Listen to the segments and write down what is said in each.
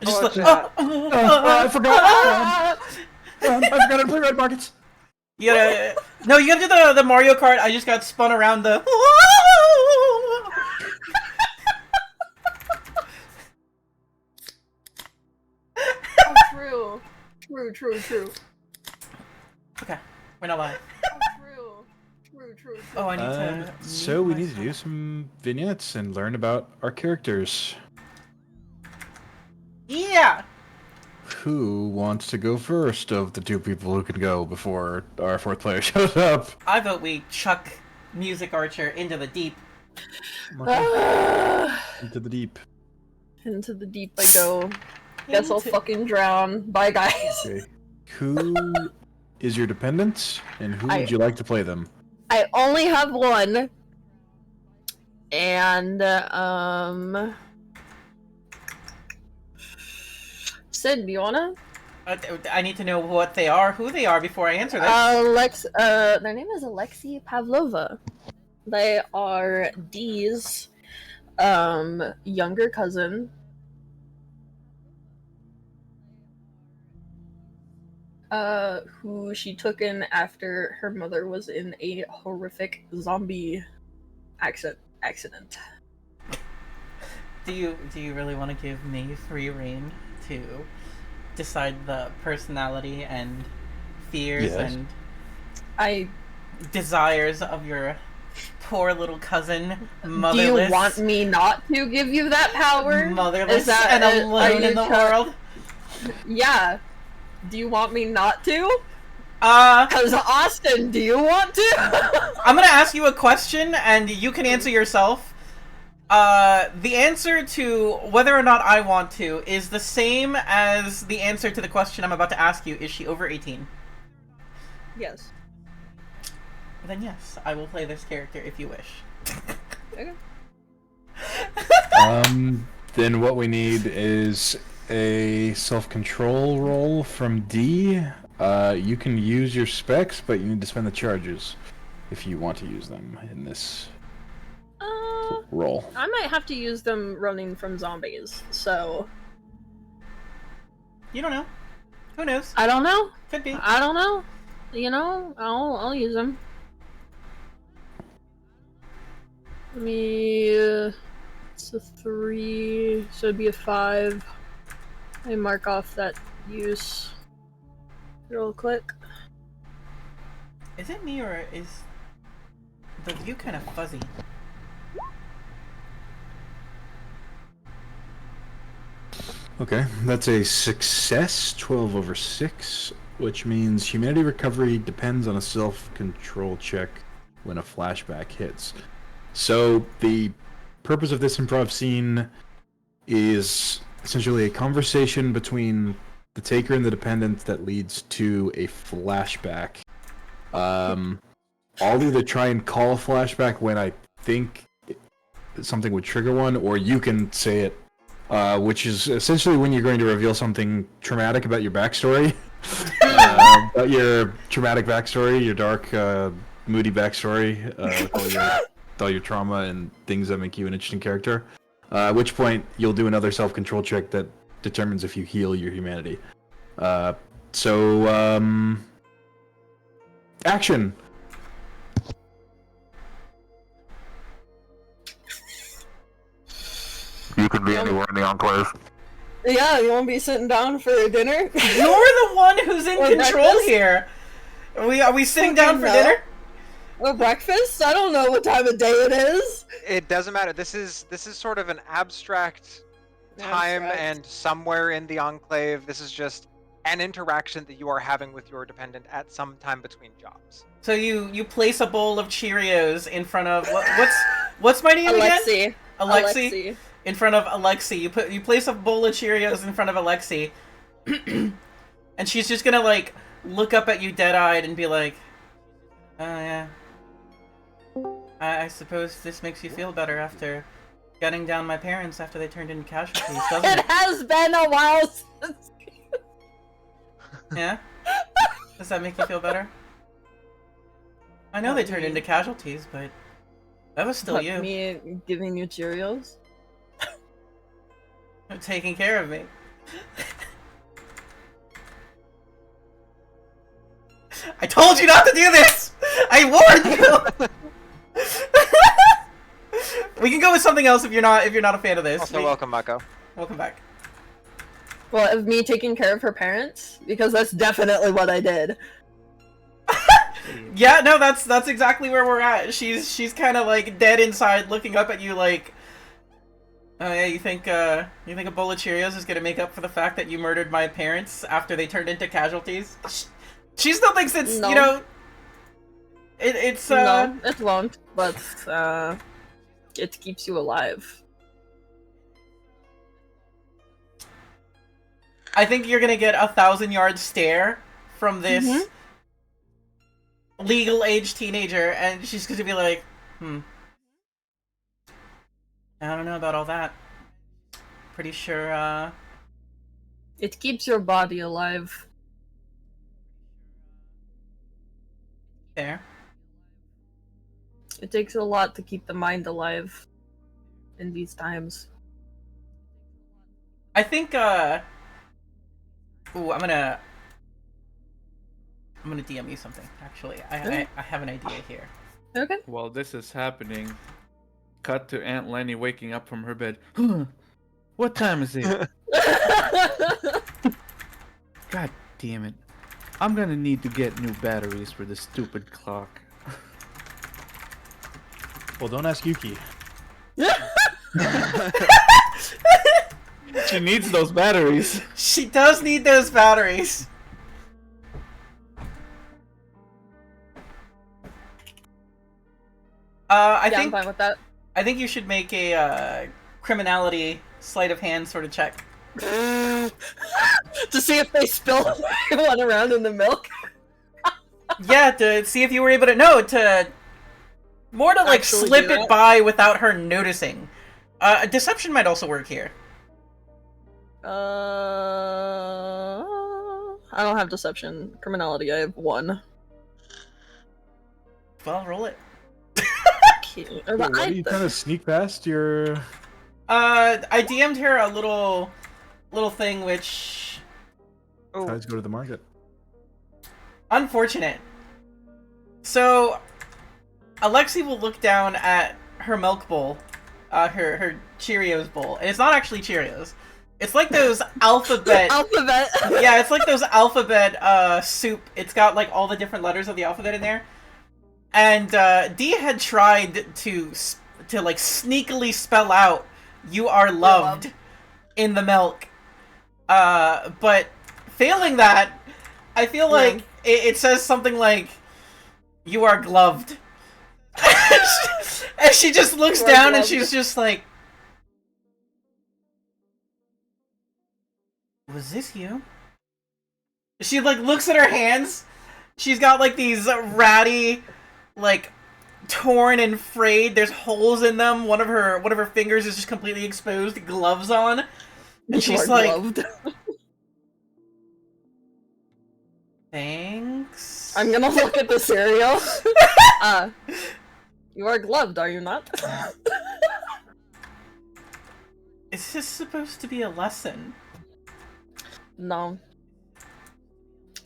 Just like, I forgot. I forgot how to play Red Markets. you gotta do the Mario Kart. I just got spun around the. Oh, true. Okay, we're not live. Oh, true. Oh, I need to. So we need to do some vignettes and learn about our characters. Yeah. Who wants to go first of the two people who can go before our fourth player shows up? I vote we chuck Music Archer into the deep. Into the deep. Into the deep I go. Guess I'll fucking drown. Bye, guys. Okay. Who is your dependent, and who would you like to play them? I only have one. And, Sid, do you wanna? I need to know what they are, who they are, before I answer this. Their name is Alexei Pavlova. They are Dee's, younger cousin. Who she took in after her mother was in a horrific zombie accident. Do you really want to give me free reign to decide the personality and fears and desires of your poor little cousin, motherless? Do you want me not to give you that power? Motherless and alone in the world? Yeah. Do you want me not to? Cause Austin, do you want to? I'm gonna ask you a question, and you can answer yourself. The answer to whether or not I want to is the same as the answer to the question I'm about to ask you. Is she over 18? Yes. Then yes, I will play this character if you wish. Okay. Then what we need is a self-control roll from D. You can use your specs, but you need to spend the charges if you want to use them in this roll. I might have to use them running from zombies, so... You don't know. Who knows? I don't know. Could be. I don't know. You know, I'll use them. Let me... it's a 3, so it'd be a 5. I mark off that use real quick. Is it me, or is the view kind of fuzzy? Okay, that's a success, 12 over 6, which means humanity recovery depends on a self-control check when a flashback hits. So the purpose of this improv scene is essentially a conversation between the taker and the dependent that leads to a flashback. I'll either try and call a flashback when I think something would trigger one, or you can say it, which is essentially when you're going to reveal something traumatic about your backstory. About your traumatic backstory, your dark, moody backstory, with all your trauma and things that make you an interesting character. At which point, you'll do another self-control check that determines if you heal your humanity. Action! You can be anywhere in the Enclave. Yeah, you won't be sitting down for dinner? You're the one who's in control breakfast? here! Are we sitting down for dinner? Or breakfast? I don't know what time of day it is. It doesn't matter. This is sort of an abstract time and somewhere in the Enclave. This is just an interaction that you are having with your dependent at some time between jobs. So you place a bowl of Cheerios in front of what's my name again? Alexei. In front of Alexei. You place a bowl of Cheerios in front of Alexei. And she's just gonna like look up at you dead-eyed and be like, "Oh yeah. I suppose this makes you feel better after gunning down my parents after they turned into casualties, doesn't it?" It has been a while since... Yeah? Does that make you feel better? I know they turned into casualties, but that was still you. Me giving you Cheerios? taking care of me. I told you not to do this! I warned you! We can go with something else if you're not a fan of this. Also, welcome, Mako. Welcome back. Well, of me taking care of her parents? Because that's definitely what I did. Yeah, no, that's exactly where we're at. She's kind of like dead inside, looking up at you like, oh yeah, you think a bowl of Cheerios is gonna make up for the fact that you murdered my parents after they turned into casualties? She still thinks it's, No. you know, it's No, it won't. But it keeps you alive. I think you're gonna get 1,000-yard stare from this legal age teenager, and she's gonna be like, I don't know about all that. Pretty sure, It keeps your body alive. there. It takes a lot to keep the mind alive in these times. I think, ooh, I'm gonna DM you something, actually. I have an idea here. Okay. While this is happening, cut to Aunt Lenny waking up from her bed. What time is it? God damn it. I'm gonna need to get new batteries for this stupid clock. Well, don't ask Yuki. She needs those batteries. She does need those batteries. I I'm think fine with that. I think you should make a criminality sleight of hand sort of check. To see if they spill one around in the milk. Yeah, to see if you were able to more to like Actually slip do it that? by without her noticing. Deception might also work here. I don't have deception. Criminality, I have 1. Well, roll it. Wait, What are you trying to sneak past your... I DM'd her a little thing which... Let's go to the market. Unfortunate. So, Alexi will look down at her milk bowl, her Cheerios bowl, and it's not actually Cheerios. It's like those alphabet... Alphabet! Yeah, it's like those alphabet soup. It's got like all the different letters of the alphabet in there. And Dee had tried to like sneakily spell out "you are loved" in the milk, but failing that, I feel like it says something like "you are gloved," and she just looks down and she's just like, "Was this you?" She like looks at her hands. She's got like these ratty, like torn and frayed. There's holes in them. One of her fingers is just completely exposed. Gloves on, and she's like, gloved. "Thanks." I'm gonna look at the cereal. You are gloved, are you not? Is this supposed to be a lesson? No.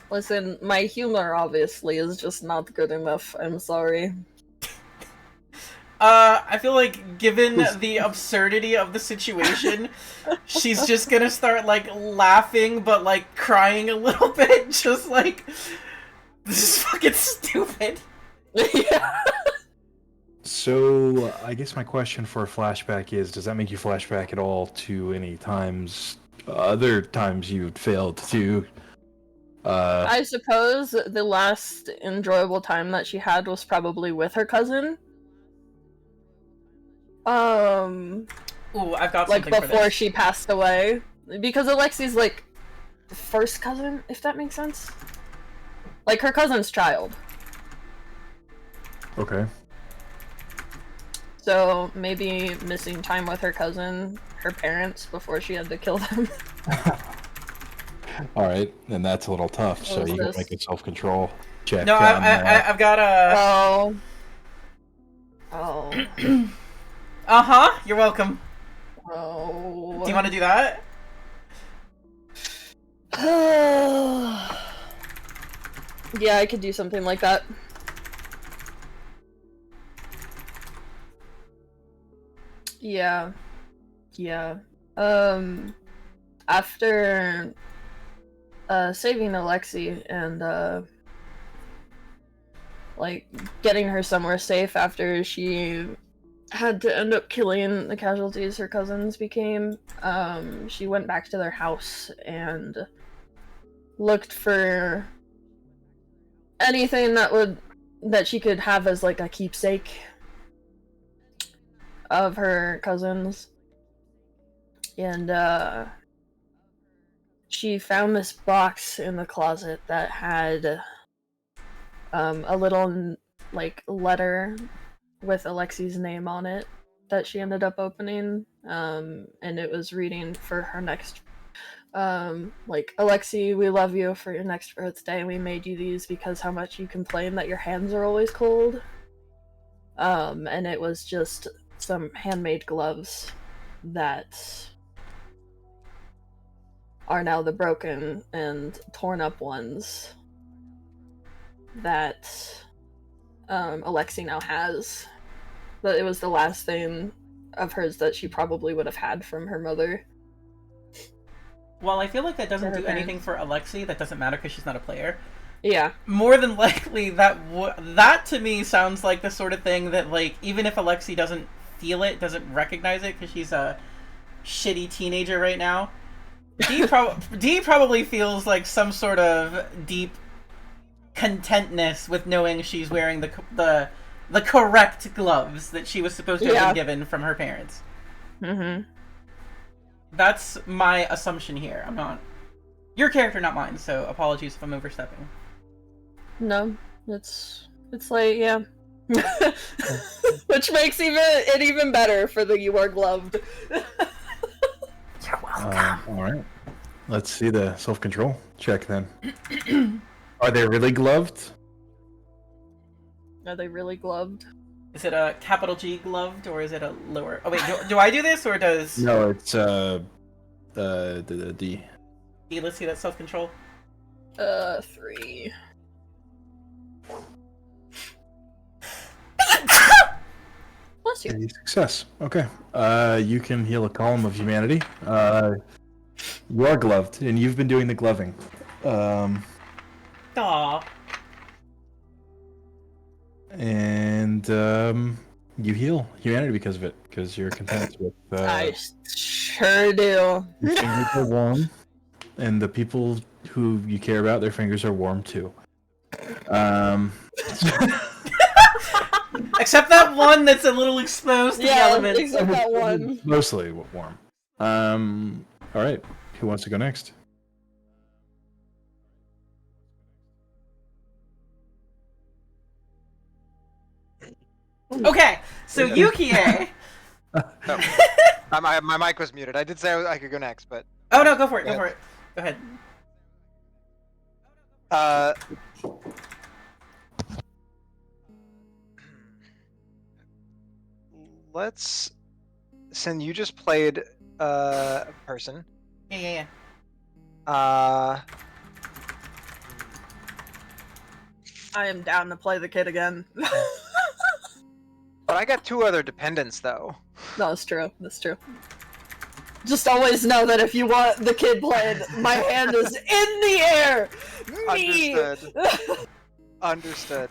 Listen, my humor obviously is just not good enough. I'm sorry. I feel like given the absurdity of the situation, she's just gonna start like laughing but like crying a little bit, just like, this is fucking stupid. Yeah. So, I guess my question for a flashback is, does that make you flashback at all to any times, other times you've failed to... I suppose the last enjoyable time that she had was probably with her cousin. Ooh, I've got like something for before this. she passed away. Because Alexi's like the first cousin, if that makes sense. Like her cousin's child. Okay. So maybe missing time with her cousin, her parents, before she had to kill them. Alright, then that's a little tough, so is you can this? make a self-control check. No, I've got a... Oh. Uh-huh, you're welcome. Oh. Do you want to do that? Yeah, I could do something like that. Yeah. Yeah. After saving Alexi and like getting her somewhere safe after she had to end up killing the casualties her cousins became, she went back to their house and looked for anything that she could have as like a keepsake of her cousins. And she found this box in the closet that had a little like letter with Alexi's name on it that she ended up opening, and it was reading for her next like, Alexi, we love you for your next birthday. We made you these because how much you complain that your hands are always cold. And it was just some handmade gloves that are now the broken and torn up ones that Alexi now has. But it was the last thing of hers that she probably would have had from her mother. Well, I feel like that doesn't do anything for Alexi. That doesn't matter because she's not a player. Yeah. More than likely, that to me sounds like the sort of thing that, like, even if Alexi doesn't feel it, doesn't recognize it because she's a shitty teenager right now, Dee probably feels like some sort of deep contentness with knowing she's wearing the correct gloves that she was supposed to have been given from her parents. Mm-hmm. That's my assumption here. I'm not... Your character, not mine, so apologies if I'm overstepping. No, it's like, yeah. Which makes it even better for the you are gloved. You're welcome. Alright. Let's see the self-control check then. Are they really gloved? Are they really gloved? Is it a capital G gloved, or is it a lower... Oh wait, do I do this, or does... No, it's the D. D, let's see that self-control. 3. Bless you. A success. Okay. You can heal a column of humanity. You are gloved, and you've been doing the gloving. Aww. And you heal humanity because of it, because you're content with. I sure do. Your fingers are warm, and the people who you care about, their fingers are warm too. Except that one that's a little exposed to the elements. Except that one. Mostly warm. All right. Who wants to go next? Okay, so Yukie. My mic was muted. I did say I could go next, but... Oh no, go for it, go for it. Go ahead. Let's... Sin, you just played a person. Yeah. I am down to play the kid again. But I got 2 other dependents, though. No, that's true. That's true. Just always know that if you want the kid played, my hand is in the air! Me! Understood.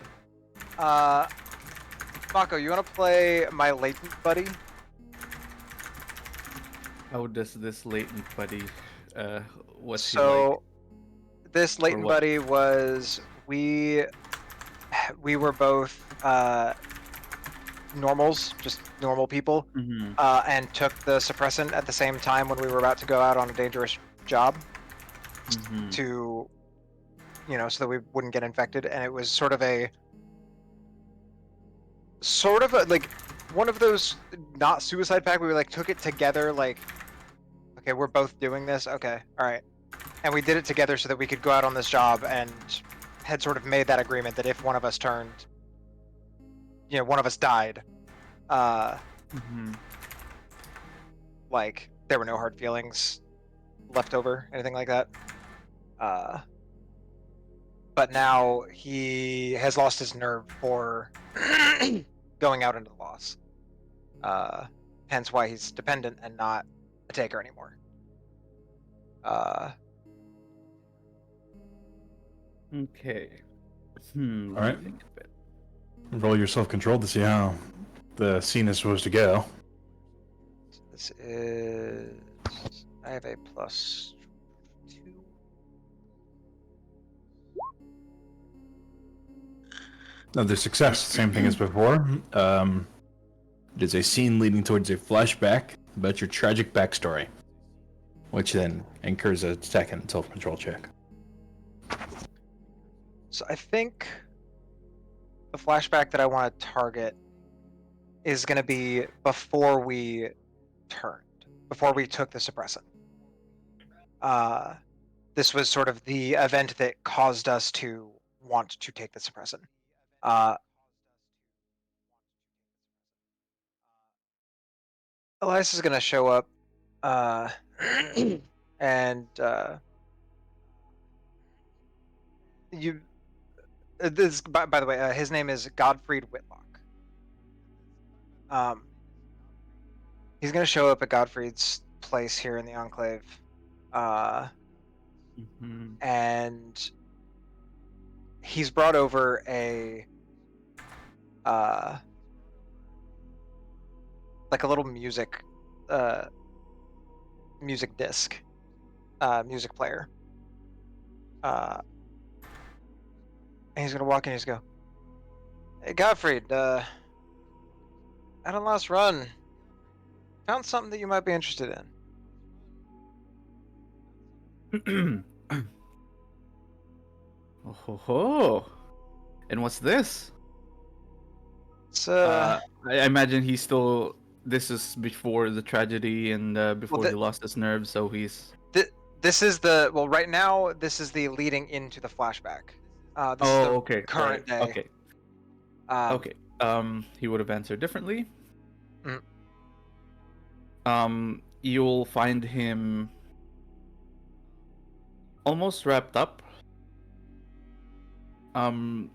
Mako, you want to play my latent buddy? How does this latent buddy, what's he So, like? this latent buddy was... We were both, normals, just normal people, and took the suppressant at the same time when we were about to go out on a dangerous job to, so that we wouldn't get infected. And it was sort of a like one of those not suicide pact. We like took it together, like, okay, we're both doing this. Okay, all right, and we did it together so that we could go out on this job, and had sort of made that agreement that if one of us turned, one of us died, like, there were no hard feelings left over, anything like that. But now he has lost his nerve for going out into the loss. Hence why he's dependent and not a taker anymore. Okay. All Let right. me think a bit. Roll your self-control to see how the scene is supposed to go. This is... I have a +2. Another success. Same thing as before. It is a scene leading towards a flashback about your tragic backstory, which then incurs a second self-control check. So I think the flashback that I want to target is going to be before we before we took the suppressant. This was sort of the event that caused us to want to take the suppressant. Elias is going to show up, and you. This, by the way, his name is Godfried Whitlock. He's going to show up at Godfried's place here in the Enclave, and he's brought over a like a little music disc, music player. And he's gonna walk in and he's go, "Hey Gottfried, out on last run, found something that you might be interested in." Oh ho ho! And what's this? It's I imagine he's still. This is before the tragedy and before he lost his nerve, so he's. This is the right now. This is the leading into the flashback. This is the okay. current day. Okay. Okay. He would have answered differently. You'll find him almost wrapped up. In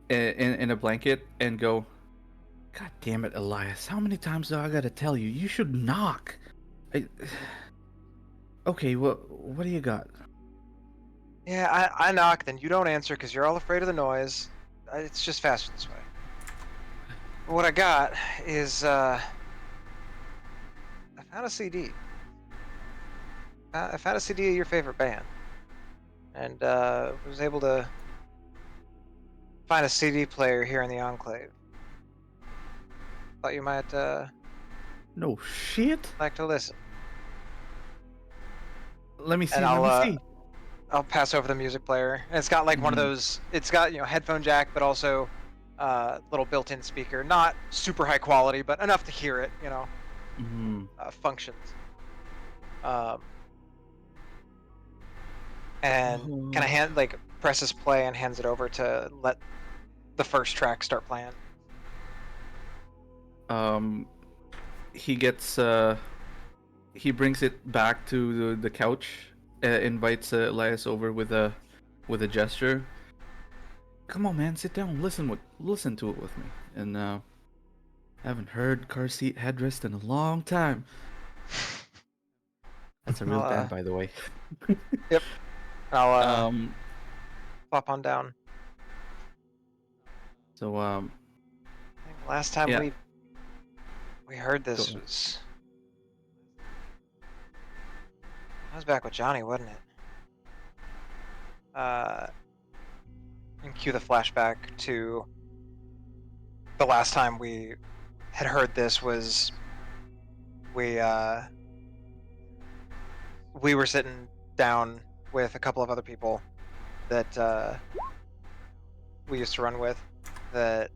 a blanket and go, "God damn it, Elias! How many times do I gotta tell you? You should knock." Okay, what do you got? Yeah, I knock, then you don't answer because you're all afraid of the noise. It's just faster this way. But what I got is I found a CD. I found a CD of your favorite band, and was able to find a CD player here in the Enclave. Thought you might No shit. like to listen. Let me see. And Let me see. I'll pass over the music player. And it's got like one of those. It's got headphone jack, but also little built-in speaker. Not super high quality, but enough to hear it. Functions. And kind of presses play and hands it over to let the first track start playing. He gets he brings it back to the couch, invites Elias over with a gesture. Come on, man, sit down, listen to it with me. And I haven't heard Car Seat Headrest in a long time. That's a real band, by the way. Yep. I'll flop on down. So I think last time we heard this was back with Johnny, wasn't it? And cue the flashback to the last time we had heard this was we were sitting down with a couple of other people that we used to run with that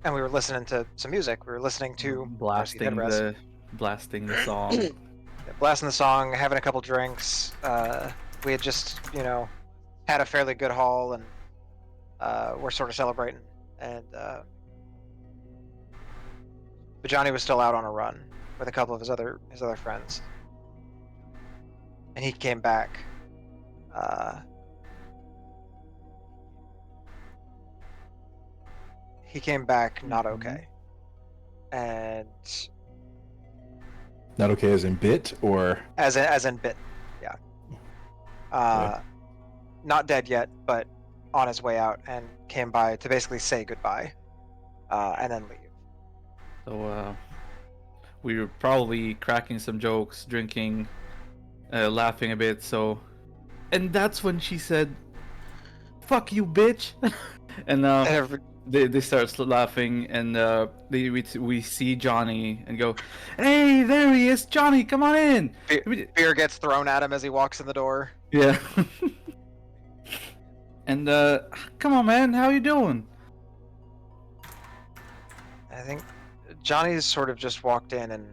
and we were listening to some music. We were listening to blasting the song. Blasting the song, having a couple drinks. We had just, had a fairly good haul, and we're sort of celebrating. And but Johnny was still out on a run with a couple of his other friends, and he came back. He came back not okay, and not okay as in bit or as in bit, yeah. Not dead yet, but on his way out, and came by to basically say goodbye, and then leave. So we were probably cracking some jokes, drinking, laughing a bit. So, and that's when she said, "Fuck you, bitch," and they start laughing, and we see Johnny and go, "Hey, there he is, Johnny! Come on in." Beer gets thrown at him as he walks in the door. Yeah. And come on, man, how you doing? I think Johnny's sort of just walked in, and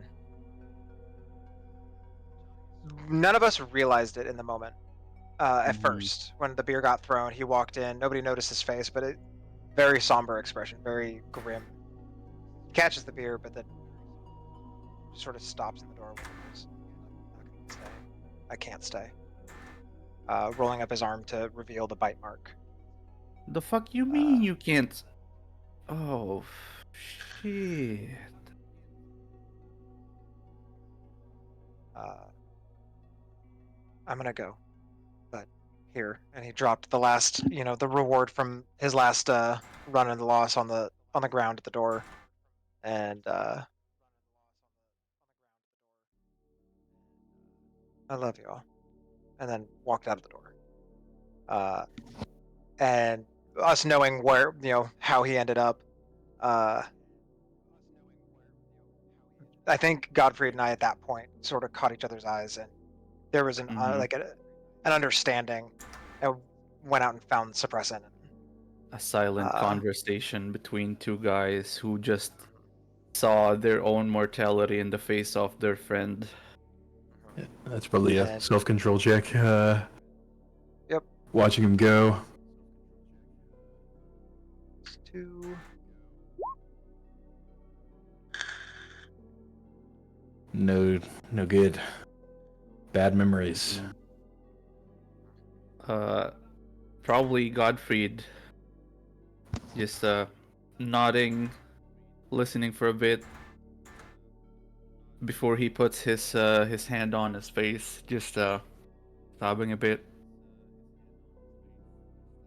none of us realized it in the moment. At first, when the beer got thrown, he walked in. Nobody noticed his face, but very somber expression, very grim. He catches the beer, but then sort of stops in the doorway. I'm not gonna stay. I can't stay. Rolling up his arm to reveal the bite mark. The fuck you mean you can't? Oh, shit. I'm gonna go, but here, and he dropped the last, the reward from his last run in the loss on the ground at the door, and I love you all, and then walked out of the door. And us knowing where, how he ended up, I think Godfrey and I at that point sort of caught each other's eyes, and there was an understanding, and went out and found suppressant. A silent conversation between two guys who just saw their own mortality in the face of their friend. Yeah, that's probably a self-control check. Yep. Watching him go. 2. No good. Bad memories. Probably Godfried. Just nodding, listening for a bit before he puts his hand on his face, just sobbing a bit.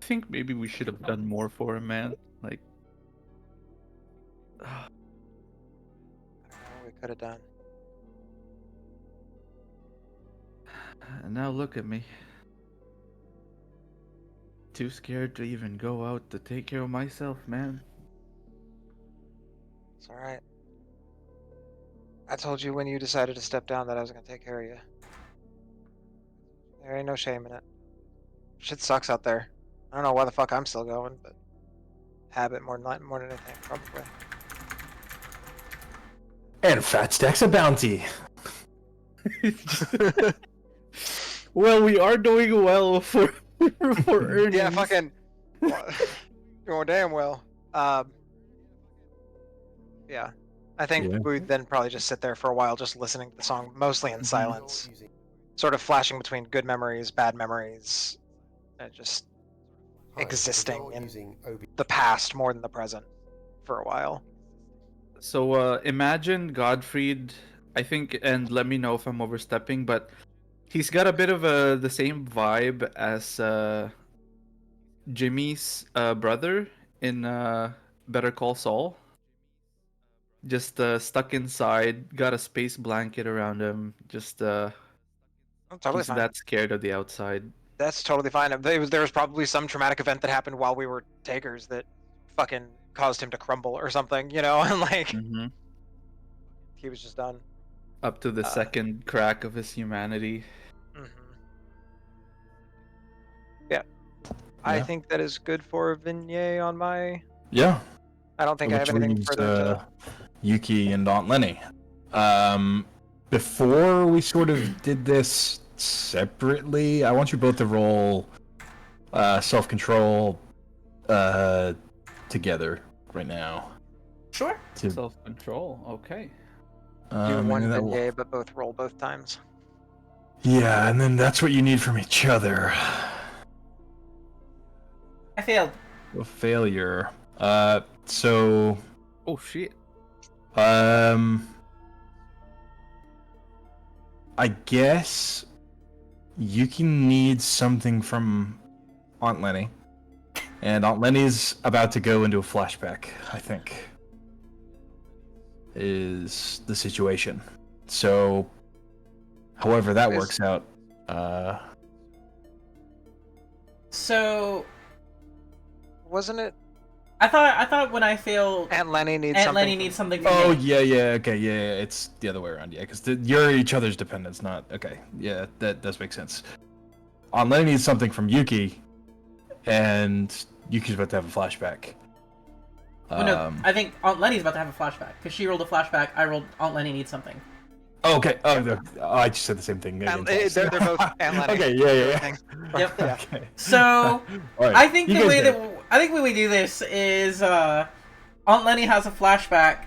I think maybe we should have done more for him, man. Like, I don't know what we could have done. And now look at me. Too scared to even go out to take care of myself, man. It's alright. I told you when you decided to step down that I was going to take care of you. There ain't no shame in it. Shit sucks out there. I don't know why the fuck I'm still going, but habit more than anything, probably. And fat stacks a bounty. Well, we are doing well for earnings. Yeah, fucking. Going damn well. Yeah. I think we'd then probably just sit there for a while, just listening to the song, mostly in silence. Sort of flashing between good memories, bad memories, and just existing in the past more than the present for a while. So imagine Godfried, I think, and let me know if I'm overstepping, but he's got a bit of the same vibe as Jimmy's brother in Better Call Saul. Just stuck inside, got a space blanket around him. Just totally he's fine. that scared of the outside. That's totally fine. There was probably some traumatic event that happened while we were takers that fucking caused him to crumble or something, and like he was just done. Up to the second crack of his humanity. Yeah. I think that is good for Vignette on my... Yeah. I don't think I have anything further to... Yuki and Aunt Lenny. Before we sort of did this separately, I want you both to roll self-control together right now. Sure. Self-control. Okay. Do one Maybe that will- Vignette, but roll both times. Yeah, and then that's what you need from each other. I failed. A failure. So Oh shit. I guess Yuki needs something from Aunt Lenny. And Aunt Lenny's about to go into a flashback, I think. Is the situation. So however that works out. So Wasn't it I thought when I failed, Aunt Lenny needs Aunt something? Lenny needs something from Oh me. yeah, okay, yeah, it's the other way around, yeah, because you're each other's dependents, not okay, yeah, that does make sense. Aunt Lenny needs something from Yuki, and Yuki's about to have a flashback. Well, no, I think Aunt Lenny's about to have a flashback because she rolled a flashback. I rolled Aunt Lenny needs something. Oh, okay. I just said the same thing. They're both Aunt Lenny. Okay, yeah. Yep. Okay. So Right. I think the way we do this is Aunt Lenny has a flashback,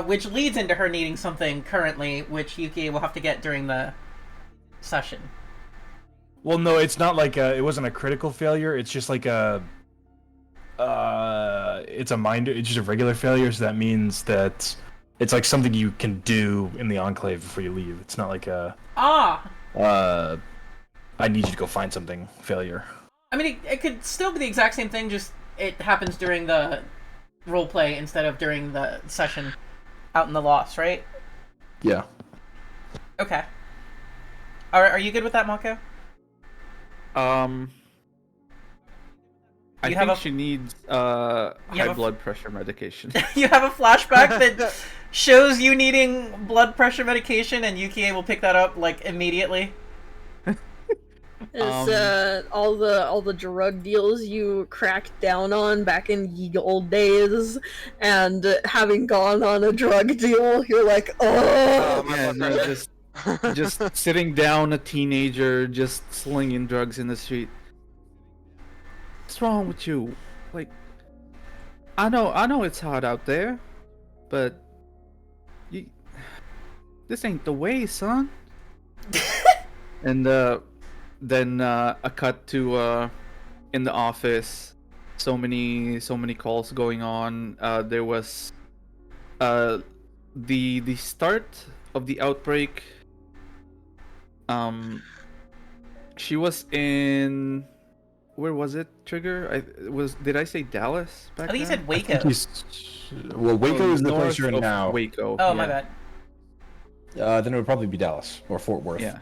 which leads into her needing something currently, which Yuki will have to get during the session. Well, no, it's not like it wasn't a critical failure. It's just like a it's just a regular failure. So that means that it's like something you can do in the Enclave before you leave. It's not like a I need you to go find something failure. I mean, it could still be the exact same thing, just it happens during the roleplay instead of during the session out in the Lost, right? Yeah. Okay. Are you good with that, Mako? I think she needs high blood pressure medication. You have a flashback that shows you needing blood pressure medication, and Yukie will pick that up like immediately. Is all the drug deals you cracked down on back in ye old days, and having gone on a drug deal, you're like, oh, yeah, no, just sitting down, a teenager, just slinging drugs in the street. What's wrong with you? Like, I know it's hot out there, but this ain't the way, son. And then a cut to in the office. So many calls going on. There was the start of the outbreak. She was in. Where was it, Trigger? Did I say Dallas back I think then? you said Waco. Well, Waco is the place you're in now. Waco. Oh, my bad. Then it would probably be Dallas or Fort Worth. Yeah.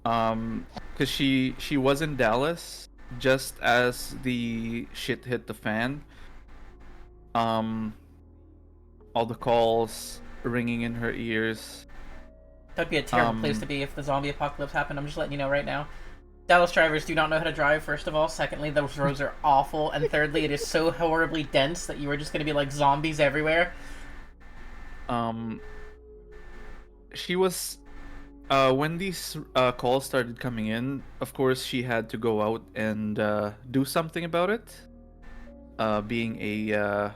Because she was in Dallas just as the shit hit the fan. All the calls ringing in her ears. That'd be a terrible place to be if the zombie apocalypse happened. I'm just letting you know right now. Dallas drivers do not know how to drive, first of all. Secondly, those roads are awful. And thirdly, it is so horribly dense that you are just going to be like zombies everywhere. She was... when these calls started coming in, of course she had to go out and do something about it. Being a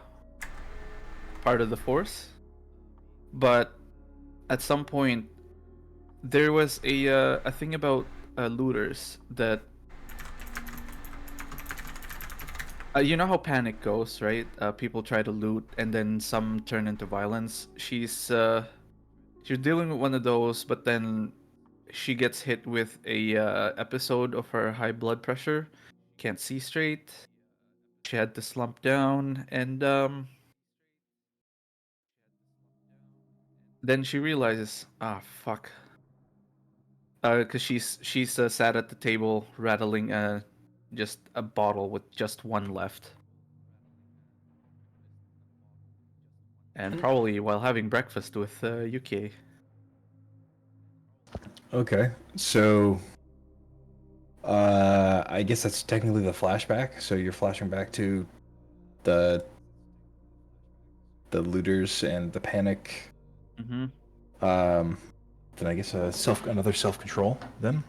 part of the force. But at some point, there was a thing about looters that you know how panic goes, right? People try to loot and then some turn into violence. She's dealing with one of those, but then she gets hit with a episode of her high blood pressure, can't see straight. She had to slump down, and then she realizes, fuck. Because she's sat at the table rattling just a bottle with just one left, and probably while having breakfast with Yuki. Okay, so I guess that's technically the flashback. So you're flashing back to the looters and the panic. Mm-hmm. Then I guess another self-control then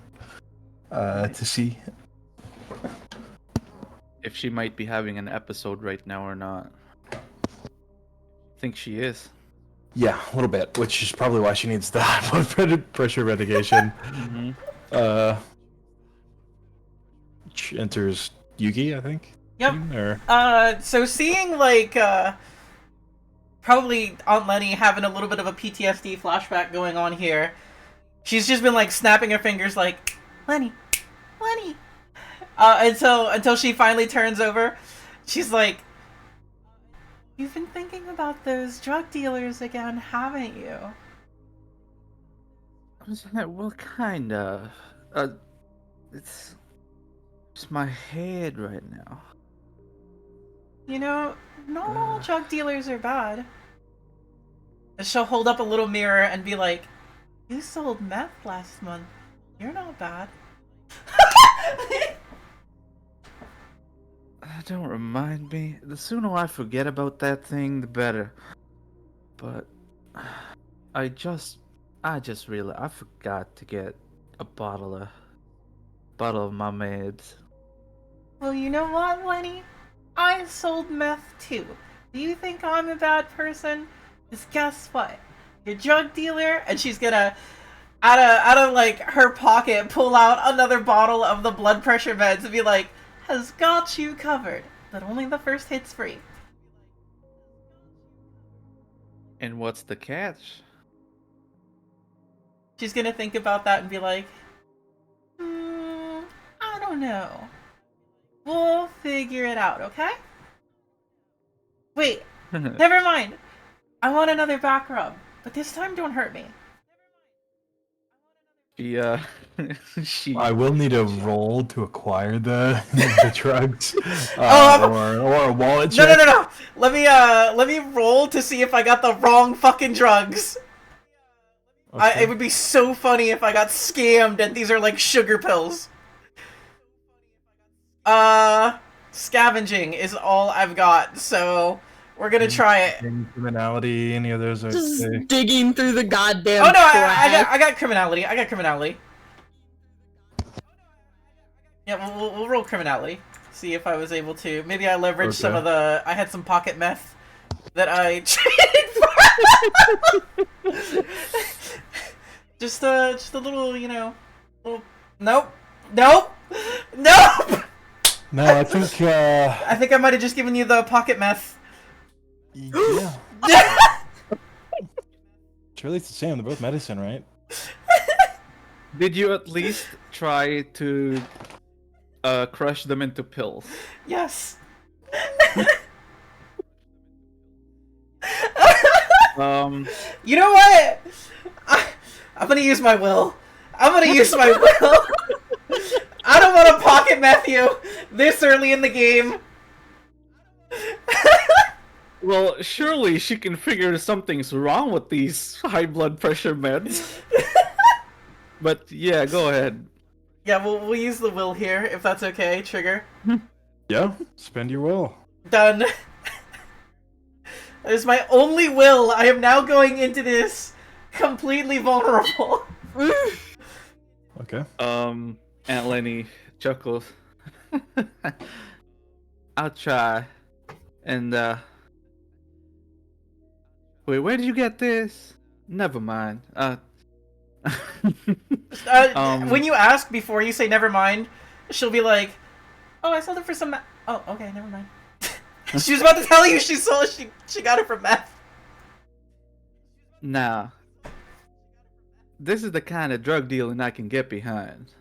to see if she might be having an episode right now or not. think she is. Yeah, a little bit, which is probably why she needs the high blood pressure medication. Enters Yugi, I think. Yep. So seeing like probably Aunt Lenny having a little bit of a PTSD flashback going on here, she's just been like snapping her fingers like, Lenny, Lenny, until she finally turns over. She's like, you've been thinking about those drug dealers again, haven't you? Well, kinda. It's my head right now. You know, not all drug dealers are bad. And she'll hold up a little mirror and be like, you sold meth last month. You're not bad. Don't remind me. The sooner I forget about that thing, the better. But I just realized I forgot to get a bottle of my meds. Well, you know what, Lenny? I sold meth too. Do you think I'm a bad person? Because guess what? Your drug dealer, and she's gonna, out of like her pocket, pull out another bottle of the blood pressure meds and be like, has got you covered, but only the first hit's free. And what's the catch? She's gonna think about that and be like, I don't know. We'll figure it out, okay? Wait, never mind. I want another back rub, but this time don't hurt me. She. I will need a roll to acquire the drugs, or a wallet check. No. Let me roll to see if I got the wrong fucking drugs. Okay. It would be so funny if I got scammed and these are like sugar pills. Scavenging is all I've got, so we're gonna try it. Any criminality, any others? Just digging through the goddamn. Oh no, I got criminality. I got criminality. Yeah, we'll roll criminality. See if I was able to. Maybe I leveraged some of the. I had some pocket meth that I traded for. just a little, you know. Nope. No, I think. I think I might have just given you the pocket meth. Yeah. It's really the same. They're both medicine, right? Did you at least try to crush them into pills? Yes. You know what? I'm gonna use my will. I don't want to pocket meth you this early in the game. Well, surely she can figure something's wrong with these high blood pressure meds. But yeah, go ahead. Yeah, we'll use the will here, if that's okay, Trigger. Yeah, spend your will. Done. That is my only will. I am now going into this completely vulnerable. Okay. Aunt Lenny chuckles. I'll try. And wait, where did you get this? Never mind. When you ask before you say never mind, she'll be like, "Oh, I sold it for some." Oh, okay, never mind. She was about to tell you she got it from meth. Nah. This is the kind of drug dealing I can get behind.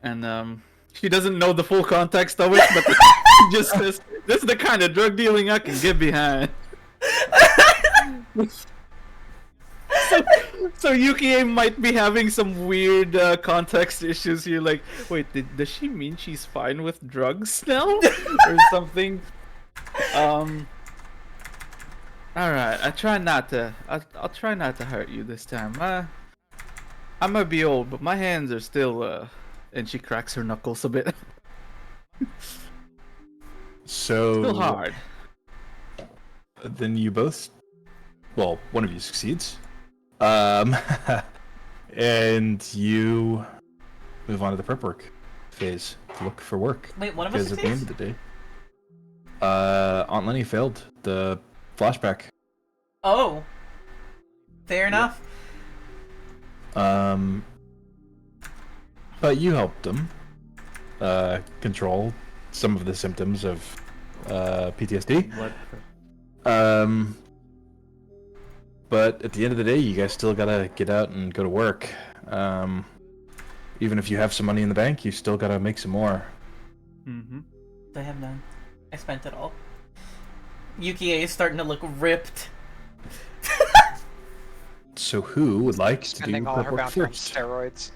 And she doesn't know the full context of it, but she just says, "This is the kind of drug dealing I can get behind." So Yukie might be having some weird context issues here. Like, wait, does she mean she's fine with drugs now, or something? All right. I'll try not to hurt you this time. I might be old, but my hands are still. And she cracks her knuckles a bit. So Still hard. Then you both. Well, one of you succeeds. And you move on to the prep work phase to look for work. Wait, one of us Because at the end of the day, Aunt Lenny failed the flashback Oh. Fair enough. But you helped him control some of the symptoms of PTSD. But at the end of the day, you guys still gotta get out and go to work. Even if you have some money in the bank, you still gotta make some more. Mm-hmm. I have none. I spent it all. Yukie is starting to look ripped. So who would like Spending to do all her prep work bounty on first? steroids.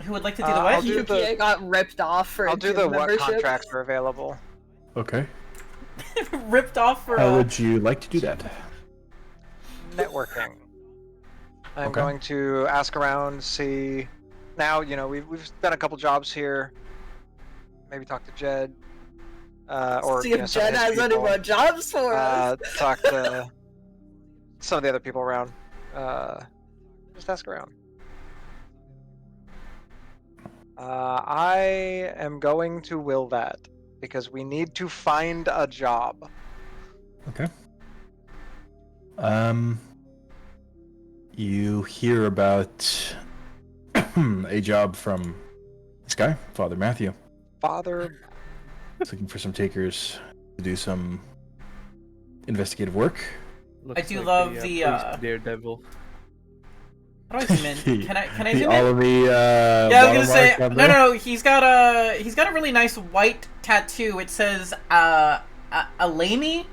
Who would like to do the what? I'll do Yukie got ripped off for I'll a do gym the what membership. contracts are available. Okay. Ripped off for How would you like to do that? Networking. I'm Okay. going to ask around, see. Now, you know, we've done a couple jobs here. Maybe talk to Jed. Or See you know, if some of Jen his has any people. more jobs for us. Talk to some of the other people around. Just ask around. I am going to will that because we need to find a job. Okay. You hear about a job from this guy, Father Matthew. Father, He's looking for some takers to do some investigative work. Looks I do like love a, the, priest Daredevil. How do I zoom in? Can I The zoom all in? of the Yeah, I was gonna say watermark on no, there? no. He's got a really nice white tattoo. It says Alani.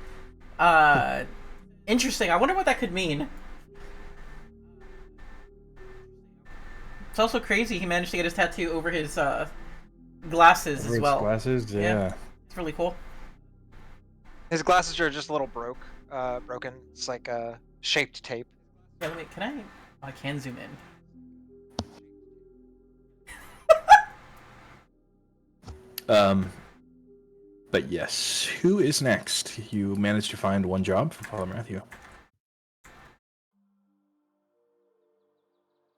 Interesting. I wonder what that could mean. It's also crazy he managed to get his tattoo over his glasses Over as his well. glasses, yeah. It's really cool. his glasses are just a little broken. It's like shaped tape. Yeah, wait, can I? Oh, I can zoom in. But yes, who is next? You managed to find one job for Father Matthew.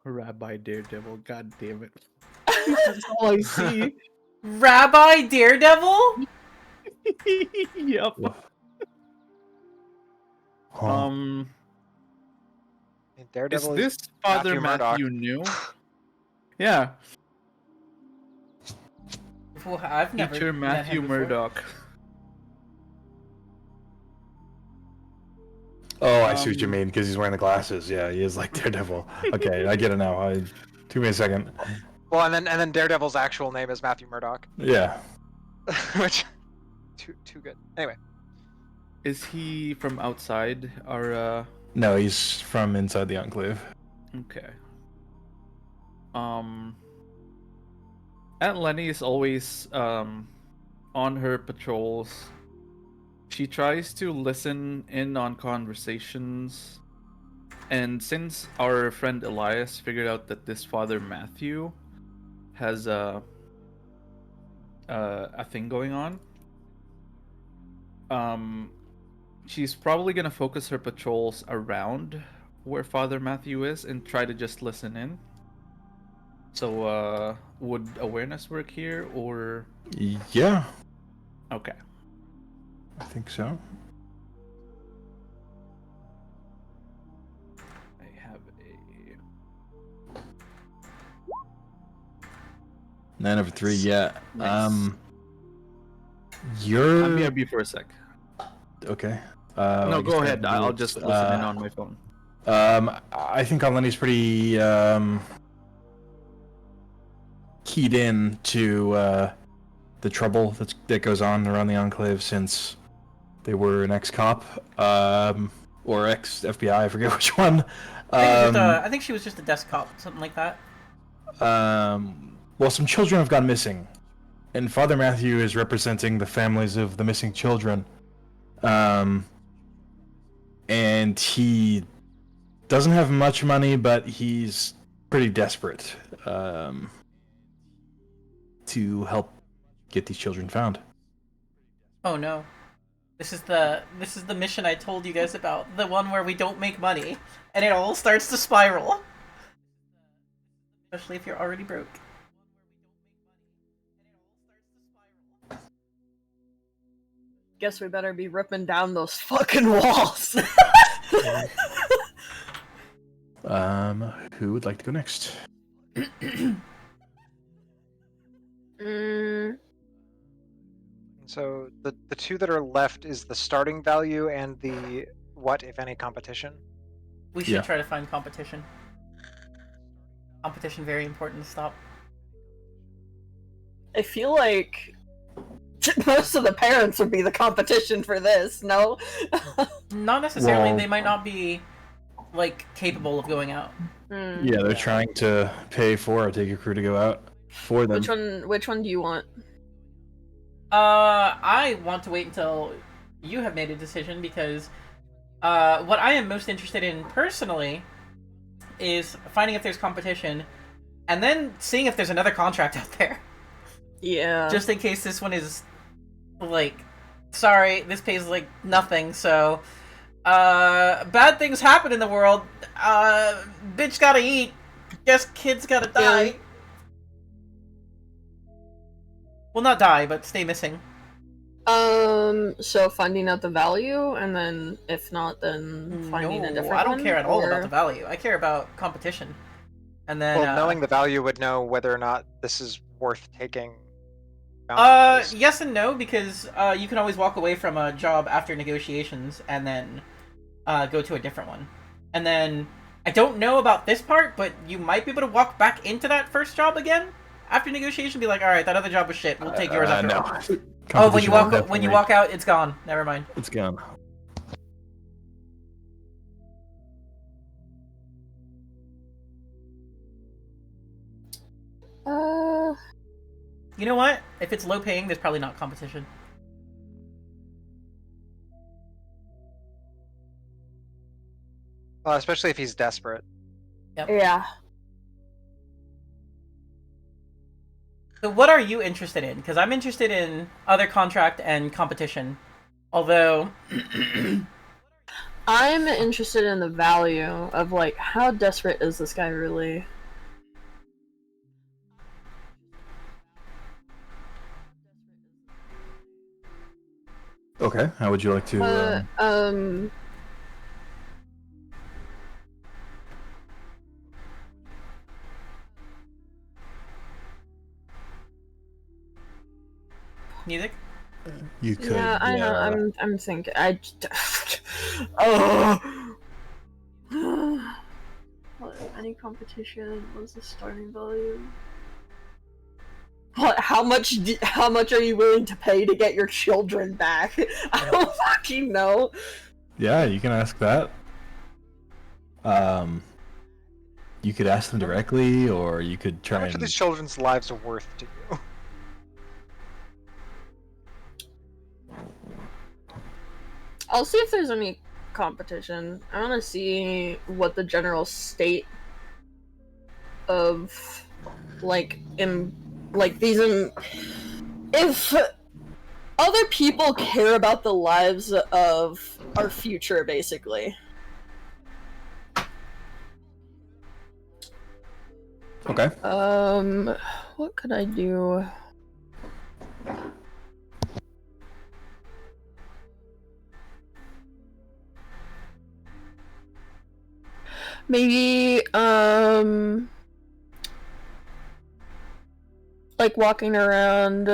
Rabbi Daredevil, god damn it. That's all I see. Rabbi Daredevil? Yep. Oh. Daredevil Is this Father Matthew new? Yeah. Well, I've never Teacher met Matthew him before. Murdoch. Oh, I see what you mean, because he's wearing the glasses. Yeah, he is like Daredevil. Okay, I get it now. Give me a second. Well, and then Daredevil's actual name is Matthew Murdoch, Yeah. which too good. Anyway, Is he from outside our No, he's from inside the Enclave. Okay. Aunt Lenny is always on her patrols. She tries to listen in on conversations. And since our friend Elias figured out that this Father Matthew has a thing going on, she's probably gonna focus her patrols around where Father Matthew is and try to just listen in. So, would awareness work here, or? Yeah, Okay. I think so. I have a 9/3. Yeah. Nice. You're I'm BRB for a sec. okay. No, I guess go I ahead. have I'll rules. just listen in on my phone. I think Lenny's pretty keyed in to the trouble that goes on around the Enclave since they were an ex-cop or ex-FBI. I forget which one. I think she was just a desk cop, something like that. Well, some children have gone missing, and Father Matthew is representing the families of the missing children. And he doesn't have much money, but he's pretty desperate to help get these children found. Oh no. This is the mission I told you guys about, the one where we don't make money and it all starts to spiral. Especially if you're already broke. guess we better be ripping down those fucking walls. Who would like to go next? So the two that are left is the starting value and the what, if any, competition. We should try to find competition. Competition very important to stop. I feel like most of the parents would be the competition for this, no? Not necessarily. Well, they might not be, like, capable of going out. Yeah, they're trying to pay for or take a crew to go out for them. Which one do you want? I want to wait until you have made a decision, because what I am most interested in personally is finding if there's competition and then seeing if there's another contract out there. Yeah. Just in case this one is, like, sorry, this pays, like, nothing, so, bad things happen in the world, bitch gotta eat, guess kids gotta die. Yeah. Well, not die, but stay missing. So finding out the value, and then, if not, then finding a different one? I don't care at all about the value. I care about competition. And then, well, knowing the value would know whether or not this is worth taking. Yes and no, because you can always walk away from a job after negotiations and then go to a different one. And then, I don't know about this part, but you might be able to walk back into that first job again after negotiation. Be like, all right, that other job was shit. We'll take yours after all. Oh, when you walk out, it's gone. Never mind. It's gone. You know what? If it's low paying, there's probably not competition. Well, especially if he's desperate. Yep. Yeah. So what are you interested in? Because I'm interested in other contract and competition. Although... I'm interested in the value of, like, how desperate is this guy really? Okay, how would you like to... Music? You could. Yeah, I know. I'm thinking. Any competition? What's the starting value? What? How much are you willing to pay to get your children back? I don't fucking know. Yeah, you can ask that. You could ask them directly, or you could try. How much of these children's lives are worth to you? I'll see if there's any competition. I want to see what the general state of, like, if other people care about the lives of our future, basically. Okay. What could I do? Maybe, like walking around,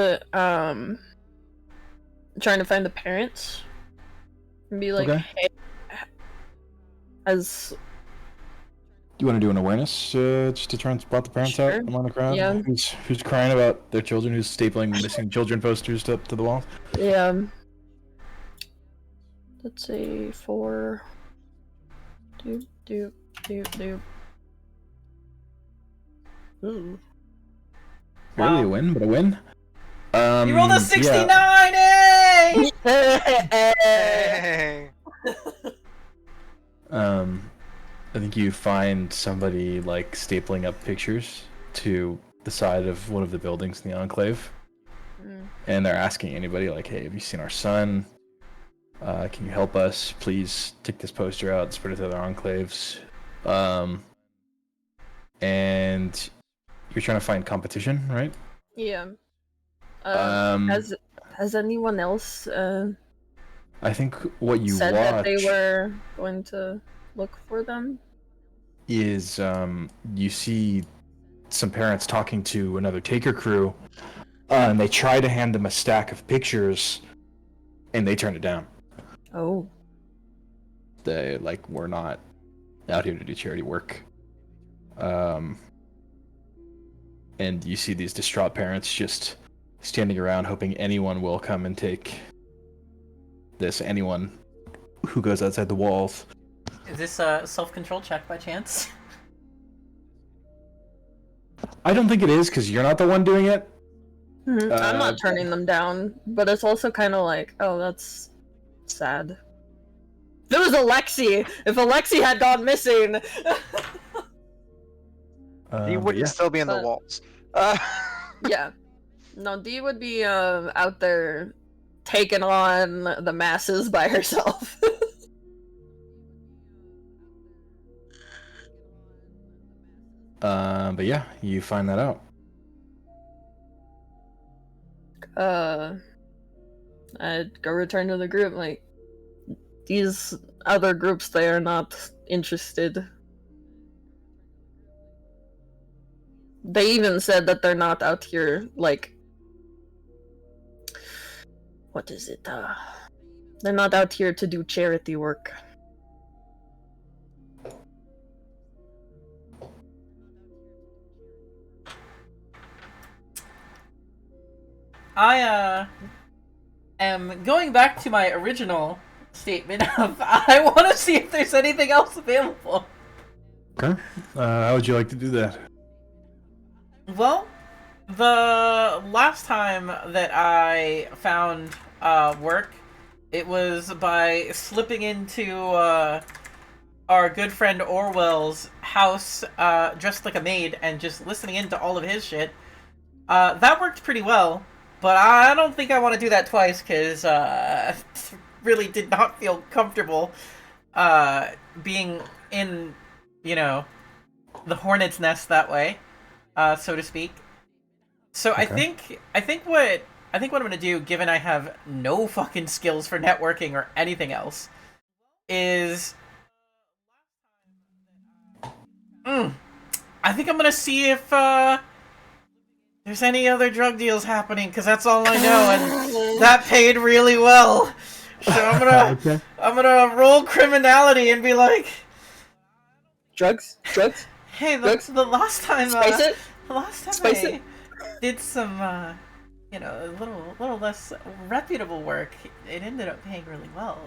trying to find the parents. And be like, okay. Hey, as... You want to do an awareness, just to try and spot the parents out among the crowd? Yeah. Who's crying about their children, who's stapling missing children posters to the wall? Yeah. Let's see, 4... Doop, doop, doop, doop. Ooh. Barely a win, but a win. You rolled a 69! Yeah. Hey! I think you find somebody, like, stapling up pictures to the side of one of the buildings in the Enclave. And they're asking anybody, like, hey, have you seen our son? Can you help us? Please take this poster out and spread it to other enclaves. And you're trying to find competition, right? Yeah. Has anyone else I think what you said watch that they were going to look for them. Is you see some parents talking to another taker crew, and they try to hand them a stack of pictures, and they turn it down. Oh. They like, we're not out here to do charity work. And you see these distraught parents just standing around hoping anyone will come and take this, anyone who goes outside the walls. Is this a self-control check by chance? I don't think it is, because you're not the one doing it. Mm-hmm. I'm not turning them down, but it's also kind of like, oh, that's sad. If it was Alexi, if Alexi had gone missing... He wouldn't still be in the walls. Yeah. No, Dee would be out there taking on the masses by herself. But yeah, you find that out. I'd go return to the group, like, these other groups, they are not interested. They even said that they're not out here, like... What is it? They're not out here to do charity work. I am going back to my original statement of I want to see if there's anything else available. Okay. How would you like to do that? Well, the last time that I found work, it was by slipping into our good friend Orwell's house dressed like a maid and just listening into all of his shit. That worked pretty well, but I don't think I want to do that twice because really did not feel comfortable being in, you know, the hornet's nest that way, so to speak. So okay. I think what I'm gonna do, given I have no fucking skills for networking or anything else, is I think I'm gonna see if there's any other drug deals happening, because that's all I know, and that paid really well. So I'm gonna okay. I'm gonna roll criminality and be like, drugs. Hey, the last time Spice it. Did some you know, a little less reputable work, it ended up paying really well.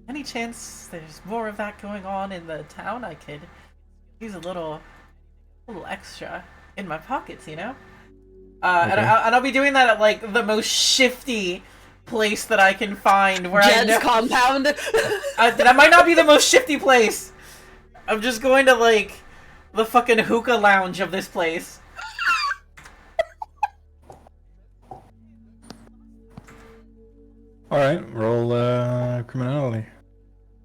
Any chance there's more of that going on in the town? I could use a little extra in my pockets, you know? Okay. And I'll be doing that at, like, the most shifty place that I can find. Where Jed's compound? That might not be the most shifty place. I'm just going to, like, the fucking hookah lounge of this place. Alright, roll criminality.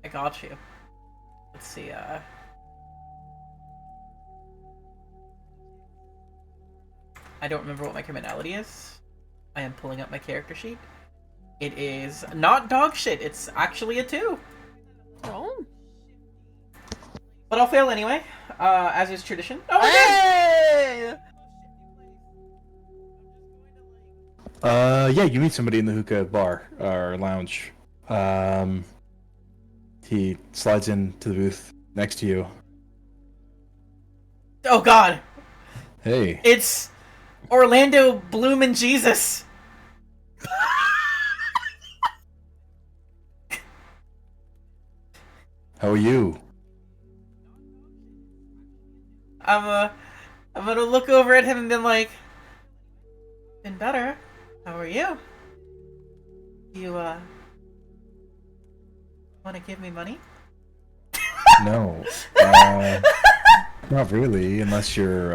I got you. Let's see, I don't remember what my criminality is. I am pulling up my character sheet. It is not dog shit, it's actually a 2. Oh. But I'll fail anyway, as is tradition. Oh, hey! Yeah, you meet somebody in the hookah bar, or lounge. He slides into the booth next to you. Oh god! Hey. It's Orlando Bloom and Jesus! How are you? I'm gonna look over at him and be like, been better. How are you? You, wanna give me money? No. Not really, unless you're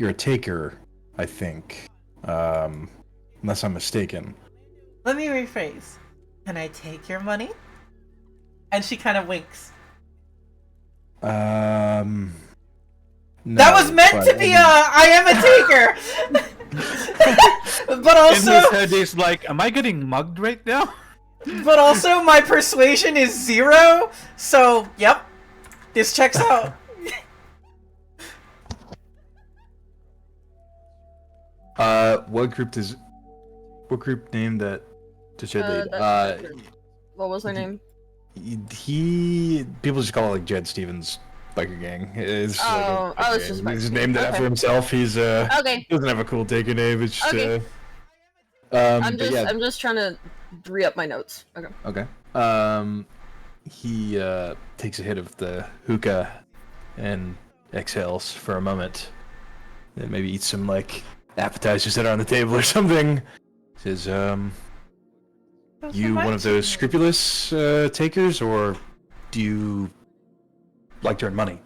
a taker, I think. Unless I'm mistaken. Let me rephrase. Can I take your money? And she kind of winks. No, that was meant to be I am a taker! But also, in his head, he's like, "Am I getting mugged right now?" But also, my persuasion is 0, so yep, this checks out. What group named that to shed lead? What was their name? People just call it like Jed Stevens biker gang. It's it's just he's named it after himself. He's okay. He doesn't have a cool taker name. It's just Okay. I'm just trying to re-up my notes. Okay. Okay. He takes a hit of the hookah and exhales for a moment. Then maybe eats some like appetizers that are on the table or something. Says, you one of those scrupulous takers, or do you like to earn money?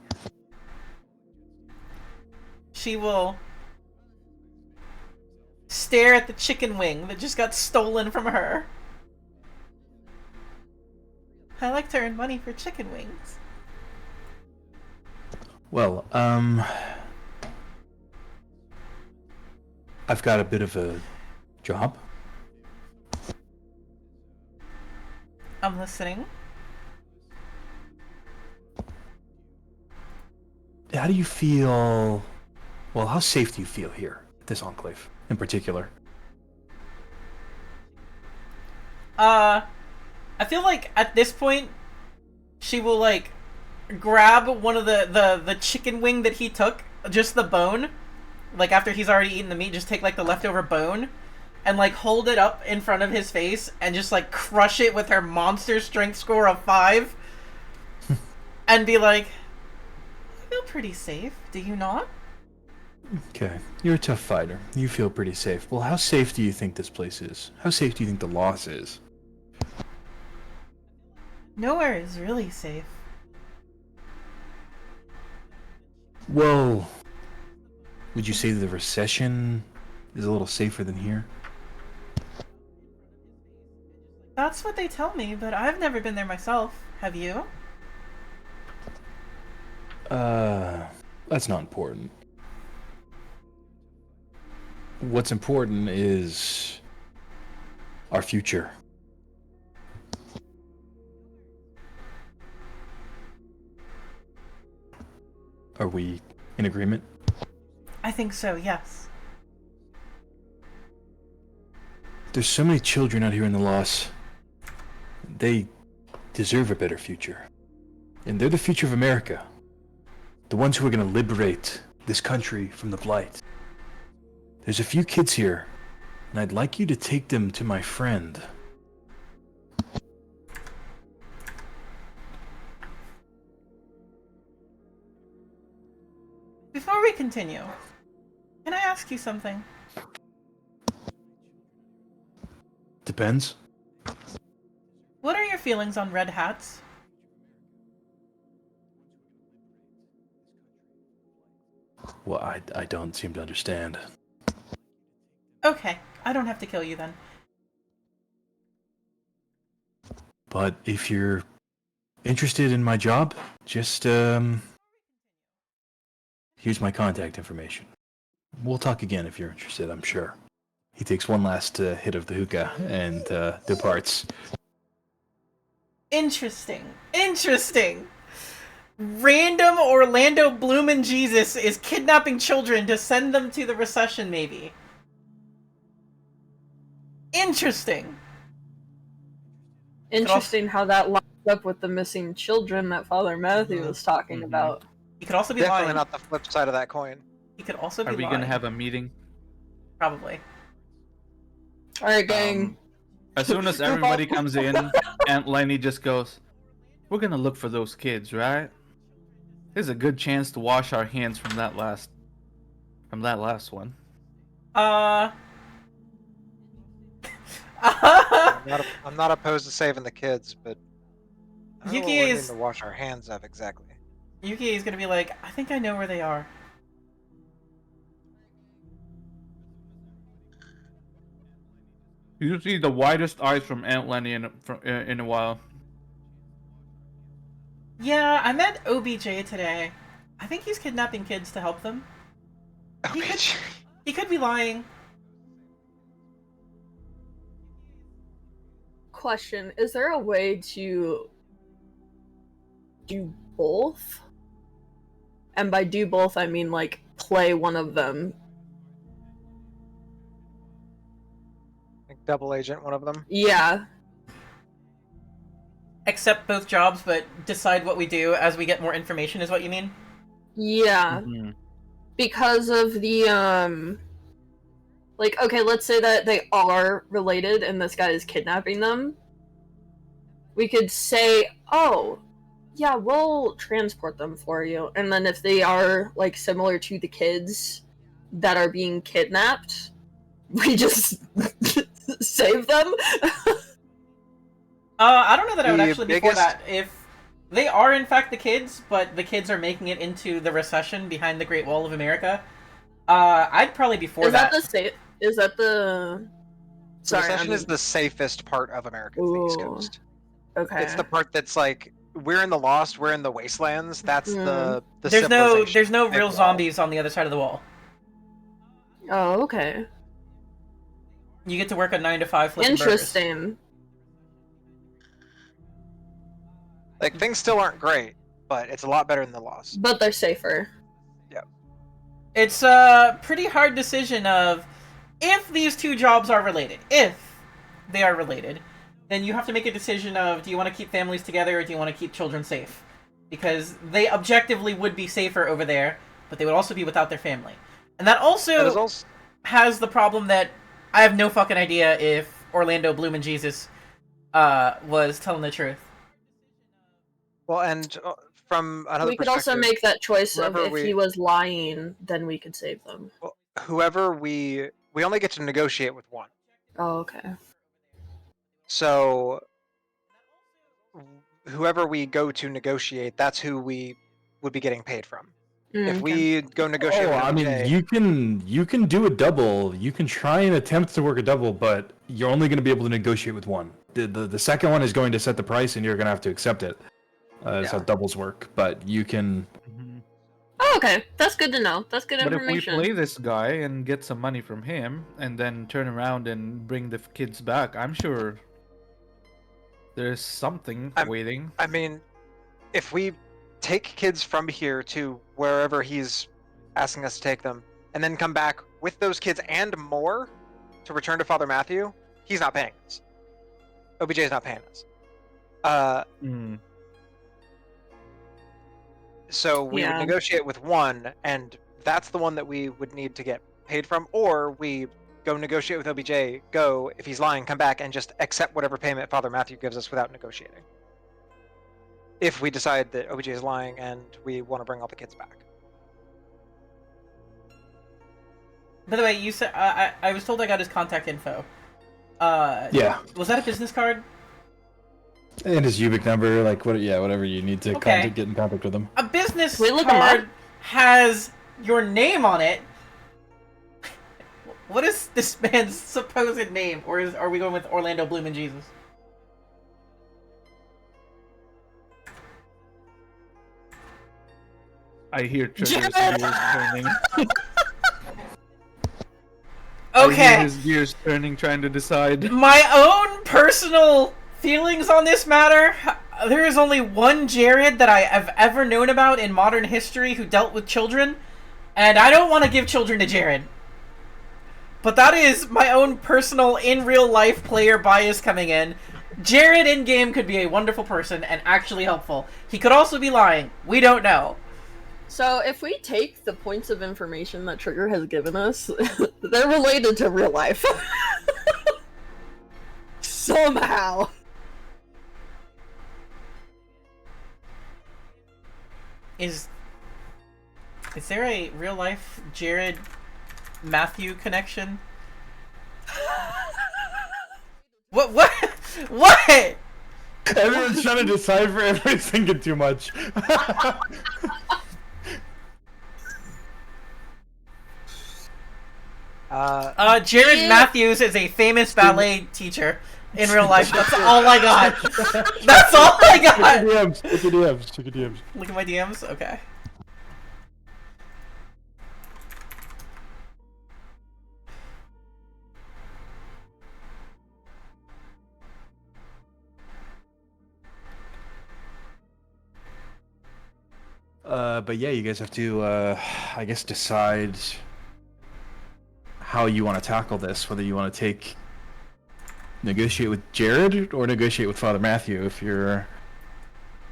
She will stare at the chicken wing that just got stolen from her. I like to earn money for chicken wings. Well, I've got a bit of a job. I'm listening. How do you feel? Well, how safe do you feel here, at this enclave in particular? I feel like at this point, she will like grab one of the chicken wing that he took, just the bone, like after he's already eaten the meat, just take like the leftover bone, and like hold it up in front of his face and just like crush it with her monster strength score of 5, and be like, I feel pretty safe, do you not? Okay, you're a tough fighter. You feel pretty safe. Well, how safe do you think this place is? How safe do you think the loss is? Nowhere is really safe. Well, would you say the recession is a little safer than here? That's what they tell me, but I've never been there myself. Have you? That's not important. What's important is our future. Are we in agreement? I think so, yes. There's so many children out here in the loss. They deserve a better future. And they're the future of America. The ones who are going to liberate this country from the blight. There's a few kids here, and I'd like you to take them to my friend. Before we continue, can I ask you something? Depends. What are your feelings on red hats? Well, I don't seem to understand. Okay, I don't have to kill you then. But if you're interested in my job, just, here's my contact information. We'll talk again if you're interested, I'm sure. He takes one last hit of the hookah and departs. Interesting. Interesting. Random Orlando Bloomin' Jesus is kidnapping children to send them to the recession, maybe. Interesting. Interesting how that lines up with the missing children that Father Matthew was talking about. He could also be Definitely lying. not the flip side of that coin. He could also be Are we lying. gonna have a meeting? Probably. Alright, gang. As soon as everybody comes in, Aunt Lenny just goes, "We're gonna look for those kids, right? There's a good chance to wash our hands from that last one." I'm not opposed to saving the kids, but I don't know what Yuki we is- need to wash our hands of exactly. Yuki is gonna be like, I think I know where they are. You see the widest eyes from Aunt Lenny in a while. Yeah, I met OBJ today. I think he's kidnapping kids to help them. He could be lying. question. Is there a way to do both? And by do both, I mean, like, play one of them. Like double agent one of them? Yeah. Accept both jobs, but decide what we do as we get more information, is what you mean? Yeah. Because of the, like, okay, let's say that they are related and this guy is kidnapping them. We could say, oh, yeah, we'll transport them for you. And then if they are, like, similar to the kids that are being kidnapped, we just save them? I don't know that I would actually be for that. If they are in fact the kids, but the kids are making it into the recession behind the Great Wall of America, I'd probably be for that. Is that the... Sorry, the recession is the safest part of America for the East Coast. Okay. It's the part that's like, we're in the Lost, we're in the Wastelands, that's the there's no real zombies on the other side of the wall. Oh, okay. You get to work a 9 to 5 flipping Interesting. burgers. Like, things still aren't great, but it's a lot better than the Lost. But they're safer. Yep. It's a pretty hard decision of, if these two jobs are related, if they are related, then you have to make a decision of, do you want to keep families together or do you want to keep children safe? Because they objectively would be safer over there, but they would also be without their family. And that also has the problem that I have no fucking idea if Orlando Bloom and Jesus was telling the truth. Well, and from another perspective... We could also make that choice of if he was lying, then we could save them. Well, whoever we only get to negotiate with one. Oh, okay. So, whoever we go to negotiate, that's who we would be getting paid from. If we go negotiate with you can do a double. You can try and attempt to work a double, but you're only going to be able to negotiate with one. The second one is going to set the price, and you're going to have to accept it. That's how doubles work. But you can... Oh, okay. That's good to know. That's good information. But if we play this guy and get some money from him, and then turn around and bring the kids back, I'm sure there's something waiting. I mean, if we take kids from here to wherever he's asking us to take them, and then come back with those kids and more to return to Father Matthew, he's not paying us. OBJ's not paying us. So we would negotiate with one, and that's the one that we would need to get paid from, or we go negotiate with OBJ, if he's lying, come back and just accept whatever payment Father Matthew gives us without negotiating. If we decide that OBJ is lying and we want to bring all the kids back. By the way, you said I was told I got his contact info. Yeah. Was that a business card? And his Ubik number, like whatever you need to get in contact with him. A business card has your name on it. What is this man's supposed name, or are we going with Orlando Bloom and Jesus? I hear Trigger's gears turning. Okay. I hear his gears turning, trying to decide. My own personal feelings on this matter. There is only one Jared that I have ever known about in modern history who dealt with children, and I don't want to give children to Jared. But that is my own personal, in real life player bias coming in. Jared in-game could be a wonderful person and actually helpful. He could also be lying. We don't know. So if we take the points of information that Trigger has given us, they're related to real life. Somehow. Is there a real life Jared Matthew connection? What? Everyone's trying to decipher everyone's thinking too much. Jared Matthews is a famous ballet teacher in real life. That's all I got. That's all I got. Look at DMs. Look at my DMs? Okay. But yeah, you guys have to, I guess, decide how you want to tackle this. Whether you want to negotiate with Jared or negotiate with Father Matthew if you're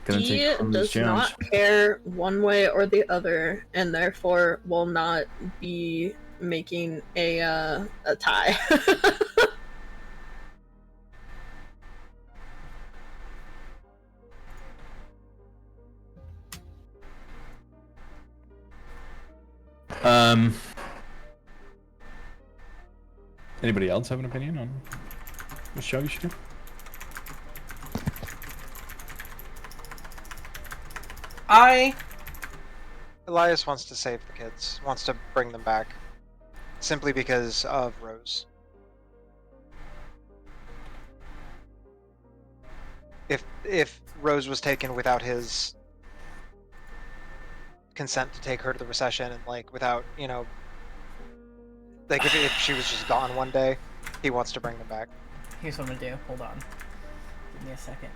gonna He take Cruz does Jones. not care one way or the other, and therefore will not be making a tie. Anybody else have an opinion on what show you should do? Elias wants to save the kids, wants to bring them back, simply because of Rose. If Rose was taken without his consent to take her to the recession, and like without, you know, like if she was just gone one day, he wants to bring them back. Here's what I'm gonna do. Hold on. Give me a second.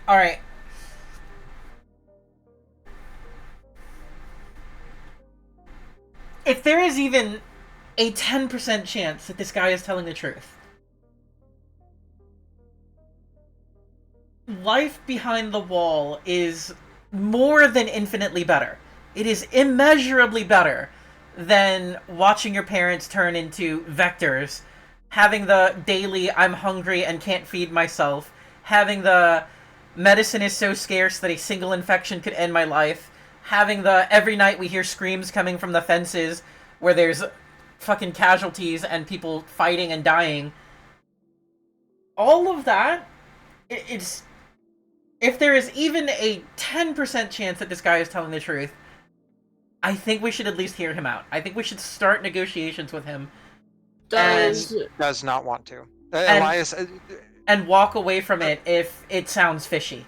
Alright. If there is even a 10% chance that this guy is telling the truth, life behind the wall is more than infinitely better. It is immeasurably better than watching your parents turn into vectors, having the daily I'm hungry and can't feed myself, having the medicine is so scarce that a single infection could end my life, having the every night we hear screams coming from the fences where there's fucking casualties and people fighting and dying. All of that, it's... If there is even a 10% chance that this guy is telling the truth, I think we should at least hear him out. I think we should start negotiations with him. Does not want to. Elias... and walk away from it if it sounds fishy.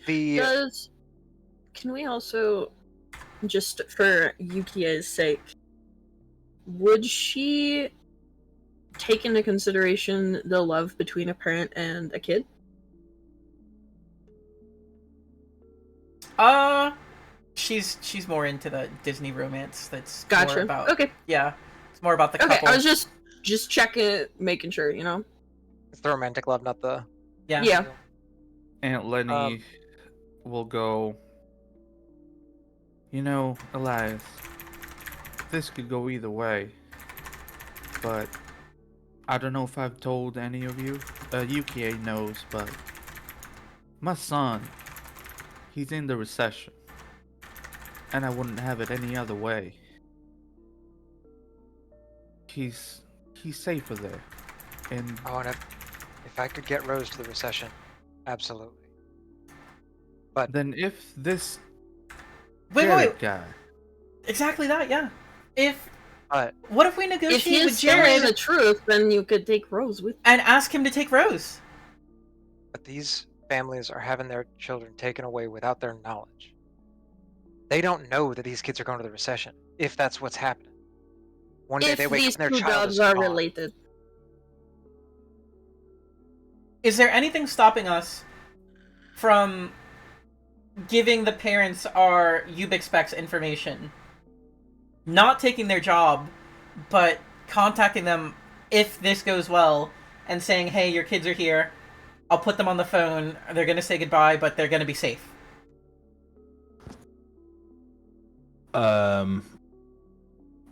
Can we also, just for Yukie's sake, would she take into consideration the love between a parent and a kid? She's more into the Disney romance. That's gotcha. More about, okay. Yeah, it's more about the couple. Okay, I was just checking, making sure, you know. It's the romantic love, not the... Yeah. Aunt Lenny will go, you know, Elias, this could go either way, but I don't know if I've told any of you. Yukie knows, but my son, he's in the recession, and I wouldn't have it any other way. He's safer there, and and if I could get Rose to the recession, absolutely. But then if this wait, guy, exactly that, yeah. What if we negotiate if he's with Jared telling the truth, then you could take Rose with you. And ask him to take Rose? But these families are having their children taken away without their knowledge. They don't know that these kids are going to the recession, if that's what's happening. One day they wake up and their child is gone. Related. Is there anything stopping us from giving the parents our Ubix specs information? Not taking their job, but contacting them if this goes well and saying, hey, your kids are here. I'll put them on the phone. They're going to say goodbye, but they're going to be safe.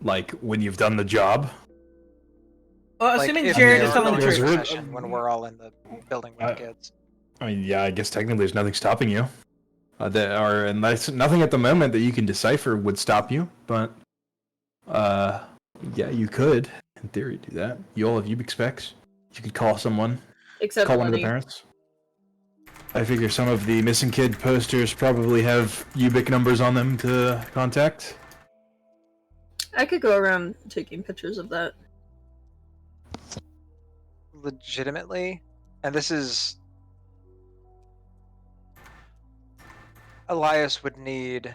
Like when you've done the job? Well, assuming Jared is telling the truth. truth. When we're all in the building with the kids. I mean, yeah, I guess technically there's nothing stopping you. And that's nothing at the moment that you can decipher would stop you, but yeah, you could, in theory, do that. You all have Ubix specs. You could call someone. Except call one of the parents. I figure some of the missing kid posters probably have Ubix numbers on them to contact. I could go around taking pictures of that. Legitimately, and this is... Elias would need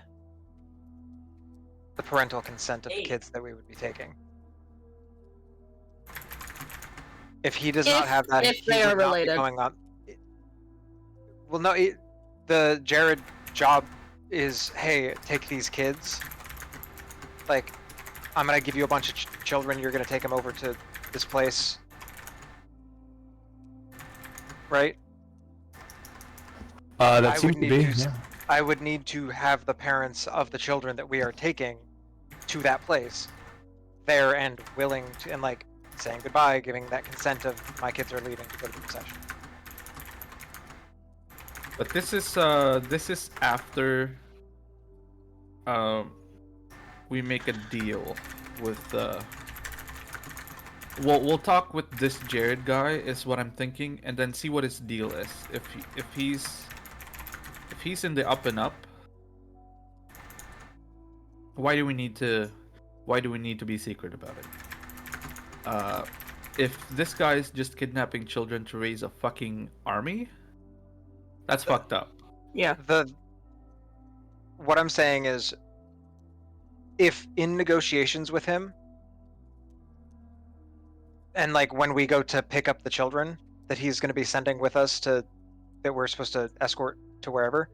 the parental consent of the kids that we would be taking. If he does not have that, if they are related, going on. Well, no, the Jared job is, hey, take these kids. Like, I'm gonna give you a bunch of children. You're gonna take them over to this place, right? That seems to be. Yeah. I would need to have the parents of the children that we are taking to that place there and willing to, and like saying goodbye, giving that consent of my kids are leaving to go to the procession. But this is after we make a deal with we'll talk with this Jared guy is what I'm thinking, and then see what his deal is. If he's in the up and up, why do we need to be secret about it? If this guy is just kidnapping children to raise a fucking army, that's fucked up. Yeah. What I'm saying is, if in negotiations with him, and like when we go to pick up the children that he's going to be sending with us that we're supposed to escort to wherever,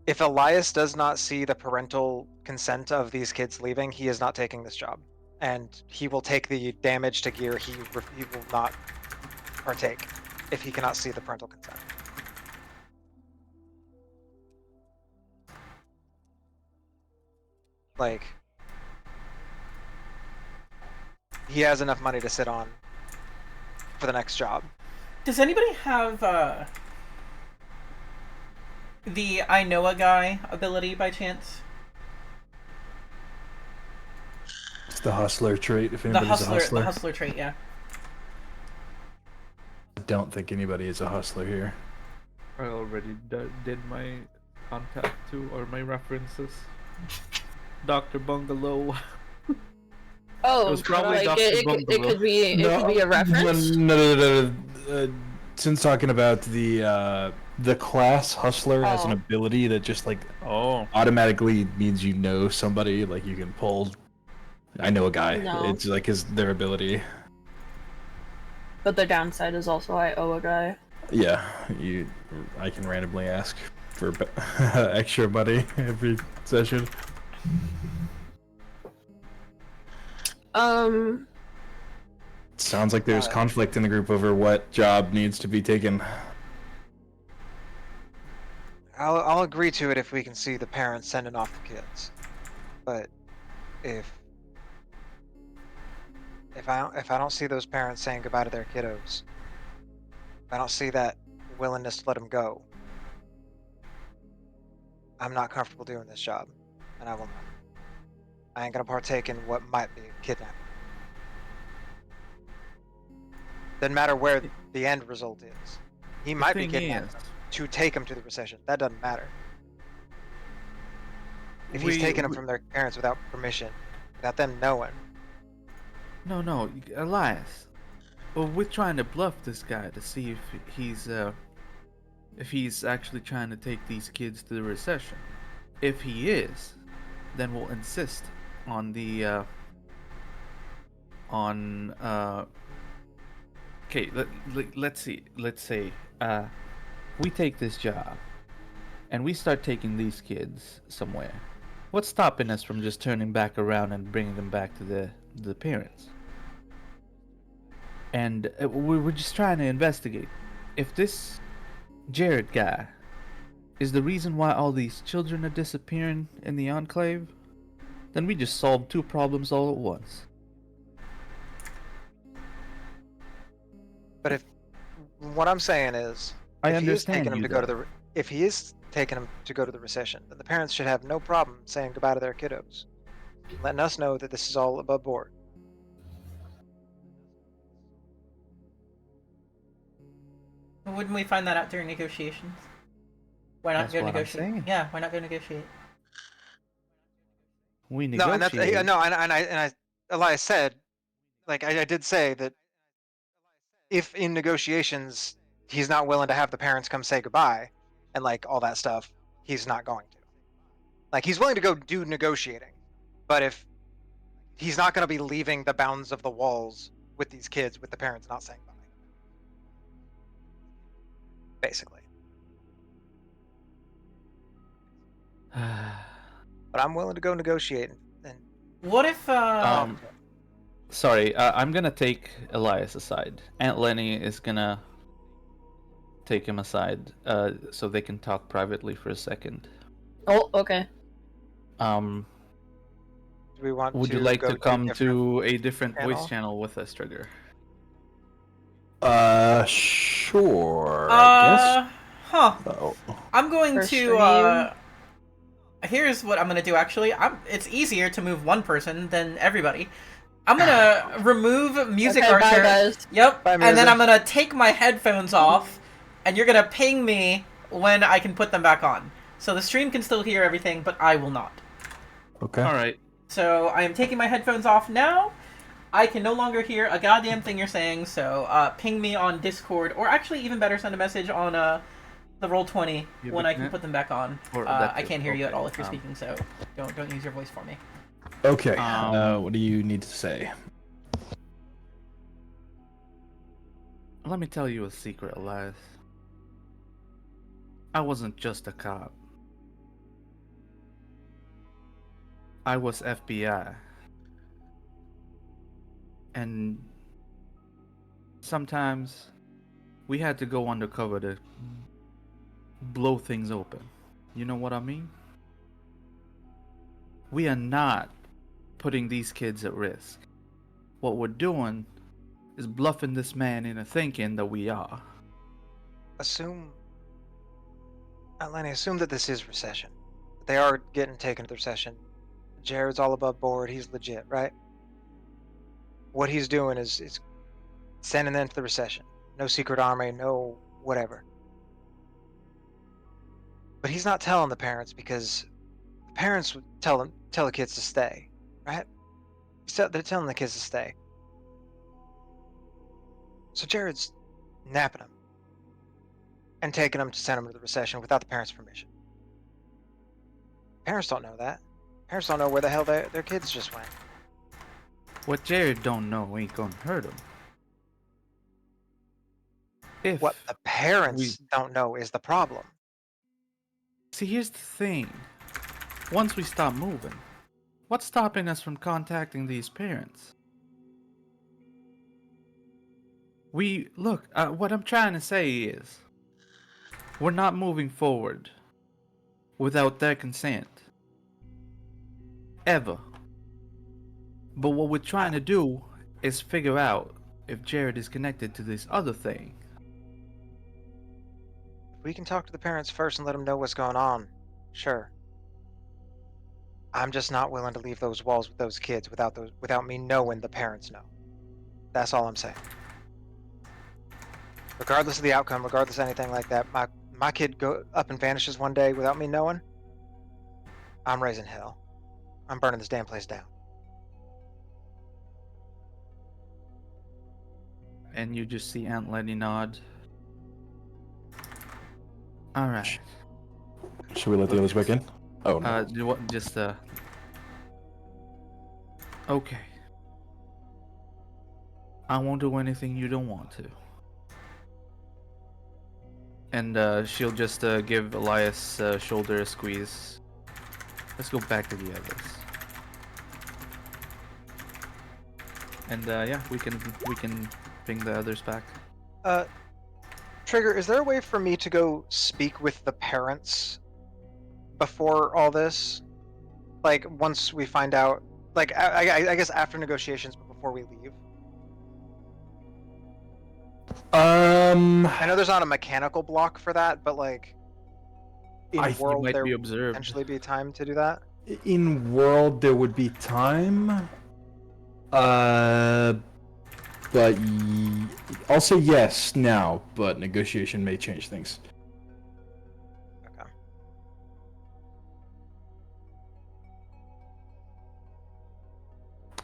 if Elias does not see the parental consent of these kids leaving, he is not taking this job, and he will take the damage to gear. He will not partake if he cannot see the parental consent. Like, he has enough money to sit on for the next job. Does anybody have the I know a guy ability by chance? It's the hustler trait. If anybody's a hustler. The hustler trait, yeah. I don't think anybody is a hustler here. I already did my contact to or my references. Dr. Bungalow. Oh, it was probably like it could be a reference. No. Since talking about the class hustler has an ability that just like automatically means you know somebody, like you can pull. I know a guy. No. It's like their ability. But the downside is also I owe a guy. Yeah, I can randomly ask for extra money every session. Sounds like there's conflict in the group over what job needs to be taken. I'll agree to it if we can see the parents sending off the kids. But if I don't see those parents saying goodbye to their kiddos, if I don't see that willingness to let them go, I'm not comfortable doing this job, and I will not. I ain't gonna partake in what might be kidnapping. Doesn't matter where the end result is. He might be kidnapped to take him to the procession. That doesn't matter. If he's taking them from their parents without permission, without them knowing. No, Elias. Well, we're trying to bluff this guy to see if he's actually trying to take these kids to the recession. If he is, then we'll insist on the okay, let's see. Let's say we take this job and we start taking these kids somewhere. What's stopping us from just turning back around and bringing them back to the parents? And we're just trying to investigate if this Jared guy is the reason why all these children are disappearing in the Enclave. Then we just solved two problems all at once. But if what I'm saying is, if he is taking him to go to the recession, then the parents should have no problem saying goodbye to their kiddos, letting us know that this is all above board. Wouldn't we find that out during negotiations? Why not go negotiate? Yeah, why not go negotiate? We negotiate. Elias said, like I did say that if in negotiations he's not willing to have the parents come say goodbye and like all that stuff, he's not going to. Like he's willing to go do negotiating, but if he's not going to be leaving the bounds of the walls with these kids with the parents not saying bye. Basically. But I'm willing to go negotiate. And What if Sorry, I'm gonna take Elias aside. Aunt Lenny is gonna take him aside, so they can talk privately for a second. Oh, okay. do we want Would to you like go to come different to a different channel? voice channel with us, Trigger? Sure. I guess. Huh. Oh. I'm going For to stream? here's what I'm gonna do actually. It's easier to move one person than everybody. I'm gonna remove Music Okay, bye, Archer. guys. Yep. Bye, And then Music. I'm gonna take my headphones off, and you're gonna ping me when I can put them back on. So the stream can still hear everything, but I will not. Okay. All right. So I am taking my headphones off now. I can no longer hear a goddamn thing you're saying. So ping me on Discord, or actually even better, send a message on the Roll20 when I can put them back on. I can't hear you at all if you're speaking, so don't use your voice for me. Okay. What do you need to say? Let me tell you a secret, Elias. I wasn't just a cop. I was FBI. And sometimes we had to go undercover to blow things open. You know what I mean? We are not putting these kids at risk. What we're doing is bluffing this man into thinking that we are. Assume that this is recession. They are getting taken to the recession. Jared's all above board. He's legit, right? What he's doing is sending them to the recession. No secret army, no whatever. But he's not telling the parents because the parents would tell the kids to stay, right? They're telling the kids to stay. So Jared's napping them and taking them to send them to the recession without the parents' permission. Parents don't know that. Parents don't know where the hell their kids just went. What Jared don't know ain't gonna hurt him. What the parents don't know is the problem. See, here's the thing. Once we stop moving, what's stopping us from contacting these parents? What I'm trying to say is, we're not moving forward without their consent. Ever. But what we're trying to do is figure out if Jared is connected to this other thing. We can talk to the parents first and let them know what's going on. Sure. I'm just not willing to leave those walls with those kids without me knowing the parents know. That's all I'm saying. Regardless of the outcome, regardless of anything like that, my kid go up and vanishes one day without me knowing. I'm raising hell. I'm burning this damn place down. And you just see Aunt Lenny nod. Alright. Should we let the others back in? Oh, no. Okay. I won't do anything you don't want to. And she'll just give Elias' shoulder a squeeze. Let's go back to the others. And yeah, we can ping the others back. Trigger, is there a way for me to go speak with the parents before all this? Like, once we find out, like, I guess after negotiations, but before we leave? I know there's not a mechanical block for that, but like, in world there would potentially be time to do that. In world there would be time. But I'll say yes now, but negotiation may change things.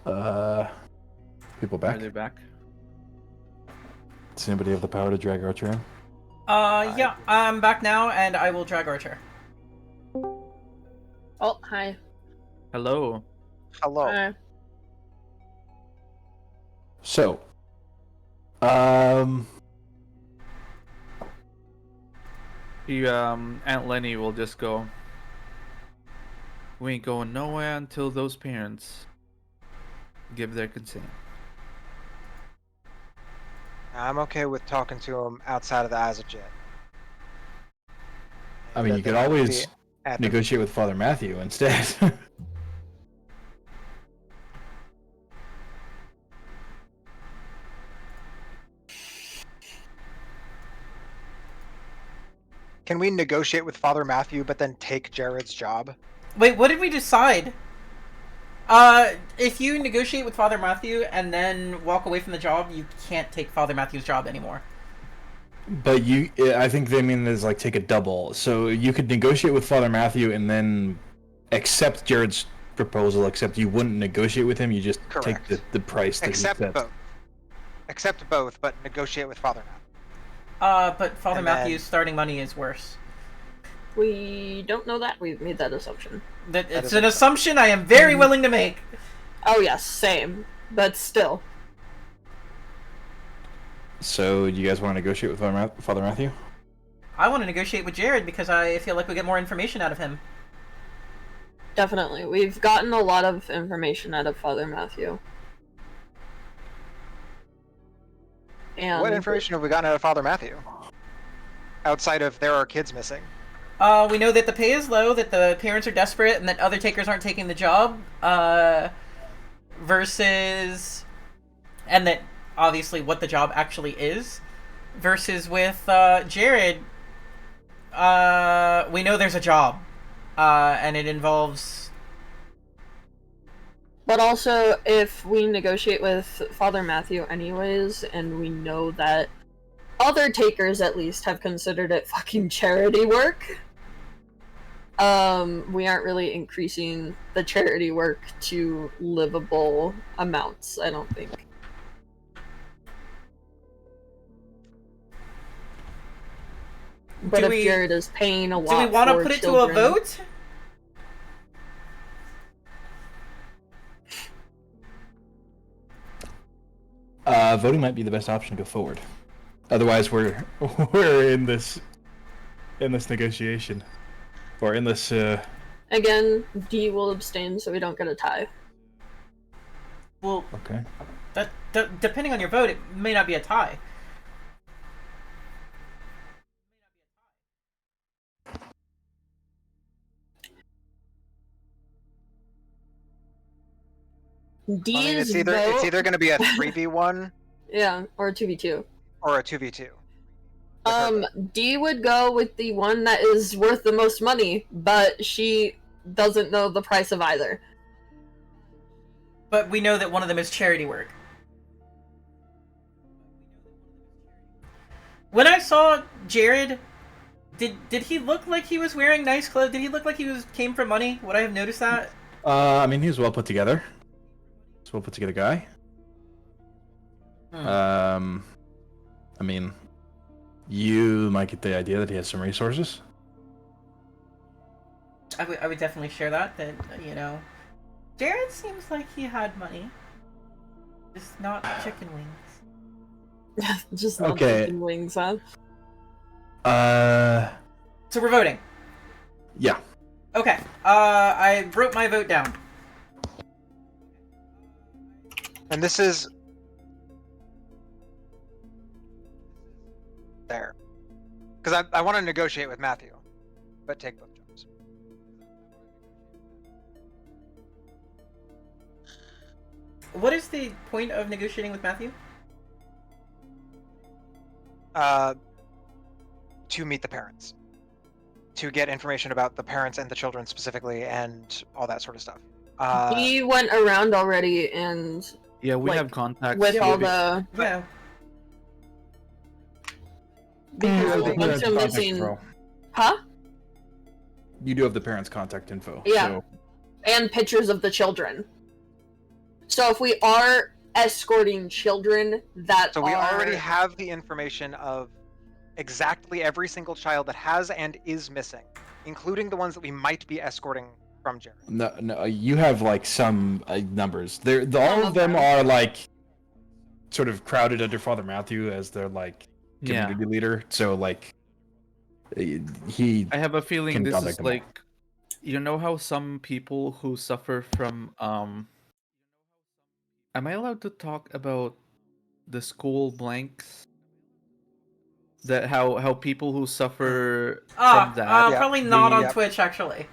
Okay. People back? Are they back? Does anybody have the power to drag Archer in? Yeah, I'm back now, and I will drag Archer. Oh, hi. Hello. Hello. Hi. So, Aunt Lenny will just go. We ain't going nowhere until those parents give their consent. I'm okay with talking to him outside of the eyes of Jet. I mean, you could always negotiate with Father Matthew instead. Can we negotiate with Father Matthew, but then take Jared's job? Wait, what did we decide? If you negotiate with Father Matthew and then walk away from the job, you can't take Father Matthew's job anymore. But I think they mean is like take a double. So you could negotiate with Father Matthew and then accept Jared's proposal, except you wouldn't negotiate with him, you just take the price that he sets. Accept both, but negotiate with Father Matthew. But Father Matthew's starting money is worse. We don't know that. We've made that assumption. It's an assumption I am very willing to make. Oh yes, same. But still. So, do you guys want to negotiate with Father Matthew? I want to negotiate with Jared because I feel like we get more information out of him. Definitely. We've gotten a lot of information out of Father Matthew. And what information have we gotten out of Father Matthew? Outside of there are kids missing. We know that the pay is low, that the parents are desperate, and that other takers aren't taking the job. Versus... And that, obviously, what the job actually is. Versus with Jared, we know there's a job. And it involves... But also, if we negotiate with Father Matthew anyways, and we know that other takers at least have considered it fucking charity work, we aren't really increasing the charity work to livable amounts, I don't think. But if Jared is paying a lot, do we want to put it to a vote? Voting might be the best option to go forward. Otherwise, we're in this negotiation, or in this. Again, D will abstain, so we don't get a tie. Well, okay. That depending on your vote, it may not be a tie. D's it's either going to be a 3v1. Yeah, or a 2v2. Or a 2v2. D would go with the one that is worth the most money, but she doesn't know the price of either. But we know that one of them is charity work. When I saw Jared, did he look like he was wearing nice clothes? Did he look like he came from money? Would I have noticed that? I mean, he was well put together. He's a well put together guy. I mean, you might get the idea that he has some resources. I would definitely share that, you know, Jared seems like he had money. Just not chicken wings. Just not chicken wings, huh? So we're voting? Yeah. Okay, I wrote my vote down. And this is... there. Because I want to negotiate with Matthew, but take both jobs. What is the point of negotiating with Matthew? To meet the parents. To get information about the parents and the children specifically, and all that sort of stuff. He went around already, and... Yeah, we have contacts with all the... Yeah. Because the ones are missing... Huh? You do have the parents' contact info. Yeah. So... And pictures of the children. So if we are escorting children that So we already have the information of exactly every single child that has and is missing, including the ones that we might be escorting from Jared. No, you have like some numbers. All of them are like sort of crowded under Father Matthew as their like community leader. So like I have a feeling this is like you know how some people who suffer from am I allowed to talk about the school blanks? That how people who suffer from that. Yeah, Probably not on yeah. Twitch, actually.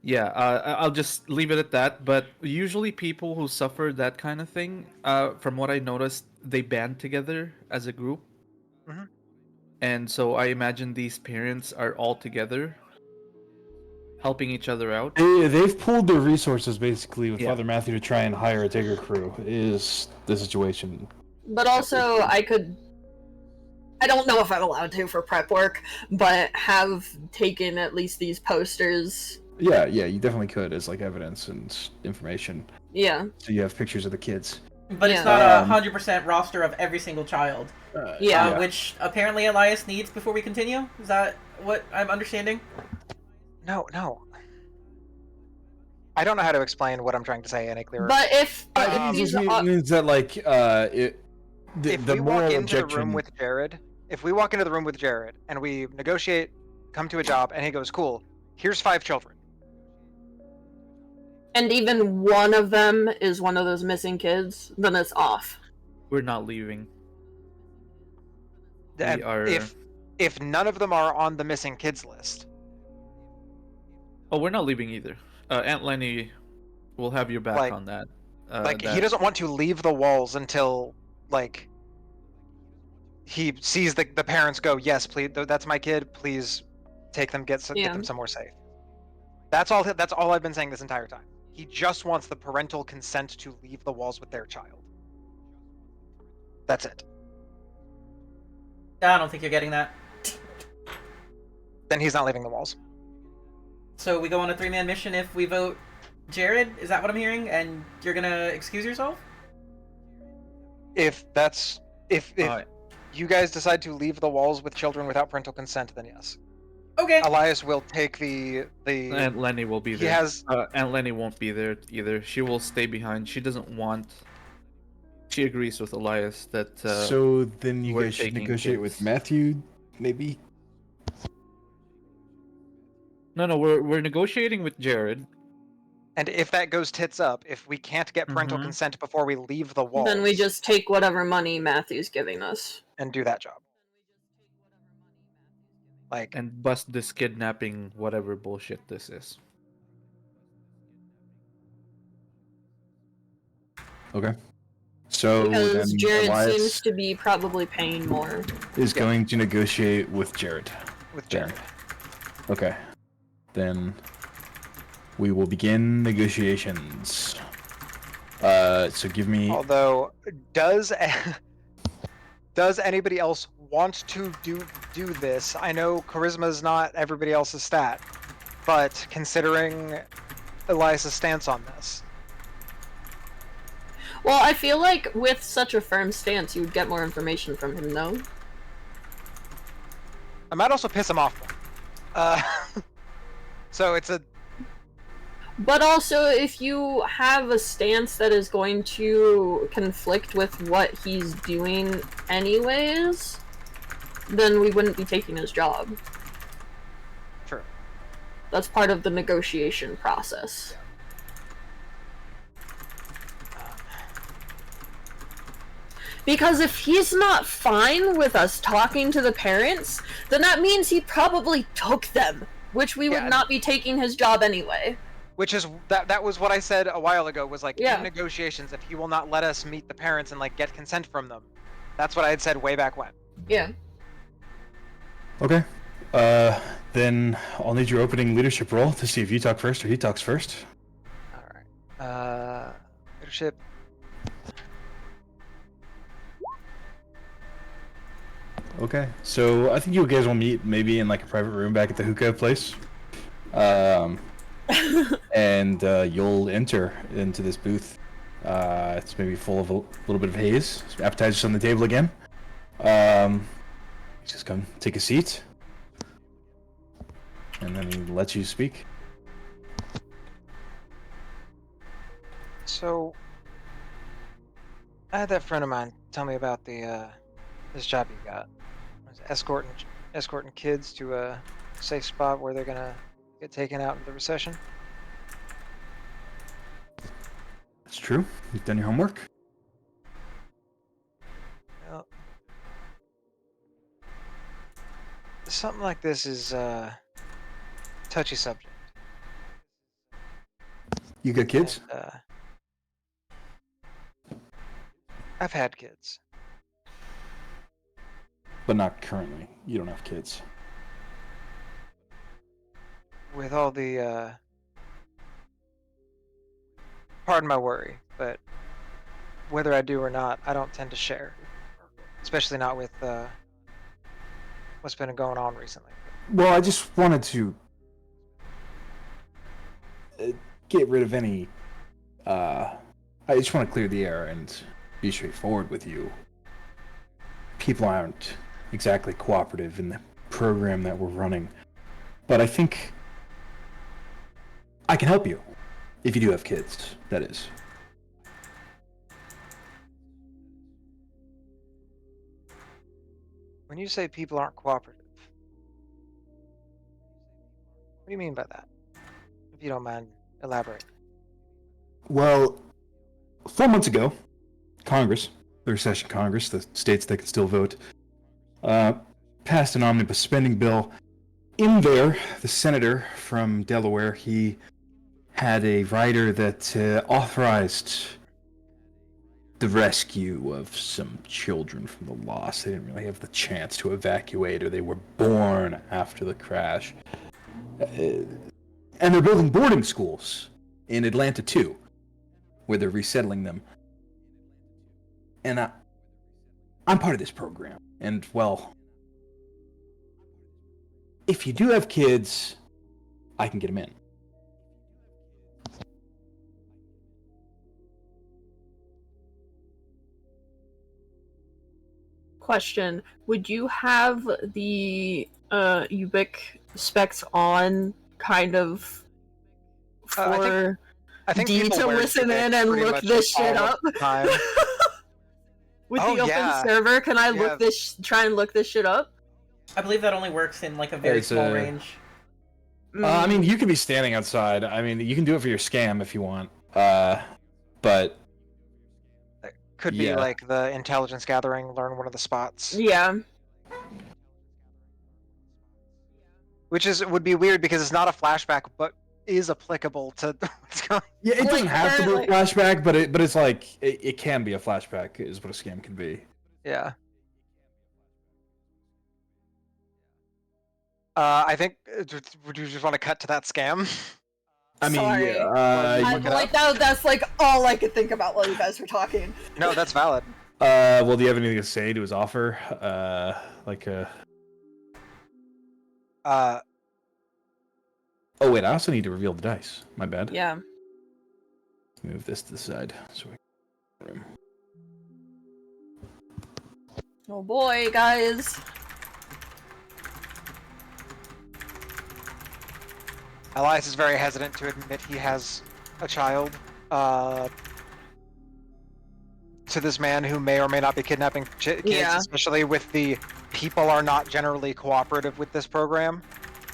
Yeah, I'll just leave it at that. But usually, people who suffer that kind of thing, from what I noticed, they band together as a group. Mm-hmm. And so I imagine these parents are all together, helping each other out. They've pooled their resources basically with Yeah. Father Matthew to try and hire a digger crew. Is the situation? But also, I don't know if I'm allowed to for prep work, but have taken at least these posters. Yeah, you definitely could as like evidence and information. Yeah. So you have pictures of the kids. But it's Yeah. not 100% roster of every single child. Yeah. Which apparently Elias needs before we continue? Is that what I'm understanding? No. I don't know how to explain what I'm trying to say any clearer. But if It these just means that like if the we moral walk into objection. the room with Jared, and we negotiate, come to a job, and he goes, "Cool, here's 5 children." and even one of them is one of those missing kids, then it's off. We're not leaving. We And are. If none of them are on the missing kids list, Oh, we're not leaving either. Aunt Lenny will have your back Like- on that. he doesn't want to leave the walls until like he sees the parents go, "Yes, please, that's my kid. Please take them, get them somewhere safe." That's all. That's all I've been saying this entire time. He just wants the parental consent to leave the walls with their child. That's it. I don't think you're getting that. Then he's not leaving the walls. So we go on a 3-man mission if we vote Jared? Is that what I'm hearing? And you're gonna excuse yourself? If you guys decide to leave the walls with children without parental consent, then yes. Okay. Elias will take the. Aunt Lenny will be He there. has. Aunt Lenny won't be there either. She will stay behind. She doesn't want. She agrees with Elias that. So then you we're guys should taking negotiate with kids. Matthew, maybe. No, we're negotiating with Jared. And if that goes tits up, if we can't get parental Mhm. consent before we leave the walls, Then we just take whatever money Matthew's giving us. and do that job. Like, And bust this kidnapping, whatever bullshit this is. Okay. So Because then Jared Elias seems to be probably paying more. is going to negotiate with Jared. with Jared. Okay. Then we will begin negotiations. So give me. Although, does anybody else want to do this? I know charisma is not everybody else's stat, but considering Elias' stance on this, Well, I feel like with such a firm stance, you would get more information from him, though. I might also piss him off more. So it's a. But also, if you have a stance that is going to conflict with what he's doing anyways, then we wouldn't be taking his job. True. That's part of the negotiation process. Because if he's not fine with us talking to the parents, then that means he probably took them, which we would Yeah. not be taking his job anyway. Which is that was what I said a while ago, was like, Yeah. in negotiations, if he will not let us meet the parents and like get consent from them. That's what I had said way back when. Yeah. Okay. Then I'll need your opening leadership roll to see if you talk first or he talks first. Alright. Leadership. Okay. So I think you guys will meet maybe in like a private room back at the hookah place. And you'll enter into this booth. It's maybe full of a little bit of haze. Appetizers on the table again. Just come take a seat. And then he lets you speak. So, I had that friend of mine tell me about the this job you got. It was escorting kids to a safe spot where they're gonna get taken out into the recession. That's true. You've done your homework. Well, something like this is a touchy subject. You got kids? And, I've had kids. But not currently. You don't have kids. With all the, pardon my worry, but whether I do or not, I don't tend to share. Especially not with, what's been going on recently. Well, I just wanted to get rid of any. I just want to clear the air and be straightforward with you. People aren't exactly cooperative in the program that we're running, but I think I can help you if you do have kids. That is. When you say people aren't cooperative, what do you mean by that? If you don't mind elaborating. Well, 4 months ago, Congress, the recession Congress, the states that can still vote, passed an omnibus spending bill. In there, the senator from Delaware, he had a rider that authorized the rescue of some children from the loss. They didn't really have the chance to evacuate, or they were born after the crash. And they're building boarding schools in Atlanta too, where they're resettling them. And I'm part of this program. And, well, if you do have kids, I can get them in. Question: would you have the Ubic specs on, kind of, for I think D people to wear listen Ubic in and pretty look much this shit all up? the time. With Oh, the open yeah. server, can I Yeah. look this? Try and look this shit up? I believe that only works in like a very It's small a- range. I mean, you could be standing outside. I mean, you can do it for your scam if you want. But Could be Yeah. like the intelligence gathering, learn one of the spots. Yeah. Which would be weird because it's not a flashback, but is applicable to what's going. yeah, it Like, doesn't have to be a like- flashback, but it's like it can be a flashback. Is what a scam can be. Yeah. I think. Would you just want to cut to that scam? I mean, Sorry. look it like up. that's like all I could think about while you guys were talking. No, that's valid. well, do you have anything to say to his offer? Oh wait, I also need to reveal the dice. My bad. Yeah. Move this to the side so we can. Oh boy, guys. Elias is very hesitant to admit he has a child. To this man who may or may not be kidnapping kids, Yeah. especially with the people are not generally cooperative with this program.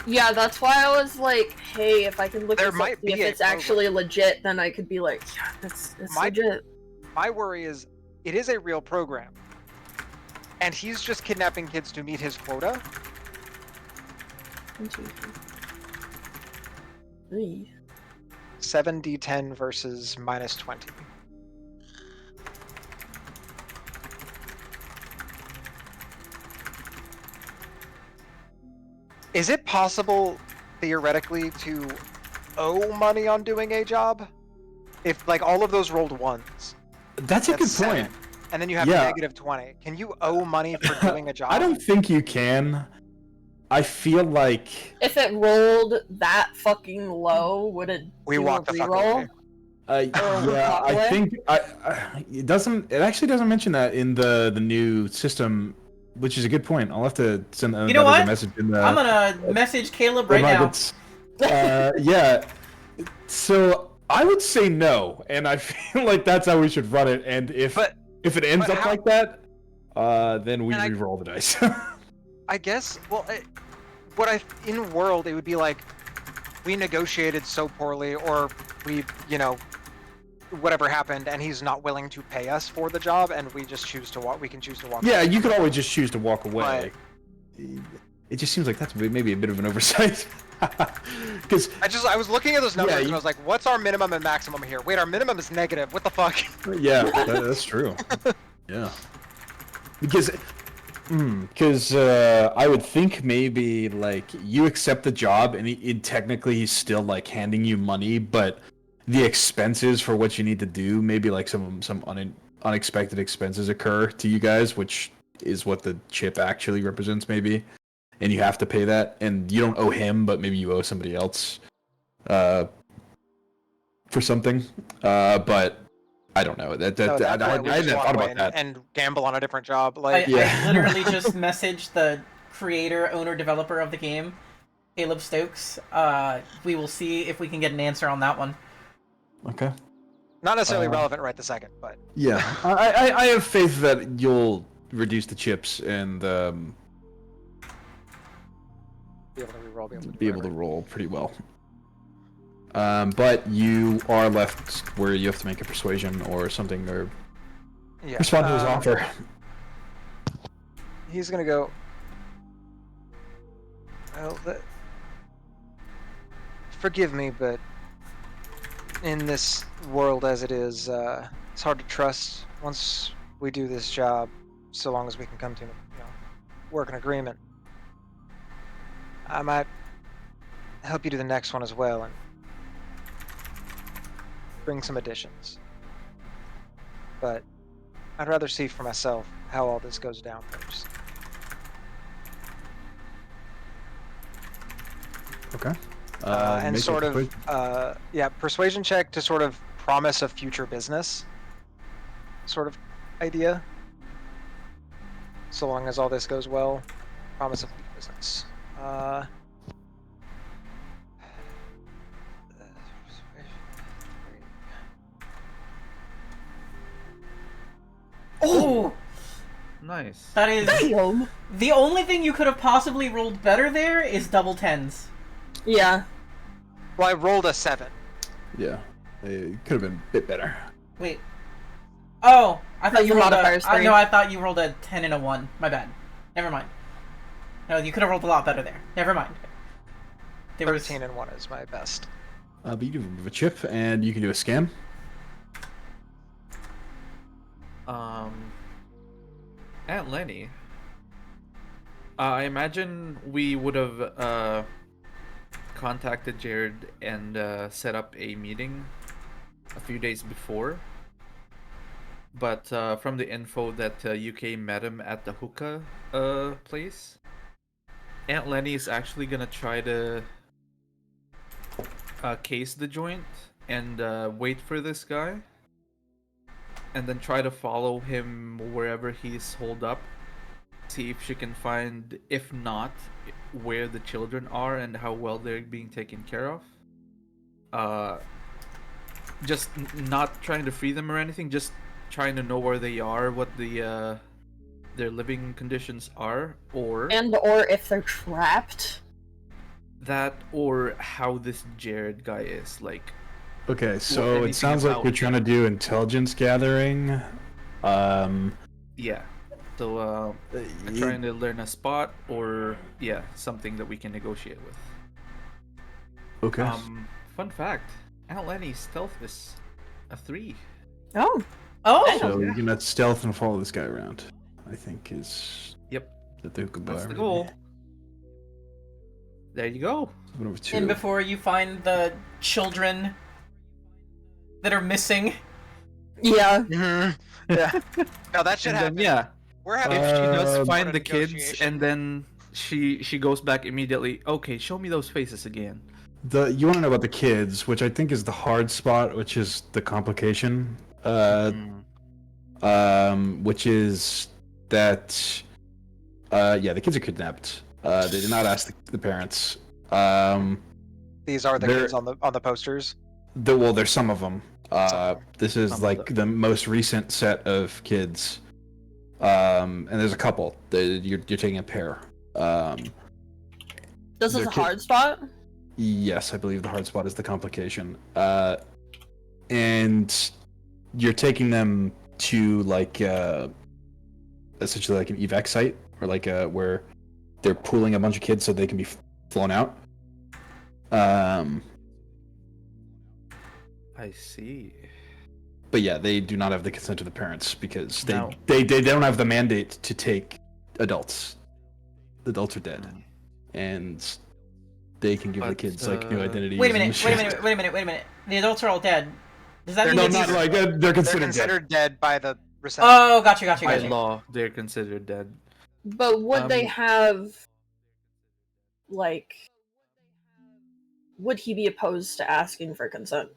Yeah, that's why I was like, hey, if I can look There this might up, see if be a it's actually legit, then I could be like, yeah, it's My- legit. My worry is, it is a real program, and he's just kidnapping kids to meet his quota. 1, 2, 3. 7d10 versus minus 20. Is it possible, theoretically, to owe money on doing a job? If, like, all of those rolled ones. That's a good That's point. 7, and then you have Yeah. negative 20. Can you owe money for doing a job? I don't think you can. I feel like If it rolled that fucking low, would it We do walk a the fuck reroll? away. yeah, I Walkway? think it doesn't. It actually doesn't mention that in the new system, which is a good point. I'll have to send You know that as a what? message in the. I'm gonna message Caleb right now. Yeah. So I would say no, and I feel like that's how we should run it. And if it ends but up how- like that, then we And I- re-roll the dice. I guess, well, in world, it would be like, we negotiated so poorly, or we, whatever happened, and he's not willing to pay us for the job, and we just choose to walk. We can choose to walk. Yeah, you could always just choose to walk away. It just seems like that's maybe a bit of an oversight. Because I was looking at those numbers and I was like, what's our minimum and maximum here? Wait, our minimum is negative. What the fuck? Yeah, that's true. Yeah. Because I would think maybe like you accept the job and technically he's still like handing you money, but the expenses for what you need to do, maybe like some unexpected expenses occur to you guys, which is what the chip actually represents maybe, and you have to pay that, and you don't owe him, but maybe you owe somebody else for something. But I don't know. I hadn't thought about that. And gamble on a different job. I literally just messaged the creator, owner, developer of the game, Caleb Stokes. We will see if we can get an answer on that one. Okay. Not necessarily relevant right this second, but yeah, I have faith that you'll reduce the chips and be able to roll pretty well. But you are left where you have to make a persuasion or something, or respond to his offer. He's gonna go. Well, forgive me, but in this world as it is, it's hard to trust once we do this job, so long as we can come to work an agreement. I might help you do the next one as well and bring some additions. But I'd rather see for myself how all this goes down first. Okay. And sort of, persuasion check to sort of promise a future business sort of idea. So long as all this goes well, promise a future business. Oh! Nice. That is... Damn. The only thing you could have possibly rolled better there is double tens. Yeah. Well, I rolled a 7. Yeah. It could have been a bit better. Wait. Oh! I thought you rolled No, I thought you rolled a 10 and a 1. My bad. Never mind. No, you could have rolled a lot better there. Never mind. 13 and 1 is my best. But you do a chip, and you can do a scam. Aunt Lenny. I imagine we would have contacted Jared and set up a meeting a few days before. But from the info that UK met him at the hookah place, Aunt Lenny is actually gonna try to case the joint and wait for this guy, and then try to follow him wherever he's holed up. See if she can find, if not, where the children are and how well they're being taken care of. Just not trying to free them or anything, just trying to know where they are, what the their living conditions are, or if they're trapped. That, or how this Jared guy is like. Okay, so it sounds like you're trying to do intelligence gathering. Yeah. So trying to learn a spot, or something that we can negotiate with. Okay. Fun fact: Aunt Lenny's stealth is a 3. Oh. So you can stealth and follow this guy around. I think is. Yep. That's the goal. There you go. And before you find the children that are missing. Yeah. Mm-hmm. Yeah. No, that should happen. Yeah. We're having. If she does find the kids, and then she goes back immediately. Okay, show me those faces again. You want to know about the kids, which I think is the hard spot, which is the complication. Which is that. The kids are kidnapped. They did not ask the parents. These are the kids on the posters. There's some of them. This is like the most recent set of kids. And there's a couple. You're taking a pair. This is a hard spot? Yes, I believe the hard spot is the complication. And you're taking them to like essentially like an evac site, or like where they're pooling a bunch of kids so they can be flown out. I see. But yeah, they do not have the consent of the parents because No. they don't have the mandate to take adults. The adults are dead, and they can give the kids like new identities. Wait a minute. The adults are all dead. Does that mean No, that not these- like they're considered dead by the reception. Oh, gotcha. By law, they're considered dead. But would they have, like, would he be opposed to asking for consent?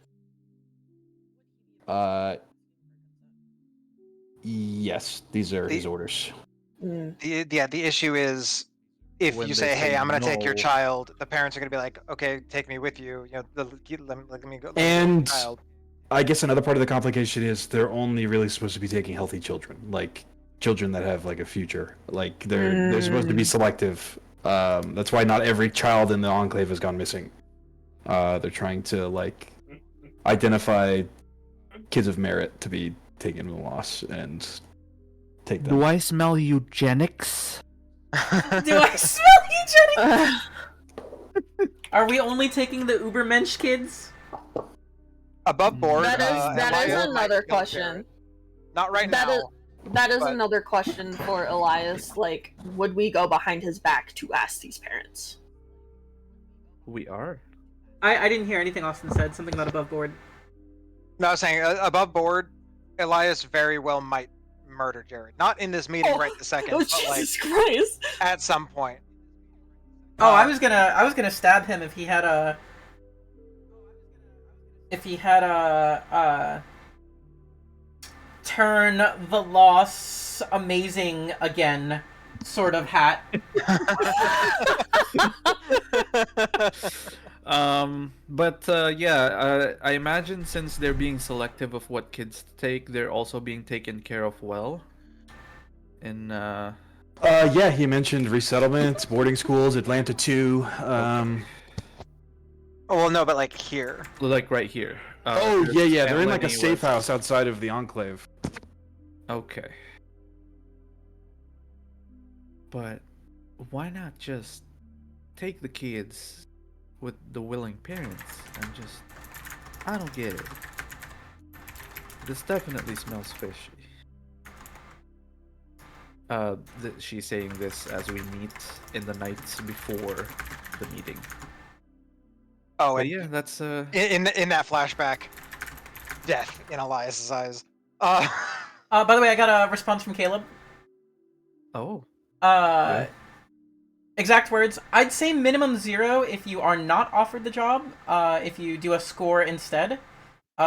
Yes, these are his orders. The issue is if When you they say, "Hey, say I'm going to take your no. child," the parents are going to be like, "Okay, take me with you." You know, let me go. And child. I guess another part of the complication is they're only really supposed to be taking healthy children, like children that have like a future. Like they're supposed to be selective. That's why not every child in the Enclave has gone missing. They're trying to like identify kids of merit to be taken with loss and take them. Do I smell eugenics? Do I smell eugenics? Are we only taking the Ubermensch kids? Above board. That is Elias another might question. Not right That now. That is but- another question for Elias. Like, would we go behind his back to ask these parents? We are. I didn't hear anything Austin said. Something about above board. No, I was saying above board, Elias very well might murder Jared. Not in this meeting right this second, Oh, but like Jesus Christ! at some point. Oh, I was gonna stab him if he had a turn the loss amazing again sort of hat. I imagine since they're being selective of what kids to take, they're also being taken care of well. And Yeah, he mentioned resettlements, boarding schools, Atlanta 2. Oh, well, no, but like here. like right here. Yeah, they're in like a Melanie safe was- house outside of the Enclave. Okay. But why not just take the kids with the willing parents and just... I don't get it. This definitely smells fishy. She's saying this as we meet in the nights before the meeting. Oh, But and yeah, that's in that flashback, death in Elias's eyes. By the way, I got a response from Caleb. Oh. Exact words. I'd say minimum 0 if you are not offered the job. If you do a score instead,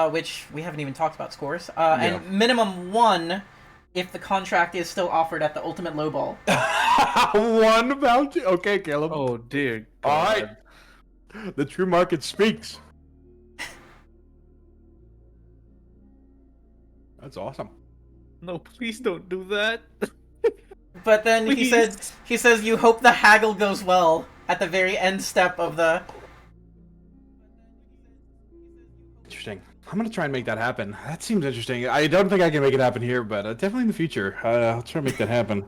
which we haven't even talked about scores. And minimum 1 if the contract is still offered at the ultimate lowball. One bounty? Okay, Caleb. Oh dear God. All right. The true market speaks. That's awesome. No, please don't do that. But then Please. he says you hope the haggle goes well at the very end step of the... Interesting. I'm gonna try and make that happen. That seems interesting. I don't think I can make it happen here, but definitely in the future. I'll try to make that happen.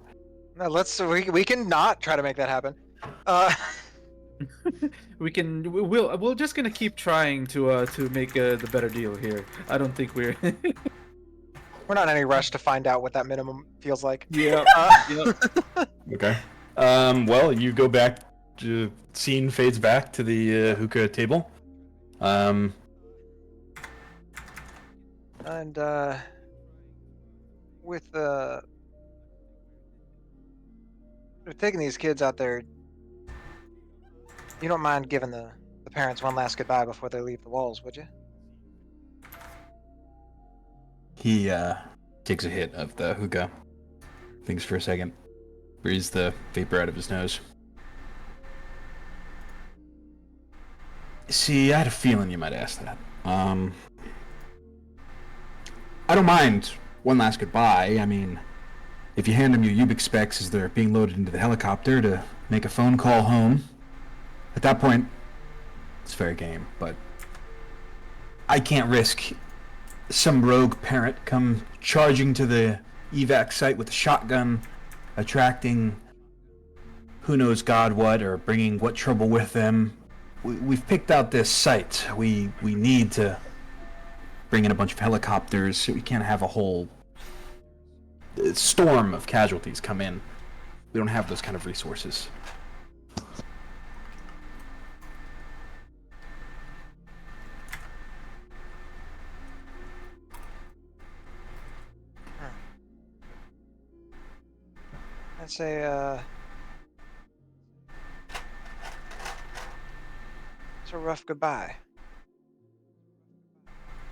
No, we can not try to make that happen. We're just gonna keep trying to make the better deal here. I don't think we're We're not in any rush to find out what that minimum feels like. yeah. Okay. Well, you go back. Scene fades back to the hookah table. And with taking these kids out there, you don't mind giving the parents one last goodbye before they leave the walls, would you? He takes a hit of the hookah. Thinks for a second. Breathes the vapor out of his nose. See, I had a feeling you might ask that. I don't mind one last goodbye. I mean, if you hand them your Ubix specs as they're being loaded into the helicopter to make a phone call home, at that point, it's fair game, but I can't risk some rogue parent come charging to the evac site with a shotgun, attracting who knows God what, or bringing what trouble with them. We've picked out this site. We need to bring in a bunch of helicopters. So we can't have a whole storm of casualties come in. We don't have those kind of resources. I'd say, it's a rough goodbye.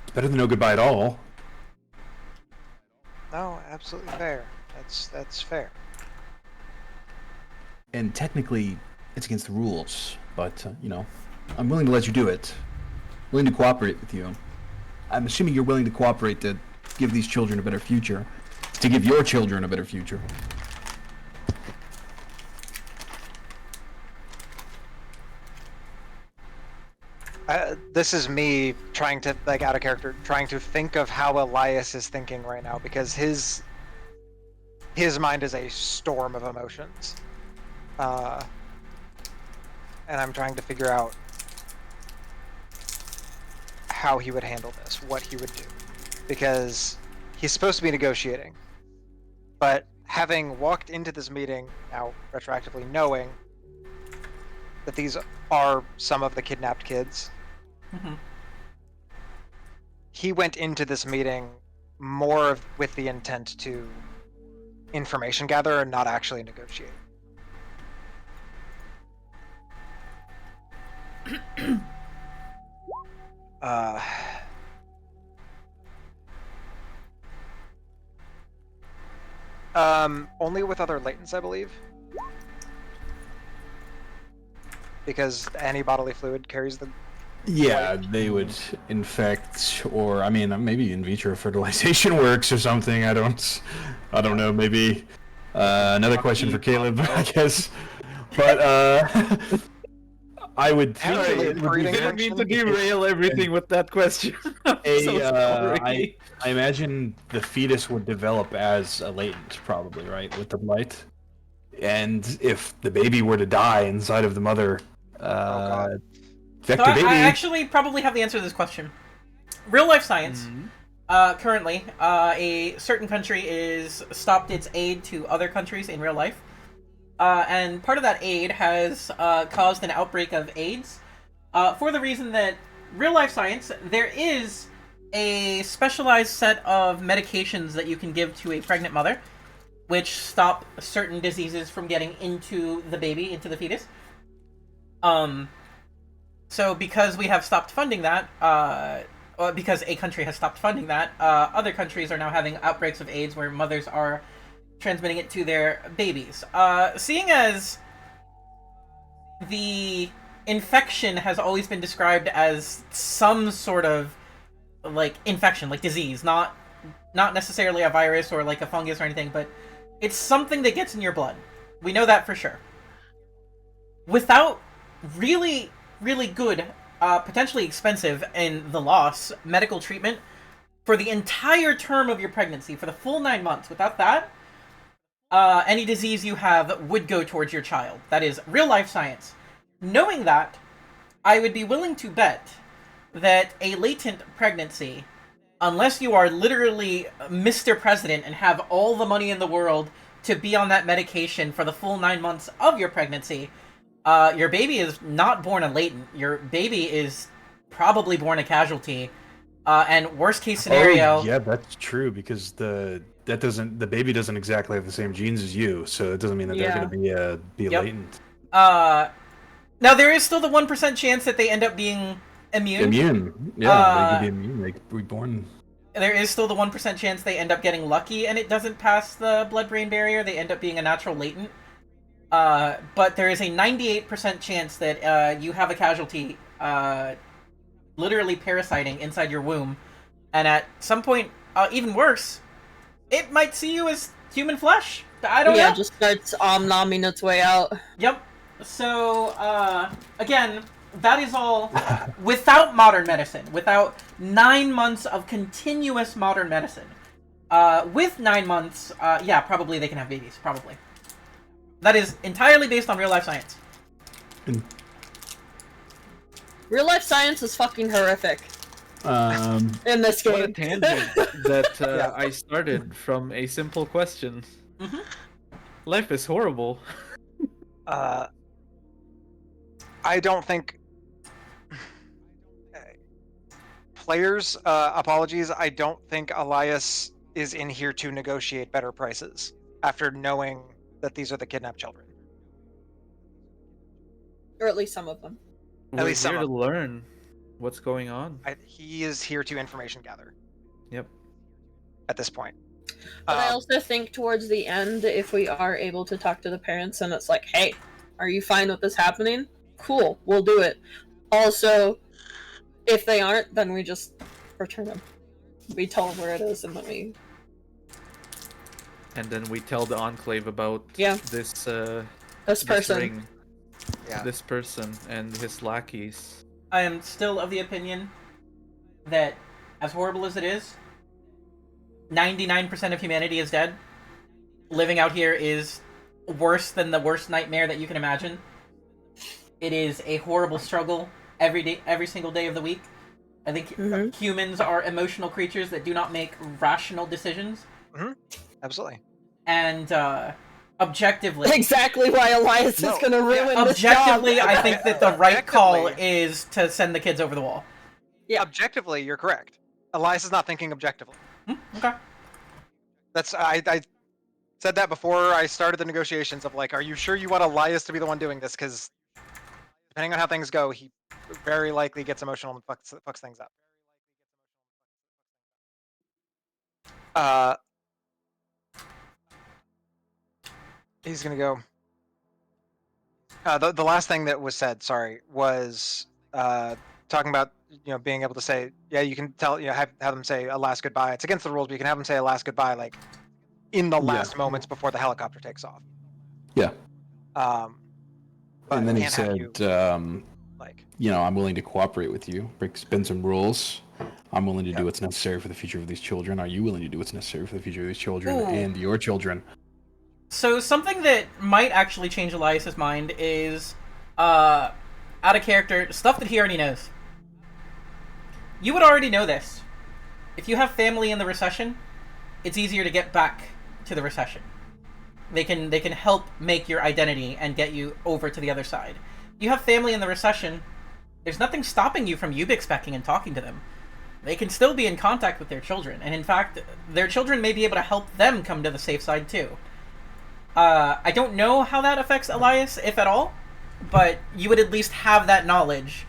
It's better than no goodbye at all. No, absolutely fair. That's fair. And technically, it's against the rules, but, I'm willing to let you do it. Willing to cooperate with you. I'm assuming you're willing to cooperate to give these children a better future. To give your children a better future. This is me trying to, like, out of character, trying to think of how Elias is thinking right now, because his mind is a storm of emotions. And I'm trying to figure out how he would handle this, what he would do. Because he's supposed to be negotiating. But having walked into this meeting, now retroactively knowing that these are some of the kidnapped kids, he went into this meeting more with the intent to information gather and not actually negotiate. Only with other latents, I believe. Because any bodily fluid carries the... Yeah, they would infect, or I mean, maybe in vitro fertilization works or something. I don't know. Maybe another question for Caleb, I guess. But I would think I didn't mean to derail everything with that question. I imagine the fetus would develop as a latent, probably, right, with the blight. And if the baby were to die inside of the mother, So I actually probably have the answer to this question. Real life science. Currently, a certain country is stopped its aid to other countries in real life. And part of that aid has caused an outbreak of AIDS. For the reason that real life science, there is a specialized set of medications that you can give to a pregnant mother, which stop certain diseases from getting into the baby, into the fetus. So because we have stopped funding that, because a country has stopped funding that, other countries are now having outbreaks of AIDS where mothers are transmitting it to their babies. Seeing as the infection has always been described as some sort of, like, infection, like disease, not necessarily a virus or like a fungus or anything, but it's something that gets in your blood. We know that for sure. Without really good, potentially expensive in the loss, medical treatment for the entire term of your pregnancy, for the full 9 months. Without that, any disease you have would go towards your child. That is real life science. Knowing that, I would be willing to bet that a latent pregnancy, unless you are literally Mr. President and have all the money in the world to be on that medication for the full 9 months of your pregnancy, your baby is not born a latent. Your baby is probably born a casualty. And worst case scenario... Oh, yeah, that's true, because the baby doesn't exactly have the same genes as you, so it doesn't mean that they're going to be latent. Now, there is still the 1% chance that they end up being immune. Yeah, they could be immune. They could be born... There is still the 1% chance they end up getting lucky and it doesn't pass the blood-brain barrier. They end up being a natural latent. But there is a 98% chance that you have a casualty literally parasiting inside your womb. And at some point, even worse, it might see you as human flesh. I don't know. Yeah, just starts nomming its way out. Yep. So, again, That is all without modern medicine, without 9 months of continuous modern medicine. With 9 months, yeah, probably they can have babies. Probably. That is entirely based on real life science. Real life science is fucking horrific. In this game. What a tangent that I started from a simple question. Mm-hmm. Life is horrible. I don't think players. Apologies. I don't think Elias is in here to negotiate better prices after knowing that these are the kidnapped children. Or at least some of them. We're least some here to of them. learn what's going on. He is here to information gather. Yep. At this point. But I also think towards the end, if we are able to talk to the parents and it's like, hey, are you fine with this happening? Cool, we'll do it. Also, if they aren't, then we just return them. We tell them where it is and then we... And then we tell the Enclave about this person. Ring, this person and his lackeys. I am still of the opinion that, as horrible as it is, 99% of humanity is dead. Living out here is worse than the worst nightmare that you can imagine. It is a horrible struggle every day, every single day of the week. I think humans are emotional creatures that do not make rational decisions. Mm-hmm. Absolutely. And objectively, exactly why Elias is going to ruin this job. Objectively, I think that the right call is to send the kids over the wall. Yeah. Objectively, you're correct. Elias is not thinking objectively. Okay. That's I said that before I started the negotiations of like, are you sure you want Elias to be the one doing this? Because depending on how things go, he very likely gets emotional and fucks things up. He's gonna go. The last thing that was said, sorry, was talking about being able to say, yeah, you can tell, have them say a last goodbye. It's against the rules, but you can have them say a last goodbye like in the last moments before the helicopter takes off. Yeah. And then he said, I'm willing to cooperate with you, bend some rules. I'm willing to do what's necessary for the future of these children. Are you willing to do what's necessary for the future of these children and your children? So something that might actually change Elias's mind is, out of character, stuff that he already knows. You would already know this. If you have family in the recession, it's easier to get back to the recession. They can help make your identity and get you over to the other side. You have family in the recession, there's nothing stopping you from Ubix-specking and talking to them. They can still be in contact with their children, and in fact, their children may be able to help them come to the safe side too. I don't know how that affects Elias, if at all, but you would at least have that knowledge.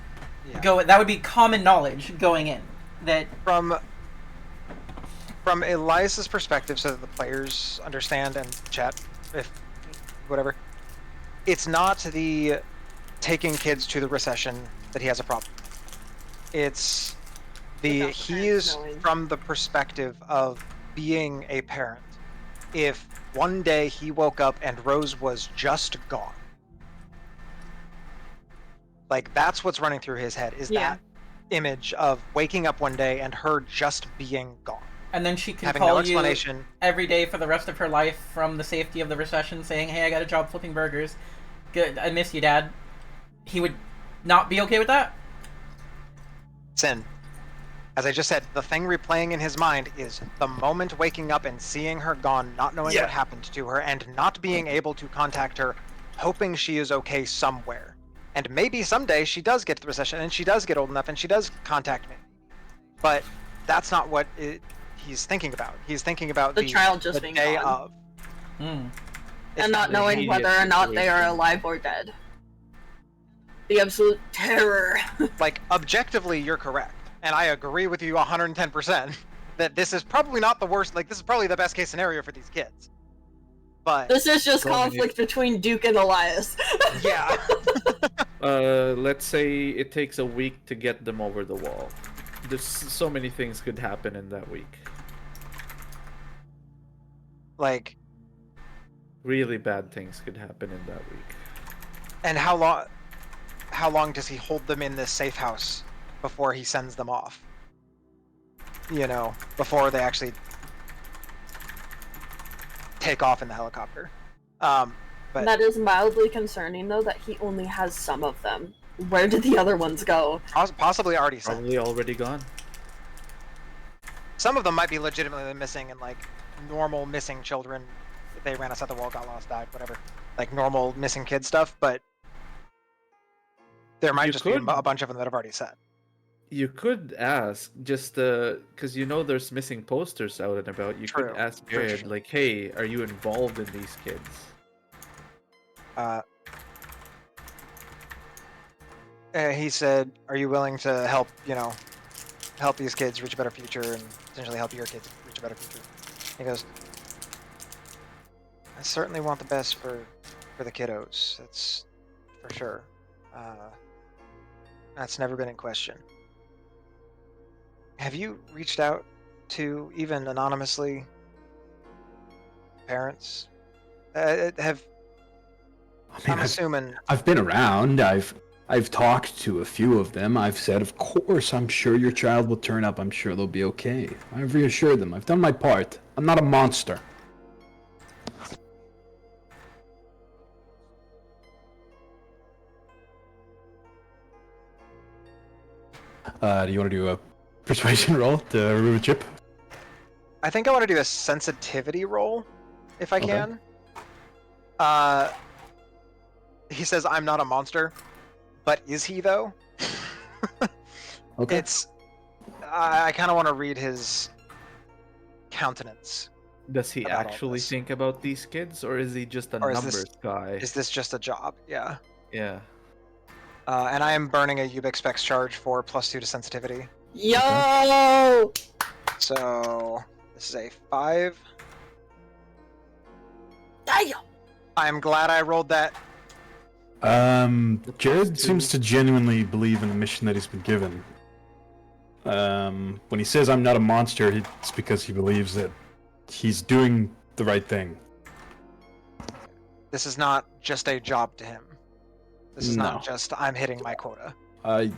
That would be common knowledge going in. That from Elias's perspective, so that the players understand and chat, if whatever. It's not the taking kids to the recession that he has a problem. It's he is from the perspective of being a parent. If one day he woke up and Rose was just gone. Like, that's what's running through his head, is that image of waking up one day and her just being gone. And then she can having call no explanation. you every day for the rest of her life from the safety of the recession saying, hey, I got a job flipping burgers. Good, I miss you, Dad. He would not be okay with that? Sin. As I just said, the thing replaying in his mind is the moment waking up and seeing her gone, not knowing what happened to her, and not being able to contact her, hoping she is okay somewhere. And maybe someday she does get to the recession, and she does get old enough, and she does contact me. But that's not what he's thinking about. He's thinking about the child just being day gone. of. And not knowing whether or not they are alive or dead. The absolute terror. Like, objectively, you're correct. And I agree with you 110% that this is probably not the worst, like, this is probably the best case scenario for these kids. But this is just conflict between Duke and Elias. Yeah. Let's say it takes a week to get them over the wall. There's so many things could happen in that week. Like, really bad things could happen in that week. And how how long does he hold them in this safe house before he sends them off? You know, before they actually take off in the helicopter. But that is mildly concerning, though, that he only has some of them. Where did the other ones go? Possibly already sent. Probably already gone. Some of them might be legitimately missing, and like normal missing children. They ran us at the wall, got lost, died, whatever. Like normal missing kid stuff, but there might be a bunch of them that have already sent. You could ask, just because there's missing posters out and about. You could ask Jared, like, hey, are you involved in these kids? He said, are you willing to help, help these kids reach a better future and potentially help your kids reach a better future? He goes, I certainly want the best for the kiddos. That's for sure. That's never been in question. Have you reached out to, even anonymously, parents? I'm assuming... I've been around. I've talked to a few of them. I've said, of course, I'm sure your child will turn up. I'm sure they'll be okay. I've reassured them. I've done my part. I'm not a monster. Do you want to do a persuasion roll to remove a chip? I think I want to do a sensitivity roll, if I can. He says, I'm not a monster. But is he, though? Okay. I kind of want to read his countenance. Does he actually think about these kids, or is he just a numbers guy? Is this just a job? Yeah. Yeah. And I am burning a Ubix Specs charge for +2 to sensitivity. Yo! So, this is a 5. Damn! I'm glad I rolled that. Jared seems to genuinely believe in the mission that he's been given. When he says I'm not a monster, it's because he believes that he's doing the right thing. This is not just a job to him. This is not just I'm hitting my quota. I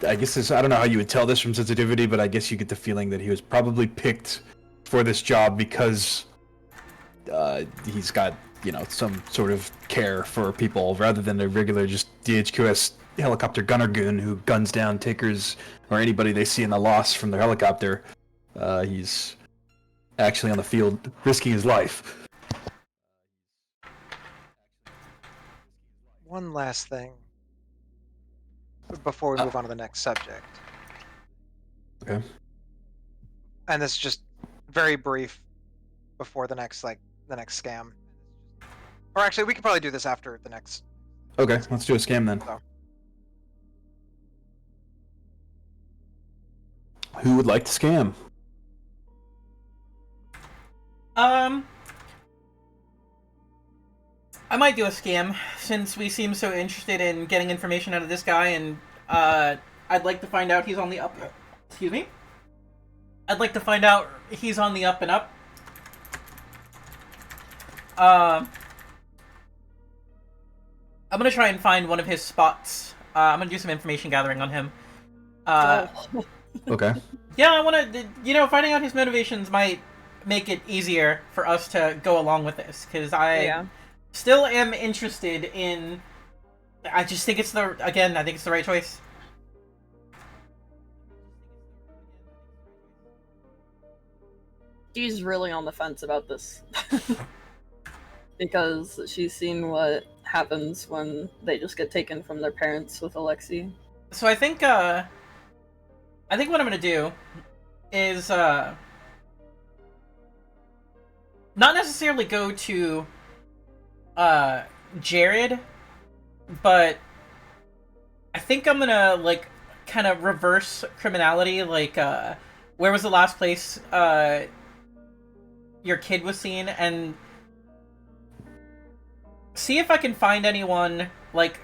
guess I don't know how you would tell this from sensitivity, but I guess you get the feeling that he was probably picked for this job because he's got, some sort of care for people rather than a regular just DHQS helicopter gunner goon who guns down takers or anybody they see in the loss from their helicopter. He's actually on the field risking his life. One last thing before we move on to the next subject. Okay. And this is just very brief before the next scam. Or actually, we could probably do this after the next. Okay, let's do a scam then. So. Who would like to scam? I might do a scam, since we seem so interested in getting information out of this guy, and I'd like to find out he's on the up... Excuse me? I'd like to find out he's on the up and up. I'm gonna try and find one of his spots. I'm gonna do some information gathering on him. Okay. Yeah, I wanna... finding out his motivations might make it easier for us to go along with this, because I still am interested in... I just think it's the right choice. She's really on the fence about this. Because she's seen what happens when they just get taken from their parents with Alexei. So I think what I'm gonna do is not necessarily go to Jared, but I think I'm gonna kind of reverse criminality. Where was the last place your kid was seen, and see if I can find anyone,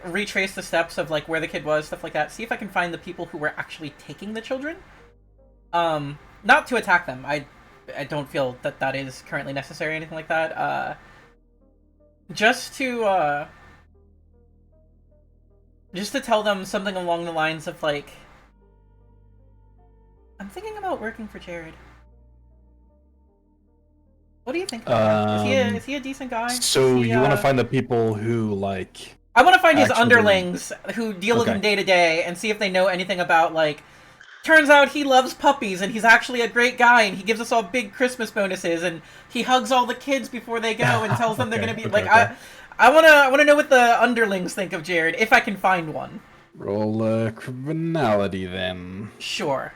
retrace the steps of where the kid was, stuff like that. See if I can find the people who were actually taking the children. Not to attack them. I don't feel that is currently necessary or anything like that. Just to Just to tell them something along the lines of, like, I'm thinking about working for Jared. What do you think about him? Is he a decent guy? So you want to find the people who, like... I want to find his actually- underlings who deal with him day to day and see if they know anything about, like, turns out he loves puppies and he's actually a great guy and he gives us all big Christmas bonuses and he hugs all the kids before they go and tells them they're going to be, I want to know what the underlings think of Jared, if I can find one. Roll criminality, then. Sure.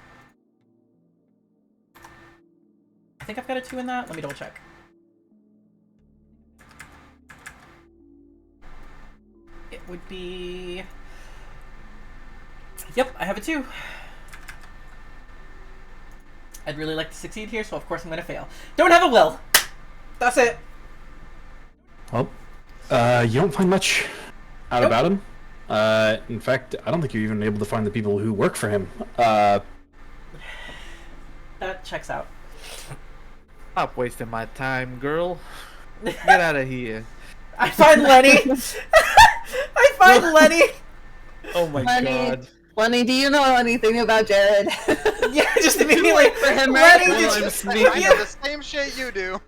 I think I've got a 2 in that. Let me double check. It would be... Yep, I have a 2. I'd really like to succeed here, so of course I'm going to fail. Don't have a will! That's it. Well, you don't find much out about him. In fact, I don't think you're even able to find the people who work for him. That checks out. Stop wasting my time, girl. Get out of here. I find Lenny! I find Lenny! Oh my god. Lenny, do you know anything about Jared? Yeah, just immediately like, for him, Lenny, right? did you... I know the same shit you do.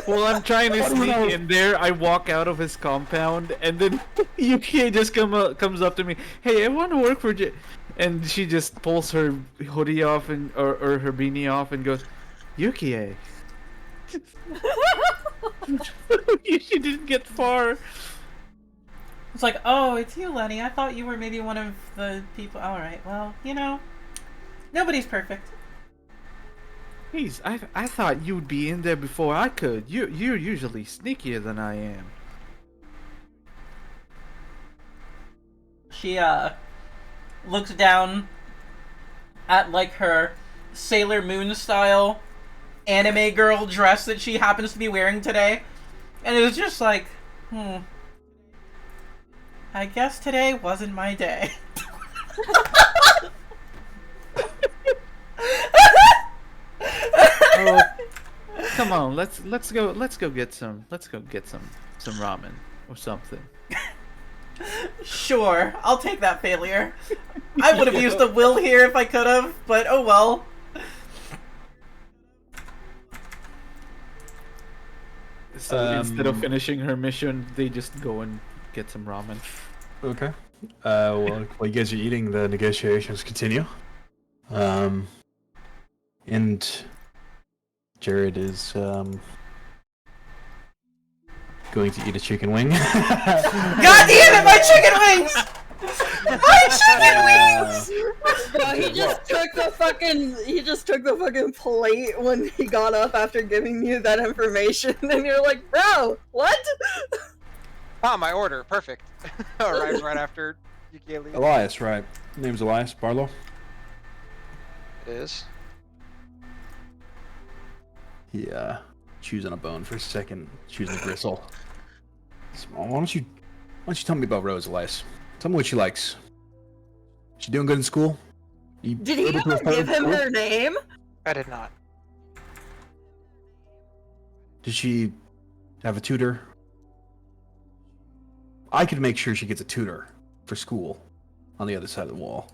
Well, I'm trying to sneak in there. I walk out of his compound, and then Yuki just comes up to me. Hey, I want to work for and she just pulls her hoodie off and or her beanie off and goes, Yuki. She didn't get far. It's like, oh, it's you, Lenny. I thought you were maybe one of the people. All right, well, you know, nobody's perfect. Jeez, I thought you'd be in there before I could. You're usually sneakier than I am. She looks down at like her Sailor Moon style anime girl dress that she happens to be wearing today, and it was just like, I guess today wasn't my day. Oh, come on, let's go get some ramen or something. Sure, I'll take that failure. I would have used a will here if I could have, but oh well. So instead of finishing her mission, they just go and get some ramen. Okay. Well, while you guys are eating, the negotiations continue. And Jared is going to eat a chicken wing. God damn it, my chicken wings! My chicken wings! Bro, he just took the fucking plate when he got up after giving you that information, and you're like, bro, what? Ah, my order, perfect. Arrives right after Yuki leaves. Elias, right? Name's Elias Barlow. It is. He chews on a bone for a second, chews on a gristle. So, why don't you tell me about Rose, Elias? Tell me what she likes. She doing good in school? Did he ever give him her name? I did not. Did she have a tutor? I could make sure she gets a tutor for school on the other side of the wall.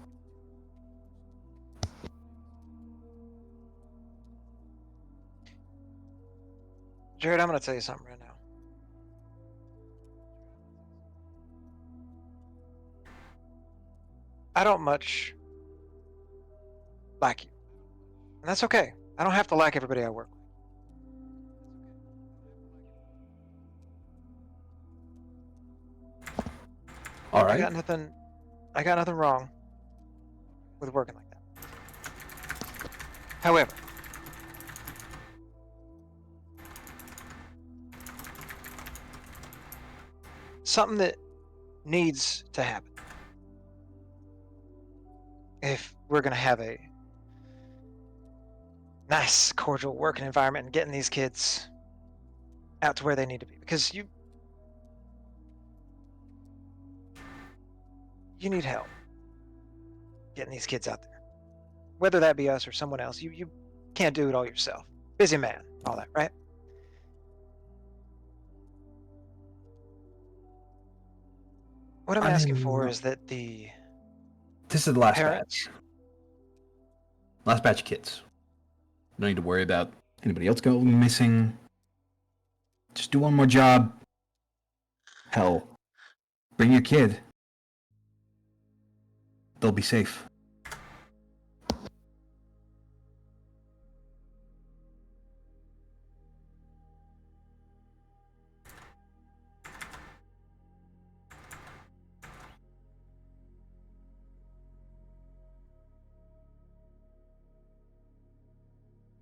Jared, I'm going to tell you something right now. I don't much like you. And that's okay. I don't have to like everybody I work with. All right. I got nothing wrong with working like that. However, something that needs to happen if we're going to have a nice, cordial working environment and getting these kids out to where they need to be. Because you need help getting these kids out there. Whether that be us or someone else, you can't do it all yourself. Busy man, all that, right? What I'm asking for is that the... This is the last parents... batch. Last batch of kids. No need to worry about anybody else going missing. Just do one more job. Hell, bring your kid. They'll be safe.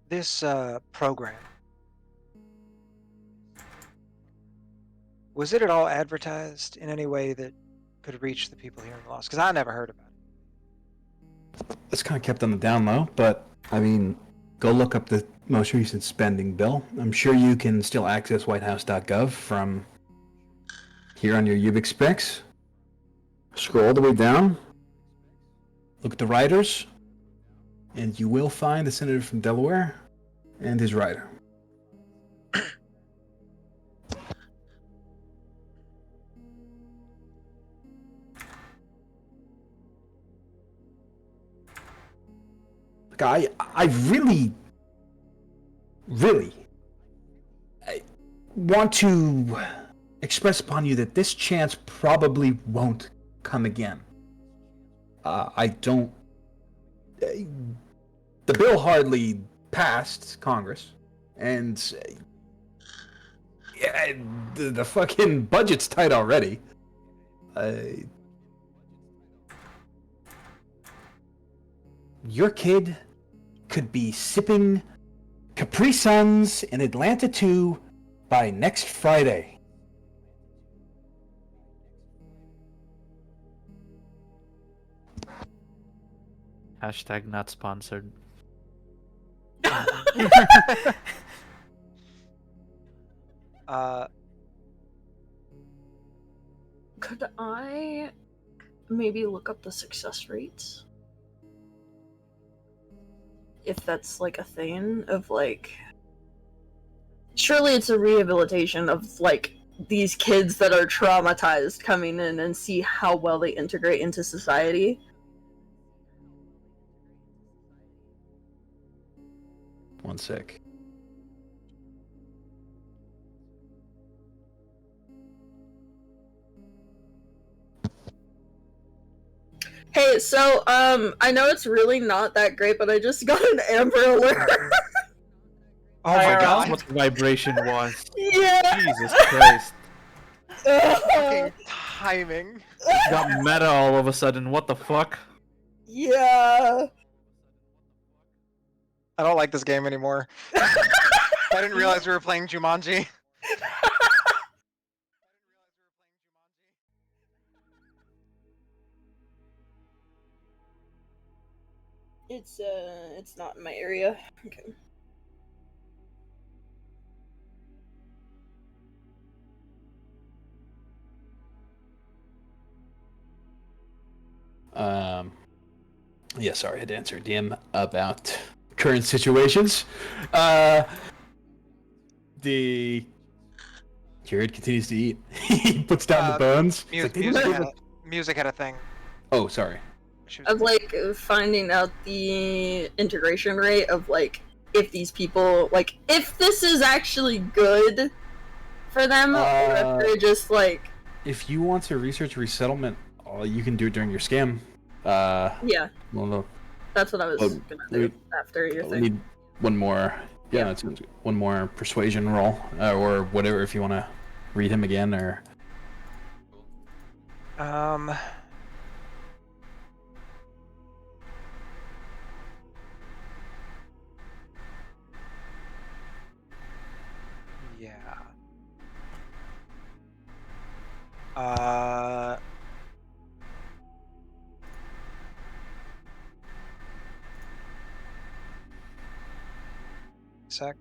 This program, was it at all advertised in any way that could reach the people here in the Lost? Because I never heard about it. It's kind of kept on the down low, but I mean, go look up the most recent spending bill. I'm sure you can still access whitehouse.gov from here on your Ubix specs. Scroll all the way down. Look at the writers, and you will find the senator from Delaware and his writer. Look, I really I want to express upon you that this chance probably won't come again. I don't... the bill hardly passed Congress, and yeah, the fucking budget's tight already. Your kid could be sipping Capri Suns in Atlanta 2 by next Friday. Hashtag not sponsored. Could I maybe look up the success rates? If that's like a thing of like... Surely it's a rehabilitation of like these kids that are traumatized coming in and see how well they integrate into society. One sec. Hey, so, I know it's really not that great, but I just got an Amber Alert. Oh my That's god. what the vibration was. Yeah! Jesus Christ. Fucking timing. Got meta all of a sudden. What the fuck? Yeah! I don't like this game anymore. I didn't realize we were playing Jumanji. It's not in my area. Okay. Yeah, sorry, I had to answer a DM about current situations. The Jared continues to eat. He puts down the bones. Music had a thing. Oh, sorry. Of like finding out the integration rate of like if these people like if this is actually good for them or if they're just like... If you want to research resettlement, you can do it during your scam. Yeah. Well, no. That's what I was gonna do after your thing. We need one more. Yeah, that's one more persuasion roll, or whatever if you want to read him again, or. Yeah. Sec.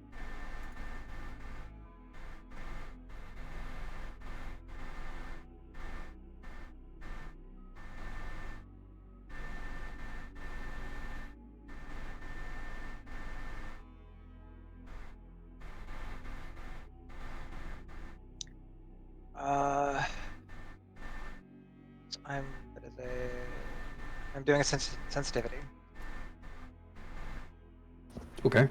doing a sensitivity. Okay.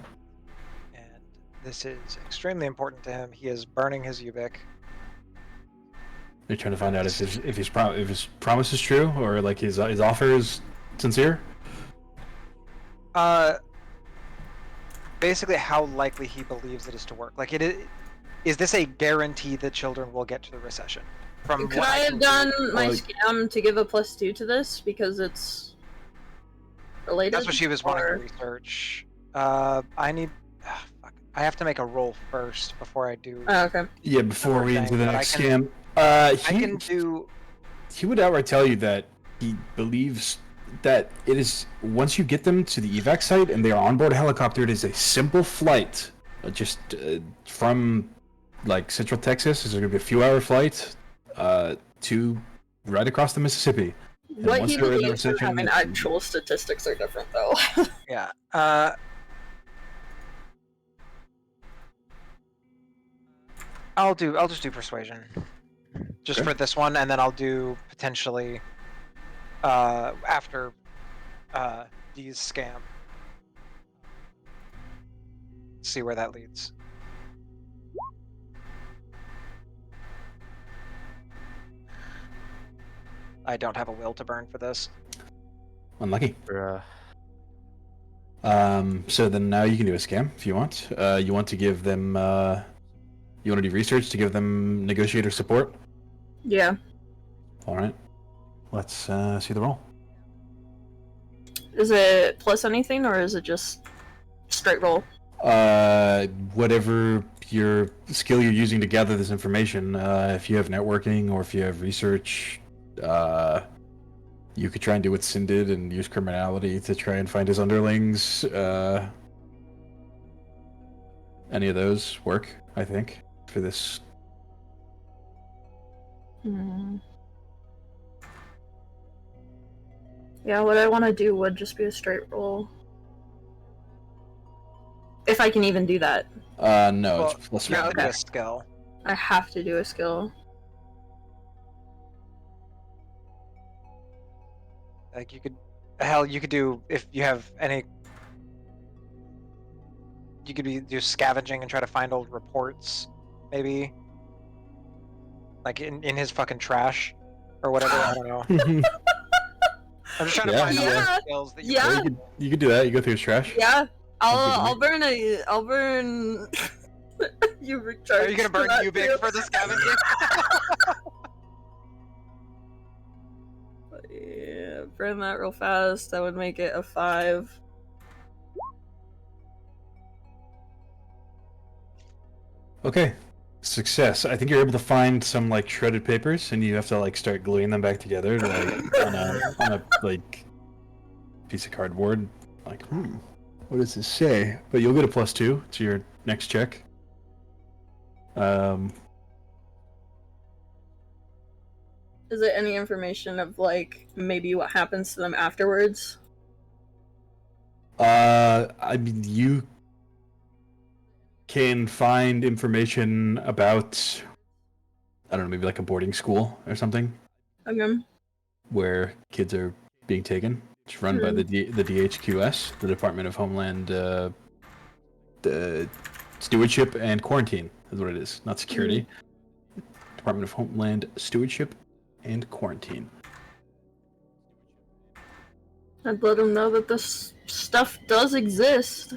And this is extremely important to him. He is burning his Ubik. You're trying to find out if his promise is true, or like his offer is sincere. Basically, how likely he believes it is to work. Like, is this a guarantee that children will get to the recession? Could I have done my scam to give a +2 to this because it's related? That's what she was wanting to research. I need. Fuck. I have to make a roll first before I do. Oh, okay. Yeah, before we into the next scam. He would outright tell you that he believes that it is, once you get them to the evac site and they are on board a helicopter, it is a simple flight, just from like Central Texas. It's going to be a few-hour flight to right across the Mississippi. And what he believes in having actual statistics are different, though. Yeah. I'll just do persuasion, just for this one, and then I'll do potentially after D's scam. See where that leads. I don't have a will to burn for this. Unlucky. So then now you can do a scam if you want. You want to give them. You want to do research to give them negotiator support? Yeah. All right. Let's see the roll. Is it plus anything, or is it just straight roll? Whatever your skill you're using to gather this information. If you have networking or if you have research, you could try and do what Sin did and use criminality to try and find his underlings. Any of those work, I think, for this. Yeah, what I want to do would just be a straight roll. If I can even do that. No, well, it's plus you one. have to do a skill. I have to do a skill. Like, you could do, if you have any, you could do scavenging and try to find old reports, maybe. Like in his fucking trash, or whatever, I don't know. I'm just trying to find other skills that you could do that, you go through his trash. Yeah. I'll burn you recharge. Are you gonna burn Ubik for the scavenging? Yeah, burn that real fast. That would make it a 5. Okay. Success. I think you're able to find some like shredded papers, and you have to like start gluing them back together, like on a like piece of cardboard. Like, what does this say? But you'll get a +2 to your next check. Is it any information of like maybe what happens to them afterwards? I mean, you can find information about, I don't know, maybe like a boarding school or something. Okay. Where kids are being taken. It's run by the DHQS, the Department of Homeland the Stewardship and Quarantine is what it is, not security. Department of Homeland Stewardship and Quarantine. I'd let them know that this stuff does exist.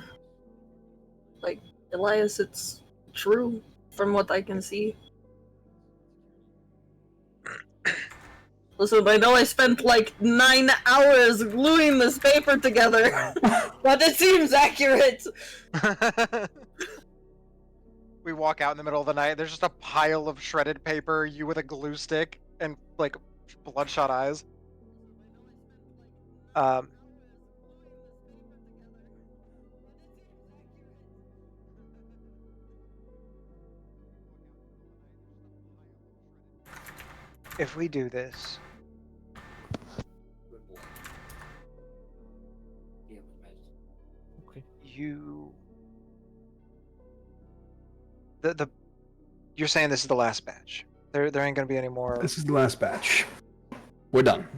Like, Elias, it's true from what I can see. Listen, I know I spent like 9 hours gluing this paper together, but it seems accurate. We walk out in the middle of the night, there's just a pile of shredded paper, you with a glue stick, and like bloodshot eyes. If we do this, you're saying this is the last batch. There ain't gonna be any more. This is the last batch. We're done.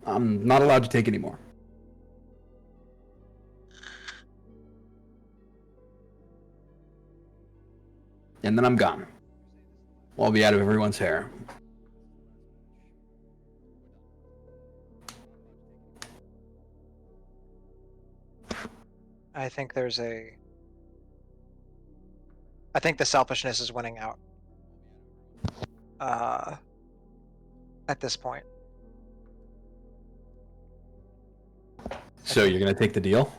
I'm not allowed to take any more. And then I'm gone. I'll be out of everyone's hair. I think the selfishness is winning out. At this point. So you're gonna take the deal?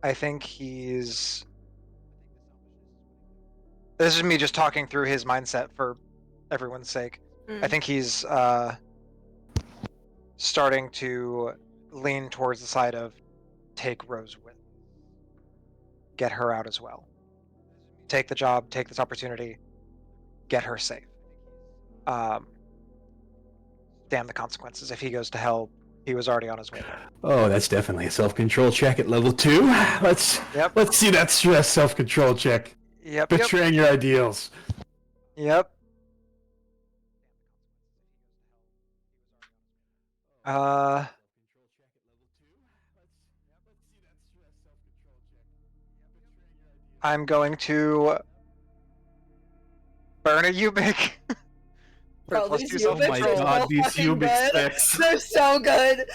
I think he's... This is me just talking through his mindset for everyone's sake. I think he's starting to lean towards the side of take Rose with. Get her out as well. Take the job, take this opportunity, get her safe. Damn the consequences. If he goes to hell, he was already on his way there. Oh, that's definitely a self-control check at level 2. Let's see that stress self-control check. Yep. Betraying your ideals. Yep. I'm going to burn a Ubik. Bro, these Oh my Ubix are god, so these fucking Ubix good. specs. They're so good.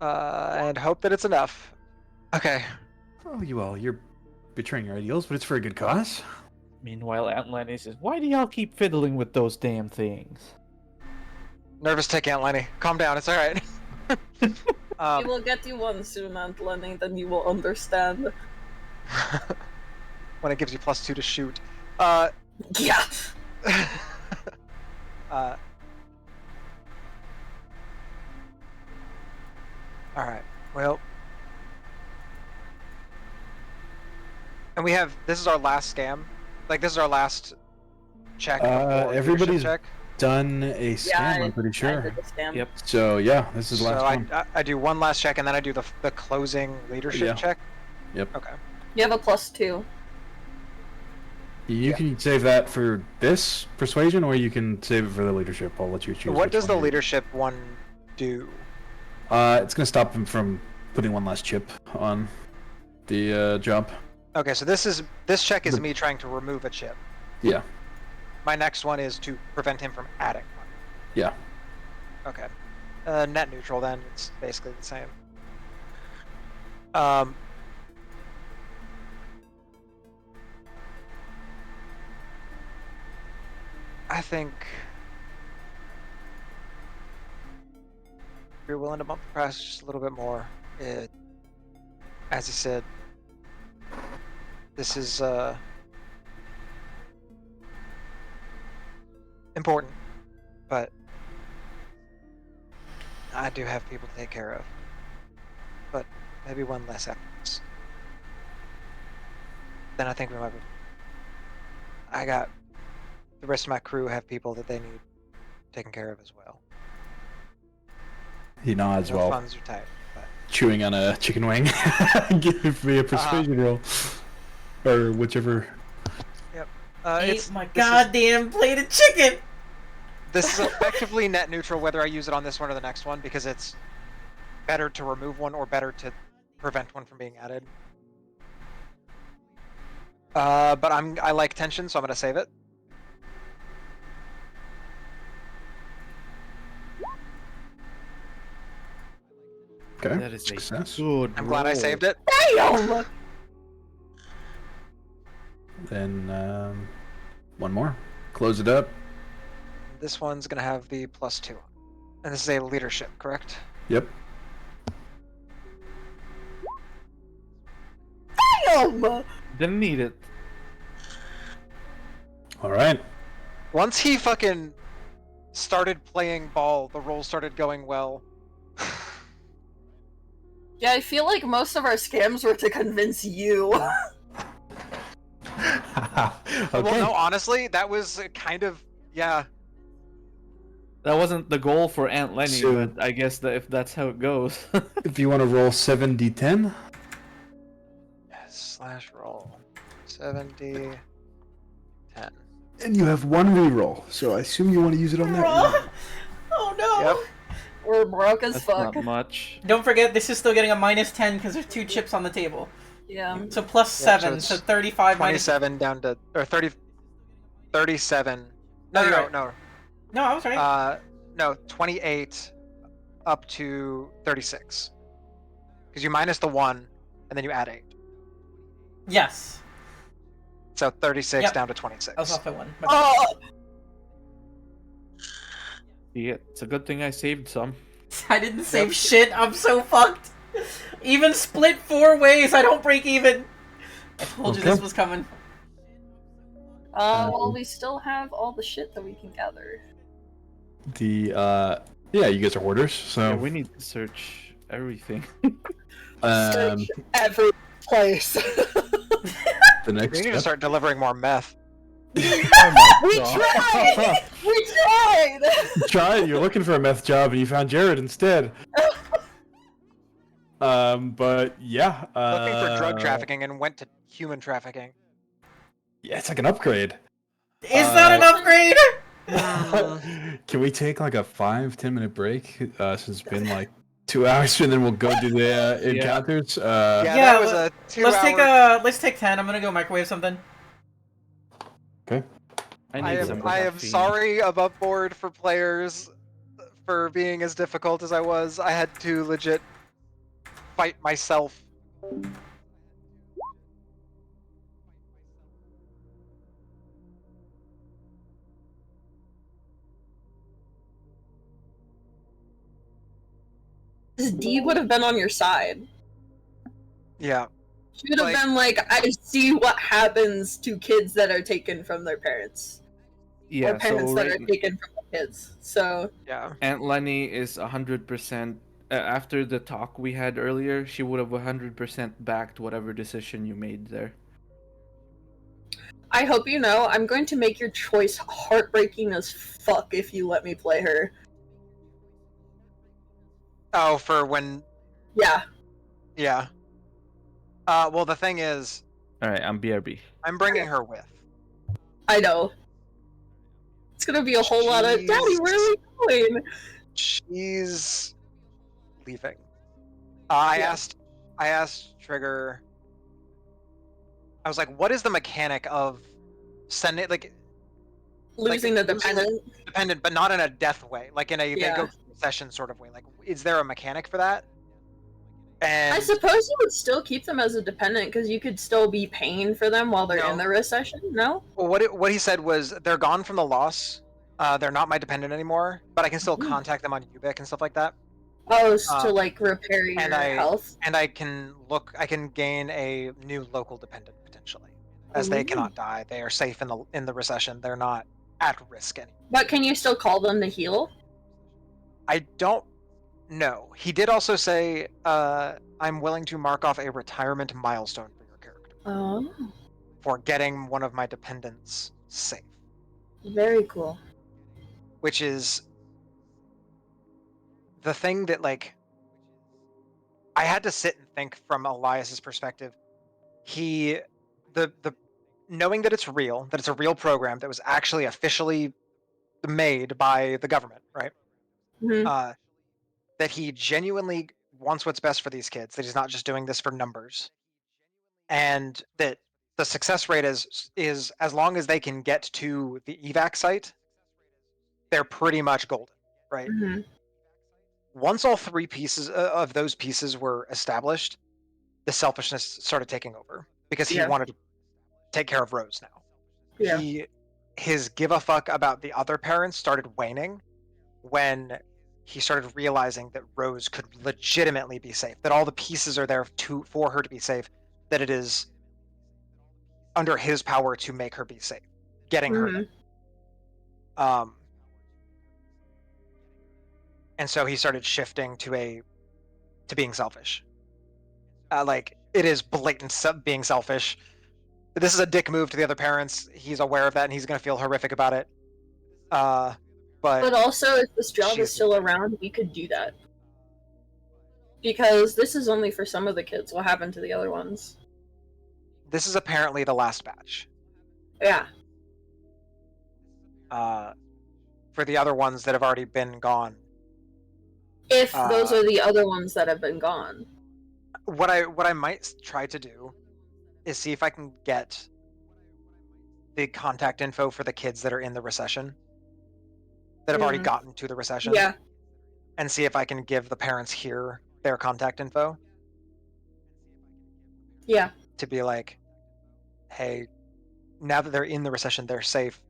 And hope that it's enough. Okay. Oh, you're betraying your ideals, but it's for a good cause. Meanwhile, Aunt Lenny says, "Why do y'all keep fiddling with those damn things?" Nervous tick, Aunt Lenny. Calm down, it's alright. We will get you one soon, Aunt Lenny, then you will understand. When it gives you +2 to shoot. Yeah. Alright, well. And we have, this is our last scam. Like, this is our last check. before Everybody's check. done a scam, I'm pretty I sure. did the scam. Yep. So, yeah, this is the last one. I do one last check, and then I do the closing leadership check? Yep. Okay. You have a +2. You can save that for this persuasion, or you can save it for the leadership. I'll let you choose. What which does the one you- leadership one do? It's gonna stop him from putting one last chip on the job. Okay, so this check is me trying to remove a chip. Yeah. My next one is to prevent him from adding one. Yeah. Okay. Net neutral then, it's basically the same. I think if you're willing to bump the price just a little bit more, as he said, this is important, but I do have people to take care of. But maybe one less efforts. Then I think we might be... I got... The rest of my crew have people that they need taken care of as well. He nods No while funds are tight, but... chewing on a chicken wing. Give me a persuasion roll. Or whichever. Yep. Ate my goddamn plate of chicken! This is effectively net neutral whether I use it on this one or the next one, because it's better to remove one or better to prevent one from being added. But I like tension, so I'm gonna save it. Okay. That is Success. a good I'm glad I roll. saved it. Damn! Then one more. Close it up. This one's gonna have the +2. And this is a leadership, correct? Yep. Damn! Didn't need it. All right. Once he fucking started playing ball, the rolls started going well. Yeah, I feel like most of our scams were to convince you. Okay. Well, no, honestly, that was kind of, yeah. That wasn't the goal for Aunt Lenny, So- but I guess that if that's how it goes. If you want to roll 7d10. Slash roll. 70. 10. And you have one reroll, so I assume you want to use it on that Roll. reroll. Oh no! Yep. We're broke as That's fuck. not much. Don't forget, this is still getting a -10 because there's 2 chips on the table. Yeah. So plus Yep, 7, so so it's 35 minus... 27 down to, or 30, 37. No, No, you're no, right. no. No, I was right. No, 28 up to 36. Because you minus the 1, and then you add 8. Yes. So 36 Yep. down to 26. I was off by 1. Oh! Yeah, it's a good thing I saved some. I didn't save shit, I'm so fucked. Even split 4 ways, I don't break even. I told you this was coming. Well, we still have all the shit that we can gather. Yeah, you guys are hoarders, so... Yeah, we need to search everything. Search every place. The next We need to step... start delivering more meth. We tried! We tried! Try it. You're looking for a meth job and you found Jared instead. But yeah. Looking for drug trafficking and went to human trafficking. Yeah, it's like an upgrade. Is that an upgrade? Can we take like a 5-10 minute break? Since it's been like 2 hours, and then we'll go do the encounters. Yeah, that was a 2 hour... Let's take 10. I'm gonna go microwave something. Okay. I am sorry above board for players for being as difficult as I was. I had to legit fight myself. Dee would have been on your side. Yeah. She would have been like, I see what happens to kids that are taken from their parents. Yeah, or parents so that are taken from their kids. So yeah, Aunt Lenny is 100%. After the talk we had earlier, she would have 100% backed whatever decision you made there. I hope you know, I'm going to make your choice heartbreaking as fuck if you let me play her. Oh, for when... Yeah. Yeah. Well, the thing is... Alright, I'm BRB. I'm bringing her with. I know. It's gonna be a whole lot of, Daddy, where are we going? She's... leaving. I asked Trigger... I was like, what is the mechanic of sending, like... Losing the dependent? Dependent, but not in a death way. Like in a they go through a session sort of way. Like, is there a mechanic for that? And I suppose you would still keep them as a dependent, because you could still be paying for them while they're in the recession, no? Well, what he said was, they're gone from the loss. They're not my dependent anymore, but I can still contact them on Ubik and stuff like that. Oh, to like repair your health? And I can gain a new local dependent potentially. As they cannot die. They are safe in the recession. They're not at risk anymore. But can you still call them to heal? I don't know. He did also say, I'm willing to mark off a retirement milestone for your character. Oh. For getting one of my dependents safe. Very cool. Which is the thing that, like, I had to sit and think from Elias's perspective. Knowing that it's real, that it's a real program that was actually officially made by the government, right? Mm-hmm. That he genuinely wants what's best for these kids, that he's not just doing this for numbers. And that the success rate is as long as they can get to the evac site, they're pretty much golden, right? Mm-hmm. Once all 3 pieces of those pieces were established, the selfishness started taking over because he wanted to take care of Rose now. Yeah. His give a fuck about the other parents started waning when he started realizing that Rose could legitimately be safe, that all the pieces are there for her to be safe, that it is under his power to make her be safe, getting her. And so he started shifting to being selfish. Like, it is blatant being selfish. This is a dick move to the other parents. He's aware of that, and he's going to feel horrific about it. But also, if this job is still around, we could do that. Because this is only for some of the kids. What happened to the other ones? This is apparently the last batch. Yeah. For the other ones that have already been gone, If those are the other ones that have been gone. What I might try to do is see if I can get the contact info for the kids that are in the recession that have already gotten to the recession. Yeah. And see if I can give the parents here their contact info. Yeah. To be like, hey, now that they're in the recession, they're safe.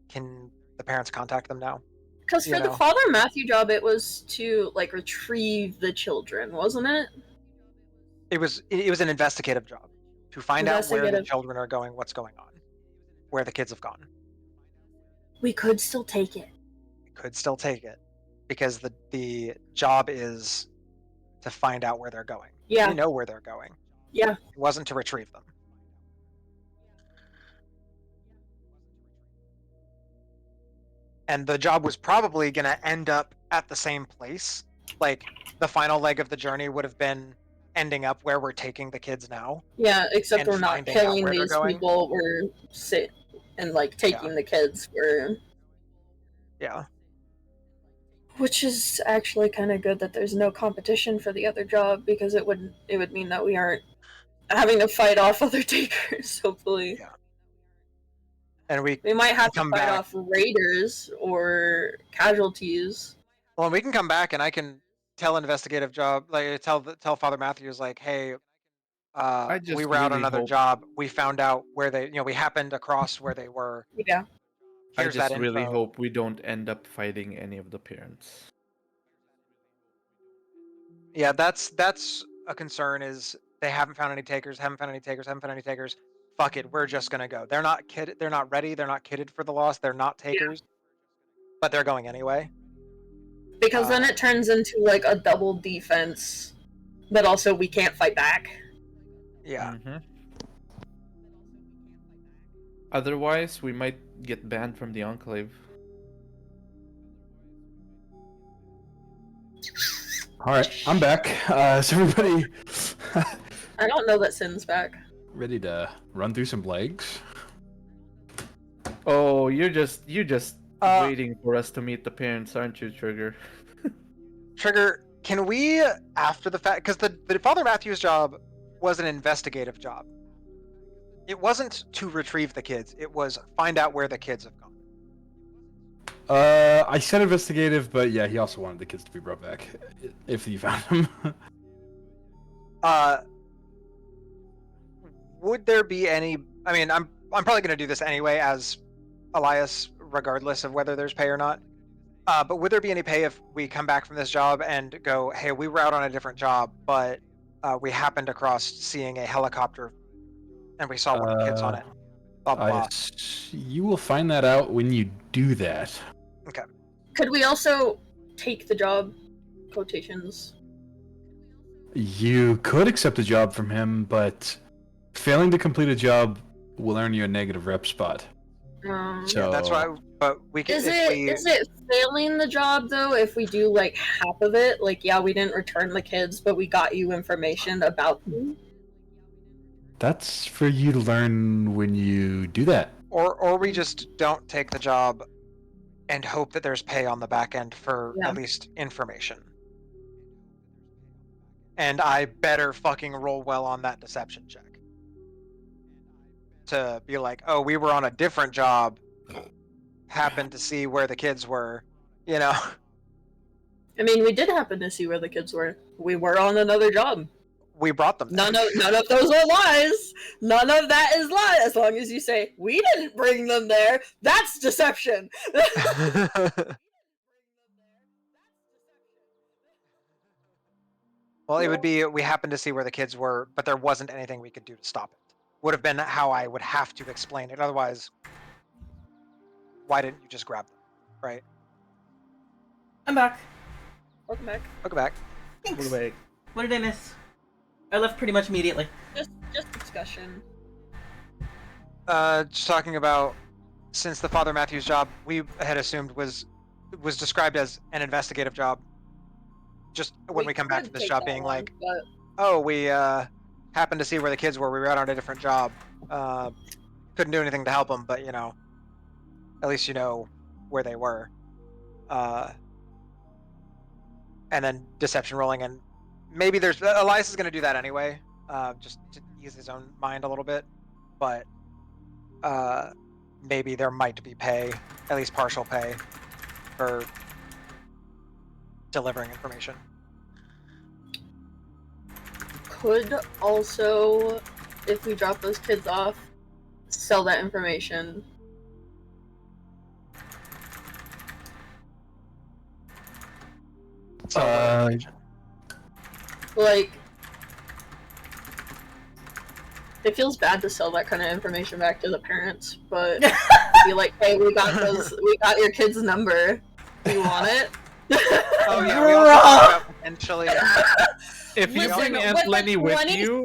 Can the parents contact them now? Because for the Father Matthew job, it was to like retrieve the children, wasn't it? It was an investigative job to find out where the children are going, what's going on, where the kids have gone. We could still take it. We could still take it because the job is to find out where they're going. Yeah. We know where they're going. Yeah. It wasn't to retrieve them. And the job was probably going to end up at the same place. Like, the final leg of the journey would have been ending up where we're taking the kids now. Yeah, except we're not killing these people. We're and like taking the kids. Yeah. Which is actually kind of good that there's no competition for the other job, because it would mean that we aren't having to fight off other takers. Hopefully. Yeah. And we might have to fight off raiders or casualties. Well, we can come back and I can tell investigative job, like tell Father Matthews, like, hey, we were out on another job. We found out where they, we happened across where they were. Yeah. I just really hope we don't end up fighting any of the parents. Yeah, that's a concern. Is they haven't found any takers. Fuck it, we're just gonna go. They're not They're not ready. They're not kitted for the loss. They're not takers, but they're going anyway. Because then it turns into like a double defense, but also we can't fight back. Yeah. Mm-hmm. Otherwise, we might get banned from the Enclave. All right, I'm back. Is everybody? I don't know that Sin's back. Ready to run through some legs? Oh, you're just waiting for us to meet the parents, aren't you, Trigger? Trigger, can we, after the fact, because the Father Matthews job was an investigative job. It wasn't to retrieve the kids. It was find out where the kids have gone. I said investigative, but yeah, he also wanted the kids to be brought back if you found them. Would there be any? I mean, I'm probably going to do this anyway as Elias, regardless of whether there's pay or not. But would there be any pay if we come back from this job and go, hey, we were out on a different job, but we happened across seeing a helicopter and we saw one of the kids on it? Blah, blah, blah. You will find that out when you do that. Okay. Could we also take the job? Quotations. You could accept a job from him, but failing to complete a job will earn you a negative rep spot. So yeah, that's why. But we can. Is it failing the job though? If we do like half of it, like yeah, we didn't return the kids, but we got you information about them. That's for you to learn when you do that. Or we just don't take the job and hope that there's pay on the back end for at least information. And I better fucking roll well on that deception check. To be like, oh, we were on a different job, happened to see where the kids were, I mean, we did happen to see where the kids were. We were on another job. We brought them there. None of those are lies. None of that is lies. As long as you say, we didn't bring them there, that's deception. Well, it would be, we happened to see where the kids were, but there wasn't anything we could do to stop it. Would have been how I would have to explain it. Otherwise, why didn't you just grab them, right? I'm back. Welcome back. Welcome back. Thanks. Welcome back. What did I miss? I left pretty much immediately. Just discussion. Just talking about, since the Father Matthews job we had assumed was described as an investigative job. Just when we come back to this job being like, oh, we happened to see where the kids were. We were out on a different job. Couldn't do anything to help them, but at least you know where they were. and then deception rolling, and maybe there's Elias is going to do that anyway, just to ease his own mind a little bit, but maybe there might be pay, at least partial pay, for delivering information. Could also, if we drop those kids off, sell that information. Like, it feels bad to sell that kind of information back to the parents, but be like, hey, we got your kid's number. Do you want it? Oh yeah, we also talked about potentially. If you bring Aunt Lenny with you,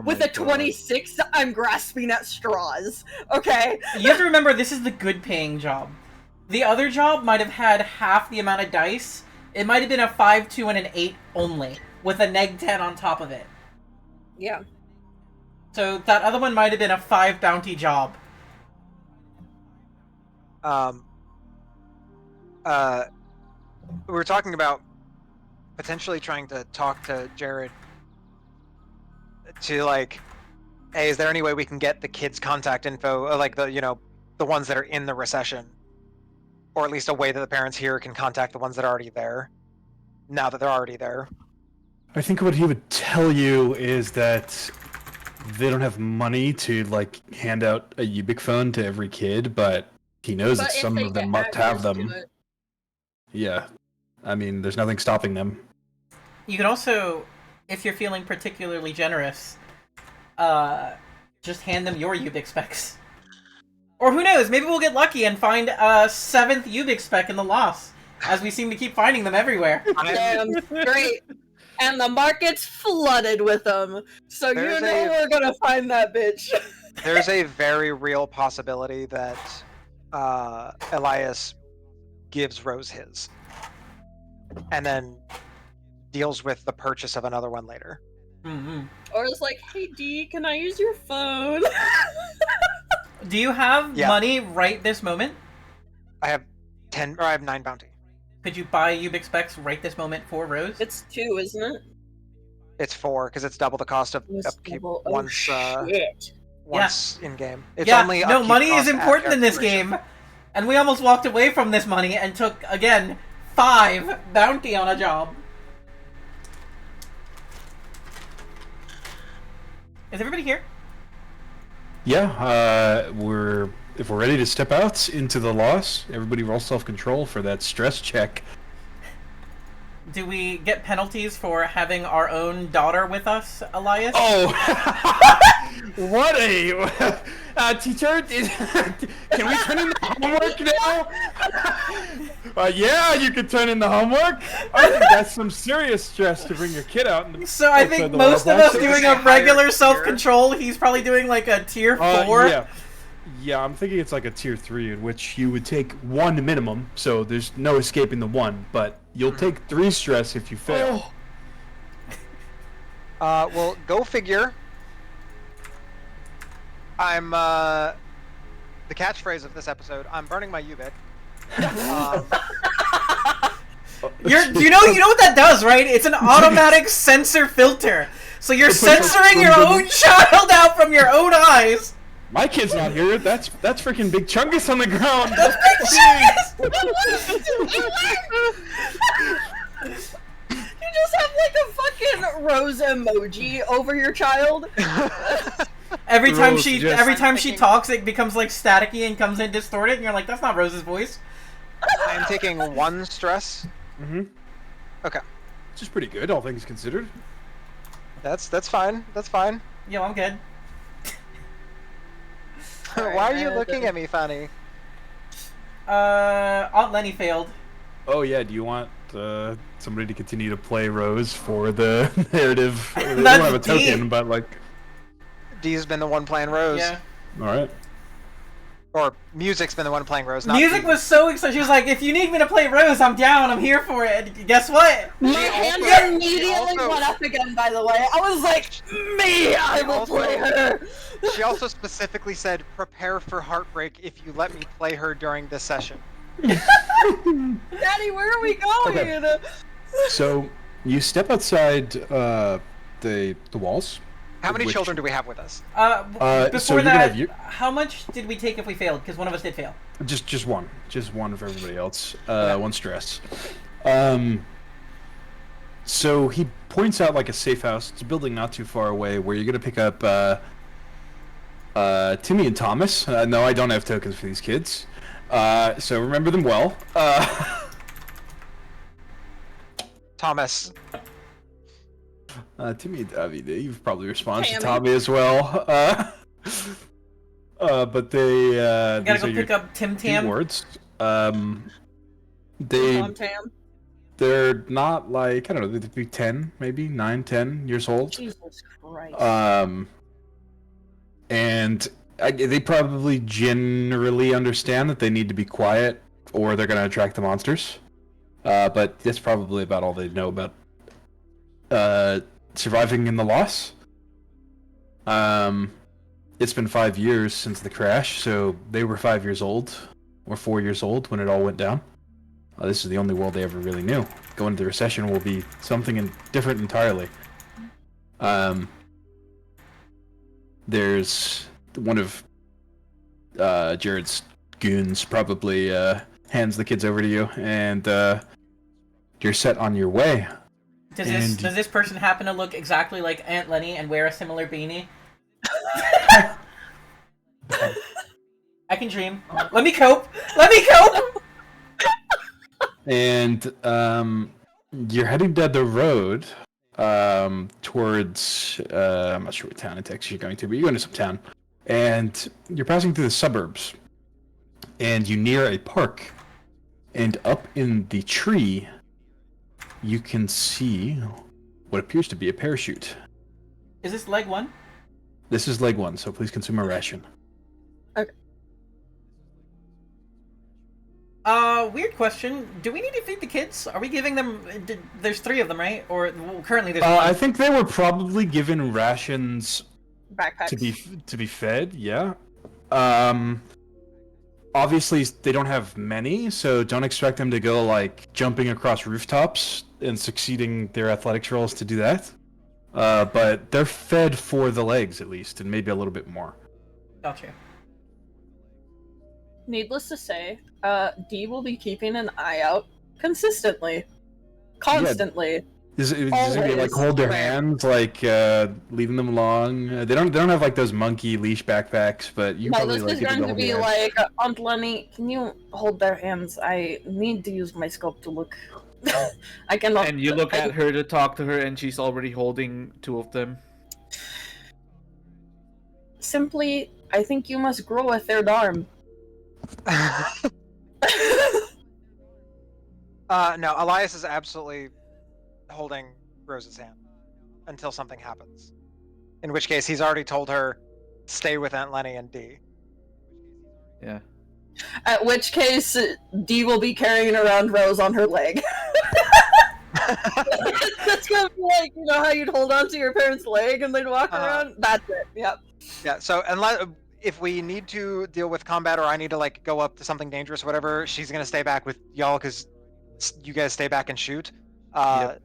with a 26, I'm grasping at straws. Okay. You have to remember, this is the good-paying job. The other job might have had half the amount of dice. It might have been a 5, 2, and an 8 only, with a neg 10 on top of it. Yeah. So that other one might have been a 5 bounty job. We were talking about potentially trying to talk to Jared to like, hey, is there any way we can get the kids' contact info, like the ones that are in the recession, or at least a way that the parents here can contact the ones that are already there, now that they're already there. I think what he would tell you is that they don't have money to like hand out a Ubik phone to every kid, but he knows that some of them must have them. Yeah. I mean, there's nothing stopping them. You can also, if you're feeling particularly generous, just hand them your Ubik specs. Or who knows, maybe we'll get lucky and find a 7th Ubik spec in the loss, as we seem to keep finding them everywhere. Damn, great. And the market's flooded with them, so we're gonna find that bitch. There's a very real possibility that Elias gives Rose his, and then deals with the purchase of another one later. Mm-hmm. Or it's like, hey D, can I use your phone? Do you have money right this moment? I have 9 bounty. Could you buy Ubik specs right this moment for Rose? It's 2, isn't it? It's 4 because it's double the cost of upkeep once in game. It's only money is important in this game, and we almost walked away from this money and took again 5 bounty on a job. Is everybody here? Yeah, if we're ready to step out into the loss, everybody roll self-control for that stress check. Do we get penalties for having our own daughter with us, Elias? Oh! What a... teacher, can we turn in the homework now? Yeah, you can turn in the homework. I think that's some serious stress to bring your kid out. So I think most of us doing a regular self-control, he's probably doing like a tier 4. Yeah, I'm thinking it's like a tier 3 in which you would take 1 minimum, so there's no escaping the 1, but you'll take 3 stress if you fail. Well, go figure. I'm, the catchphrase of this episode, I'm burning my Ubik. You know what that does, right? It's an automatic sensor filter. So you're censoring your own child out from your own eyes. My kid's not here. That's freaking Big Chungus on the ground. That's Big Chungus! You just have like a fucking rose emoji over your child. Every time she talks, it becomes like staticky and comes in distorted, and you're like, that's not Rose's voice. I am taking 1 stress. Mm-hmm. Okay. Which is pretty good, all things considered. That's fine. That's fine. Yo, I'm good. Why are you looking at me funny? Aunt Lenny failed. Oh yeah, do you want somebody to continue to play Rose for the narrative? They don't have a token, but like... D's been the one playing Rose. Yeah. Alright. Or Music's been the one playing Rose, not Music was so excited. She was like, if you need me to play Rose, I'm down. I'm here for it. And guess what? My hand immediately went up again, by the way. I was like, I will play her. She also specifically said, prepare for heartbreak if you let me play her during this session. Daddy, where are we going? Okay. So you step outside the walls. How many children do we have with us? Before so that, how much did we take if we failed? Because one of us did fail. Just one for everybody else. Okay. One stress. So he points out like a safe house. It's a building not too far away where you're gonna pick up Timmy and Thomas. No, I don't have tokens for these kids. So remember them well. Thomas. Timmy and Davide, you've probably responded to Tommy as well. But they gotta go pick up Tim Tam. Words. They're not like, I don't know, they'd be 10, maybe 9, 10 years old. Jesus Christ. And they probably generally understand that they need to be quiet or they're going to attract the monsters. But that's probably about all they know about surviving in the loss. It's been 5 years since the crash, so they were 5 years old, or 4 years old when it all went down. This is the only world they ever really knew. Going into the recession will be something different entirely. There's one of Jared's goons probably hands the kids over to you, and you're set on your way. Does this person happen to look exactly like Aunt Lenny and wear a similar beanie? I can dream. Let me cope. And you're heading down the road towards I'm not sure what town in Texas you're going to, but you're going to some town, and you're passing through the suburbs, and you near a park, and up in the tree you can see what appears to be a parachute. Is this leg one? This is leg one, so please consume a ration. Okay. Weird question. Do we need to feed the kids? Are we giving them... There's 3 of them, right? Or currently there's 1. I think they were probably given rations... Backpacks. To be fed, yeah. Obviously, they don't have many, so don't expect them to go, like, jumping across rooftops and succeeding their athletics roles to do that. But they're fed for the legs, at least, and maybe a little bit more. Gotcha. Needless to say, Dee will be keeping an eye out consistently. Constantly. Yeah. Is it gonna be like hold their hands, like leading them along? They don't have like those monkey leash backpacks, but you probably like. This is going to be like, Aunt Lenny, can you hold their hands? I need to use my scope to look. I cannot. And you look at her to talk to her, and she's already holding 2 of them. Simply, I think you must grow a 3rd arm. No, Elias is absolutely holding Rose's hand until something happens. In which case, he's already told her, stay with Aunt Lenny and Dee. Yeah. At which case, Dee will be carrying around Rose on her leg. That's gonna be like, you know how you'd hold on to your parents' leg and they'd walk around? That's it, yep. Yeah, so unless... If we need to deal with combat or I need to like go up to something dangerous or whatever, she's gonna stay back with y'all because you guys stay back and shoot. Yep.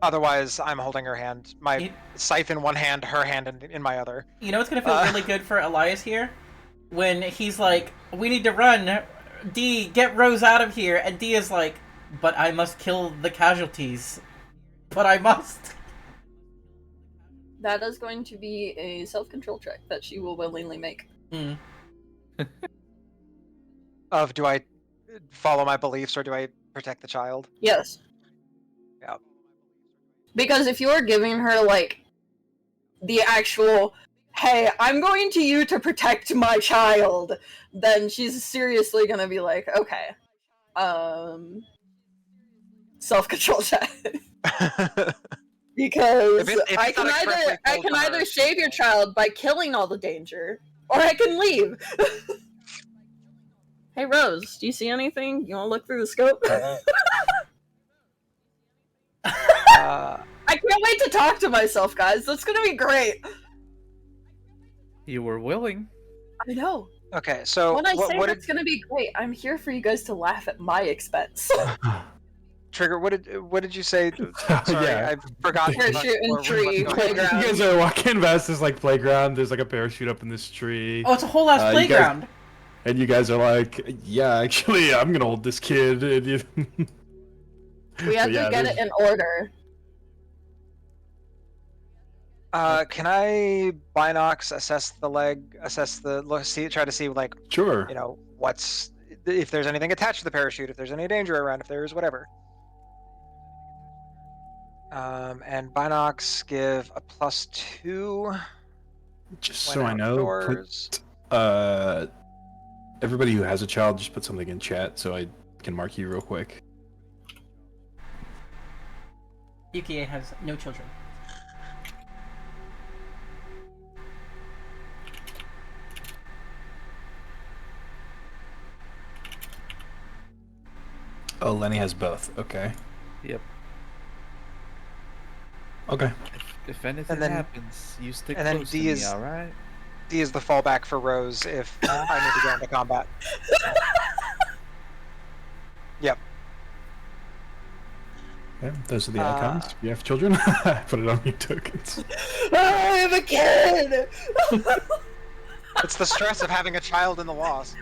Otherwise, I'm holding her hand. My scythe in one hand, her hand in my other. You know what's gonna feel really good for Elias here? When he's like, we need to run. Dee, get Rose out of here. And Dee is like, but I must kill the casualties. But I must. That is going to be a self-control check that she will willingly make. Of do I follow my beliefs or do I protect the child? Yes. Yeah. Because if you're giving her like the actual, hey, I'm going to you to protect my child, then she's seriously gonna be like, okay, self-control check. Because if I can either save your child by killing all the danger, or I can leave. Hey Rose, do you see anything? You want to look through the scope? I can't wait to talk to myself, guys. That's gonna be great. You were willing. I know. Okay, so when I say that's gonna be great, I'm here for you guys to laugh at my expense. Trigger, what did you say? Sorry, Yeah. I forgot. Parachute and tree playground. You guys are walking past this like playground. There's like a parachute up in this tree. Oh, it's a whole ass playground. And you guys are like, yeah, actually, I'm gonna hold this kid. And you... We have to get it in order. Can I binocs assess the leg, try to see like, Sure. you know, if there's anything attached to the parachute, if there's any danger around, if there's whatever. And binocs give a +2. Just so I know, everybody who has a child, just put something in chat so I can mark you real quick. Yukie has no children. Oh, Lenny has both. Okay. Yep. Okay. If anything happens, you stick and then close D to is, me, alright? D is the fallback for Rose if I need to go into combat. Yep. Yeah, those are the icons. If you have children, put it on your tokens. I have a kid! It's the stress of having a child in the loss.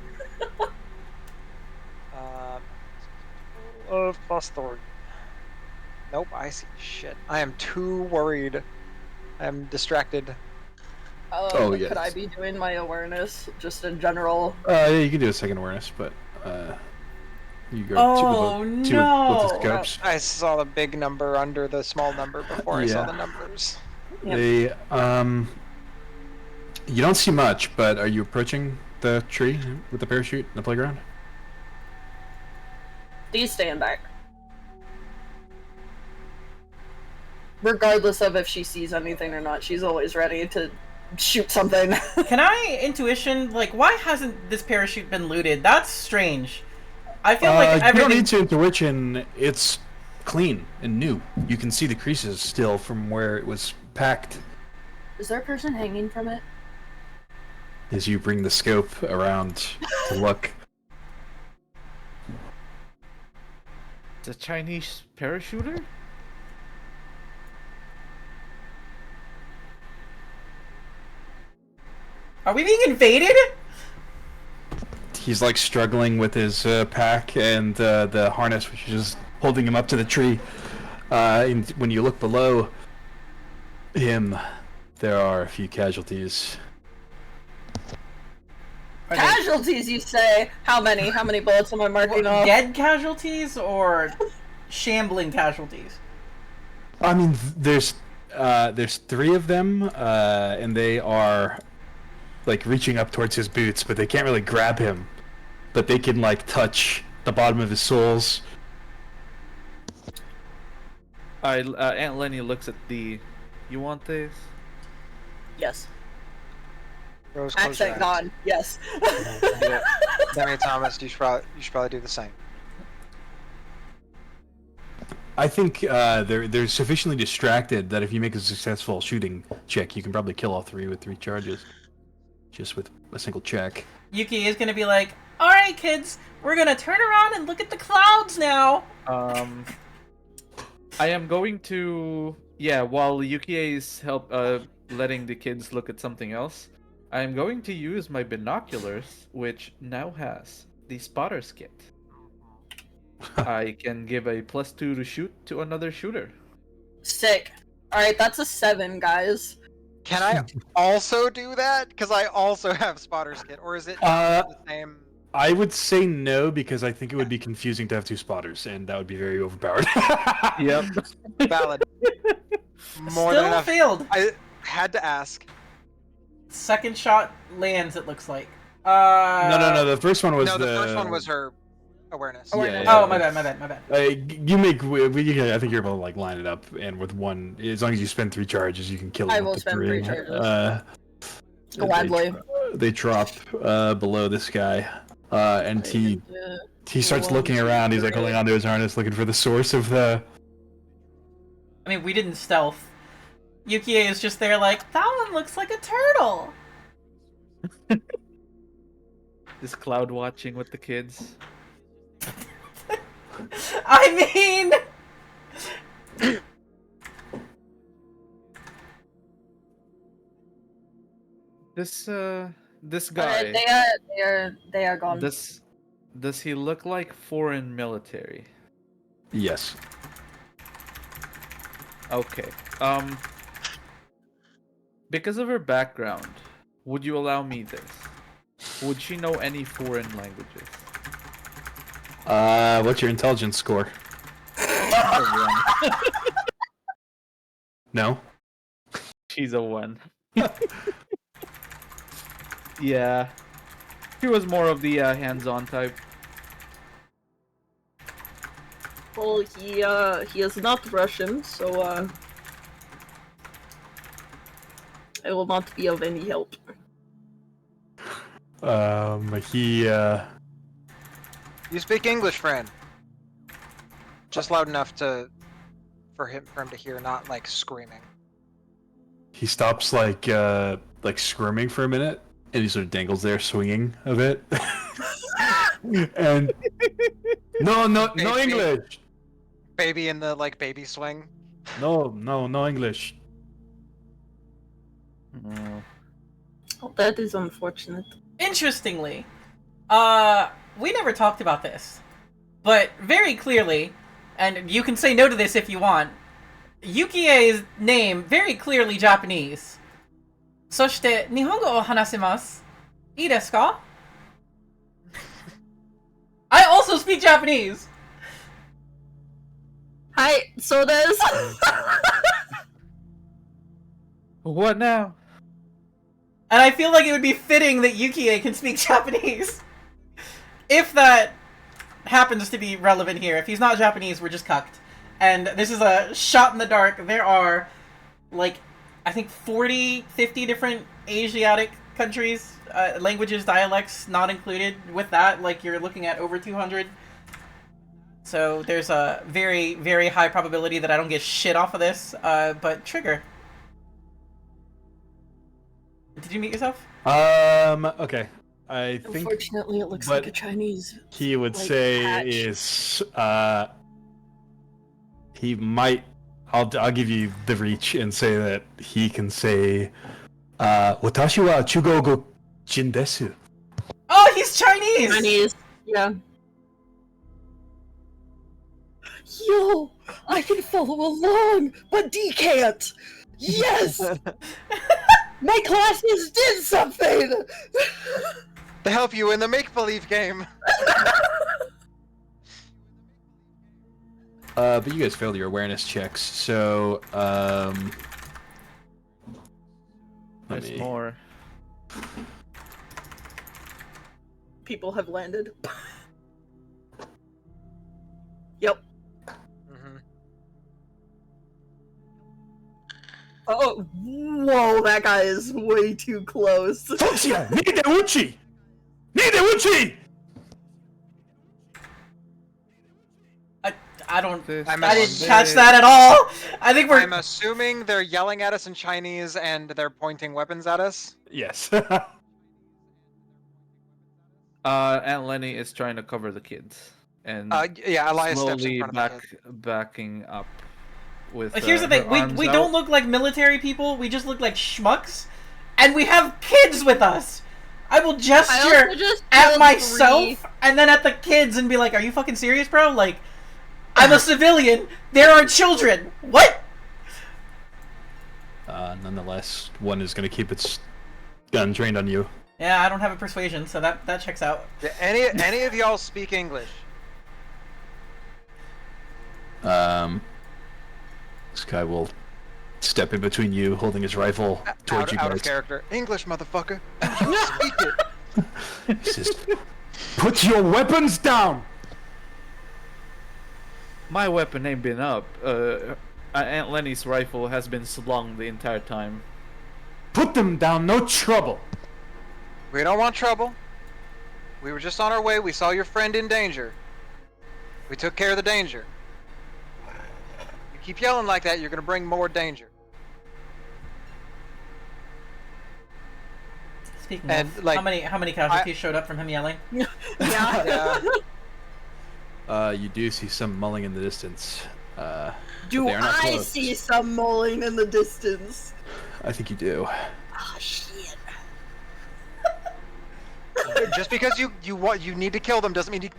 +3. Nope, I see shit. I am too worried. I'm distracted. Oh, yes. Could I be doing my awareness, just in general? Yeah, you can do a second awareness, but you go no. with the scopes. I saw the big number under the small number before I saw the numbers. Yep. They you don't see much, but are you approaching the tree with the parachute in the playground? Please stand back. Regardless of if she sees anything or not, she's always ready to shoot something. Can I intuition, like, why hasn't this parachute been looted? That's strange. I feel like everything... You don't need to intuition, it's clean and new. You can see the creases still from where it was packed. Is there a person hanging from it? As you bring the scope around to look. It's a Chinese parachuter? Are we being invaded? He's like struggling with his pack and the harness, which is just holding him up to the tree. And when you look below him, there are a few casualties. Casualties, you say? How many? How many bullets am I marking off? Dead casualties or shambling casualties? I mean, there's 3 of them, and they are like reaching up towards his boots, but they can't really grab him. But they can like touch the bottom of his soles. Aunt Lenny looks at the. You want this? Yes. Rose, close your Accent eyes. gone. Yes. Yeah. Demi Thomas, you should probably do the same. I think they're sufficiently distracted that if you make a successful shooting check, you can probably kill all 3 with 3 charges, just with a single check. Yuki is gonna be like, "Alright, kids, we're gonna turn around and look at the clouds now." I am going to while Yukie is letting the kids look at something else, I am going to use my binoculars, which now has the spotter's kit. I can give a +2 to shoot to another shooter. Sick. Alright, that's a 7, guys. Can I also do that? Because I also have spotter's kit, or is it the same? I would say no, because I think it would be confusing to have 2 spotters, and that would be very overpowered. Yep. Valid. More Still than enough. failed. I had to ask. Second shot lands, it looks like. No. The first one was the first one was her awareness. Awareness. Oh, my bad. You make. I think you're able to like line it up, and with one, as long as you spend 3 charges, you can kill them. I will spend 3 charges. Gladly. They drop below this guy, and he starts looking around. He's like holding onto his harness, looking for the source of the. I mean, we didn't stealth. Yukie is just there like, that one looks like a turtle! This cloud watching with the kids. I mean... This guy. They are gone. Does he look like foreign military? Yes. Okay. Because of her background, would you allow me this? Would she know any foreign languages? What's your intelligence score? No? She's a 1. Yeah. She was more of the hands-on type. Well, he is not Russian, so I will not be of any help. You speak English, friend. Just loud enough for him to hear, not like screaming. He stops like squirming for a minute, and he sort of dangles there, swinging a bit. And no English. Baby in the baby swing. No English. Oh, that is unfortunate. Interestingly, we never talked about this, but very clearly, and you can say no to this if you want, Yukie's name very clearly Japanese. そして日本語を話せます。いいですか? I also speak Japanese. Hi, so does. What now? And I feel like it would be fitting that Yukie can speak Japanese. If that happens to be relevant here. If he's not Japanese, we're just cucked. And this is a shot in the dark. There are, I think 40, 50 different Asiatic countries, languages, dialects not included. With that, you're looking at over 200. So there's a very, very high probability that I don't get shit off of this. But Trigger. Did you meet yourself? Okay. I think. Unfortunately, it looks like a Chinese. He would say patch. Is he might. I'll give you the reach and say that he can say, "Watashi wa Chugogo jin desu." Oh, he's Chinese. Chinese, yeah. Yo, I can follow along, but D can't. Yes. My classes did something! To help you in the make-believe game. But you guys failed your awareness checks, so, There's more. People have landed. Yep. Mm-hmm. Oh, whoa, that guy is way too close. Fuxia, Nideuchi! Nideuchi! I don't. I didn't catch that at all. I think we're. I'm assuming they're yelling at us in Chinese and they're pointing weapons at us. Yes. Aunt Lenny is trying to cover the kids, and yeah, Elias steps in slowly front of the kid. backing up. With Here's the thing: we don't look like military people. We just look like schmucks, and we have kids with us. I will gesture at myself and then at the kids and be like, "Are you fucking serious, bro? I'm a civilian. There are children. What?" Nonetheless, one is going to keep its gun trained on you. Yeah, I don't have a persuasion, so that checks out. Do any of y'all speak English? This guy will step in between you, holding his rifle towards you guys. Out of character. English, motherfucker. Speak it. He says, "Put your weapons down!" My weapon ain't been up. Aunt Lenny's rifle has been slung the entire time. Put them down, no trouble! We don't want trouble. We were just on our way. We saw your friend in danger. We took care of the danger. You keep yelling like that, you're gonna bring more danger. Speaking of, how many casualties showed up from him yelling? Yeah. You do see some mulling in the distance. Do they are not I close. see some mulling in the distance? I think you do. Oh shit. Just because you need to kill them doesn't mean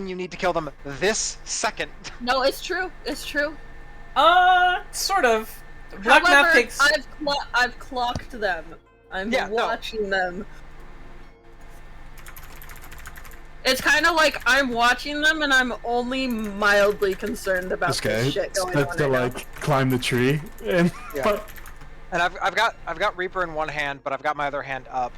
you need to kill them this second. No, it's true. It's true. Sort of. Black However, Math takes. I've clocked them. I'm watching them. It's kind of like I'm watching them, and I'm only mildly concerned about this shit going on to right like climb the tree and. Yeah. And I've got Reaper in one hand, but I've got my other hand up.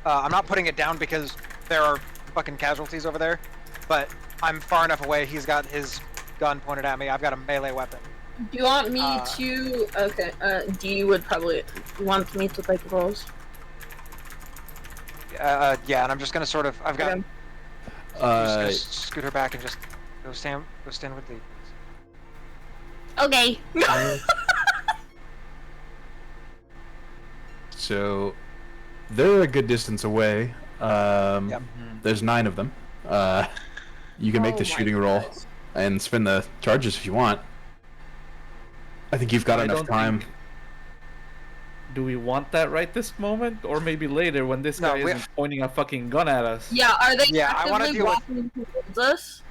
I'm not putting it down because there are fucking casualties over there, but I'm far enough away. He's got his gun pointed at me. I've got a melee weapon. Do you want me to? Okay. D would probably want me to take rolls. Yeah, and I'm just gonna sort of. I've got. Okay. I'm just gonna scoot her back and just go stand with Lee, please. Okay. So, they're a good distance away. There's 9 of them. You can make the shooting roll and spin the charges if you want. I think you've got enough time. Do we want that right this moment, or maybe later when this guy isn't pointing a fucking gun at us? Yeah, are they I want to actively deal walking towards us?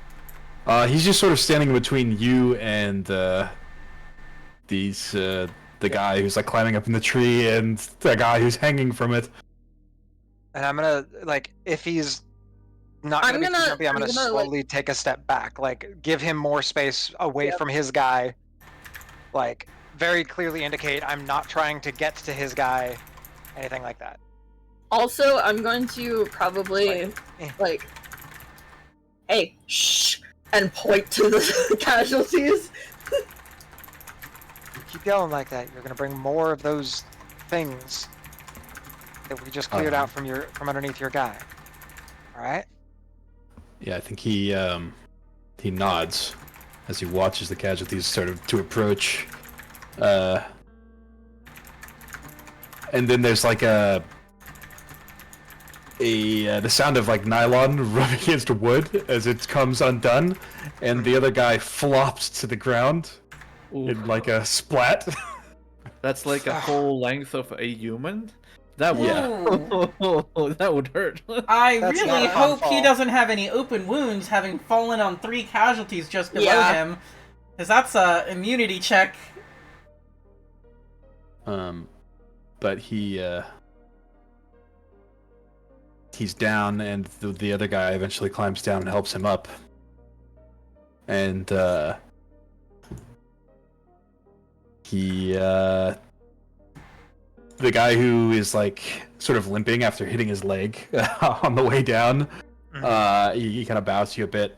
He's just sort of standing between you and the guy who's like climbing up in the tree and the guy who's hanging from it. And I'm gonna if he's not gonna be too jumpy, I'm gonna slowly take a step back, give him more space away from his guy. Very clearly indicate I'm not trying to get to his guy, anything like that. Also, I'm going to probably hey, shh, and point to the casualties. You keep yelling like that, you're gonna bring more of those things that we just cleared out from underneath your guy. All right? Yeah, I think he nods as he watches the casualties start to approach. And then there's like the sound of like nylon rubbing against wood as it comes undone, and the other guy flops to the ground in like a splat. That's like a whole length of a human. That would that would hurt. I really hope he doesn't have any open wounds, having fallen on 3 casualties just below him, because that's a immunity check. But he's down, and the other guy eventually climbs down and helps him up. And the guy who is like sort of limping after hitting his leg on the way down, he kind of bows to you a bit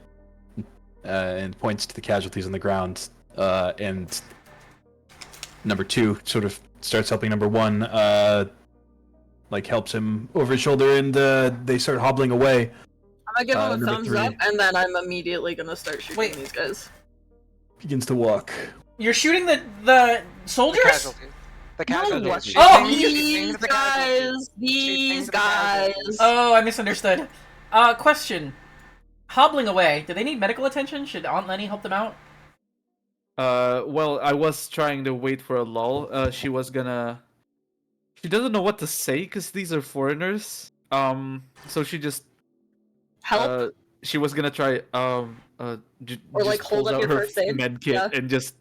and points to the casualties on the ground, and number 2 sort of starts helping number 1, helps him over his shoulder, and they start hobbling away. I'm gonna give him a thumbs up, and then I'm immediately gonna start shooting these guys. Begins to walk. You're shooting the soldiers? The casualties. Oh, these guys. Oh, I misunderstood. Question. Hobbling away, do they need medical attention? Should Aunt Lenny help them out? Well, I was trying to wait for a lull. She doesn't know what to say because these are foreigners. So she just help. She was gonna try or like hold up your first aid med kit and just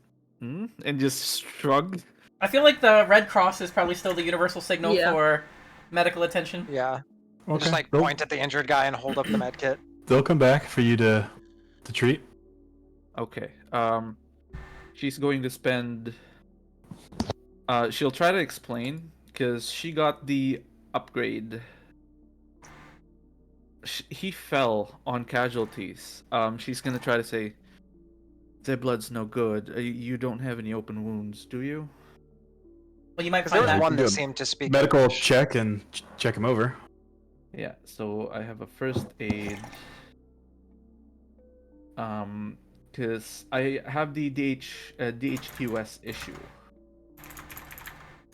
shrugged. I feel like the Red Cross is probably still the universal signal for medical attention. Yeah. Okay. Just point at the injured guy and hold up the med kit. They'll come back for you to treat. Okay. She's going to spend. She'll try to explain because she got the upgrade. He fell on casualties. She's gonna try to say, "Their blood's no good. You don't have any open wounds, do you?" Well, you might find that. One that seemed to speak medical English. Check and check him over. Yeah. So I have a first aid. Because I have the DHQS issue.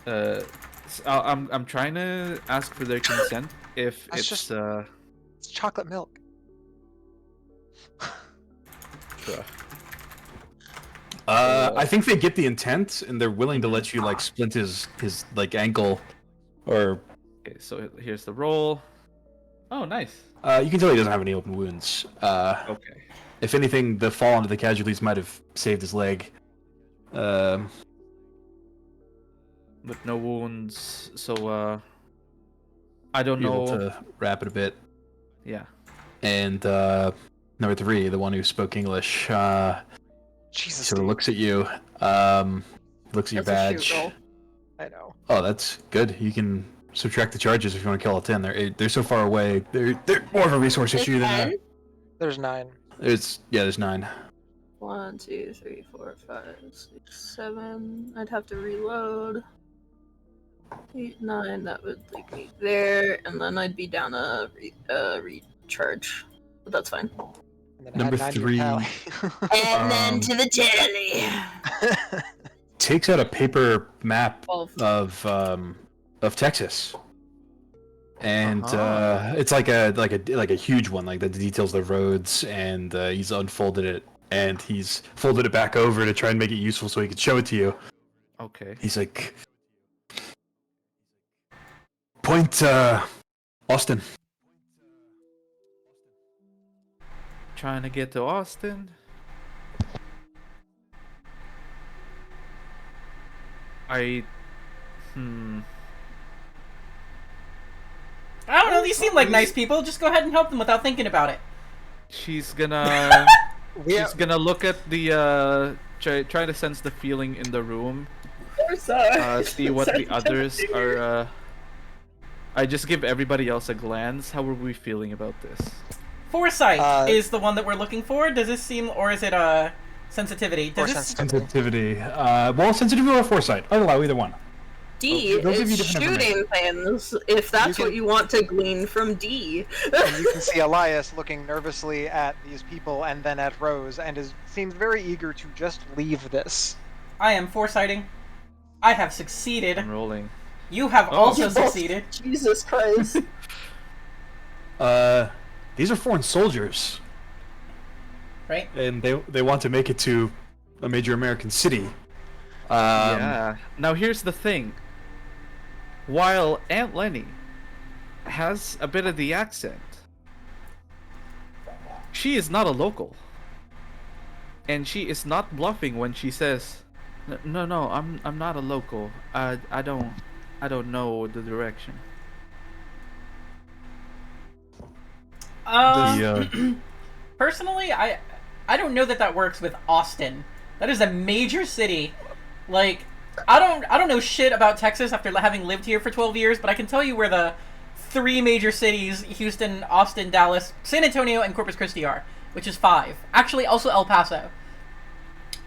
So I'm trying to ask for their consent if it's chocolate milk. extra. I think they get the intent, and they're willing to let you like splint his like ankle, or. Okay, so here's the roll. Oh, nice. You can tell he doesn't have any open wounds. Okay. If anything, the fall onto the casualties might have saved his leg. With no wounds, so I don't know. Able to wrap it a bit. Yeah. And number 3, the one who spoke English, Jesus. sort of looks at you, looks at your That's a badge. shoot roll. I know. Oh, that's good. You can subtract the charges if you want to kill a 10. They're so far away. They're more of a resource It's issue than 10? There's 9. there's 9. 1, 2, 3, 4, 5, 6, 7. I'd have to reload. 8, 9. That would take me there, and then I'd be down a recharge. But that's fine. And then Number add 9 to your 3. tally. And then to the tally. Takes out a paper map 12. of Texas, and Uh-huh. it's like a huge one, like that details the roads, and he's unfolded it, and he's folded it back over to try and make it useful so he could show it to you. Okay. He's like, point Austin. Trying to get to Austin. I don't know. These seem like nice people. Just go ahead and help them without thinking about it. She's gonna Yeah. she's gonna look at the try to sense the feeling in the room. See what the others are. I just give everybody else a glance. How are we feeling about this? Foresight is the one that we're looking for. Does this seem, or is it sensitivity? Or Does this... Sensitivity. Well, sensitivity or foresight. I'll allow either one. D They'll give you is different shooting things, if that's what you want to glean from D. And you can see Elias looking nervously at these people and then at Rose, and seems very eager to just leave this. I am foresighting. I have succeeded. I'm rolling. You have also succeeded. Jesus Christ. These are foreign soldiers, Right? and they want to make it to a major American city. Yeah. Now here's the thing. While Aunt Lenny has a bit of the accent, she is not a local, and she is not bluffing when she says, "No, I'm not a local. I don't know the direction." Personally, I don't know that works with Austin. That is a major city. Like, I don't know shit about Texas after having lived here for 12 years, but I can tell you where the 3 major cities, Houston, Austin, Dallas, San Antonio, and Corpus Christi are, which is 5. Actually, also El Paso.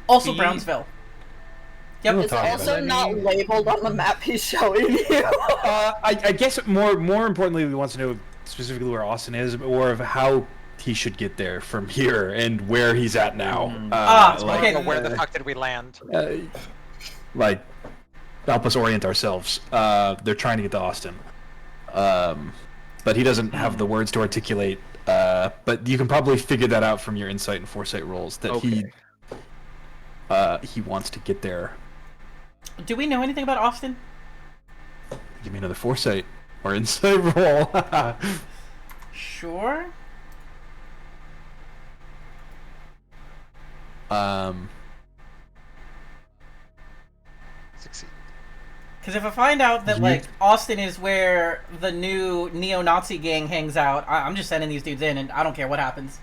Also Brownsville. Yep. It's also not labeled on the map he's showing you. I guess more importantly, we want to know specifically where Austin is, or of how he should get there from here and where he's at now. Okay. Where the fuck did we land? Like, help us orient ourselves. They're trying to get to Austin, but he doesn't have the words to articulate. But you can probably figure that out from your insight and foresight rolls that he wants to get there. Do we know anything about Austin? Give me another foresight or insight roll. Sure. Succeed. Because if I find out that, like, Austin is where the new neo-Nazi gang hangs out, I'm just sending these dudes in, and I don't care what happens.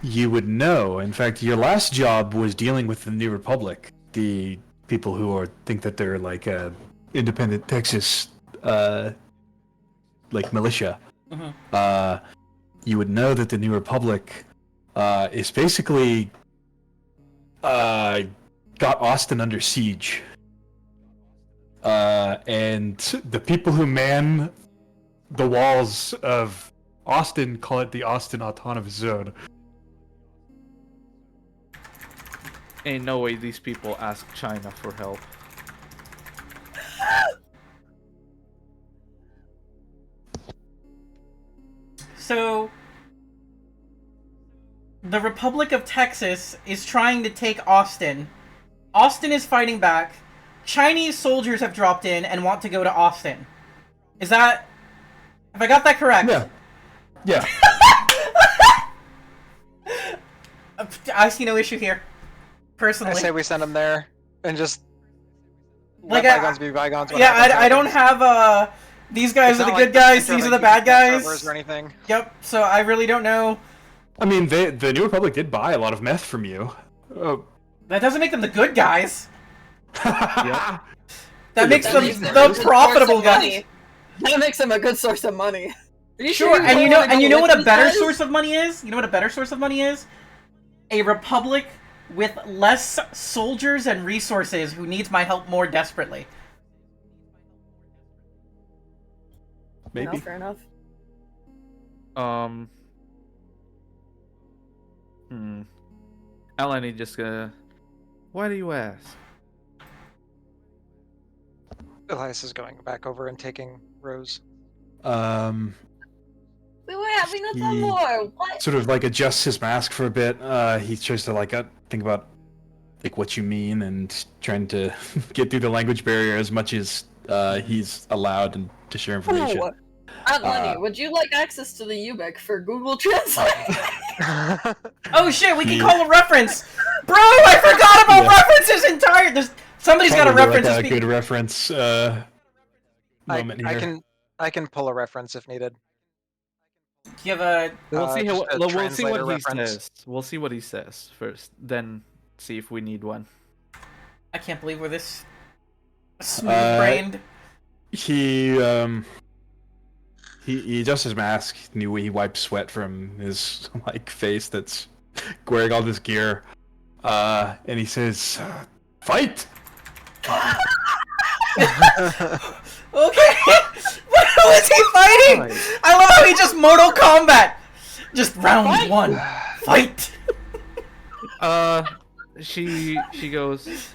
You would know. In fact, your last job was dealing with the New Republic, the people who think that they're like independent Texas, like militia. Mm-hmm. You would know that the New Republic is basically got Austin under siege. And the people who man the walls of Austin call it the Austin Autonomous Zone. Ain't no way these people ask China for help. So, the Republic of Texas is trying to take Austin. Austin is fighting back. Chinese soldiers have dropped in and want to go to Austin. Is that... Have I got that correct? Yeah. Yeah. I see no issue here. Personally. I say we send them there and just Like, let bygones be bygones. Yeah, I don't have, these guys are the good guys, these are the bad guys. Or anything. Yep, so I really don't know. I mean, the New Republic did buy a lot of meth from you. That doesn't make them the good guys. Yep. That makes them the profitable guys. That makes them a good source of money. Sure, and you know what a better source of money is? You know what a better source of money is? A republic with less soldiers and resources who needs my help more desperately. Maybe. No, fair enough. Eleni just why do you ask? Elias is going back over and taking Rose. We were having a fun more. What? Sort of like adjusts his mask for a bit. He tries to like think about like what you mean and trying to get through the language barrier as much as he's allowed and to share information. Lenny, would you like access to the UBEC for Google Translate? Oh shit, we can call a reference! Bro, I forgot about references entirely! Somebody's got a reference to speak. Good reference moment here. I can pull a reference if needed. Do you have a... We'll see what he reference. says. We'll see what he says first, then see if we need one. I can't believe we're this smooth-brained. He adjusts his mask. He wipes sweat from his like face that's wearing all this gear, and he says, "Fight!" Okay, who is he fighting? I love how he just Mortal Kombat. Just round one, fight. She goes,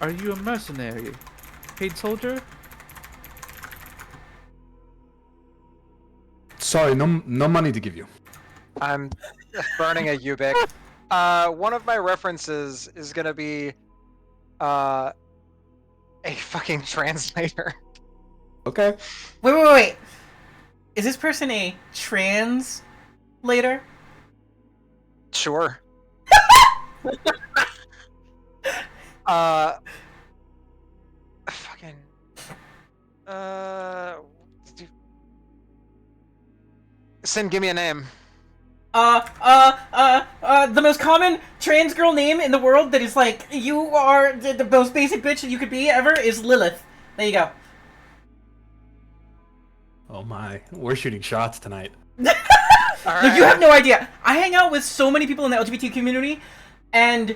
are you a mercenary? Paid soldier? Sorry, no money to give you. I'm burning a Ubik. One of my references is gonna be a fucking translator. Okay. Wait. Is this person a translator? Sure. Fucking. Sin, give me a name. The most common trans girl name in the world that is like, you are the most basic bitch that you could be ever is Lilith. There you go. Oh my, we're shooting shots tonight. Right. Look, you have no idea. I hang out with so many people in the LGBT community, and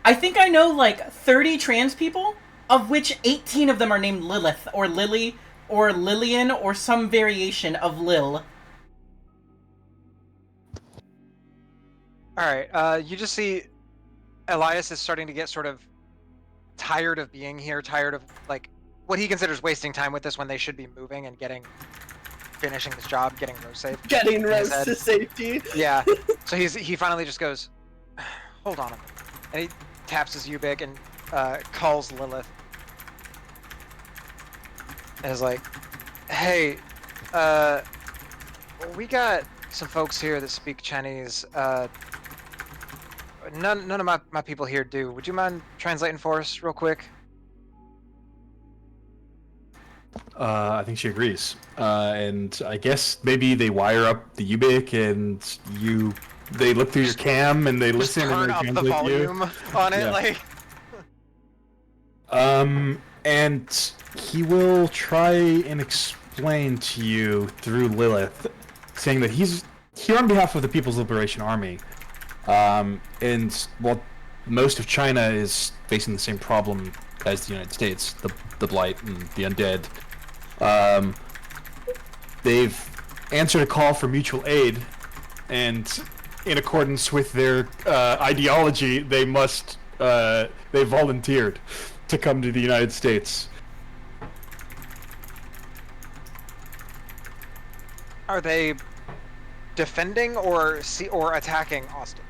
I think I know like 30 trans people, of which 18 of them are named Lilith, or Lily, or Lillian, or some variation of Lil. Alright, you just see Elias is starting to get sort of tired of being here, tired of, like, what he considers wasting time with this when they should be moving and finishing this job, getting Rose safe. Getting Rose to safety. Yeah, so he finally just goes, hold on a minute. And he taps his Ubik and calls Lilith. And is like, hey, we got some folks here that speak Chinese. None of my people here do. Would you mind translating for us real quick? I think she agrees. And I guess maybe they wire up the UBIC and they look through your cam and they listen turn and they up the translate volume on it, Yeah. like. And he will try and explain to you through Lilith, saying that he's here on behalf of the People's Liberation Army. And while most of China is facing the same problem as the United States, the Blight and the Undead, they've answered a call for mutual aid, and in accordance with their ideology, they volunteered to come to the United States. Are they defending or attacking Austin?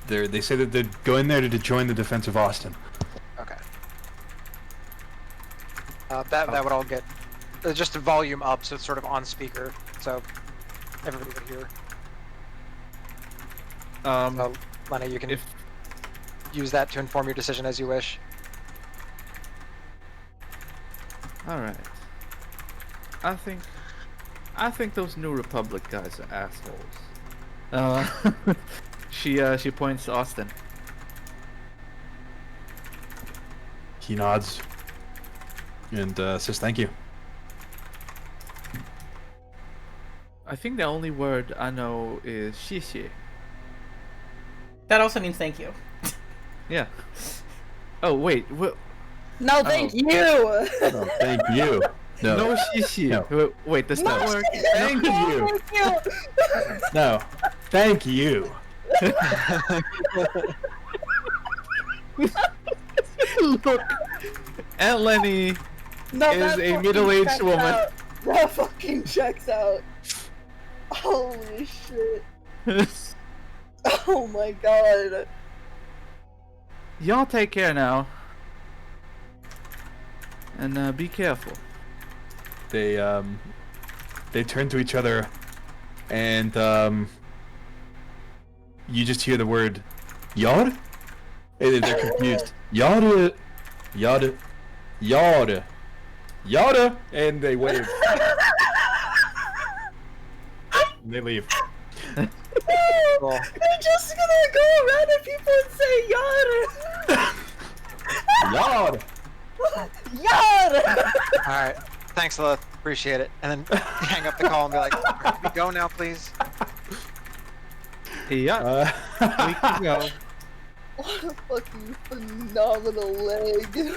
They say that they're going there to join the defense of Austin. Okay. That would all get just the volume up, so it's sort of on speaker, so everybody would hear. So, Lena, you can use that to inform your decision as you wish. All right. I think those New Republic guys are assholes. She points to Austin. He nods and says thank you. I think the only word I know is 谢谢. That also means thank you. Yeah. Oh wait. No, thank you. No, thank you. No, 谢谢. No. Wait, does that work? Thank you. No, thank you. Look, Aunt Lenny is a middle-aged woman. Out. That fucking checks out. Holy shit. Oh my god. Y'all take care now. And be careful. They turn to each other, and you just hear the word "yod," and they're confused. Yada, yada, yada, yada, and they wave. And they leave. Cool. They're just gonna go around and people and say yada. Yod. Yada. Alright. Thanks, Lilith. Appreciate it. And then hang up the call and be like, "Can we go now, please?" Yeah. We can go. What a fucking phenomenal leg.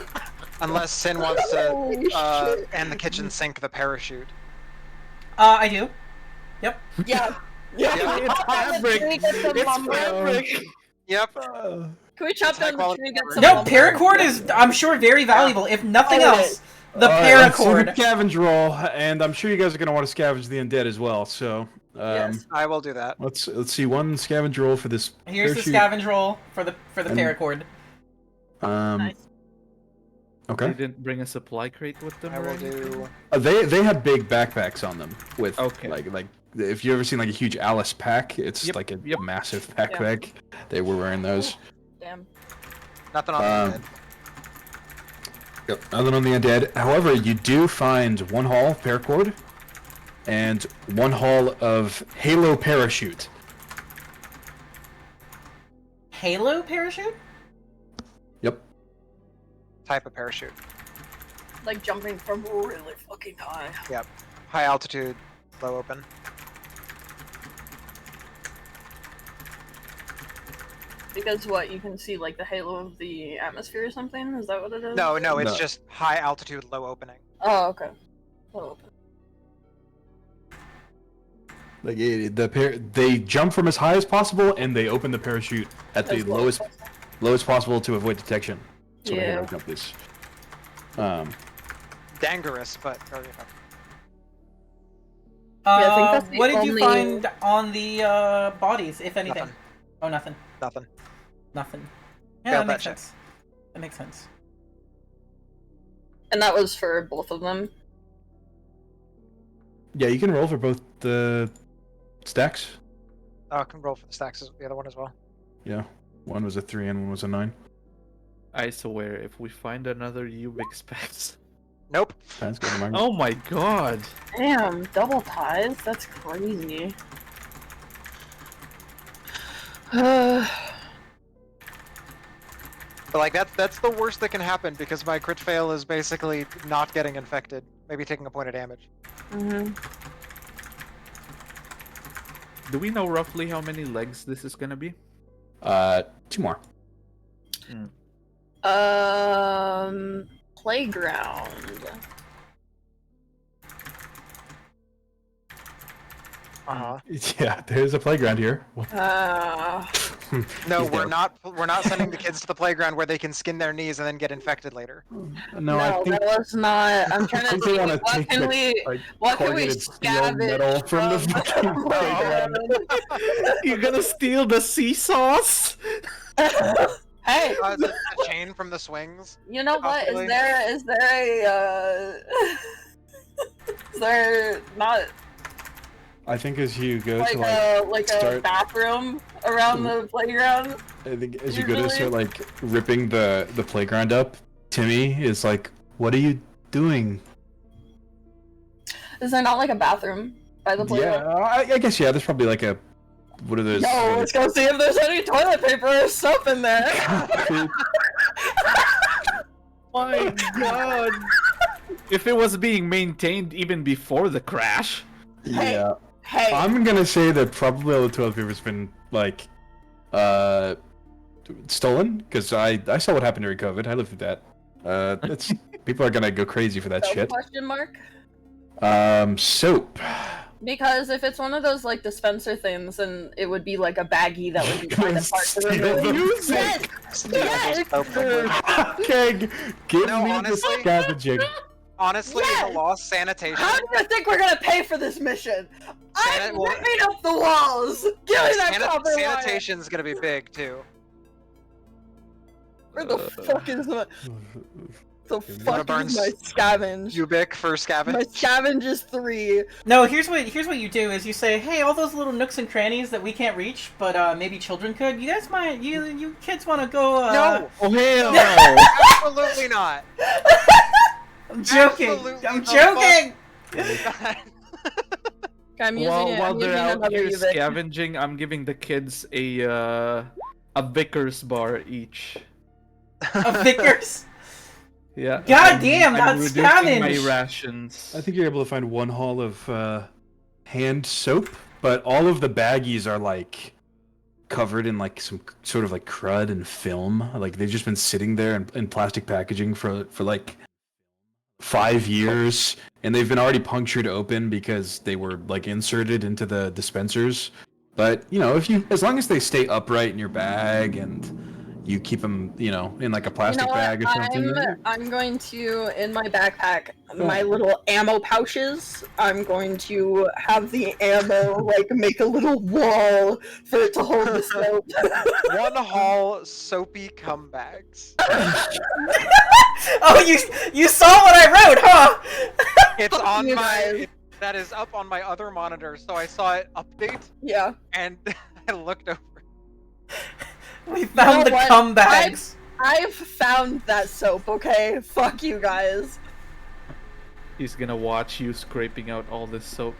Unless Sin wants Holy to shit. and the kitchen sink the parachute. I do. Yep. Yeah. It's fabric. It's fabric. Yep. Can we chop High down the quality tree and get fabric. some No, lumber? paracord is, I'm sure, very valuable. If nothing Oh, it else, is. the Let's do the paracord. scavenge roll, and I'm sure you guys are gonna want to scavenge the undead as well. So, Yes. I will do that. let's see one scavenge roll for this. Here's parachute. the scavenge roll for the And- paracord. Nice. Okay. They didn't bring a supply crate with them. I or will anything? do. They have big backpacks on them with Okay. like if you ever seen like a huge Alice pack, it's Yep, like a yep. massive backpack. They were wearing those. Damn. Nothing on the Yep. Other than the undead. However, you do find one haul of paracord and one haul of Halo parachute. Halo parachute? Yep. type of parachute. Like jumping from really fucking high. Yep. High altitude, low open. Because what, you can see like the halo of the atmosphere or something? Is that what it is? No, it's No. just high altitude, low opening. Oh, okay. Oh, Like they jump from as high as possible and they open the parachute at the As low as lowest possible to avoid detection. That's what a Yeah. Halo jump is. Dangerous, but very effective. I think that's the What did you only- find on the bodies, if anything? Nothing. Oh, nothing. Nothing. Nothing. Yeah, Failed that makes that check. sense. That makes sense. And that was for both of them. Yeah, you can roll for both the stacks. Oh, I can roll for the stacks as the other one as well. Yeah, one was a 3 and one was a 9. I swear, if we find another Ubix specs. Nope. That's good. Mark. Oh my god! Damn, double ties? That's crazy. But like that's the worst that can happen because my crit fail is basically not getting infected, maybe taking a point of damage. Do we know roughly how many legs this is gonna be? 2 more. Playground. Uh huh. Yeah, there's a playground here. No, we're not. We're not sending the kids to the playground where they can skin their knees and then get infected later. No, I think that was not. I'm trying I to think they think. want to take What can we corrugated steel metal scavenge from the from fucking playground. You're gonna steal the sea sauce? Hey, The chain from the swings. you know what? Possibly. Is there a is there not I think as you go like to a start, bathroom around the playground? I think as you go to usually- start like ripping the playground up, Timmy is like, "What are you doing?" Is there not like a bathroom by the Yeah, playground? I guess yeah. There's probably like a what are those? No, let's go see if there's any toilet paper or soap in there. My God! If it was being maintained even before the crash. Yeah, Hey, I'm gonna say that probably all the toilet paper's been like, stolen because I saw what happened during COVID. I lived through that. It's people are gonna go crazy for that soap shit. question mark? Soap. Because if it's one of those like dispenser things, then it would be like a baggie that would be kind of hard to Steal remove. them. Yes, yes. Okay, give No, me honestly- the scavenging. Honestly, Yes! the lost sanitation. How do you think we're gonna pay for this mission? I'm Well- ripping up the walls. Give me that copper wire. Sanitation's gonna be big too. Where the fuck is my the Wanna fuck burn is my scavenge? Ubik for My scavenge. scavenge is 3. No, here's what you do is you say, hey, all those little nooks and crannies that we can't reach, but maybe children could. You guys might, you kids want to go? No, Oh hell no! absolutely not. I'm joking. Absolutely I'm the joking. I'm using While, it. while I'm they're using out another here Ubik. scavenging, I'm giving the kids a Vickers bar each. A Vickers. Yeah. God damn, I'm that's reducing my scavenge. rations. I think you're able to find one haul of hand soap, but all of the baggies are like covered in like some sort of like crud and film. Like they've just been sitting there in plastic packaging for like 5 years, and they've been already punctured open because they were like inserted into the dispensers. But you know, as long as they stay upright in your bag and you keep them, in like a plastic bag or something. I'm going to, in my backpack, my little ammo pouches, I'm going to have the ammo, like, make a little wall for it to hold the soap. One haul soapy cum bags. Oh, you saw what I wrote, huh? It's Fuck on you my. guys. That is up on my other monitor, so I saw it update Yeah. and I looked over. We found know the what? cum bags. I've found that soap, okay? Fuck you guys. He's gonna watch you scraping out all this soap.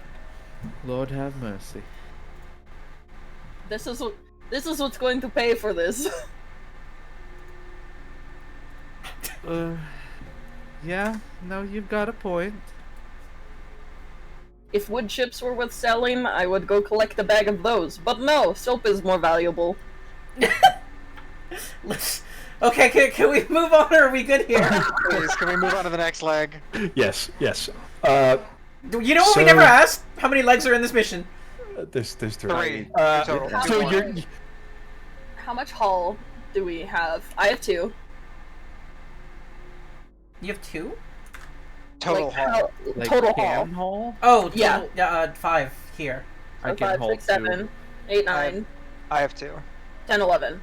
Lord have mercy. This is what's going to pay for this. Yeah, no, you've got a point. If wood chips were worth selling, I would go collect a bag of those. But no, soap is more valuable. Okay, can we move on, or are we good here? Please, can we move on to the next leg? Yes. You know what we never asked? How many legs are in this mission? There's 3. 3. Total. So How you're How much hull do we have? I have 2. You have 2? Total haul. Like Total can haul. haul? Oh, Yeah. total, 5 here. I So can 5, haul 6, 7, 8, 9, I have 2. 10, 11.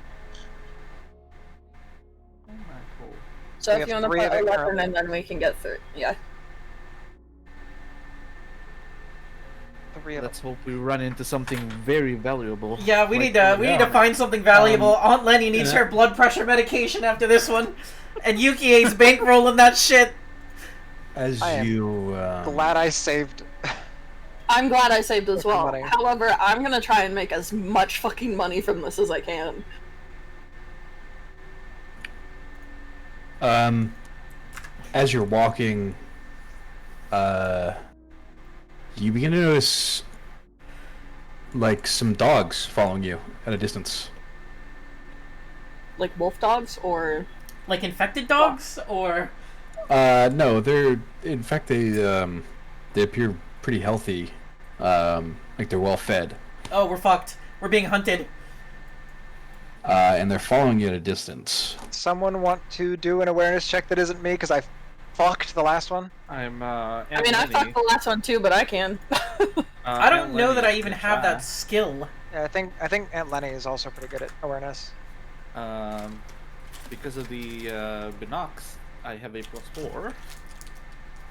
So We if you have want to 3 put of it 11 currently. and then we can get through. Yeah. 3 of Let's hope we run into something very valuable. Yeah, we Like, need to find something valuable. Aunt Lenny needs yeah. her blood pressure medication after this one, and Yukie's bankrolling that shit. as I am you glad I saved. I'm glad I saved as well. Money. However, I'm gonna try and make as much fucking money from this as I can. as you're walking, you begin to notice like some dogs following you at a distance. Like wolf dogs or Like infected dogs, or No, they're in fact they appear pretty healthy. Like they're well fed. oh, we're fucked. We're being hunted. and they're following you at a distance. Someone want to do an awareness check that isn't me, because I fucked the last one? I'm I fucked the last one too, but I can. I don't know that I even have that skill. Yeah, I think Aunt Lenny is also pretty good at awareness. Because of the binocs, I have a +4.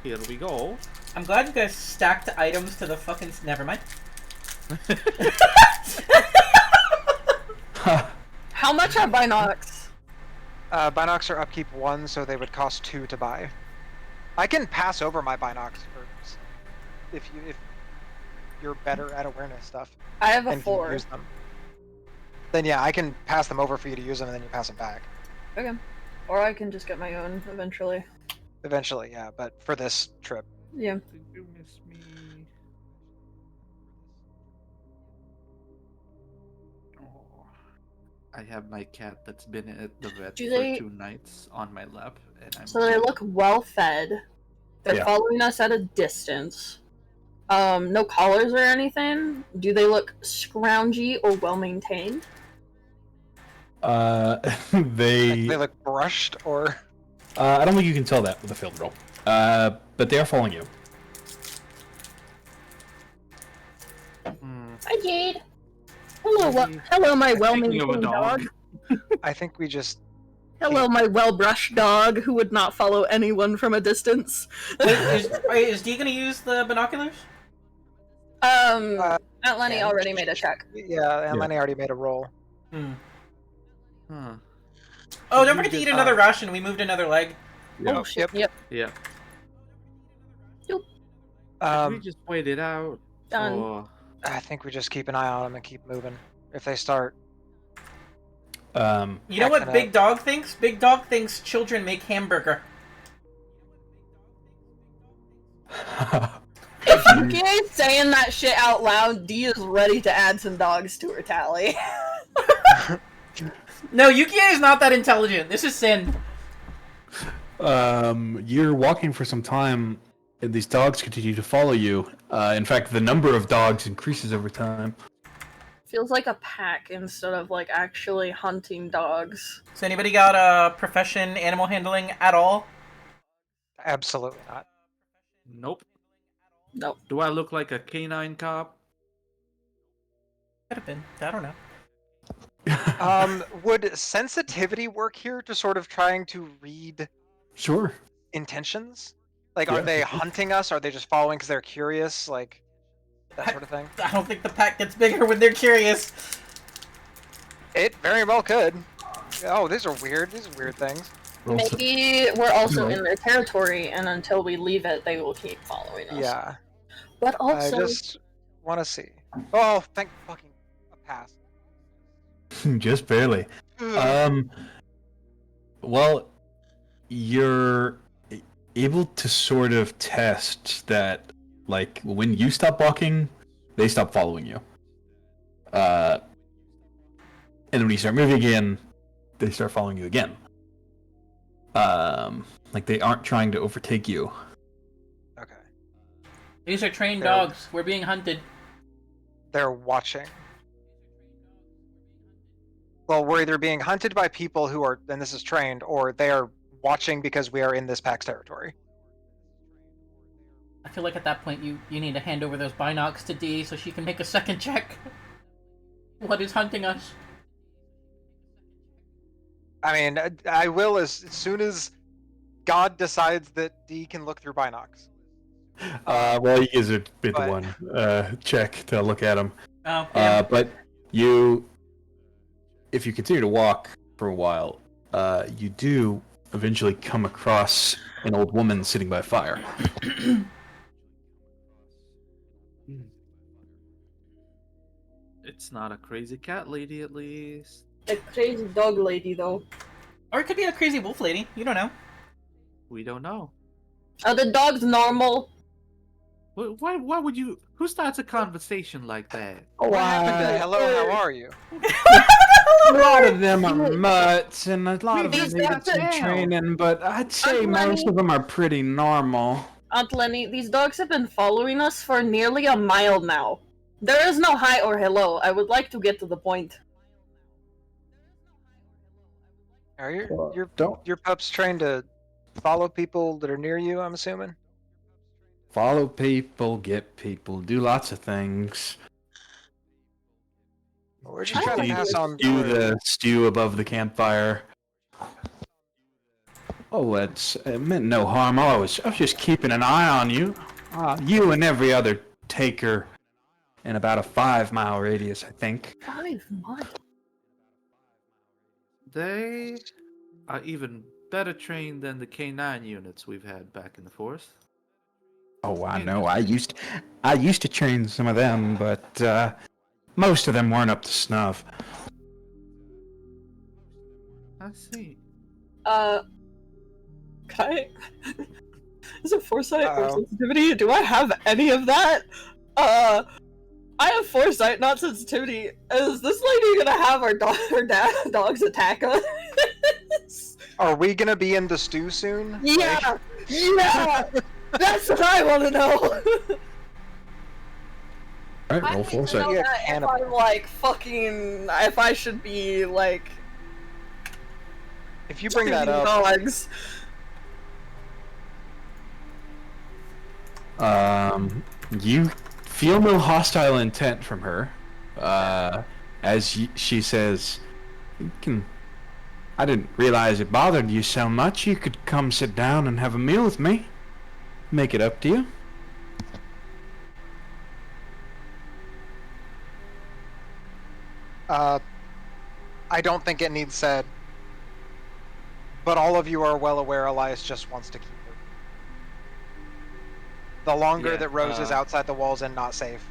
Here we go. I'm glad you guys stacked items to the fucking... Never mind. How much are binocs? Binocs are upkeep 1, so they would cost 2 to buy. I can pass over my binocs if you're better at awareness stuff. I have a and 4. Use them. Then yeah, I can pass them over for you to use them, and then you pass them back. Okay. Or I can just get my own eventually. Eventually, yeah, but for this trip. Yeah. Did you miss me? Oh, I have my cat that's been at the vet for 2 nights on my lap, and I'm... So they look well fed. They're following us at a distance. No collars or anything. Do they look scroungy or well maintained? They look brushed, or I don't think you can tell that with a field roll. But they are following you. Hi, Jade. Hello, hello, my well-maintained dog. I think we just... Hello, my well-brushed dog who would not follow anyone from a distance. Is Dee gonna use the binoculars? Aunt Lenny already made a check. Yeah, Aunt Lenny already made a roll. Huh. Oh, don't forget to eat another ration. We moved another leg. Yep. Oh shit! Yep. Yeah. Yep. We just wait it out. Done. Oh. I think we just keep an eye on them and keep moving. If they start... You know what Big Dog thinks? Big Dog thinks children make hamburger. If you keep saying that shit out loud, Dee is ready to add some dogs to her tally. No, Yukie is not that intelligent. This is Sin. You're walking for some time, and these dogs continue to follow you. In fact, the number of dogs increases over time. Feels like a pack instead of like actually hunting dogs. So anybody got a profession animal handling at all? Absolutely not. Nope. Nope. Do I look like a canine cop? Could have been. I don't know. Would sensitivity work here to sort of trying to read Sure. intentions? Like, are they hunting us? Are they just following because they're curious? Like, that sort of thing? I don't think the pack gets bigger when they're curious. It very well could. Oh, these are weird. These are weird things. Maybe we're also in their territory, and until we leave it, they will keep following us. Yeah. But also... I just want to see. Oh, thank fucking a pass. Just barely. Well, you're able to sort of test that, like, when you stop walking, they stop following you. And when you start moving again, they start following you again. Like, they aren't trying to overtake you. Okay. These are trained dogs. We're being hunted. They're watching. Well, we're either being hunted by people who are, and this is trained, or they are watching because we are in this pack's territory. I feel like at that point you need to hand over those binocs to Dee so she can make a second check. What is hunting us? I mean, I will as soon as God decides that Dee can look through binocs. Well, you guys are bit the one check to look at them. Oh, yeah. But if you continue to walk for a while, you do eventually come across an old woman sitting by a fire. It's not a crazy cat lady, at least. A crazy dog lady, though. Or it could be a crazy wolf lady. You don't know. We don't know. Are the dogs normal? Why would you... Who starts a conversation like that? What happened to hello, how are you? A lot of them are mutts, and a lot of them need some training, but I'd say most of them are pretty normal. Aunt Lenny, these dogs have been following us for nearly a mile now. There is no hi or hello. I would like to get to the point. Are Don't your pups trained to follow people that are near you? I'm assuming. follow people, get people, do lots of things. We're just trying to pass on Stew through. the stew above the campfire. Oh, it meant no harm. I was just keeping an eye on you. You and every other taker in about a 5-mile radius, I think. 5 miles. They are even better trained than the K9 units we've had back in the forest. Oh, I know. I used to train some of them, but most of them weren't up to snuff. I see. Can I... Is it foresight or Uh-oh. sensitivity? Do I have any of that? I have foresight, not sensitivity. Is this lady gonna have her dogs attack us? Are we gonna be in the stew soon? Yeah! Yeah! That's what I want to know! Alright, I roll need to foresight. know Yeah, that if cannibal. I'm like fucking... If I should be like... If you bring that shooting up, dogs. You feel no hostile intent from her, she says, I didn't realize it bothered you so much. You could come sit down and have a meal with me. Make it up to you. I don't think it needs said. But all of you are well aware Elias just wants to keep her. The longer Yeah, that Rose is outside the walls and not safe,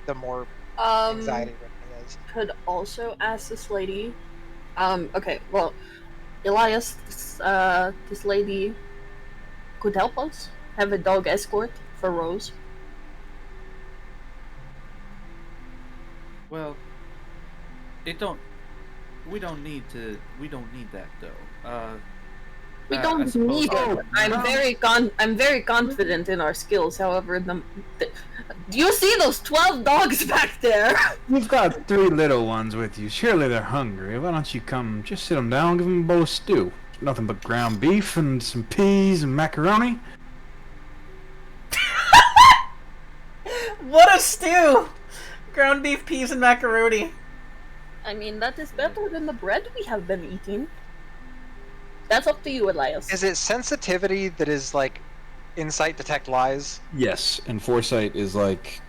the more anxiety ridden he is. Could also ask this lady. Okay, well, Elias, this lady could help us have a dog escort for Rose. Well, we don't need that though. We I don't suppose- need it. I'm very confident in our skills. However, do you see those 12 dogs back there? You've got 3 little ones with you. Surely they're hungry. Why don't you come, just sit them down, give them a bowl of stew. Nothing but ground beef and some peas and macaroni. What a stew! Ground beef, peas, and macaroni. I mean, that is better than the bread we have been eating. That's up to you, Elias. Is it sensitivity that is like insight detect lies? Yes, and foresight is like,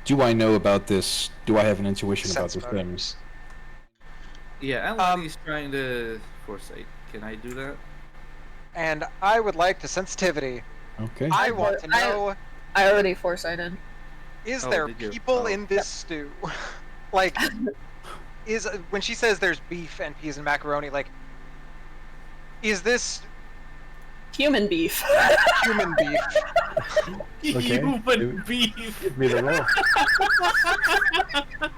do I know about this? Do I have an intuition about Sense this motives. thing? Yeah, Alan's trying to foresight. Can I do that? And I would like to sensitivity. Okay. I want to know, I already foresighted. is Oh, there did you? people Oh. in this stew? Like, when she says there's beef and peas and macaroni, like, is this Human beef. human beef? Okay. Human beef. Give me the roll.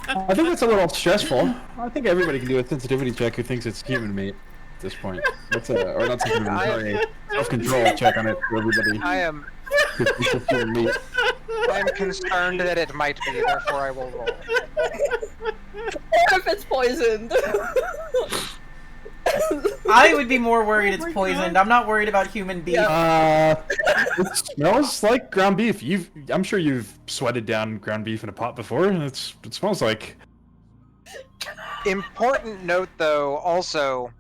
I think that's a little stressful. I think everybody can do a sensitivity check who thinks it's human meat at this point. That's or not sensitivity, sorry, self-control check on it for everybody I am who thinks it's human meat. concerned that it might be, therefore I will roll. Or if it's poisoned. I would be more worried it's my poisoned. God. I'm not worried about human beef. It smells like ground beef. I'm sure you've sweated down ground beef in a pot before, and it smells like. Important note, though, also,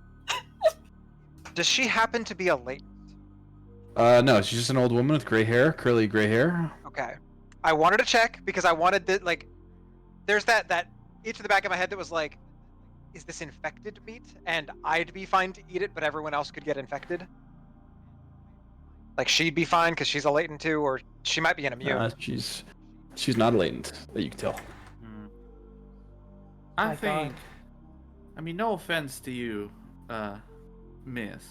does she happen to be a late? No, she's just an old woman with gray hair, curly gray hair. Okay. I wanted to check because I wanted to, like, there's that itch in the back of my head that was like, is this infected meat? And I'd be fine to eat it, but everyone else could get infected. Like, she'd be fine because she's a latent too, or she might be an immune. She's not latent, that you can tell. I My think. God. I mean, no offense to you, Mrs.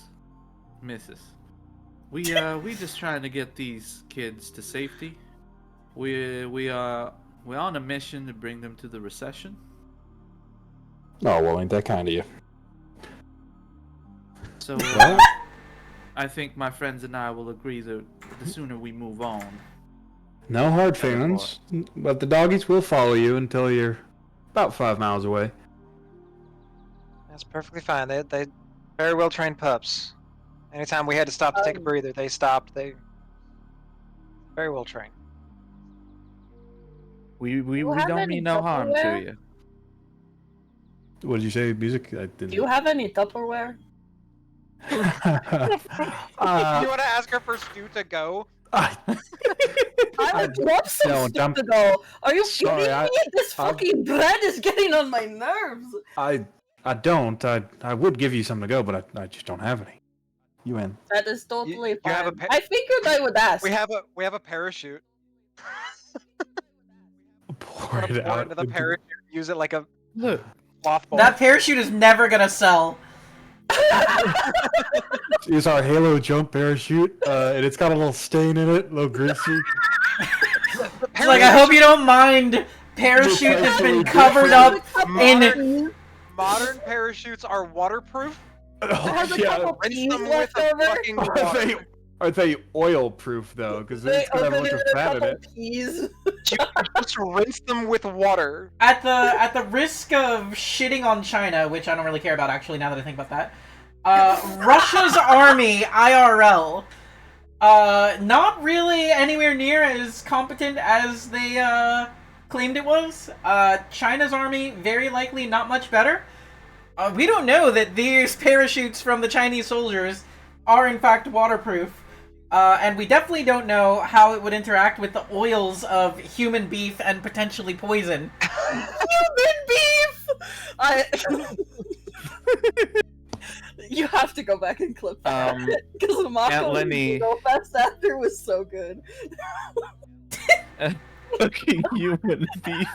We just trying to get these kids to safety. We're on a mission to bring them to the recession. Oh, well, ain't that kind of you. So Well, I think my friends and I will agree that the sooner we move on. no hard feelings, but the doggies will follow you until you're about 5 miles away. That's perfectly fine. They're Very well trained pups. Anytime we had to stop to take a breather, they stopped. They very well trained. We don't mean no harm to you. What did you say, music? I Do didn't. you have any Tupperware? You want to ask her for Stu to go? I would love some stuff to go. Are you kidding me? This fucking bread is getting on my nerves. I don't. I would give you something to go, but I just don't have any. You in? That is totally fine. have I figured I would ask. We have a parachute. Pour it out. Into the parachute. Use it like a Look. cloth ball. That parachute is never gonna sell. It's our Halo jump parachute, and it's got a little stain in it, a little greasy. It's like, I hope you don't mind parachute that's been covered up in... Modern parachutes are waterproof. Has a couple Rinse peas them with left a over. fucking water. Are they oil proof though? Because it's gonna have a bunch of fat in it. Peas. You just rinse them with water. At the risk of shitting on China, which I don't really care about actually now that I think about that, Russia's army, IRL, not really anywhere near as competent as they claimed it was. China's army, very likely not much better. We don't know that these parachutes from the Chinese soldiers are in fact waterproof. And we definitely don't know how it would interact with the oils of human beef and potentially poison. Human beef! You have to go back and clip that. Because the Mako so fast after was so good. Fucking human beef.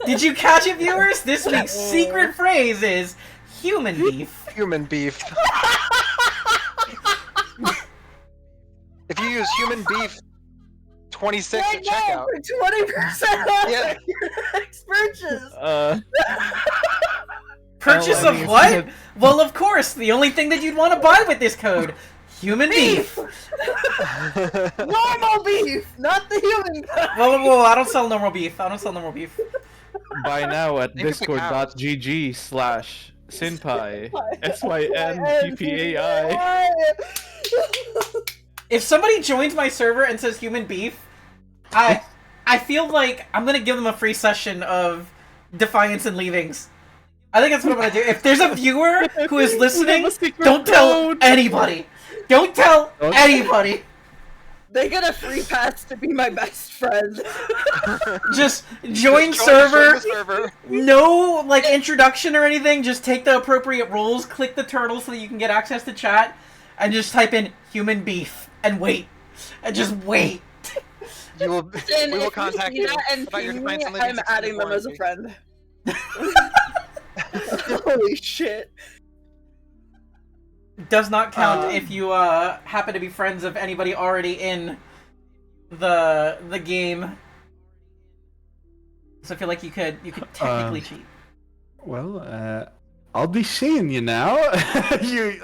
Did you catch it, viewers? This week's secret phrase is human beef. Human beef. If you use human beef 26 at checkout. For 20% off your next purchase. Purchase of what? Well, of course, the only thing that you'd want to buy with this code. Human beef! Normal beef! Not the human kind! Whoa, I don't sell normal beef. Buy now at discord.gg/Synpai. SYNPPAI. If somebody joins my server and says human beef, I feel like I'm gonna give them a free session of Defiance and Leavings. I think that's what I'm gonna do. If there's a viewer who is listening, don't tell anybody. Don't tell anybody. They get a free pass to be my best friend. Just join server. No like introduction or anything. Just take the appropriate rules, click the turtle so that you can get access to chat, and just type in human beef and wait. And just wait. We will contact you about your Defiance and Leavings. I'm adding them as a friend. Holy shit. Does not count if you happen to be friends of anybody already in the game. So I feel like you could technically cheat. Well, I'll be seeing you now.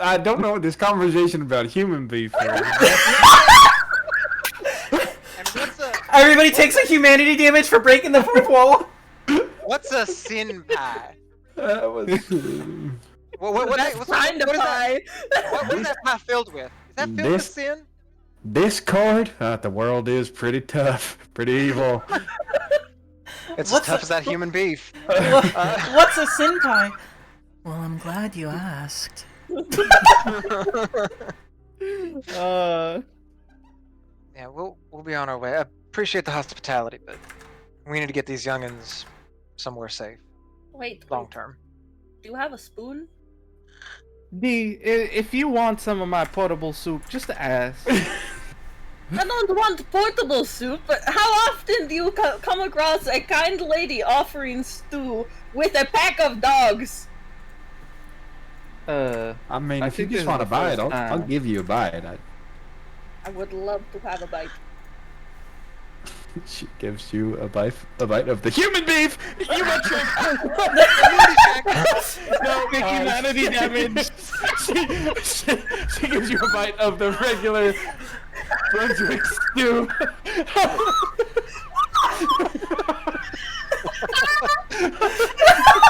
I don't know what this conversation about human beef is. Everybody takes a humanity damage for breaking the fourth wall. What's a sin pie? What is that pie filled with? Is that filled with sin? Discord? The world is pretty tough, pretty evil. It's as tough as that human beef. What's a sin pie? Well, I'm glad you asked. Yeah, we'll be on our way. I appreciate the hospitality, but we need to get these youngins somewhere safe. Wait. Long term. Do you have a spoon? If you want some of my portable soup, just ask. I don't want portable soup, but how often do you come across a kind lady offering stew with a pack of dogs? I mean, if you just want to buy it, I'll give you a bite. I would love to have a bite. She gives you a bite of the human beef! You went No, big humanity damage! She gives you a bite of the regular Brunswick stew.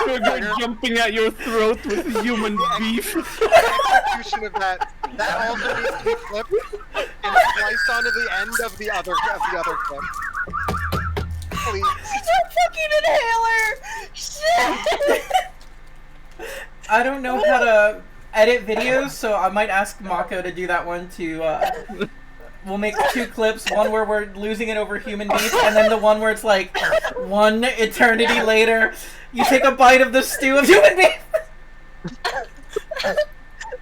Sugar jumping at your throat with human beef. The execution of that also needs to be flipped and sliced onto the end of the other clip. Please. It's a fucking inhaler! Shit! I don't know how to edit videos, so I might ask Mako to do that one to, we'll make 2 clips, one where we're losing it over human beef, and then the one where it's like, 1 eternity later, you take a bite of the stew of human beef!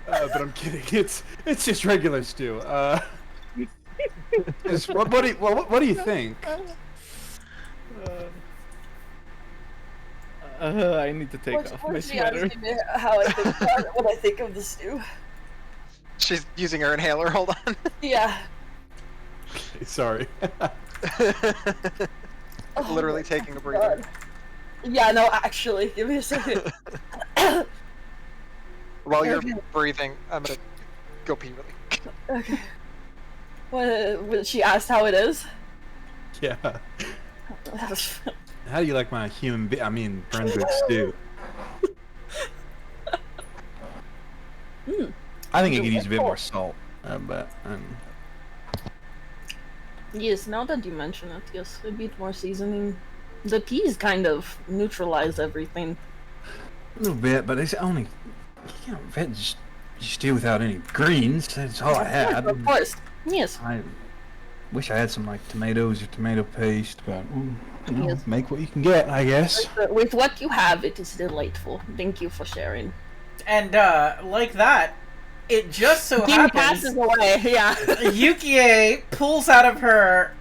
But I'm kidding, it's just regular stew. What do you think? I need to take off my sweater. How I think when I think of the stew. She's using her inhaler, hold on. Yeah. Sorry. Literally taking a breather. God. Yeah, no, actually, give me a second. While you're breathing, I'm gonna go pee really quick. Okay. What, she asked how it is? Yeah. How do you like my Brunswick stew? I think it could use a bit more salt, but Yes, now that you mention it, yes, a bit more seasoning. The peas kind of neutralize everything. a little bit, but it's only veg stew without any greens. That's all I had. Of course, yes. I wish I had some like tomatoes or tomato paste, but Yes. make what you can get, I guess. With what you have, it is delightful. Thank you for sharing. And, like that, it just so He happens passes away, yeah. Yukie pulls out of her,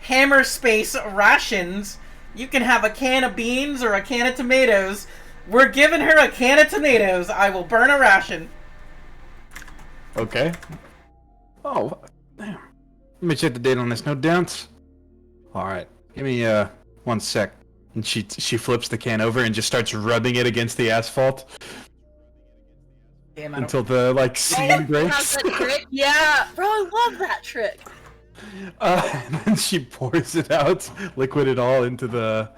hammer space rations. You can have a can of beans or a can of tomatoes. We're giving her a can of tomatoes. I will burn a ration. Okay. Oh, damn. Let me check the date on this. No dents? Alright. Give me, 1 sec. And she flips the can over and just starts rubbing it against the asphalt. Damn, Until the, seam breaks. That trick? Yeah, bro, I love that trick. And then she pours it out, liquid it all into the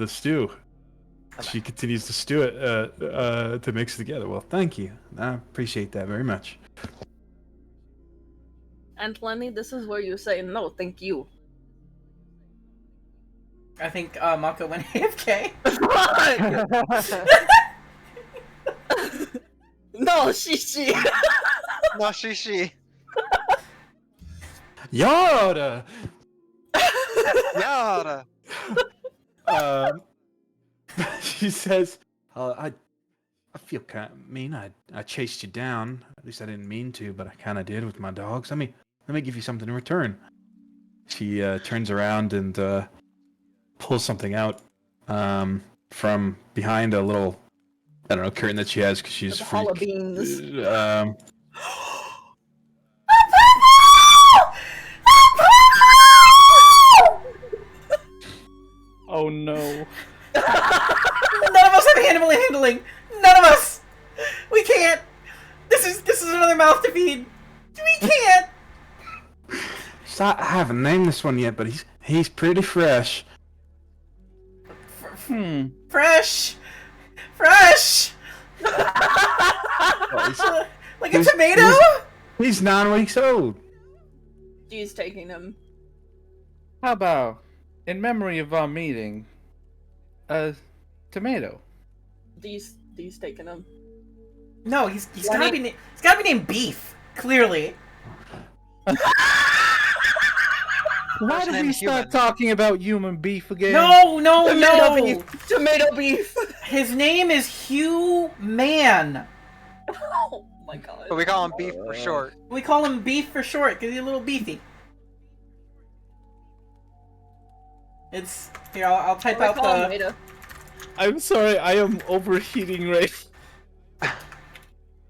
stew. She continues to stew it, to mix it together. Well, thank you. I appreciate that very much. And Lenny, this is where you say no, thank you. I think Mako went AFK. No, she. No, she. Yada! Yada. She says, I feel kind of mean. I chased you down. At least I didn't mean to, but I kind of did with my dogs. Let me give you something in return. She turns around and pulls something out from behind a little, I don't know, curtain that she has because she's Hall of beans. Oh no. None of us have animal handling. None of us. We can't. This is another mouth to feed. We can't. So I haven't named this one yet, but he's pretty fresh. Fresh. Like a tomato. He's 9 weeks old. She's taking him. How about, in memory of our meeting, a tomato? These taking him. No, he's gotta be named Beef. Clearly. Why did we start talking about human beef again? No. Tomato beef. His name is Hugh Man. Oh my god. But we call him Beef for short. We call him Beef for short because he's a little beefy. It's here. I'll type out the. Later. I'm sorry, I am overheating right.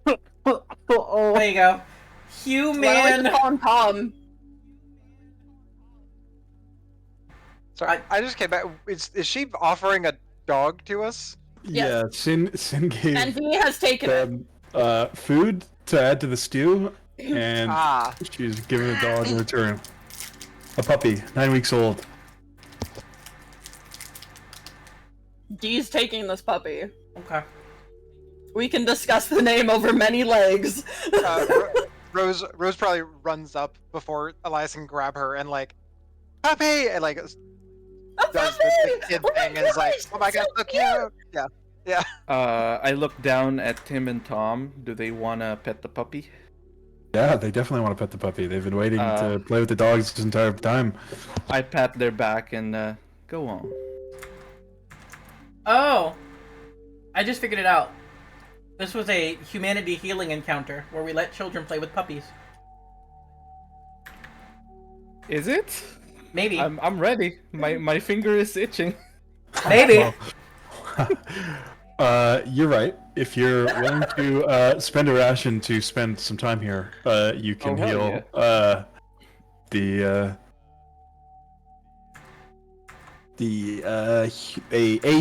There you go. Hugh Man. Why don't we call him Tom? Sorry, I just came back. Is she offering a dog to us? Yeah, Sin gave And he has taken it. Food to add to the stew, and she's giving a dog in return. A puppy, 9 weeks old. Dee's taking this puppy. Okay. We can discuss the name over many legs. Rose probably runs up before Elias can grab her and like, puppy, and like does the kid thing and is like, oh my god, so cute. Yeah. I look down at Tim and Tom. Do they want to pet the puppy? Yeah, they definitely want to pet the puppy. They've been waiting to play with the dogs this entire time. I pat their back and go on. Oh, I just figured it out. This was a humanity healing encounter where we let children play with puppies. Is it? Maybe. I'm ready. My finger is itching. Maybe. You're right. If you're willing to spend a ration to spend some time here, you can heal a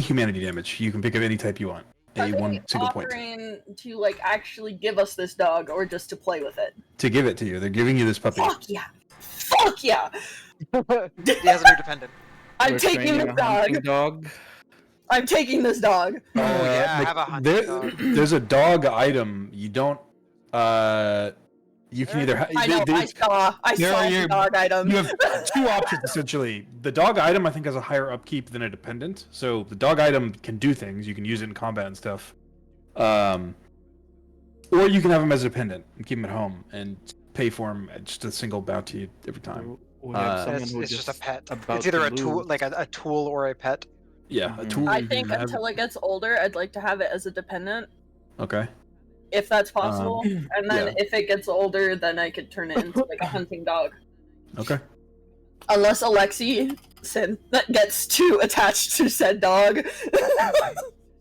humanity damage. You can pick up any type you want. Are they One single point. offering to like actually give us this dog or just to play with it? To give it to you. They're giving you this puppy. Fuck yeah! Fuck yeah! He has a new dependent. I'm taking this dog. I'm taking this dog. Oh yeah, I have a hunting dog. There's a dog item. You don't. You can either. I know. I saw the dog item. You have two options essentially. The dog item I think has a higher upkeep than a dependent. So the dog item can do things. You can use it in combat and stuff. Or you can have him as a dependent and keep him at home and pay for him at just a single bounty every time. It's just a pet. It's either a tool, like a tool, or a pet. Yeah, a tool. I think until it gets older, I'd like to have it as a dependent. Okay. If that's possible, and then if it gets older, then I could turn it into like a hunting dog. Okay. Unless Alexi gets too attached to said dog.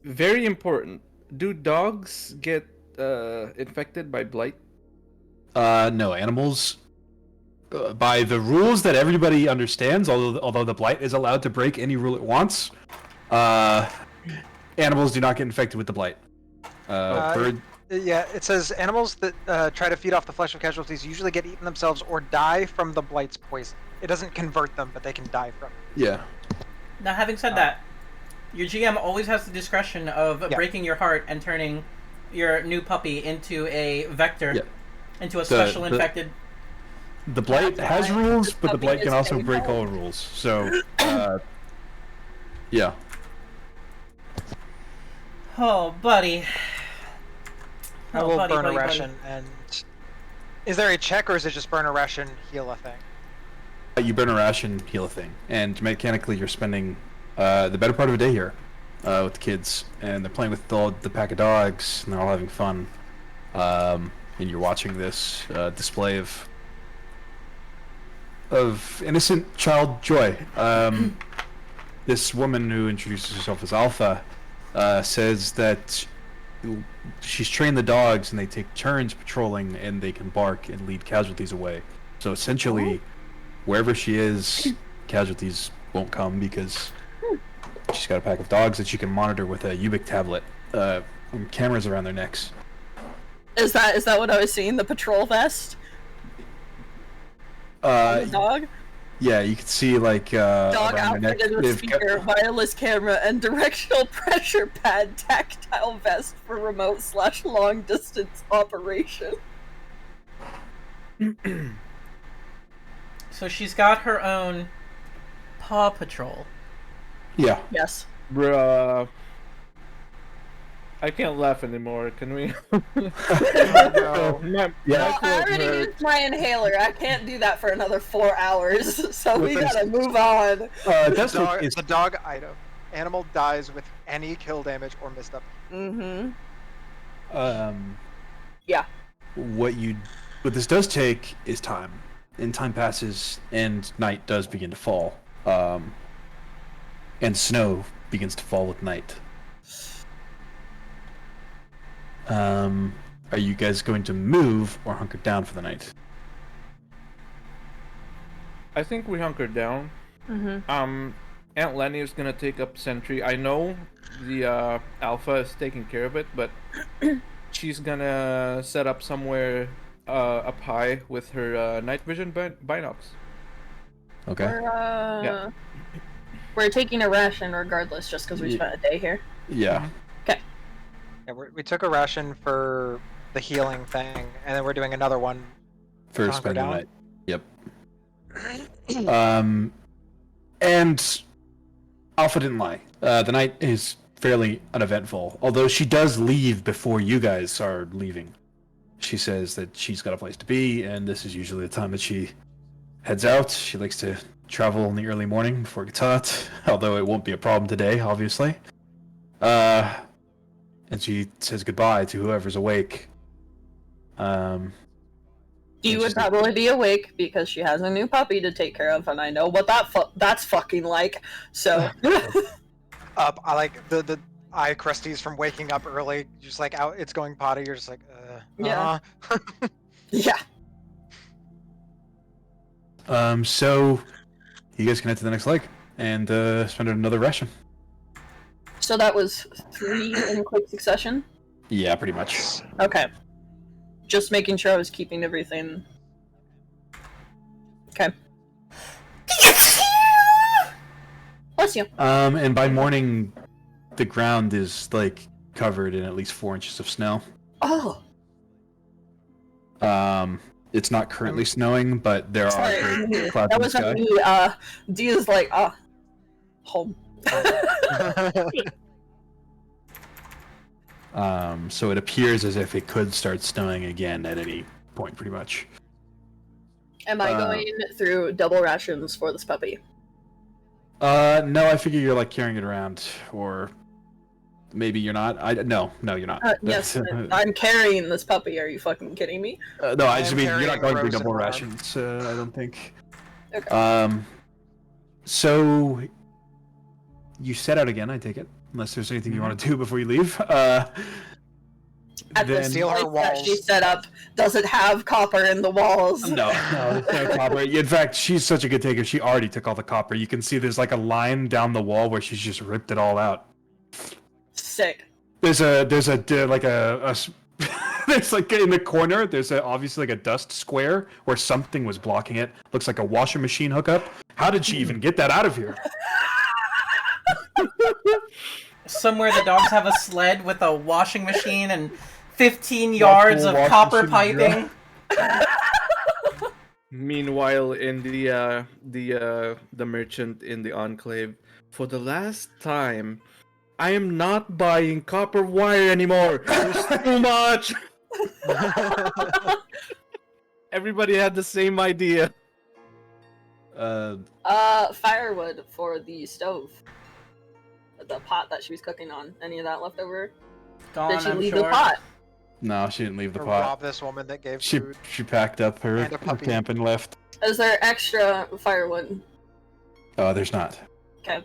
Very important. Do dogs get infected by blight? No, animals. By the rules that everybody understands, although the blight is allowed to break any rule it wants, animals do not get infected with the blight. Yeah, it says animals that try to feed off the flesh of casualties usually get eaten themselves or die from the blight's poison. It doesn't convert them, but they can die from it. Yeah. Now, having said that, your GM always has the discretion of breaking your heart and turning your new puppy into a vector, into a special infected. The blight has rules, but the blight can also break all rules. So, yeah. Oh, buddy. I will burn a ration. And is there a check, or is it just burn a ration, heal a thing? You burn a ration, heal a thing, and mechanically you're spending the better part of a day here with the kids, and they're playing with the pack of dogs, and they're all having fun. And you're watching this display of innocent child joy. This woman who introduces herself as Alpha says that she's trained the dogs and they take turns patrolling and they can bark and lead casualties away. So essentially, wherever she is, casualties won't come because she's got a pack of dogs that she can monitor with a Ubik tablet and cameras around their necks. Is that what I was seeing? The patrol vest? The dog? Yeah, you can see like dog outfitted with speaker, wireless camera, and directional pressure pad tactile vest for remote/long distance operation. So she's got her own Paw Patrol. Yeah. Yes. Bruh. I can't laugh anymore. Can we? No, I already used my inhaler. I can't do that for another 4 hours, so we gotta move on. The dog item. Animal dies with any kill damage or missed up. Yeah. What this does take is time, and time passes, and night does begin to fall, and snow begins to fall with night. Are you guys going to move or hunker down for the night? I think we hunker down. Aunt Lenny is gonna take up sentry. I know the Alpha is taking care of it, but she's gonna set up somewhere up high with her night vision binocs. Okay. Yeah. We're taking a ration regardless, just because we spent a day here. Yeah. Okay. Yeah, we took a ration for the healing thing, and then we're doing another one For to hunker spending the down. night. Yep. And Alpha didn't lie. The night is fairly uneventful, although she does leave before you guys are leaving. She says that she's got a place to be, and this is usually the time that she heads out. She likes to travel in the early morning before it gets hot, although it won't be a problem today, obviously. And she says goodbye to whoever's awake. You would probably be awake because she has a new puppy to take care of, and I know what that's fucking like. So, I like the crusties from waking up early, just like out. It's going potty. You're just like, yeah, yeah. So you guys can head to the next leg and spend another ration. So that was 3 in quick succession? Yeah, pretty much. Okay. Just making sure I was keeping everything. Okay. Bless you. And by morning, the ground is, like, covered in at least 4 inches of snow. Oh. It's not currently snowing, but there are great clouds in the sky. Me. D is like, home. So it appears as if it could start snowing again at any point, pretty much. Am I going through double rations for this puppy? No, I figure you're like carrying it around, or maybe you're not. No, you're not. Yes, I'm carrying this puppy. Are you fucking kidding me? No, I just mean you're not going through double rations. I don't think. Okay. So you set out again, I take it, unless there's anything you want to do before you leave. At then... the place that she set up doesn't have copper in the walls. No, there's no copper. In fact, she's such a good taker. She already took all the copper. You can see there's like a line down the wall where she's just ripped it all out. Sick. There's there's like in the corner. There's obviously like a dust square where something was blocking it. Looks like a washing machine hookup. How did she even get that out of here? Somewhere the dogs have a sled with a washing machine and 15 yards of copper piping. Meanwhile, in the merchant in the enclave, for the last time, I am not buying copper wire anymore. There's too much. Everybody had the same idea. Firewood for the stove. The pot that she was cooking on. Any of that left over? Gone, Did she I'm leave sure. the pot? No, she didn't leave the to pot. rob this woman that gave food. She packed up her puppy. camp and left. Is there extra firewood? There's not. Okay.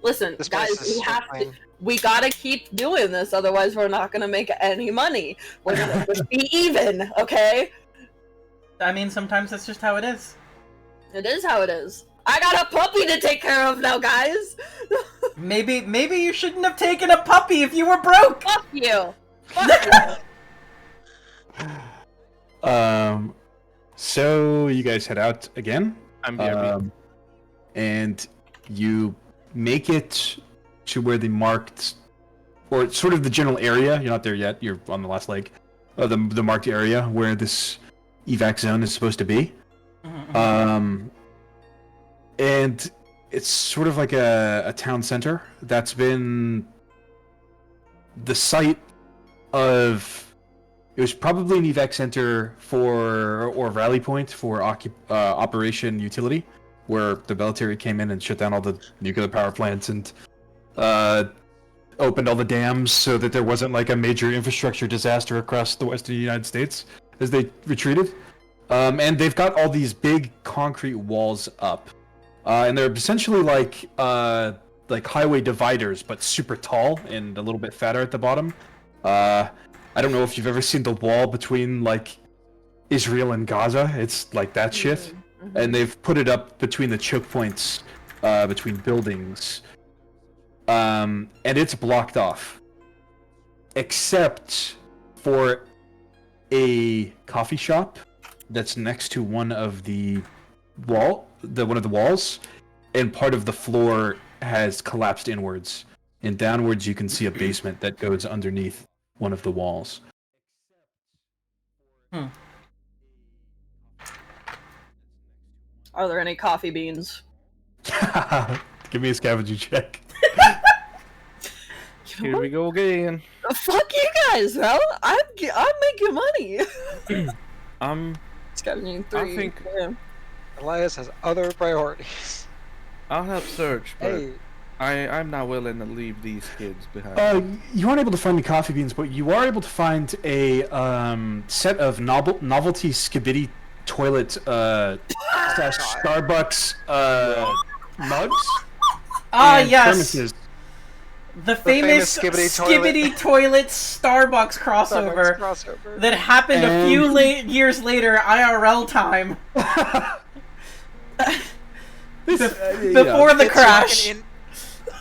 Listen, This guys, place is so plain. we gotta keep doing this, otherwise we're not gonna make any money. We're gonna just be even, okay? I mean, sometimes that's just how it is. It is how it is. I got a puppy to take care of now, guys! Maybe you shouldn't have taken a puppy if you were broke! Fuck you! Fuck you! So you guys head out again. I'm BRB. And you make it to where the marked, or sort of the general area. You're not there yet. You're on the last leg. The marked area where this evac zone is supposed to be. And it's sort of like a town center that's been the site of. It was probably an evac center or rally point for Operation Utility, where the military came in and shut down all the nuclear power plants and opened all the dams so that there wasn't like a major infrastructure disaster across the western United States as they retreated. And they've got all these big concrete walls up. And they're essentially like highway dividers, but super tall and a little bit fatter at the bottom. I don't know if you've ever seen the wall between like Israel and Gaza. It's like that shit. Mm-hmm. And they've put it up between the choke points, between buildings. And it's blocked off. Except for a coffee shop that's next to one of the walls. and part of the floor has collapsed inwards, and downwards you can see a basement that goes underneath one of the walls. Hmm. Are there any coffee beans? Give me a scavenging check. Here we go again. Fuck you guys, bro. I'm making money. Scavenging 3. I think Elias has other priorities. I'll help search, but Hey. I'm not willing to leave these kids behind. You aren't able to find the coffee beans, but you are able to find a set of novelty skibidi toilet slash Starbucks mugs. And Yes. thermoses. The famous skibidi toilet Starbucks crossover that happened a few years later, IRL time. Before the crash.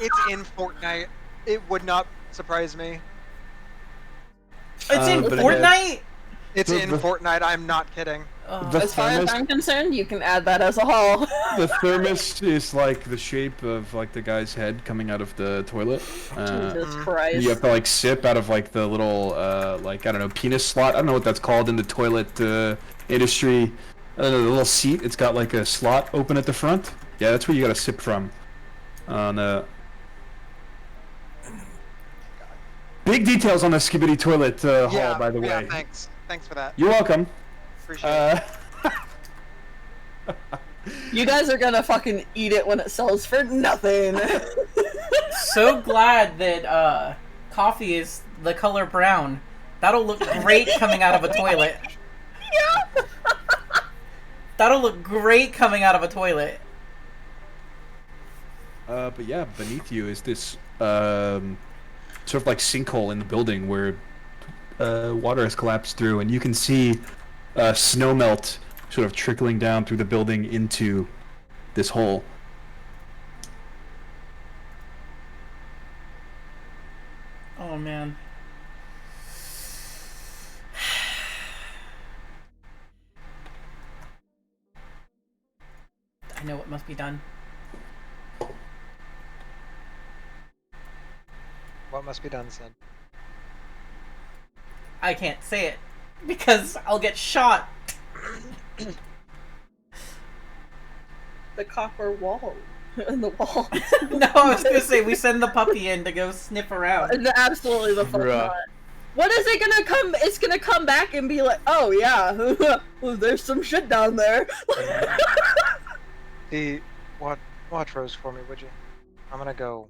It's in Fortnite. It would not surprise me. It's in Fortnite? It's in Fortnite, I'm not kidding. As far as I'm concerned, you can add that as a haul. The thermos is like the shape of like the guy's head coming out of the toilet. Jesus Christ. You have to like sip out of like the little like I don't know, penis slot. I don't know what that's called in the toilet industry. I don't know, the little seat. It's got like a slot open at the front. Yeah, that's where you gotta sip from. Big details on the skibidi toilet haul, by the way. Yeah, thanks. Thanks for that. You're welcome. Appreciate it. You guys are gonna fucking eat it when it sells for nothing. So glad that coffee is the color brown. That'll look great coming out of a toilet. Yeah. That'll look great coming out of a toilet. But yeah, beneath you is this sort of like sinkhole in the building where water has collapsed through, and you can see snow melt sort of trickling down through the building into this hole. Oh man. I know what must be done. What must be done, Sid? I can't say it because I'll get shot. The copper wall. And the wall. No, I was gonna say we send the puppy in to go sniff around. Absolutely the fuck not. What is it gonna come? It's gonna come back and be like, oh yeah, well, there's some shit down there. Watch Rose for me, would you? I'm gonna go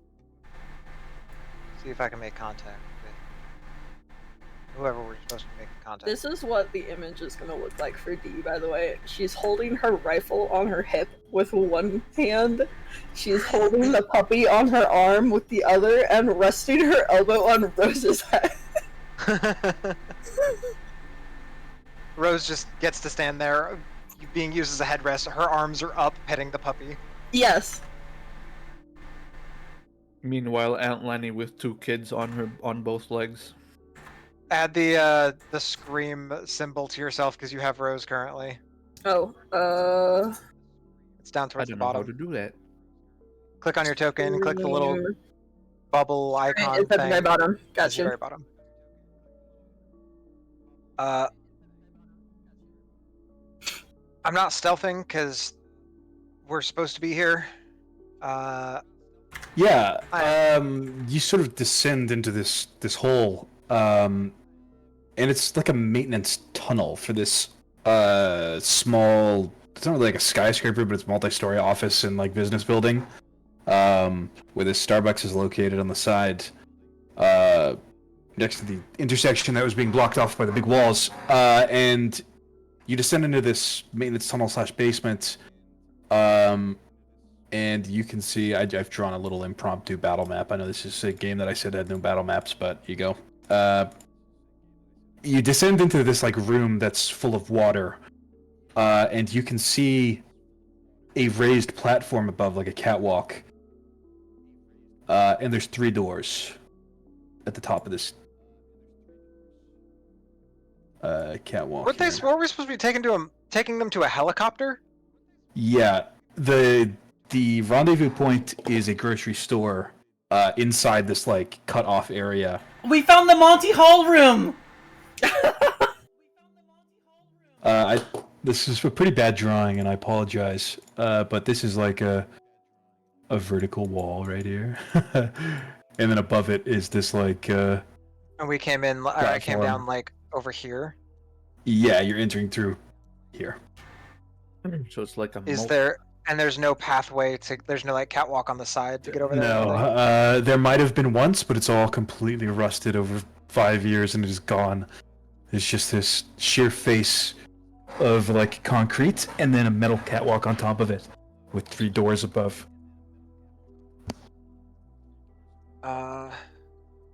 see if I can make contact with whoever we're supposed to be making contact. This is what the image is gonna look like for Dee, by the way. She's holding her rifle on her hip with one hand. She's holding the puppy on her arm with the other and resting her elbow on Rose's head. Rose just gets to stand there, being used as a headrest. Her arms are up, petting the puppy. Yes. Meanwhile, Aunt Lenny with 2 kids on both legs. Add the scream symbol to yourself because you have Rose currently. Oh, It's down towards the I don't know bottom. how to do that. Click on your token, click the little bubble icon it's at the thing. very bottom. It's at the Gotcha. very bottom. I'm not stealthing because we're supposed to be here. Yeah, you sort of descend into this hole, and it's like a maintenance tunnel for this small. It's not really like a skyscraper, but it's multi-story office and like business building, where this Starbucks is located on the side, next to the intersection that was being blocked off by the big walls, and you descend into this maintenance tunnel slash basement, and you can see I've drawn a little impromptu battle map. I know this is a game that I said had no battle maps, but you go. You descend into this like room that's full of water, and you can see a raised platform above, like a catwalk. And there's 3 doors at the top of this catwalk. Were we supposed to be taking them to a helicopter? Yeah, the the rendezvous point is a grocery store inside this like cut off area. We found the Monty Hall room. This is a pretty bad drawing, and I apologize. But this is like a vertical wall right here, and then above it is this like. And we came in. I came down like over here. Yeah, you're entering through here. So it's like a. Is there? And there's no pathway to. There's no like catwalk on the side to get over there. No, there might have been once, but it's all completely rusted over 5 years, and it is gone. It's just this sheer face of like concrete, and then a metal catwalk on top of it, with 3 doors above.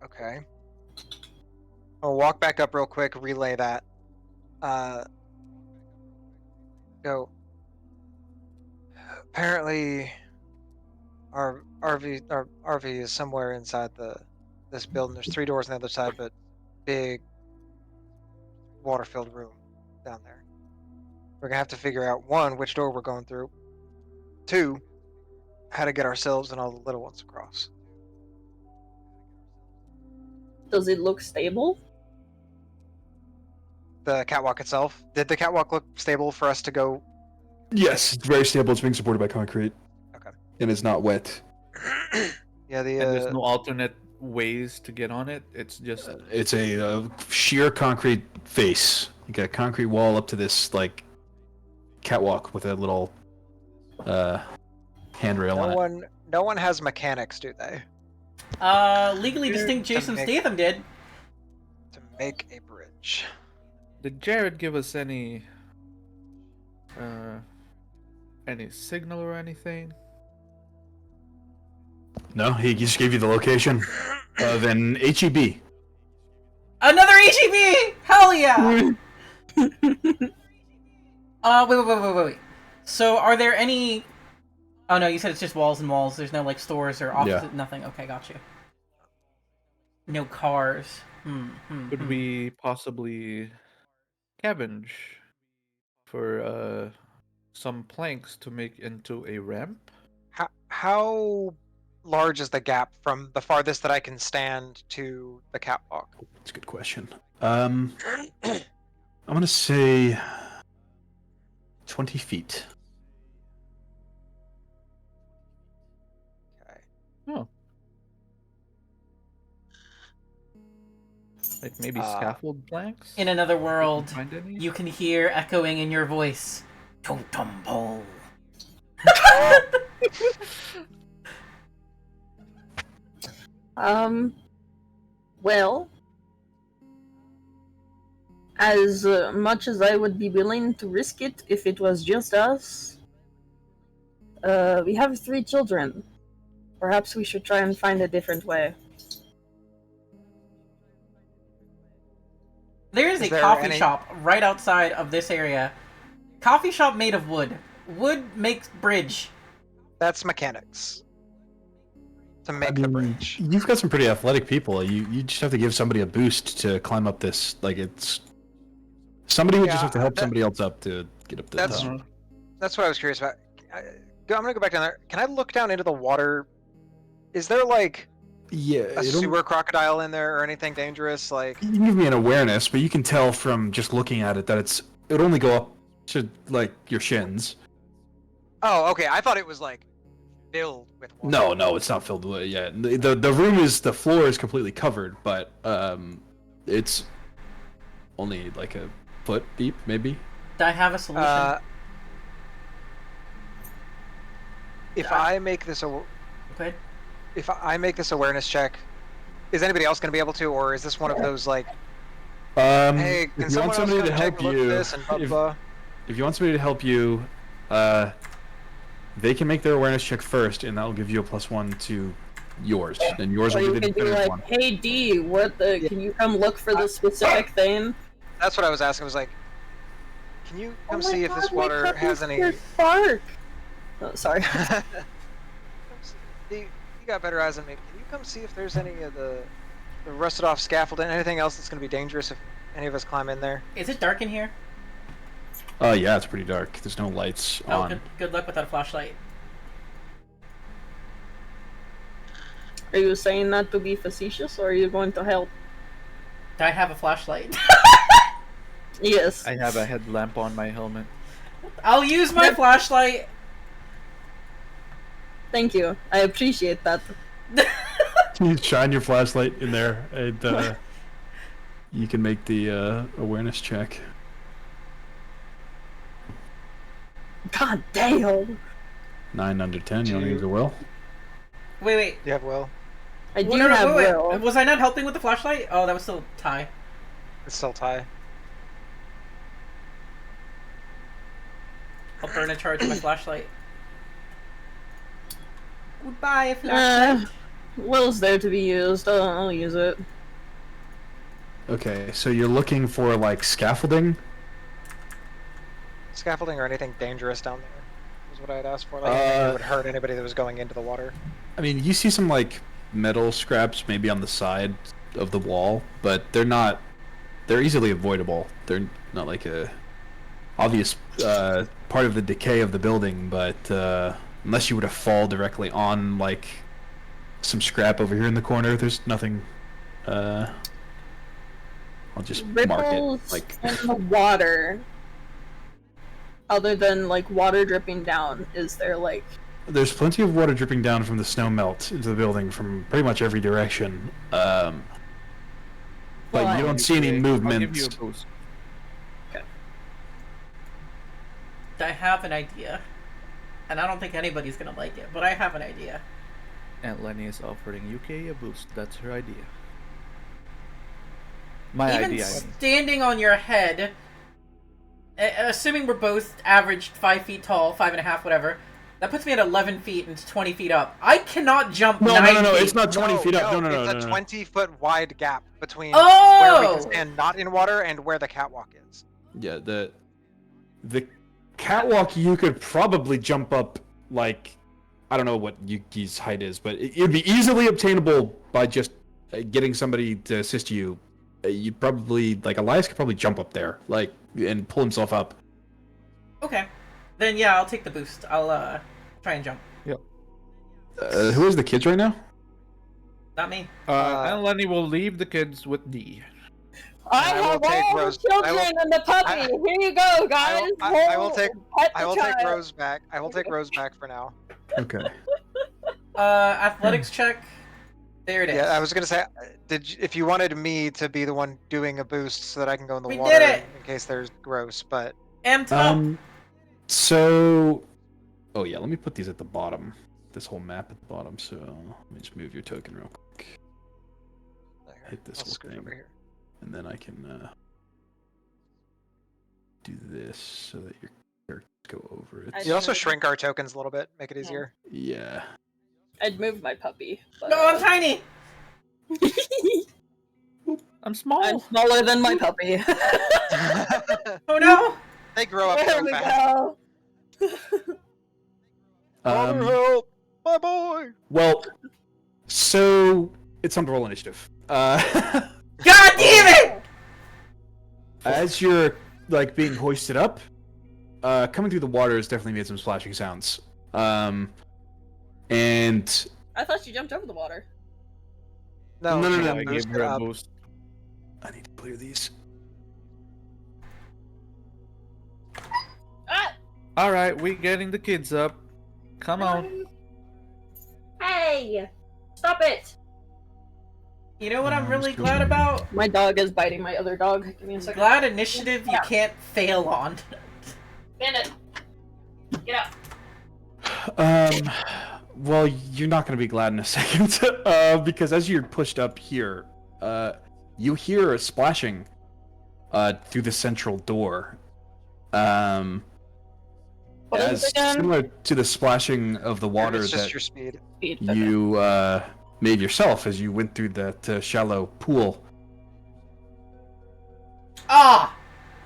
Okay. I'll walk back up real quick, relay that. Go. Apparently, our RV is somewhere inside this building. There's 3 doors on the other side, but big water-filled room down there. We're gonna have to figure out 1, which door we're going through. 2, how to get ourselves and all the little ones across. Does it look stable? The catwalk itself. Did the catwalk look stable for us to go? Yes, it's very stable. It's being supported by concrete. Okay. And it's not wet. Yeah, And there's no alternate ways to get on it. It's just. It's a sheer concrete face. You got a concrete wall up to this catwalk with a little handrail on it. No one has mechanics, do they? Legally distinct Jason Statham did. To make a bridge. Did Jared give us any signal or anything? No, he just gave you the location of an HEB. Another HEB! Hell yeah! Wait. So, are there any... Oh no, you said it's just walls and walls. There's no, stores or offices, nothing. Okay, got you. No cars. Could we possibly scavenge for some planks to make into a ramp? How large is the gap from the farthest that I can stand to the catwalk? That's a good question. I'm gonna say 20 feet. Okay. Oh. Like maybe scaffold planks? In another world, Find any? you can hear echoing in your voice, Tum tum po. Well, as much as I would be willing to risk it if it was just us, we have 3 children. Perhaps we should try and find a different way. There is a coffee shop right outside of this area. Coffee shop made of wood. Wood makes bridge. That's mechanics. To make the bridge. You've got some pretty athletic people. You just have to give somebody a boost to climb up this. It's somebody would just have to help somebody else up to get up to the top. That's what I was curious about. I'm gonna go back down there. Can I look down into the water? Is there a sewer crocodile in there or anything dangerous? You can give me an awareness, but you can tell from just looking at it that it would only go up to your shins. Oh, okay. I thought it was filled with water. No, it's not filled with. Yeah, the floor is completely covered, but it's only a foot deep, maybe. Do I have a solution? If I make this Okay. If I make this awareness check, is anybody else going to be able to, or is this one of those hey, can if you want somebody to help you, if you want somebody to help you, they can make their awareness check first, and that'll give you a +1 to yours, and yours will be the definitive one. Hey D, can you come look for this specific thing? That's what I was asking. I was like, can you come see if this water has any? Spark. Oh, sorry. You got better eyes than me. Can you come see if there's any of the rusted off scaffolding, anything else that's going to be dangerous if any of us climb in there? Is it dark in here? Yeah, it's pretty dark. There's no lights on. Good luck without a flashlight. Are you saying that to be facetious, or are you going to help? Do I have a flashlight? Yes. I have a headlamp on my helmet. I'll use my flashlight. Thank you. I appreciate that. You shine your flashlight in there, and you can make the awareness check. God damn. 9 under 10. You want to use a will? Wait. You have will. I do have will. Was I not helping with the flashlight? Oh, that was still tie. It's still tie. I'll burn a charge of my flashlight. Goodbye, flashlight. Will's there to be used. I'll use it. Okay, so you're looking for like scaffolding? Scaffolding or anything dangerous down there is what I had asked for. Like anything that would hurt anybody that was going into the water. I mean, you see some like metal scraps maybe on the side of the wall, but they're easily avoidable. They're not like a obvious part of the decay of the building, but unless you were to fall directly on like some scrap over here in the corner, there's nothing. I'll just mark it like in the water. Other than like water dripping down, is there like? There's plenty of water dripping down from the snow melt into the building from pretty much every direction. But you don't see any movement. I'll give you a boost. Okay. I have an idea. And I don't think anybody's gonna like it, but I have an idea. And Lenny is offering UK a boost. That's her idea. My Even idea, I mean. standing on your head, assuming we're both averaged 5 feet tall, 5.5, whatever, that puts me at 11 feet and 20 feet up. I cannot jump 9 feet. No, it's not 20 feet up. No. It's a 20-foot wide gap between where we can stand not in water and where the catwalk is. Yeah, the catwalk you could probably jump up like, I don't know what Yuki's height is, but it'd be easily obtainable by just getting somebody to assist you. You'd probably, like, Elias could probably jump up there, like, and pull himself up. Okay. Then yeah, I'll take the boost. I'll try and jump. Yep. Who is the kids right now? Not me. And Lenny will leave the kids with D. I have all the children and the puppy. Here you go, guys. I will take Rose back. I will take Rose back for now. Okay. Athletics check. There it is. Yeah, I was gonna say, if you wanted me to be the one doing a boost so that I can go in the We water did it! in case there's gross, but And top. So, oh yeah, let me put these at the bottom. This whole map at the bottom. So let me just move your token real quick. Hit this I'll whole scoot thing, over here. and then I can do this so that your characters go over it. You also shrink our tokens a little bit, make it easier. Yeah. I'd move my puppy. But, No, I'm tiny. I'm small. I'm smaller than my puppy. Oh no. They grow up There so we fast. go. Help, my boy. Well, so it's time to roll initiative. God damn it! As you're like being hoisted up, coming through the water has definitely made some splashing sounds. And I thought you jumped over the water. No, I gave boost her it a up. boost. I need to clear these. Ah! Alright, we getting the kids up. Come on. Hey! Stop it! You know what I'm really glad about? My dog is biting my other dog. Give me a second. Glad initiative you can't fail on. Bandit! Get up! Well, you're not going to be glad in a second, because as you're pushed up here, you hear a splashing through the central door. What is it again? Similar to the splashing of the water It's just that your speed. you made yourself as you went through that shallow pool. Ah!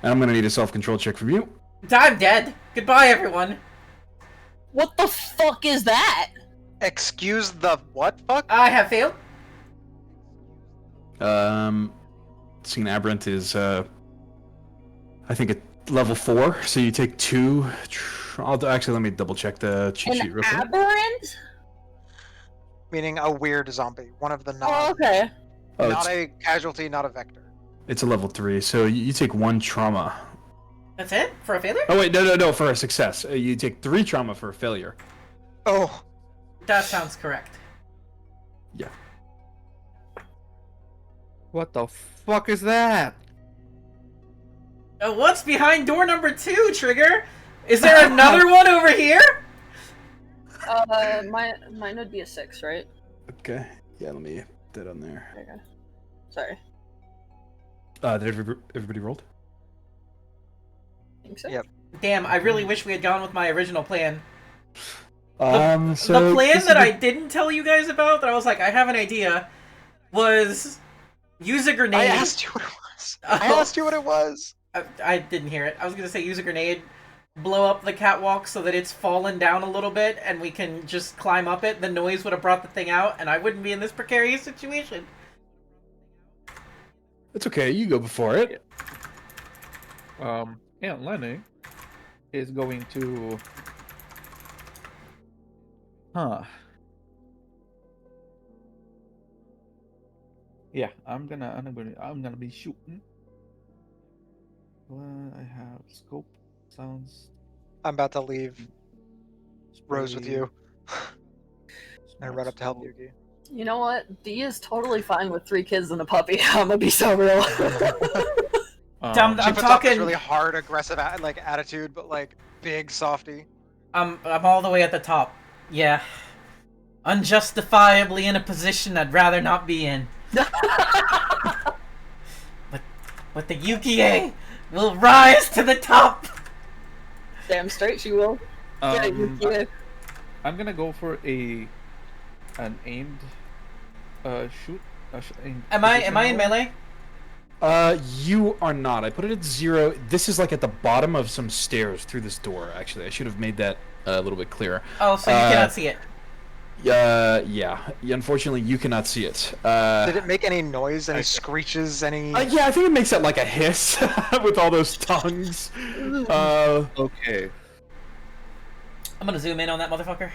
And I'm going to need a self-control check from you. I'm dead. Goodbye, everyone. What the fuck is that? Excuse the what fuck? I have failed. Seeing Aberrant is, I think, at level 4, so you take 2. Actually, let me double check the cheat sheet real quick. Aberrant? meaning a weird zombie, one of the Oh, okay. not a casualty, not a vector. It's a level 3, so you take 1 trauma. That's it? For a failure? Oh wait, no, for a success. You take 3 trauma for a failure. Oh. That sounds correct. Yeah. What the fuck is that? What's behind door number 2, Trigger? Is there another one over here? Mine would be a 6, right? Okay. Yeah, let me put that on there. Okay. Sorry. Did everybody rolled? I think so. Yep. Damn, I really wish we had gone with my original plan. So The plan that I didn't tell you guys about, that I was like, I have an idea, was use a grenade. I asked you what it was. I asked you what it was. I didn't hear it. I was going to say use a grenade, blow up the catwalk so that it's fallen down a little bit, and we can just climb up it. The noise would have brought the thing out, and I wouldn't be in this precarious situation. It's okay, you go before it. Aunt Lenny is going to... Yeah, I'm gonna be shooting. I have scope, sounds. I'm about to leave Rose with spray, you. I smart run up to help scope. Yuki. You know what? D is totally fine with 3 kids and a puppy. I'm gonna be so real. I'm She puts up talking. this really hard, aggressive attitude, but like big softy. I'm all the way at the top. Yeah. Unjustifiably in a position I'd rather not be in. But the Yukie will rise to the top. Damn straight she will. Yeah, yeah. I'm gonna go for an aimed shoot. Am I in melee? You are not. I put it at 0. This is like at the bottom of some stairs through this door, actually. I should have made that a little bit clearer. Oh, so you cannot see it. Yeah. Unfortunately, you cannot see it. Did it make any noise? Any screeches? Any? Yeah, I think it makes it like a hiss with all those tongues. Okay. I'm gonna zoom in on that motherfucker.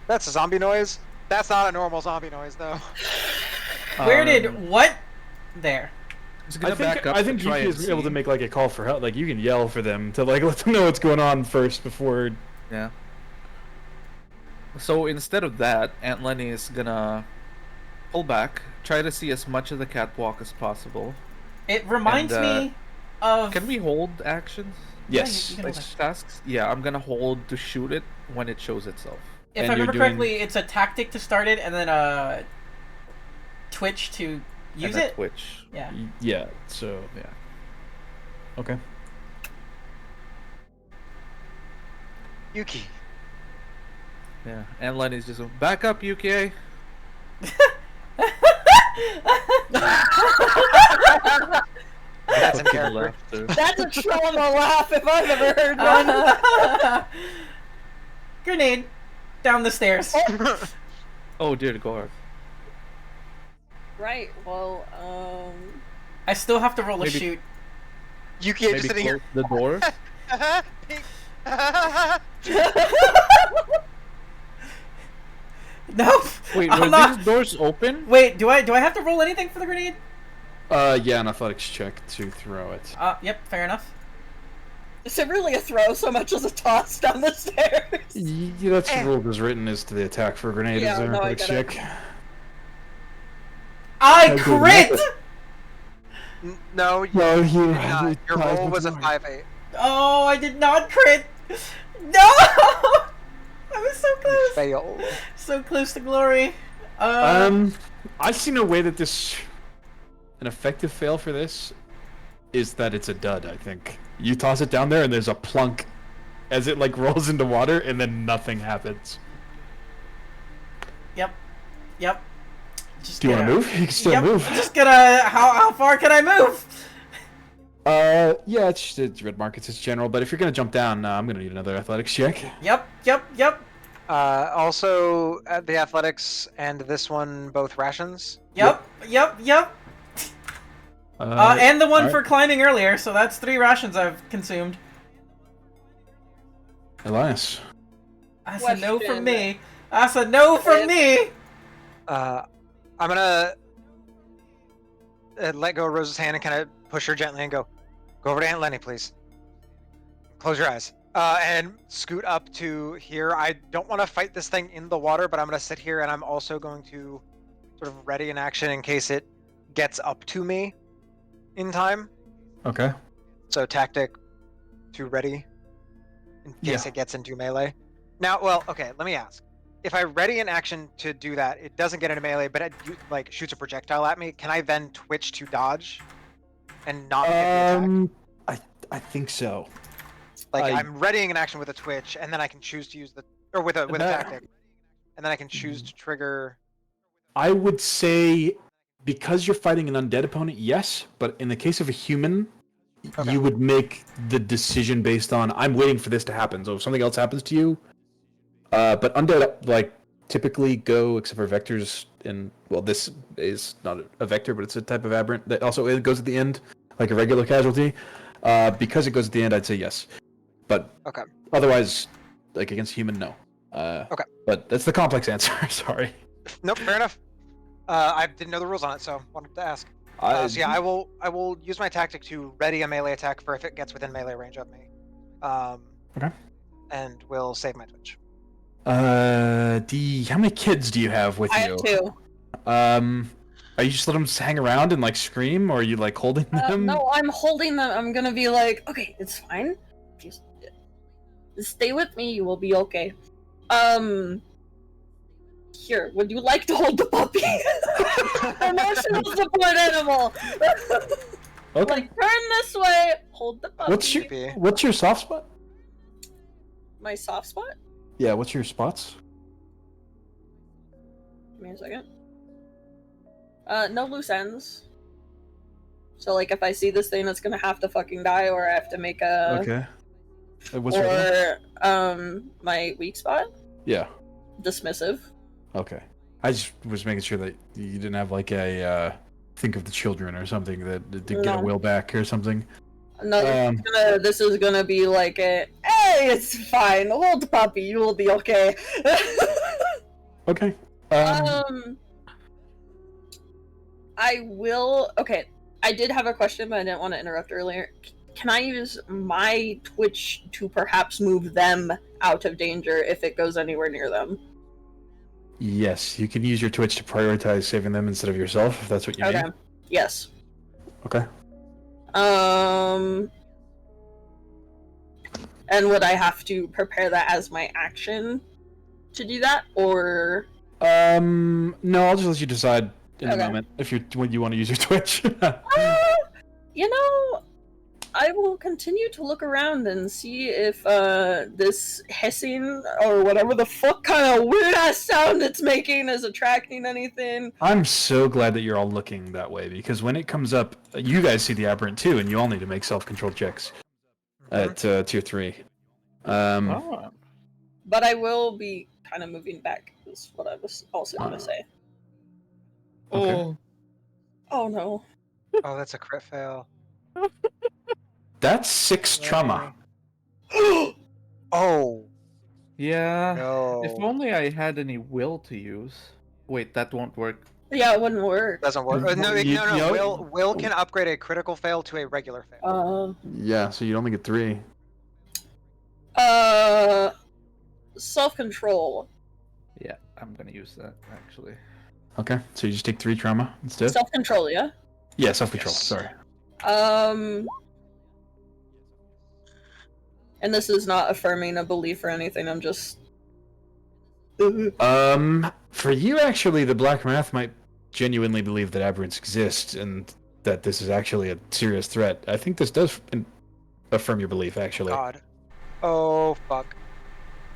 That's a zombie noise. That's not a normal zombie noise, though. Where did what? There. I think Yuki is able to make like a call for help. Like you can yell for them to like let them know what's going on first before. Yeah. So instead of that, Aunt Lenny is gonna pull back, try to see as much of the catwalk as possible. It reminds me of. Can we hold actions? Yes. Yeah, Like tasks? Yeah, I'm gonna hold to shoot it when it shows itself. If I remember correctly, it's a tactic to start it, and then a twitch to use and it. Twitch. Yeah. Yeah. So Yeah. okay. Yuki. Yeah. And Lenny's just back up, UK. That's in Fucking character. laughter. That's a trauma laugh if I've ever heard one. Grenade down the stairs. Oh dear God. Right, well, I still have to roll a Maybe- shoot. Yuki is Maybe just sitting close here. the door. Pink. Nope. Wait, I'm were not. these doors open? Wait, do I have to roll anything for the grenade? Yeah, an athletics check to throw it. Yep, fair enough. is it really a throw so much as a toss down the stairs? Yeah, that's the rule as written is to the attack for a grenade. Yeah, Is there no, I athletics get it. check? I Okay, crit! No, you No, did you not. Your ties roll with was a one. 5-8. Oh, I did not crit! No! I was so You close! failed. So close to glory. I see no way that an effective fail for this is that it's a dud. I think you toss it down there and there's a plunk as it like rolls into water and then nothing happens. Yep. Just Do you want to gonna- move? You can still Yep, move. just gonna. How far can I move? Yeah, it's red markets. It's general, but if you're gonna jump down, I'm gonna need another athletics check. Yep. Also, the athletics and this one both rations. Yep. And the one for climbing earlier, so that's 3 rations I've consumed. Elias. That's a no from Question. me. That's a no from me. I'm gonna let go of Rose's hand and kind of push her gently and go over to Aunt Lenny, please. Close your eyes. And scoot up to here. I don't want to fight this thing in the water, but I'm going to sit here and I'm also going to sort of ready an action in case it gets up to me in time. Okay. So tactic to ready in case it gets into melee. Now, well, okay, let me ask. If I ready an action to do that, it doesn't get into melee, but it like shoots a projectile at me. Can I then twitch to dodge and not hit the attack? I think so. Like I'm readying an action with a twitch, and then I can choose to use with a tactic, and then I can choose to trigger. I would say because you're fighting an undead opponent, yes, but in the case of a human, you would make the decision based on I'm waiting for this to happen. So if something else happens to you, but undead like typically go except for vectors, and well, this is not a vector, but it's a type of aberrant that also it goes at the end like a regular casualty. Because it goes at the end, I'd say yes. But otherwise, like against human, no. But that's the complex answer. Sorry. Nope, fair enough. I didn't know the rules on it, so wanted to ask. So yeah, I will use my tactic to ready a melee attack for if it gets within melee range of me. And we'll save my twitch. How many kids do you have with you? I have 2. Are you just letting them hang around and like scream, or are you like holding them? No, I'm holding them. I'm gonna be like, okay, it's fine. Just stay with me. You will be okay. Here, would you like to hold the puppy? Emotional support animal. Okay. Like, turn this way. Hold the puppy. What's your soft spot? My soft spot? Yeah. What's your spots? Give me a second. No loose ends. So, like, if I see this thing that's gonna have to fucking die, or I have to make a... Okay. My weak spot? Yeah. Dismissive. Okay. I just was making sure that you didn't have, like, a, think of the children or something that did get a will back or something. No, this is gonna be like a, hey, it's fine, hold the puppy, you will be okay. Okay. I will. Okay, I did have a question, but I didn't want to interrupt earlier. Can I use my Twitch to perhaps move them out of danger if it goes anywhere near them? Yes, you can use your Twitch to prioritize saving them instead of yourself, if that's what you need. Yes. Okay. And would I have to prepare that as my action to do that, or? No, I'll just let you decide in a moment when you want to use your Twitch. You know, I will continue to look around and see if this hissing or whatever the fuck kind of weird ass sound it's making is attracting anything. I'm so glad that you're all looking that way, because when it comes up, you guys see the aberrant too, and you all need to make self-control checks at tier 3. But I will be kind of moving back, is what I was also going to say. Okay. Oh no. Oh, that's a crit fail. That's 6 trauma. Oh. Yeah. No. If only I had any will to use. Wait, that won't work. Yeah, it wouldn't work. Doesn't work. No. Will can upgrade a critical fail to a regular fail. Yeah, so you'd only get 3. Self-control. Yeah, I'm gonna use that actually. Okay, so you just take 3 trauma instead? Self-control, yeah? Yeah, self-control, Yes. sorry. And this is not affirming a belief or anything, I'm just... For you, actually, the Black Math might genuinely believe that aberrants exist, and that this is actually a serious threat. I think this does affirm your belief, actually. God. Oh, fuck.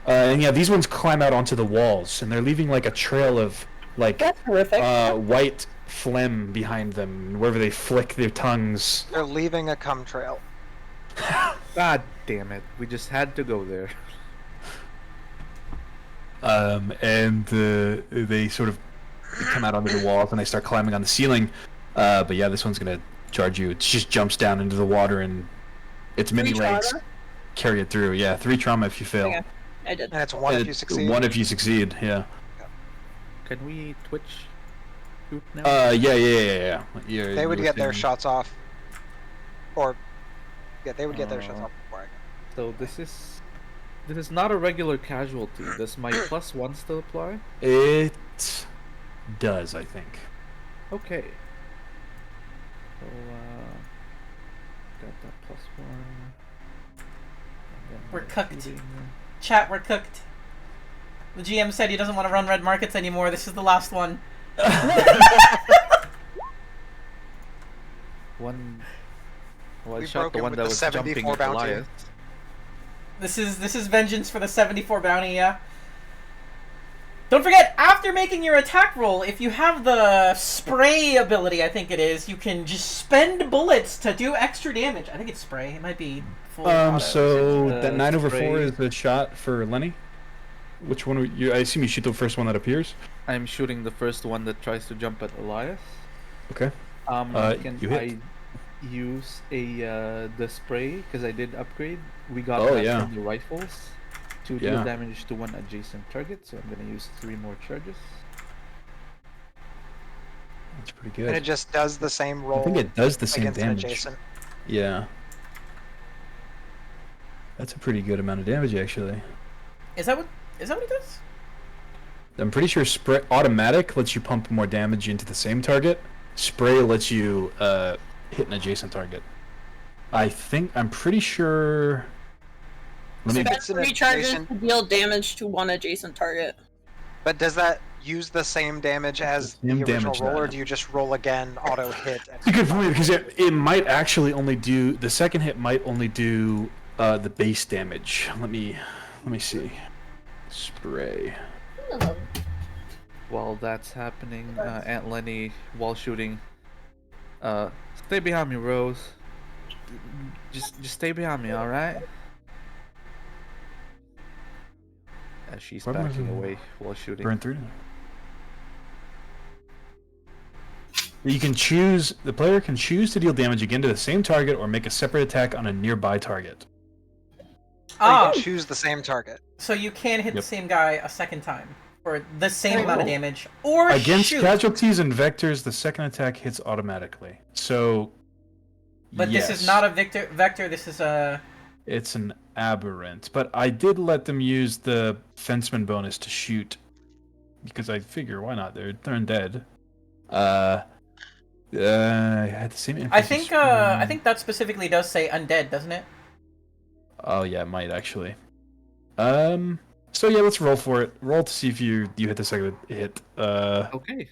And yeah, these ones climb out onto the walls, and they're leaving, like, a trail of, like, That's horrific. white phlegm behind them, wherever they flick their tongues. They're leaving a cum trail. God damn it. We just had to go there. And they sort of come out onto the walls, and they start climbing on the ceiling. But yeah, this one's gonna charge you. It just jumps down into the water, and its many legs carry it through. Yeah, 3 trauma if you fail. Okay. I did. And it's 1 if you succeed. 1 if you succeed, yeah. Can we Twitch shoot now? Yeah. They would you get their saying- shots off. Or, yeah, they would get their shots off before I go. So this is not a regular casualty. Does my +1 still apply? It does, I think. Okay. So got that +1. And then We're my cooked. shooting. Chat, we're cooked. The GM said he doesn't want to run red markets anymore. This is the last one. One. Well, I We shot broke the him one with that the was 74 jumping at bounty. Elias. This is vengeance for the 74 bounty, yeah. Don't forget, after making your attack roll, if you have the spray ability, I think it is, you can just spend bullets to do extra damage. I think it's spray. It might be full auto. So It's, that 9 over 4 spray. is the shot for Lenny. Which one? You? I assume you shoot the first one that appears. I'm shooting the first one that tries to jump at Elias. Okay. Can you hit. I use the spray because I did upgrade? We got Oh, that yeah. from the rifles to Yeah. deal damage to one adjacent target. So I'm gonna use 3 more charges. That's pretty And it good. just does the same roll I think it does the same against an damage. adjacent. Yeah. That's a pretty good amount of damage, actually. Is that what it does? I'm pretty sure spray automatic lets you pump more damage into the same target. Spray lets you hit an adjacent target. I'm pretty sure. Let me. Spend it's an 3 charges adjacent- to deal damage to one adjacent target. But does that use the same damage as the Same original damage, roll, or no. do you just roll again, auto hit? It's a good point because it might actually only do the second hit might only do the base damage. Let me see. Spray. While that's happening, Aunt Lenny, while shooting, stay behind me, Rose. Just stay behind me, all right? As she's Why am I backing doing- away while shooting. Burn through. You can choose. The player can choose to deal damage again to the same target or make a separate attack on a nearby target. Or you Oh, can choose the same target. so you can hit the Yep. same guy a second time for the same Oh. amount of damage, or Against shoot. casualties and vectors, the second attack hits automatically. So. But yes, this is not a vector. This is a. It's an aberrant, but I did let them use the fenceman bonus to shoot because I figure why not? They're undead. I had the same. I think that specifically does say undead, doesn't it? Oh yeah, it might actually. So yeah, let's roll for it. Roll to see if you hit the second hit. Okay.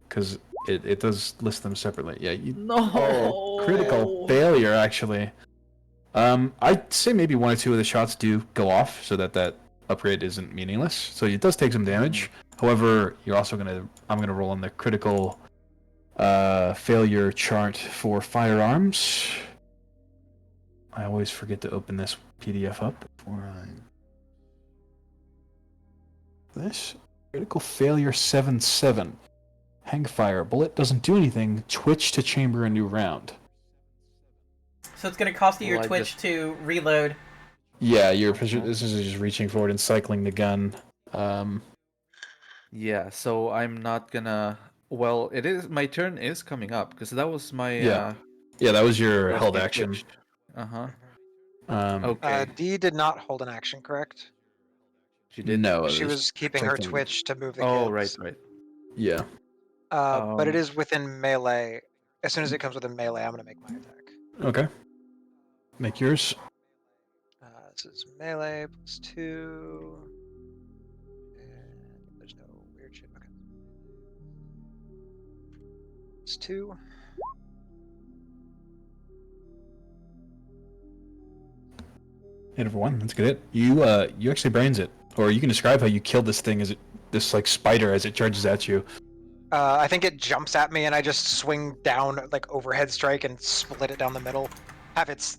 Because it does list them separately. Yeah. No. Oh, critical failure actually. I'd say maybe 1 or 2 of the shots do go off, so that upgrade isn't meaningless. So it does take some damage. However, I'm gonna roll on the critical failure chart for firearms. I always forget to open this PDF up before this critical failure 7-7. Hangfire bullet doesn't do anything. Twitch to chamber a new round. So it's gonna cost you your Well, I Twitch just- to reload. Yeah, this is just reaching forward and cycling the gun. Yeah, so I'm not gonna. Well, it is. My turn is coming up because that was my. Yeah. Yeah, that was your held action. Uh huh. Okay. Okay. Dee did not hold an action, correct? She did. No, She was keeping her protecting- twitch to move the Oh, kids. right. Yeah. But it Um, is within melee. As soon as it comes within melee, I'm gonna make my attack. Okay. Make yours. This is melee +2. And there's no weird shit. Okay. It's 2. Hit over 1. That's good. You actually brains it, or you can describe how you killed this thing as this like spider as it charges at you. I think it jumps at me and I just swing down like overhead strike and split it down the middle. Have its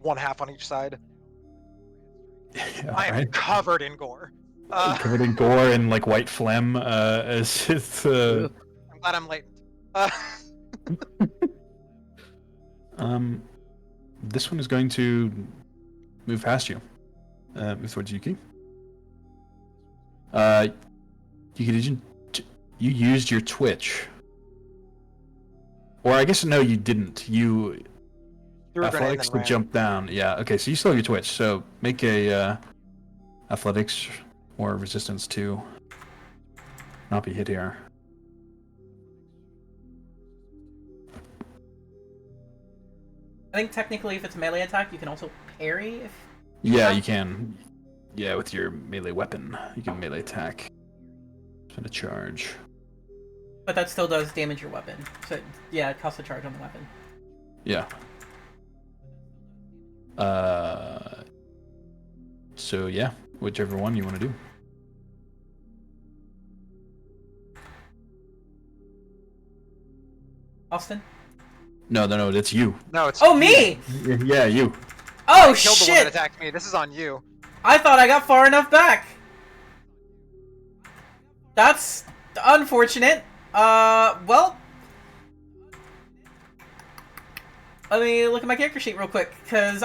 one half on each side. I am Alright. covered in gore. Covered in gore and like white phlegm. As it's I'm glad I'm latent. This one is going to move past you. Move towards Yuki. You used your twitch. Or I guess no, you didn't. You Threw a grenade and athletics then to ran. jump down. Yeah. Okay, so you still have your twitch. So make a athletics or resistance to not be hit here. I think technically, if it's a melee attack, you can also parry. If Yeah, you can. Yeah, with your melee weapon, you can melee attack. Spend a charge. But that still does damage your weapon. So yeah, it costs a charge on the weapon. Yeah. So yeah, whichever one you want to do. Austin? No, that's you. No, it's Oh, me! Yeah, you. Oh, Killed the one that shit! attacked me. This is on you. I thought I got far enough back! That's unfortunate. Well... Let me look at my character sheet real quick, because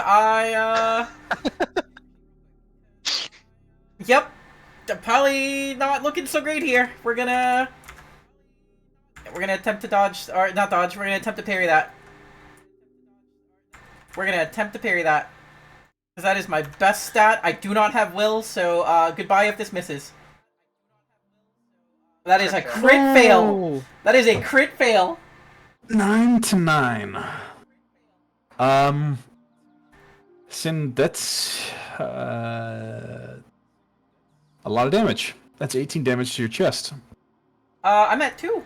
Yep. Probably not looking so great here. We're gonna attempt to dodge, or not dodge, we're gonna attempt to parry that. We're gonna attempt to parry that. Because that is my best stat. I do not have will, so goodbye if this misses. That is a crit fail. That is a crit fail. 9 to 9. Sin, that's a lot of damage. That's 18 damage to your chest. I'm at 2.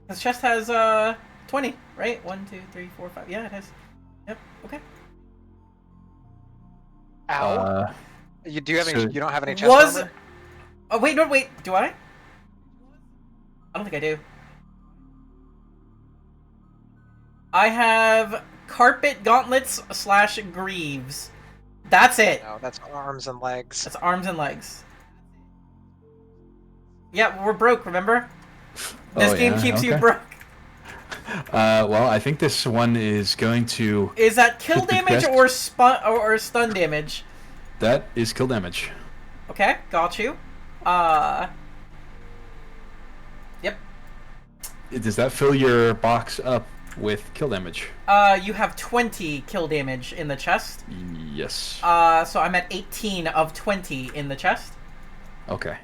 This chest has 20, right? 1, 2, 3, 4, 5. Yeah, it has. Yep. Okay. Ow. You do have any? so- You don't have any chest armor? Oh wait, no, wait. Do I? I don't think I do. I have carpet gauntlets / greaves. That's it. No, that's arms and legs. That's arms and legs. Yeah, we're broke, remember? This game keeps you broke. Well, I think this one is going to... Is that kill hit the damage chest. or stun damage? That is kill damage. Okay, got you. Yep. Does that fill your box up with kill damage? You have 20 kill damage in the chest. Yes. So I'm at 18 of 20 in the chest. Okay.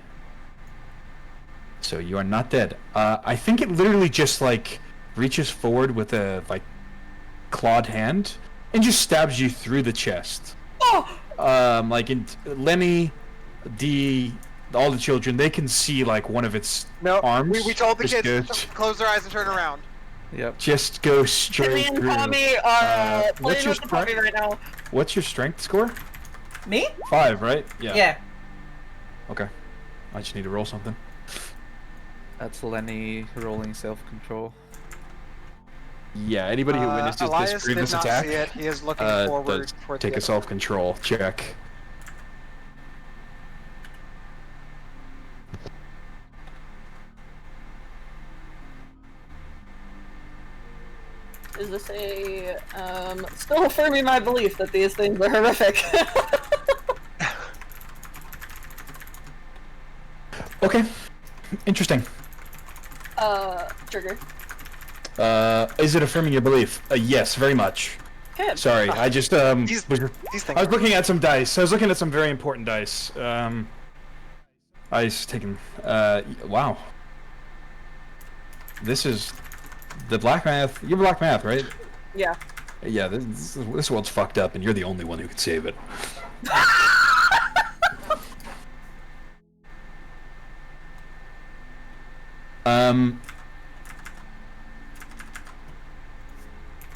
So you are not dead. I think it literally just, like, reaches forward with a, like, clawed hand and just stabs you through the chest. Oh! Like, Lenny, all the children, they can see, like, one of its arms. We told the just kids go- to close their eyes and turn around. Yep. Just go straight through. What's your strength right now? What's your strength score? Me? 5, right? Yeah. Okay. I just need to roll something. That's Lenny rolling self-control. Yeah, anybody who witnesses Elias this previous did not attack see it. He is looking forward does towards take the a other self-control check. Is this a still affirming my belief that these things are horrific? Okay. Interesting. Trigger. Is it affirming your belief? Yes, very much. Good. Sorry, I just These things I was looking at some dice. I was looking at some very important dice. I was taking wow. This is the black math. You're black math, right? Yeah. Yeah, this world's fucked up, and you're the only one who can save it.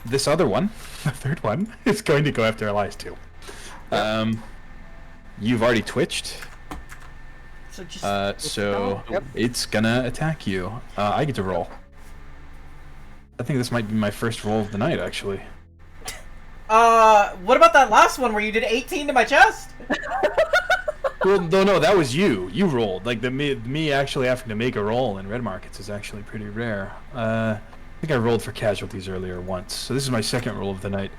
This other one, the third one, is going to go after Elias too. You've already twitched. So just. So Yep. it's gonna attack you. I get to roll. I think this might be my first roll of the night, actually. What about that last one where you did 18 to my chest? Well, no, that was you. You rolled. Like me actually having to make a roll in red markets is actually pretty rare. I think I rolled for casualties earlier once, so this is my second roll of the night.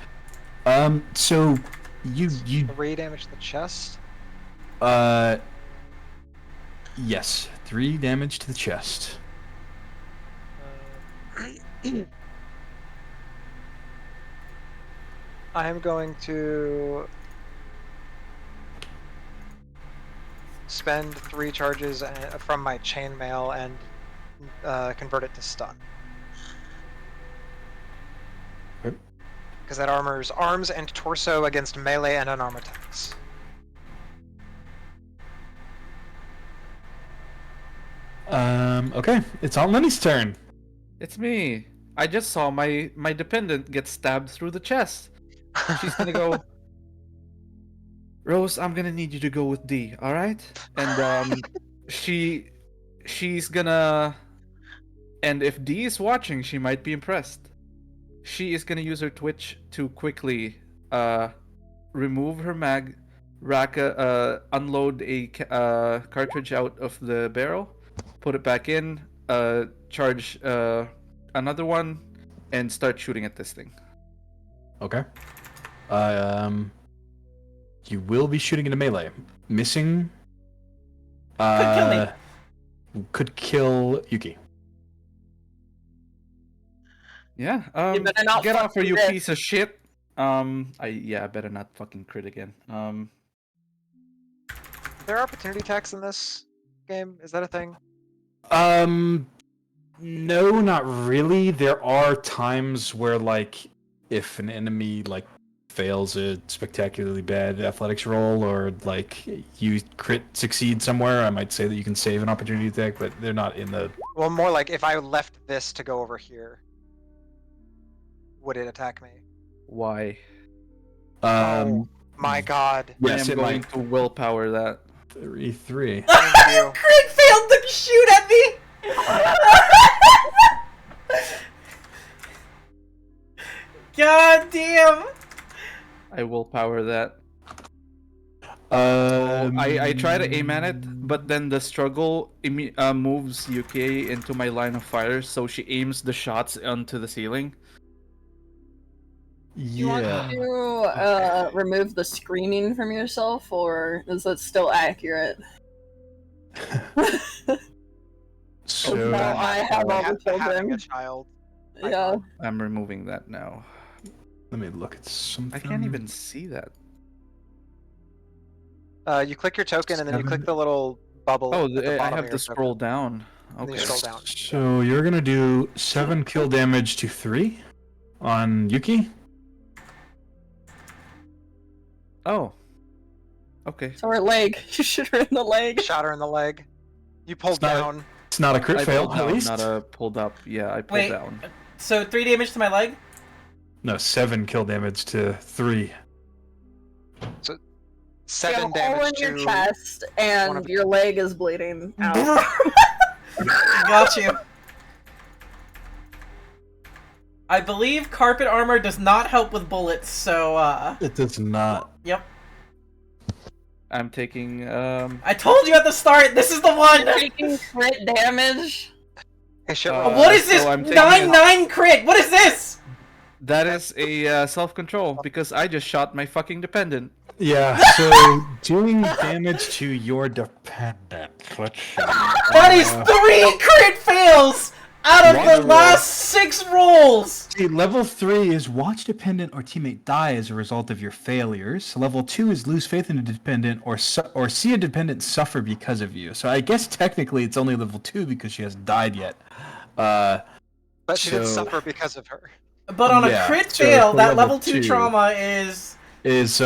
So you 3 damage to the chest. Yes, 3 damage to the chest. I am going to spend 3 charges from my chainmail and convert it to stun. Okay. Because that armors arms and torso against melee and unarmed attacks. Okay, it's on Lenny's turn. It's me. I just saw my dependent get stabbed through the chest. She's gonna go. Rose, I'm gonna need you to go with D, all right? And she's gonna. And if D is watching, she might be impressed. She is gonna use her twitch to quickly remove her mag, unload a cartridge out of the barrel, put it back in, charge another one, and start shooting at this thing. Okay. You will be shooting into melee. Missing. Could kill me. Could kill Yuki. Yeah. You better not Get fuck off her, you with it. piece of shit. I better not fucking crit again. There are opportunity attacks in this game. Is that a thing? No, not really. There are times where, like, if an enemy like fails a spectacularly bad athletics roll, or like you crit succeed somewhere, I might say that you can save an opportunity attack, but they're not in the. Well, more like if I left this to go over here, would it attack me? Why? Oh my god. Yes, I am it going might. to willpower that. 3-3. Thank you. Crit failed to shoot at me! God damn! I willpower that. I try to aim at it, but then the struggle moves UK into my line of fire, so she aims the shots onto the ceiling. You want Yeah. to remove the screaming from yourself, or is it still accurate? So No, I have all the Having children. a child. Yeah. I'm removing that now. let me look at something. I can't even see that. You click your token and then you click 7. the little bubble. Oh, at the I bottom have of to your scroll token. down. And then Okay. you scroll down. So you're gonna do 7 kill damage to 3 on Yuki. Oh. Okay. So her leg. You shoot her in the leg. Shot her in the leg. You pulled It's not- down. It's not a crit I fail, pulled at down, least. not a pulled up. Yeah, I pulled Wait. down. So 3 damage to my leg? No, 7 kill damage to 3. 7 you have a hole damage in your to. chest, one and of- your leg is bleeding out. Got you. I believe carpet armor does not help with bullets, so It does not. yep. I'm taking I told you at the start, this is the one! Taking crit damage. Hey, shit, What is this? so I'm taking 9-9 crit! What is this? that is a self-control because I just shot my fucking dependent. Yeah, so doing damage to your dependent. Let's see. That is 3 crit fails out of the last 6 rolls! See, level 3 is watch dependent or teammate die as a result of your failures. Level 2 is lose faith in a dependent or see a dependent suffer because of you. So I guess technically it's only level 2 because she hasn't died yet. But she did so- suffer because of her. But on a Yeah, crit so fail, for that level level 2 2 trauma is... is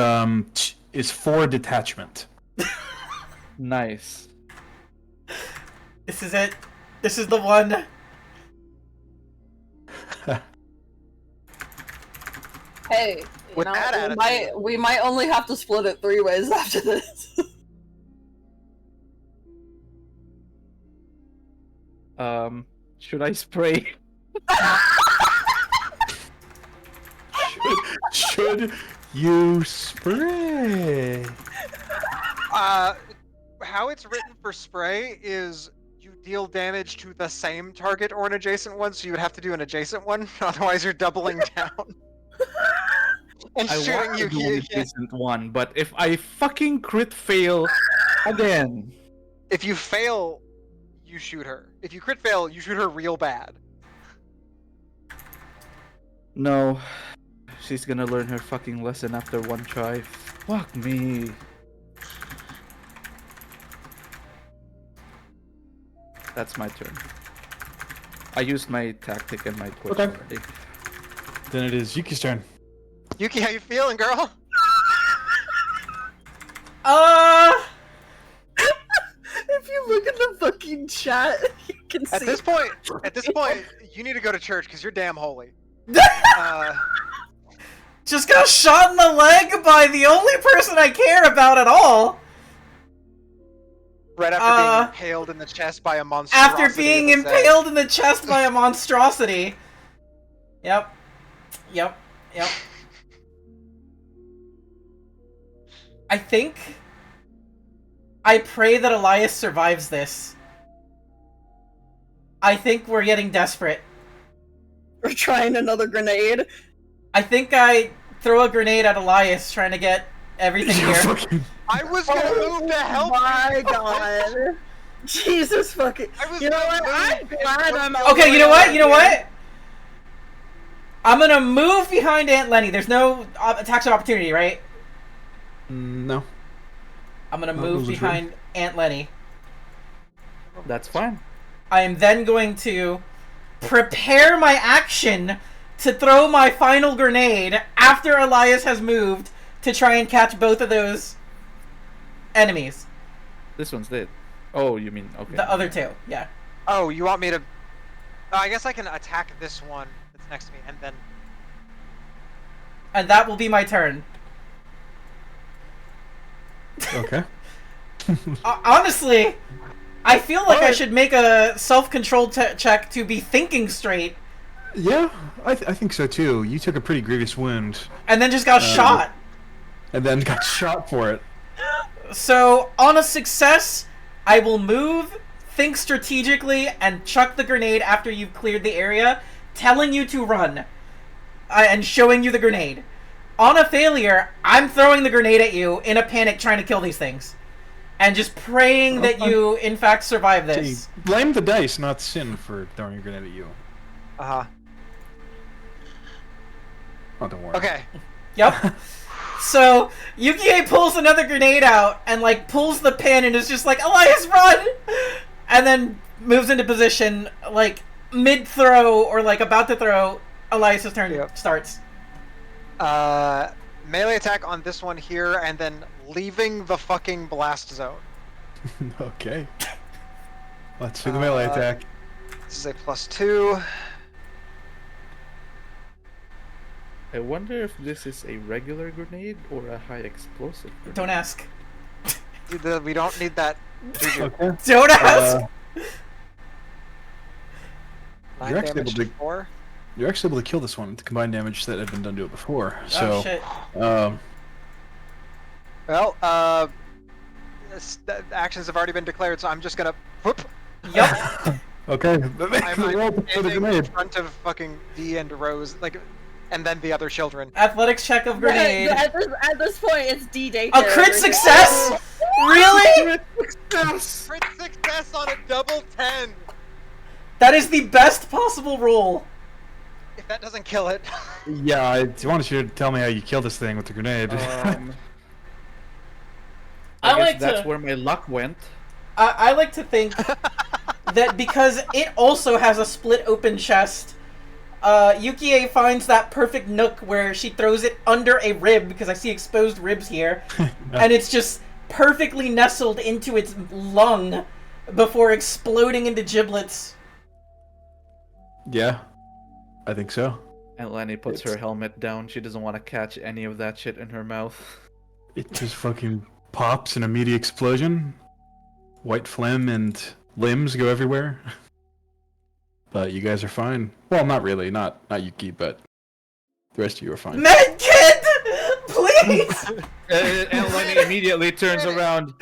4 detachment. Nice. This is it. This is the one. Hey, you With know, that we might only have to split it 3 ways after this. Should I spray? Should you spray? How it's written for spray is you deal damage to the same target or an adjacent one, so you would have to do an adjacent one. Otherwise, you're doubling down. And I shooting want to do you an again. decent one, but if I fucking crit fail again, If you fail, you shoot her. If you crit fail, you shoot her real bad. No. She's gonna learn her fucking lesson after one try. Fuck me. That's my turn. I used my tactic and my twitch Okay. already. Then it is Yuki's turn. Yuki, how you feeling, girl? If you look at the fucking chat, you can see. At this point, you need to go to church because you're damn holy. Just got shot in the leg by the only person I care about at all. Right after being impaled in the chest by a monstrosity. After being impaled in the chest by a monstrosity. Yep. I pray that Elias survives this. I think we're getting desperate. We're trying another grenade. I think I throw a grenade at Elias trying to get everything here. I was gonna move to help you. My god. Jesus fucking. You know what? I'm glad I'm Okay, you know what? I'm gonna move behind Aunt Lenny. There's no attacks of opportunity, right? No. I'm gonna move behind Aunt Lenny. That's fine. I am then going to prepare my action to throw my final grenade after Elias has moved to try and catch both of those enemies. This one's dead. Oh, you mean, okay. The other two, yeah. Oh, you want me to... Oh, I guess I can attack this one that's next to me, and then... And that will be my turn. Okay. Honestly, I feel like I should make a self-control check to be thinking straight. Yeah, I think so too. You took a pretty grievous wound. And then just got shot. And then got shot for it. So, on a success, I will move, think strategically, and chuck the grenade after you've cleared the area, telling you to run. And showing you the grenade. On a failure, I'm throwing the grenade at you in a panic trying to kill these things. And just praying that you, in fact, survive this. See, blame the dice, not Sin, for throwing a grenade at you. Uh-huh. Oh, don't worry. Okay. Yep. So, Yukie pulls another grenade out and, like, pulls the pin and is just like, Elias, run! And then moves into position, like, mid-throw or, like, about to throw. Elias' turn starts. Melee attack on this one here, and then leaving the fucking blast zone. Okay. Let's do the melee attack. This is a +2. I wonder if this is a regular grenade or a high explosive grenade. Don't ask. We don't need that. Okay. Don't ask! 9 You're actually damage able to to- 4. You're actually able to kill this one with the combined damage that had been done to it before. So, Oh, shit. Well, actions have already been declared, so I'm just gonna whoop. Yep. okay. I'm Roll for the standing in grenade. front of fucking Dee and Rose, like, and then the other children. Athletics check of grenade. At this point, it's D-Day. A crit success? Really? Crit success on a double 10. That is the best possible roll. If that doesn't kill it. Yeah, I wanted you to tell me how you killed this thing with the grenade. I guess like that's to- where my luck went. I like to think that because it also has a split open chest, Yukie finds that perfect nook where she throws it under a rib, because I see exposed ribs here, and it's just perfectly nestled into its lung before exploding into giblets. Yeah, I think so. And Lenny puts her helmet down. She doesn't want to catch any of that shit in her mouth. It just fucking pops in a meaty explosion. White phlegm and limbs go everywhere. But you guys are fine. Well, not really. Not Yuki, but the rest of you are fine. Medkit! Please! And Lenny immediately turns around.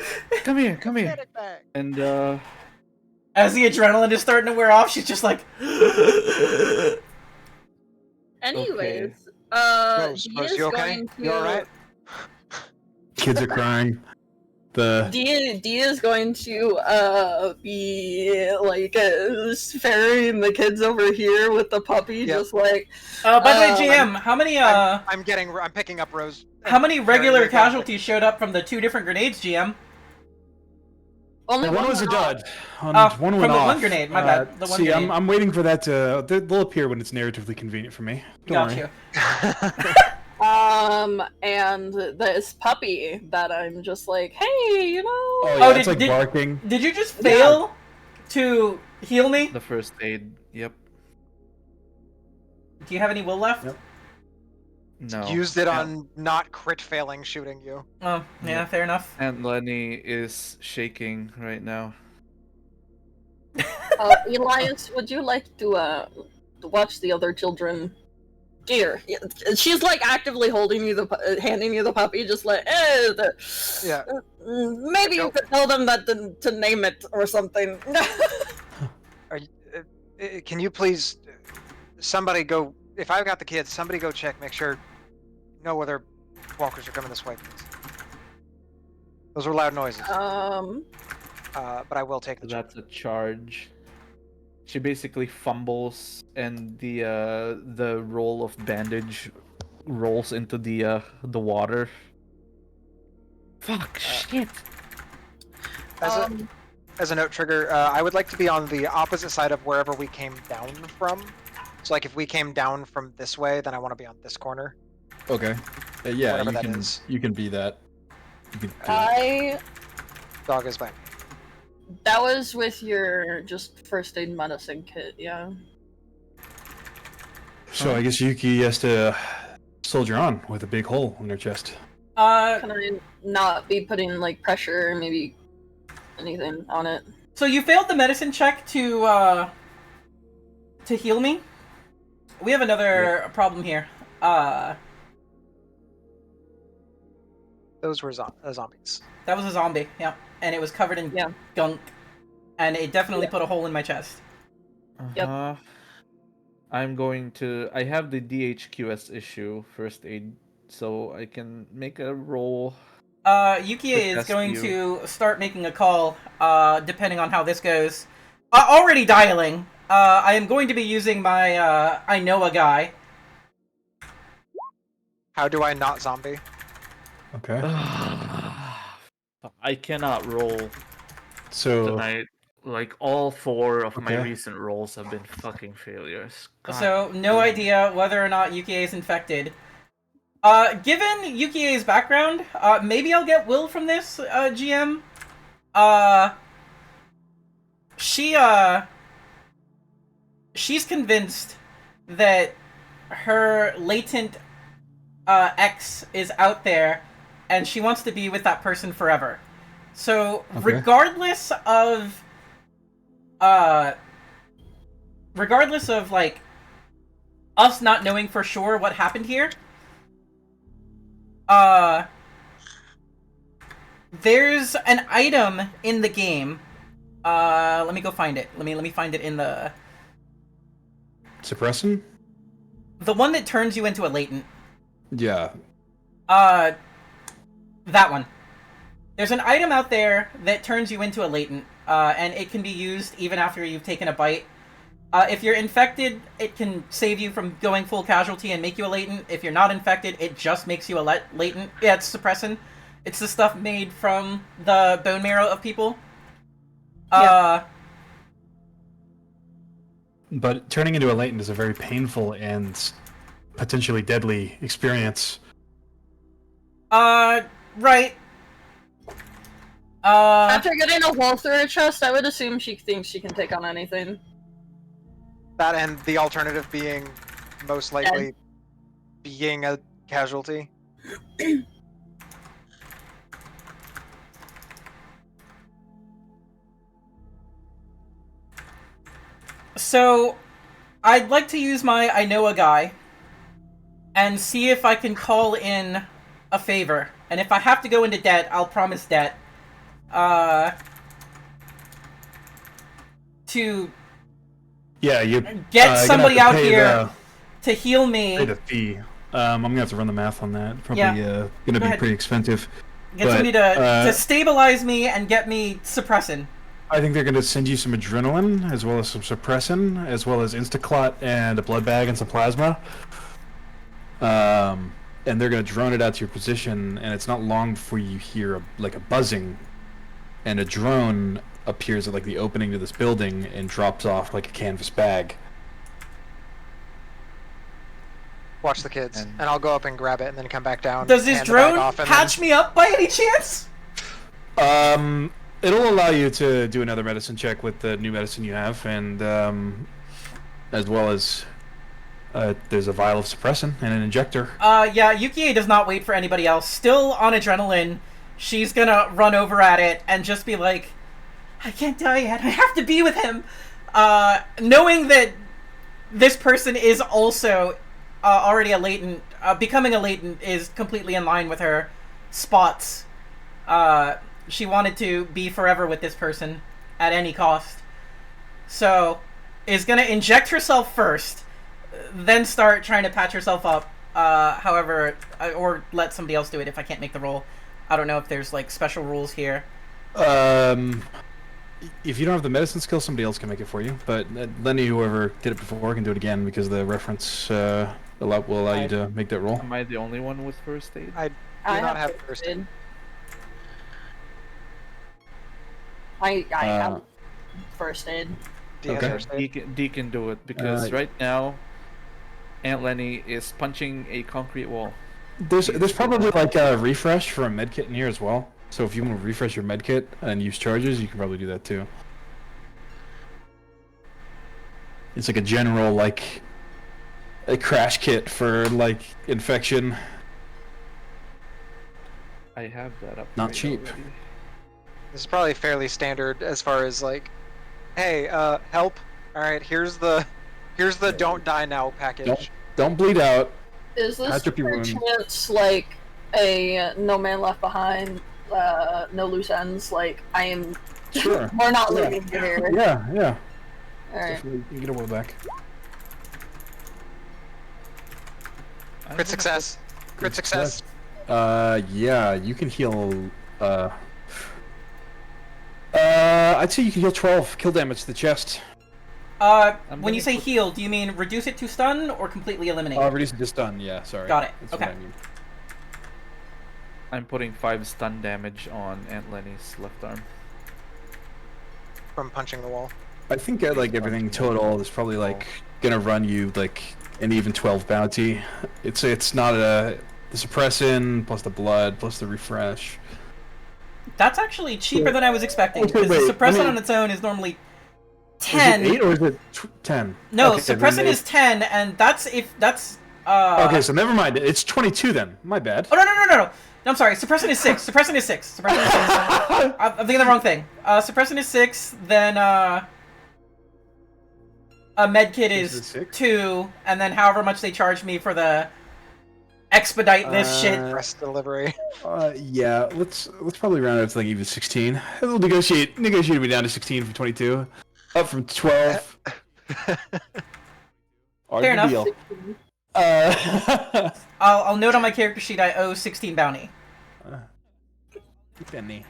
Come here, come here. Get it back. And As the adrenaline is starting to wear off, she's just like... Anyways, Rose, Dee Rose, is you okay? going to... You alright? Kids are crying. D is going to be like ferrying the kids over here with the puppy, just like. By the way, GM, how many I'm picking up Rose. How many regular casualties showed up from the 2 different grenades, GM? Only one was a dud. One from went the off. one grenade. My bad. The one grenade. I'm waiting for that to. They'll appear when it's narratively convenient for me. Don't worry. And this puppy that I'm just like, hey, you know. Oh yeah, it's like barking. Did you just fail to heal me? The first aid. Yep. Do you have any will left? Yep. No. Used it on not crit failing shooting you. Oh, yeah, fair enough. And Lenny is shaking right now. Elias, would you like to watch the other children? Here, she's like actively handing you the puppy, just like, maybe you could tell them that to name it or something. Can you please, somebody go? If I've got the kids, somebody go check, make sure no other walkers are coming this way, please. Those were loud noises. But I will take the charge. That's a charge. She basically fumbles, and the roll of bandage rolls into the water. Fuck, shit. As a note trigger, I would like to be on the opposite side of wherever we came down from. So, like, if we came down from this way, then I want to be on this corner. Okay. Yeah, Whatever you can be that. Dog is by me. That was with your just first aid medicine kit, yeah. So I guess Yuki has to soldier on with a big hole in her chest. Can I not be putting like pressure or maybe anything on it? So you failed the medicine check to heal me? We have another problem here. Those were zombies. That was a zombie, yeah. And it was covered in gunk. And it definitely put a hole in my chest. Yep. I'm going to... I have the DHQS issue, first aid, so I can make a roll. Yukie is going to start making a call, depending on how this goes. Already dialing. I am going to be using my, I know a guy. How do I not zombie? Okay. I cannot roll So tonight. Like, all 4 of my recent rolls have been fucking failures. God. So, no idea whether or not Yukie is infected. Given Yukie's background, maybe I'll get Will from this, GM. She's convinced that her latent, ex is out there, and she wants to be with that person forever. So, regardless of, like, us not knowing for sure what happened here, there's an item in the game. Let me go find it. Let me find it in the... Suppressant? The one that turns you into a latent. Yeah. That one. There's an item out there that turns you into a latent, and it can be used even after you've taken a bite. If you're infected, it can save you from going full casualty and make you a latent. If you're not infected, it just makes you a latent. Yeah, it's suppressant. It's the stuff made from the bone marrow of people. But turning into a latent is a very painful and potentially deadly experience. Right. After getting a hole through her chest, I would assume she thinks she can take on anything. That and the alternative being most likely being a casualty. So, I'd like to use my I know a guy and see if I can call in a favor. And if I have to go into debt, I'll promise debt. To get somebody out here to heal me. Pay the fee. I'm gonna have to run the math on that. Probably gonna be pretty expensive. Get somebody to stabilize me and get me suppressing. I think they're going to send you some adrenaline, as well as some suppressin, as well as Instaclot and a blood bag and some plasma. And they're going to drone it out to your position, and it's not long before you hear a buzzing, and a drone appears at the opening to this building and drops off like a canvas bag. Watch the kids, and I'll go up and grab it and then come back down. Does this drone patch me up by any chance? It'll allow you to do another medicine check with the new medicine you have, and as well as there's a vial of suppressant and an injector. Yeah, Yukie does not wait for anybody else. Still on adrenaline, she's gonna run over at it and just be like, I can't die yet, I have to be with him! Knowing that this person is also already a latent, becoming a latent is completely in line with her spots. She wanted to be forever with this person at any cost. So, is gonna inject herself first, then start trying to patch herself up. However, or let somebody else do it if I can't make the roll. I don't know if there's special rules here. If you don't have the medicine skill, somebody else can make it for you. But Lenny, whoever did it before, can do it again because the reference will allow you to make that roll. Am I the only one with first aid? I do not have first aid. I have first aid. Okay. D can do it because right now, Aunt Lenny is punching a concrete wall. There's probably a refresh for a medkit in here as well. So if you want to refresh your medkit and use charges, you can probably do that too. It's a general a crash kit for infection. I have that up. Not cheap. Already. This is probably fairly standard as far as hey, help. All right, here's the don't die now package. Don't bleed out. Is this per chance a No Man Left Behind, no loose ends? I am. Sure. We're not leaving here. Yeah. All right. Definitely, you get a will back. Crit success. Crit success. Yeah, you can heal. I'd say you can heal 12 kill damage to the chest. When you say heal, do you mean reduce it to stun or completely eliminate it? Reduce it to stun, yeah, sorry. Got it, That's okay. what I mean. I'm putting 5 stun damage on Aunt Lenny's left arm. From punching the wall. I think everything total is probably gonna run you an even 12 bounty. It's not the suppressin plus the blood plus the refresh. That's actually cheaper than I was expecting, because the suppressant on its own is normally 10. Is it 8 or is it 10? No, okay, suppressant is 10, and that's Okay, so never mind. It's 22 then. My bad. Oh, no, I'm sorry. Suppressant is 6. Suppressant is 6. I'm thinking the wrong thing. Suppressant is 6, then a medkit is 2, and then however much they charge me for the expedite this shit. Press delivery. Yeah, let's probably round it up to even 16. We'll negotiate me down to 16 from 22. Up from 12. Fair enough. Deal. I'll note on my character sheet I owe 16 bounty. Penny.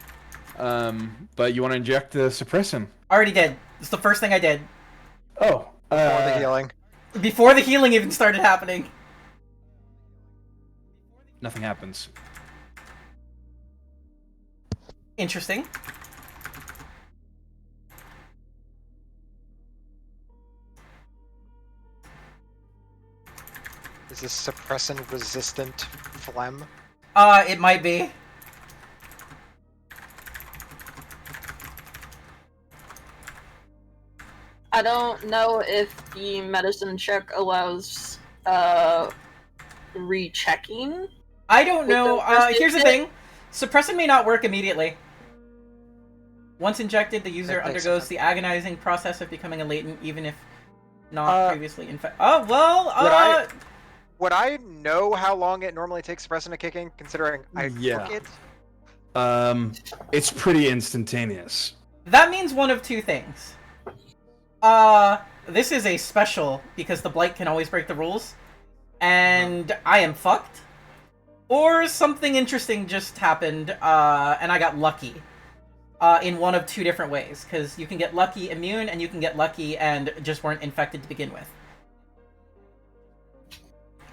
But you want to inject the suppressant? Already did. It's the first thing I did. Oh. Before the healing. Before the healing even started happening. Nothing happens. Interesting. Is this suppressant resistant phlegm? It might be. I don't know if the medicine check allows rechecking. I don't know. Here's the thing. Suppressant may not work immediately. Once injected, the user undergoes the agonizing process of becoming a latent, even if not previously infected. Oh, well, Would I know how long it normally takes suppressant to kick in, considering I took it? It's pretty instantaneous. That means one of two things. This is a special, because the Blight can always break the rules, and I am fucked. Or something interesting just happened, and I got lucky. In one of 2 different ways, because you can get lucky immune, and you can get lucky and just weren't infected to begin with.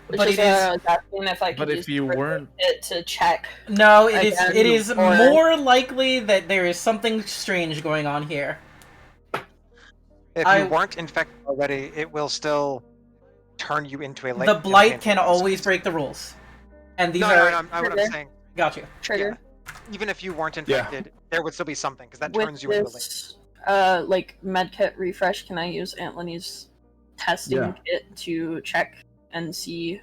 But it is. Asking if I could But if you weren't, it to check. No, it is. It is more likely that there is something strange going on here. If you weren't infected already, it will still turn you into a. The blight can always break the rules, and these are. No, what I'm saying. Got you. Trigger. Yeah. Even if you weren't infected, there would still be something because that turns you into a link. Like medkit refresh, can I use Aunt Lenny's testing kit to check and see?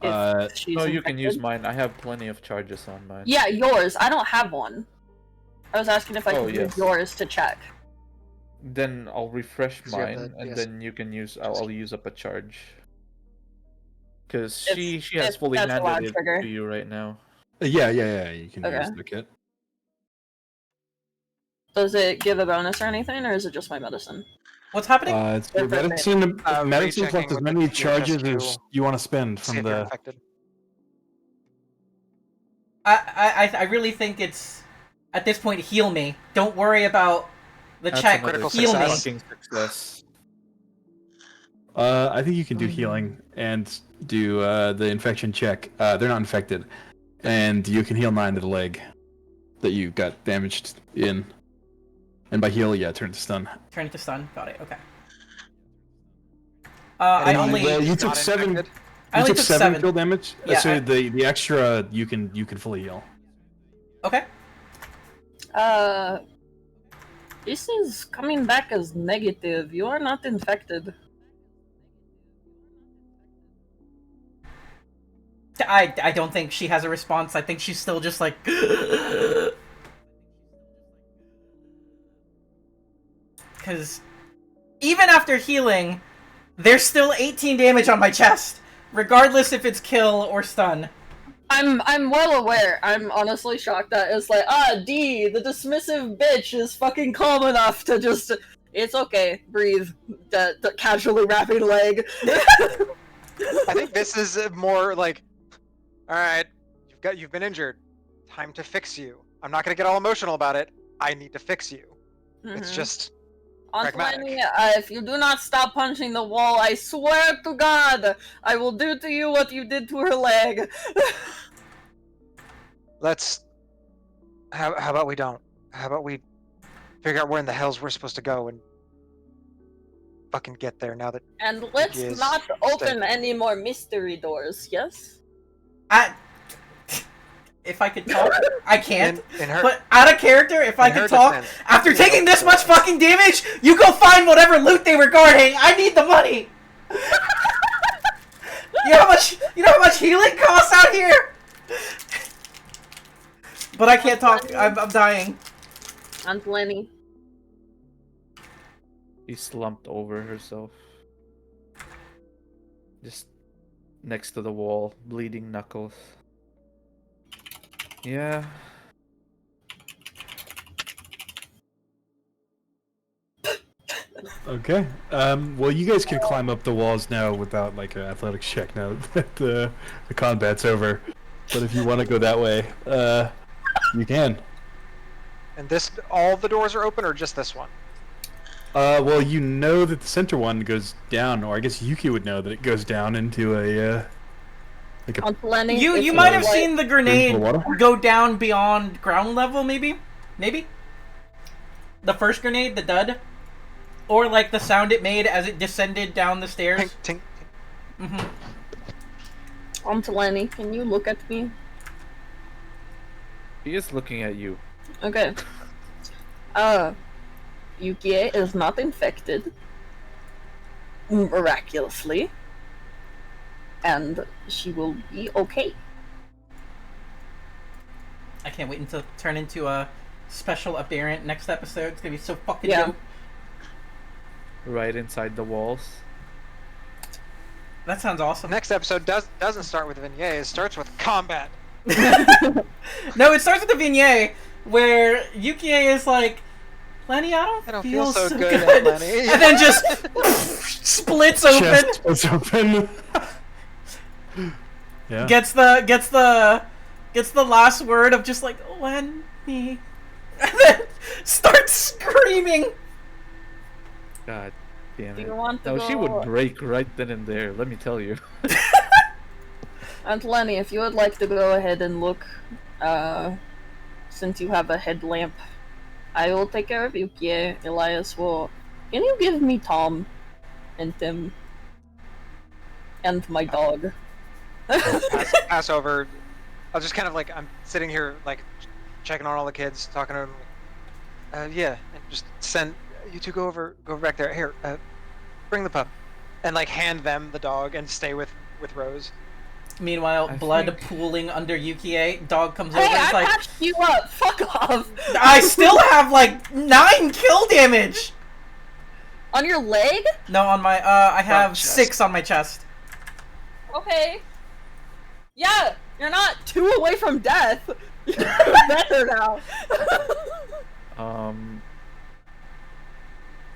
If she's you infected? can use mine. I have plenty of charges on mine. Yeah, yours. I don't have one. I was asking if I could use yours to check. Then I'll refresh mine, and then you can use. I'll use up a charge. Because she has fully handed it to you right now. Yeah. You can use the kit. Does it give a bonus or anything, or is it just my medicine? What's happening? It's your medicine. Medicine plus as many charges as you want to spend from the. I really think it's at this point heal me. Don't worry about the check. Heal me. Success. I think you can do healing and do the infection check. They're not infected, and you can heal 9 to the leg that you got damaged in. And by heal, turn it to stun. Turn it to stun. Got it. Okay. You took 7. I only took 7 kill damage. Yeah, so the extra you can fully heal. Okay. This is coming back as negative. You are not infected. I don't think she has a response. I think she's still just like. Because even after healing, there's still 18 damage on my chest, regardless if it's kill or stun. I'm well aware. I'm honestly shocked that it's like, D, the dismissive bitch is fucking calm enough to just, it's okay, breathe, the casually wrapping leg. I think this is more like, alright, you've been injured. Time to fix you. I'm not gonna get all emotional about it. I need to fix you. Mm-hmm. It's just Lenny, if you do not stop punching the wall, I swear to God, I will do to you what you did to her leg. How about we don't? How about we figure out where in the hells we're supposed to go and fucking get there now that. And let's not open any more mystery doors, yes? If I could talk, I can't. But out of character, if I could talk, after taking this much fucking damage, you go find whatever loot they were guarding. I need the money. You know how much healing costs out here? But I can't talk. I'm dying. Aunt Lenny. She slumped over herself. Just next to the wall, bleeding knuckles. Yeah. Okay. Well, you guys can climb up the walls now without like an athletics check now that the combat's over. But if you want to go that way, you can. And all the doors are open, or just this one? Well, you know that the center one goes down, or I guess Yuki would know that it goes down into a. You might have seen the grenade go down beyond ground level, maybe? The first grenade, the dud? Or like the sound it made as it descended down the stairs? Tink, tink, tink. Mm-hmm. Aunt Lenny, can you look at me? He is looking at you. Okay. Yukie is not infected. Miraculously. And she will be okay. I can't wait until turn into a special aberrant next episode. It's gonna be so fucking dope. Right inside the walls. That sounds awesome. Next episode doesn't start with vignette. It starts with combat. No, it starts with the vignette where Yukie is like, Lenny, I don't feel so good. Lenny. And then just splits open. Chest splits open. Yeah. Gets the last word of just like Lenny, and then starts screaming. God damn Do it. you want to No, go? she would break right then and there, let me tell you. Aunt Lenny, if you would like to go ahead and look, since you have a headlamp, I will take care of you, Pierre. Elias will. Can you give me Tom and Tim and my dog? Pass over. I'll just kind of like I'm sitting here like checking on all the kids, talking to them. Yeah, and just send you two go over back there. Here, bring the pup, and like hand them the dog and stay with Rose. Meanwhile, I blood think- pooling under Yukie. Dog comes Hey, over and I is like, patched you up! Fuck off! I still have like 9 kill damage. On your leg? No, on my I have chest. 6 on my chest. Okay. Yeah, you're not 2 away from death. You're better now.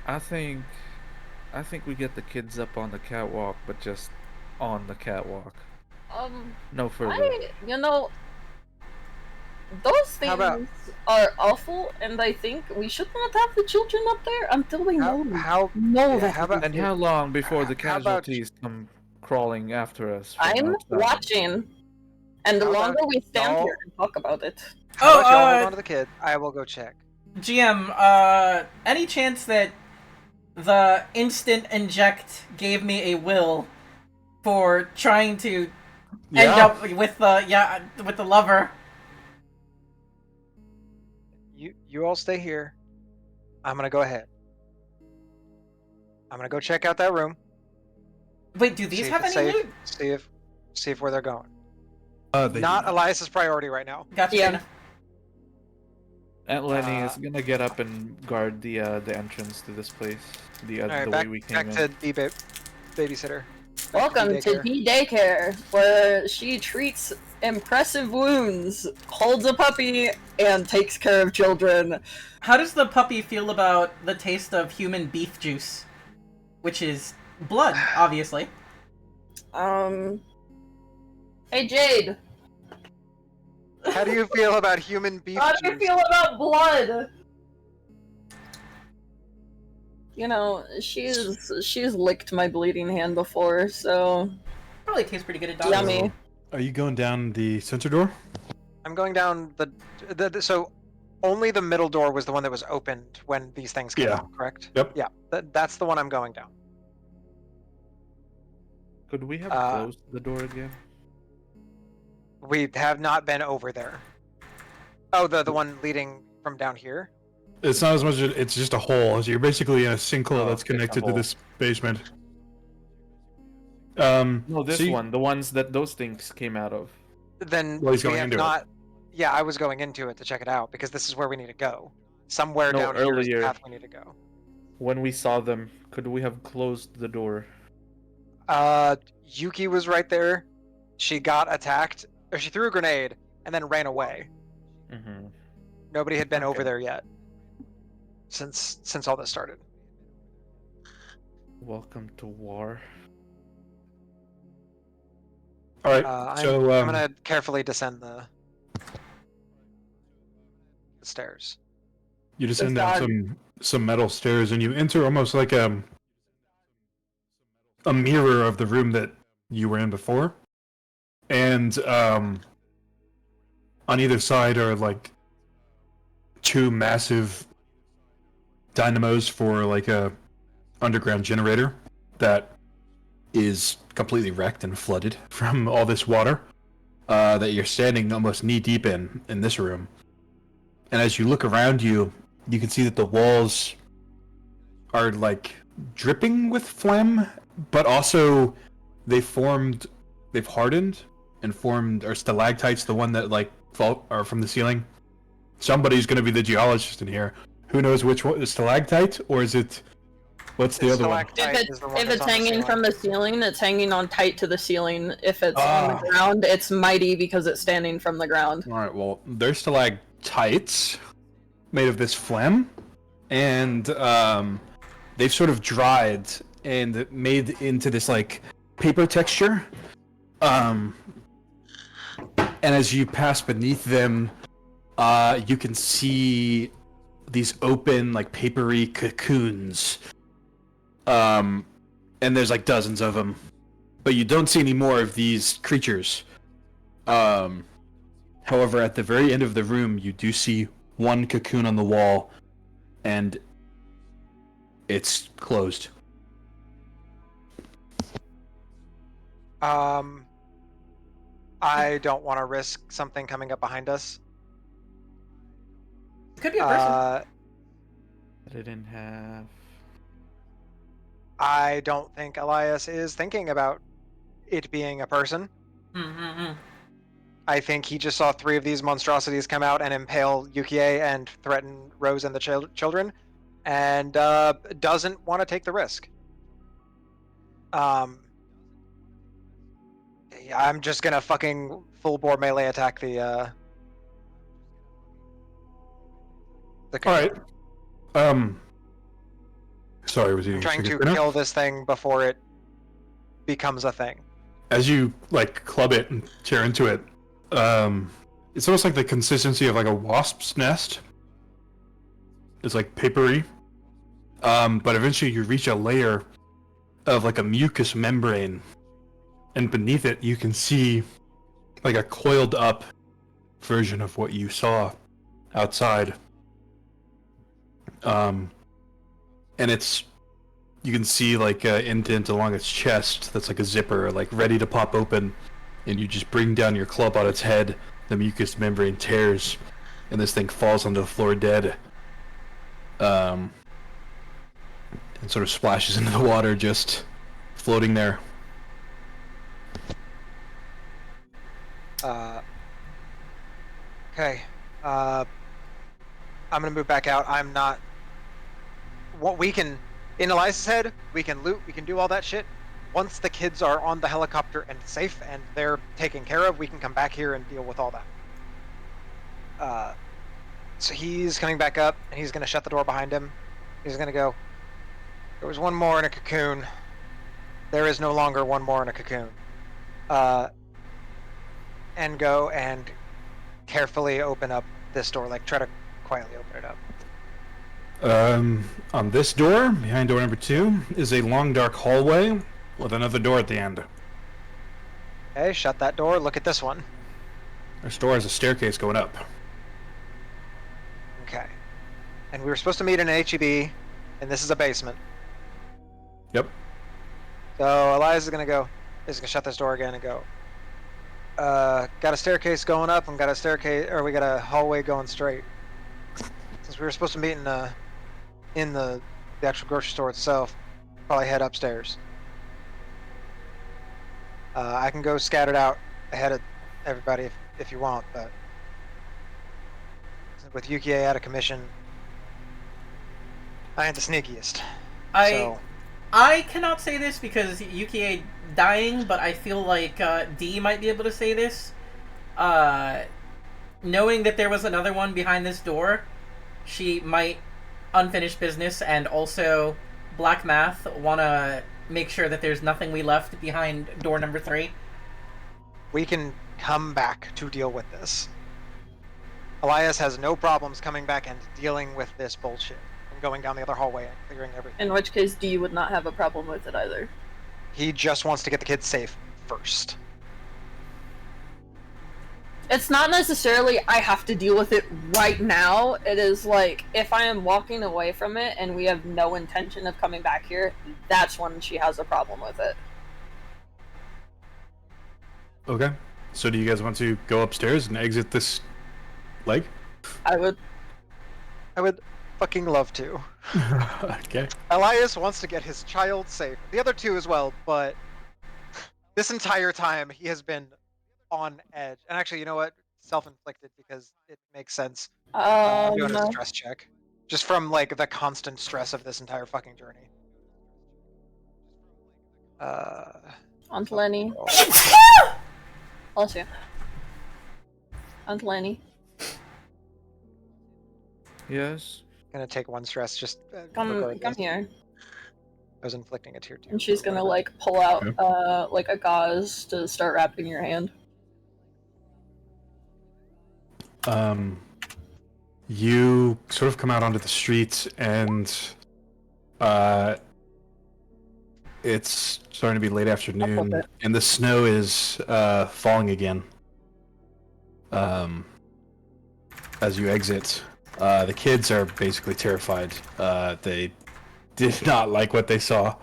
I think we get the kids up on the catwalk, but just on the catwalk. No further. Those How about- things are awful, and I think we should not have the children up there until we know that. how about- And how long before the How about- casualties come crawling after us? from I'm outside? watching, and the How about longer we stand y'all- here and talk about it. How about y'all hold on to the kid? I will go check. GM, any chance that the instant inject gave me a will for trying to end up with the lover? You all stay here. I'm gonna go ahead. I'm gonna go check out that room. Wait, do these see if have it's any safe, loot? See if where they're going. They Not do not. Elias's priority right now. Gotcha. Yeah. Aunt Lenny is gonna get up and guard the entrance to this place. The All right, the back, way we came back in. to the babysitter. Welcome to daycare. D Daycare, where she treats impressive wounds, holds a puppy, and takes care of children. How does the puppy feel about the taste of human beef juice? Which is blood, obviously. Hey Jade, How do you feel about human beef how do you juice? feel about blood? You know, she's licked my bleeding hand before, so Probably tastes pretty good at dogs. yummy. Are you going down the sensor door? I'm going down the so only the middle door was the one that was opened when these things came Yeah. out, correct? Yep. Yeah, that's the one I'm going down. Could we have Uh, closed the door again? We have not been over there. Oh, the one leading from down here? It's not as much. It's just a hole. So you're basically in a sinkhole Oh, that's just a connected to hole. this basement. No, this so you- one. The ones that those things came out of. Then Well, he's we going have into it. not. Yeah, I was going into it to check it out because this is where we need to go. Somewhere No, down here is the earlier. path we need to go. When we saw them, could we have closed the door? Yuki was right there. She got attacked, or she threw a grenade and then ran away. Mm-hmm. Nobody had been over Okay. there yet since all this started. Welcome to war. all right. I'm gonna carefully descend the stairs. You descend The down dog. some metal stairs, and you enter almost like a mirror of the room that you were in before. And on either side are like 2 massive dynamos for like a underground generator that is completely wrecked and flooded from all this water that you're standing almost knee deep in this room. And as you look around you, you can see that the walls are like dripping with phlegm, but also they've hardened and formed are stalactites, the one that like fall are from the ceiling. Somebody's gonna be the geologist in here. Who knows which one is stalactite or is it what's the other one? Stalactite is the one If that's it's on the hanging ceiling. from the ceiling, it's hanging on tight to the ceiling. If it's on the ground, it's mighty because it's standing from the ground. Alright, well, they're stalactites made of this phlegm, and they've sort of dried and made into this like paper texture. And as you pass beneath them, you can see these open, like, papery cocoons. And there's, like, dozens of them. But you don't see any more of these creatures. However, at the very end of the room, you do see one cocoon on the wall, and it's closed. I don't want to risk something coming up behind us. It could be a person. I didn't have. I don't think Elias is thinking about it being a person. Mm-hmm. I think he just saw 3 of these monstrosities come out and impale Yukie and threaten Rose and the children, and doesn't want to take the risk. I'm just gonna fucking full bore melee attack the All right. Sorry, was I'm trying to kill this thing before it becomes a thing. As you like club it and tear into it, it's almost like the consistency of like a wasp's nest. It's like papery, but eventually you reach a layer of like a mucous membrane, and beneath it you can see like a coiled up version of what you saw outside. And you can see like an indent along its chest that's like a zipper, like ready to pop open, and you just bring down your club on its head, the mucous membrane tears, and this thing falls onto the floor dead. And sort of splashes into the water, just floating there. Okay. I'm gonna move back out. I'm not. What we can, in Elias's head, we can loot, we can do all that shit. Once the kids are on the helicopter and safe and they're taken care of, we can come back here and deal with all that. So he's coming back up, and he's gonna shut the door behind him. He's gonna go, there was one more in a cocoon. There is no longer one more in a cocoon. And go and carefully open up this door, like try to quietly open it up. On this door, behind door number 2, is a long dark hallway with another door at the end. Okay, shut that door. Look at this one. This door has a staircase going up. Okay. And we were supposed to meet in an HEB, and this is a basement. Yep. So Elias is gonna shut this door again and go. Got a staircase going up, and got we got a hallway going straight. Since we were supposed to meet in the actual grocery store itself, probably head upstairs. I can go scattered out ahead of everybody if you want, but with Yukie out of commission, I ain't the sneakiest. I cannot say this because Yukie dying, but I feel like D might be able to say this. Knowing that there was another one behind this door, she might unfinished business, and also Black Math wanna make sure that there's nothing we left behind door number 3. We can come back to deal with this. Elias has no problems coming back and dealing with this bullshit and going down the other hallway and clearing everything. In which case, D would not have a problem with it either. He just wants to get the kids safe first. It's not necessarily I have to deal with it right now. It is like, if I am walking away from it and we have no intention of coming back here, that's when she has a problem with it. Okay. So do you guys want to go upstairs and exit this leg? I would fucking love to. Okay. Elias wants to get his child safe. The other 2 as well, but this entire time he has been on edge. And actually, you know what? Self-inflicted, because it makes sense. I'm doing a stress check. Just from, like, the constant stress of this entire fucking journey. Aunt Lenny. Bless you. Aunt Lenny. Yes? Gonna take 1 stress, just Come here. I was inflicting a tier 2. And she's gonna, like, pull out, like, a gauze to start wrapping your hand. You sort of come out onto the streets, and it's starting to be late afternoon, and the snow is falling again. As you exit, the kids are basically terrified. They did not like what they saw,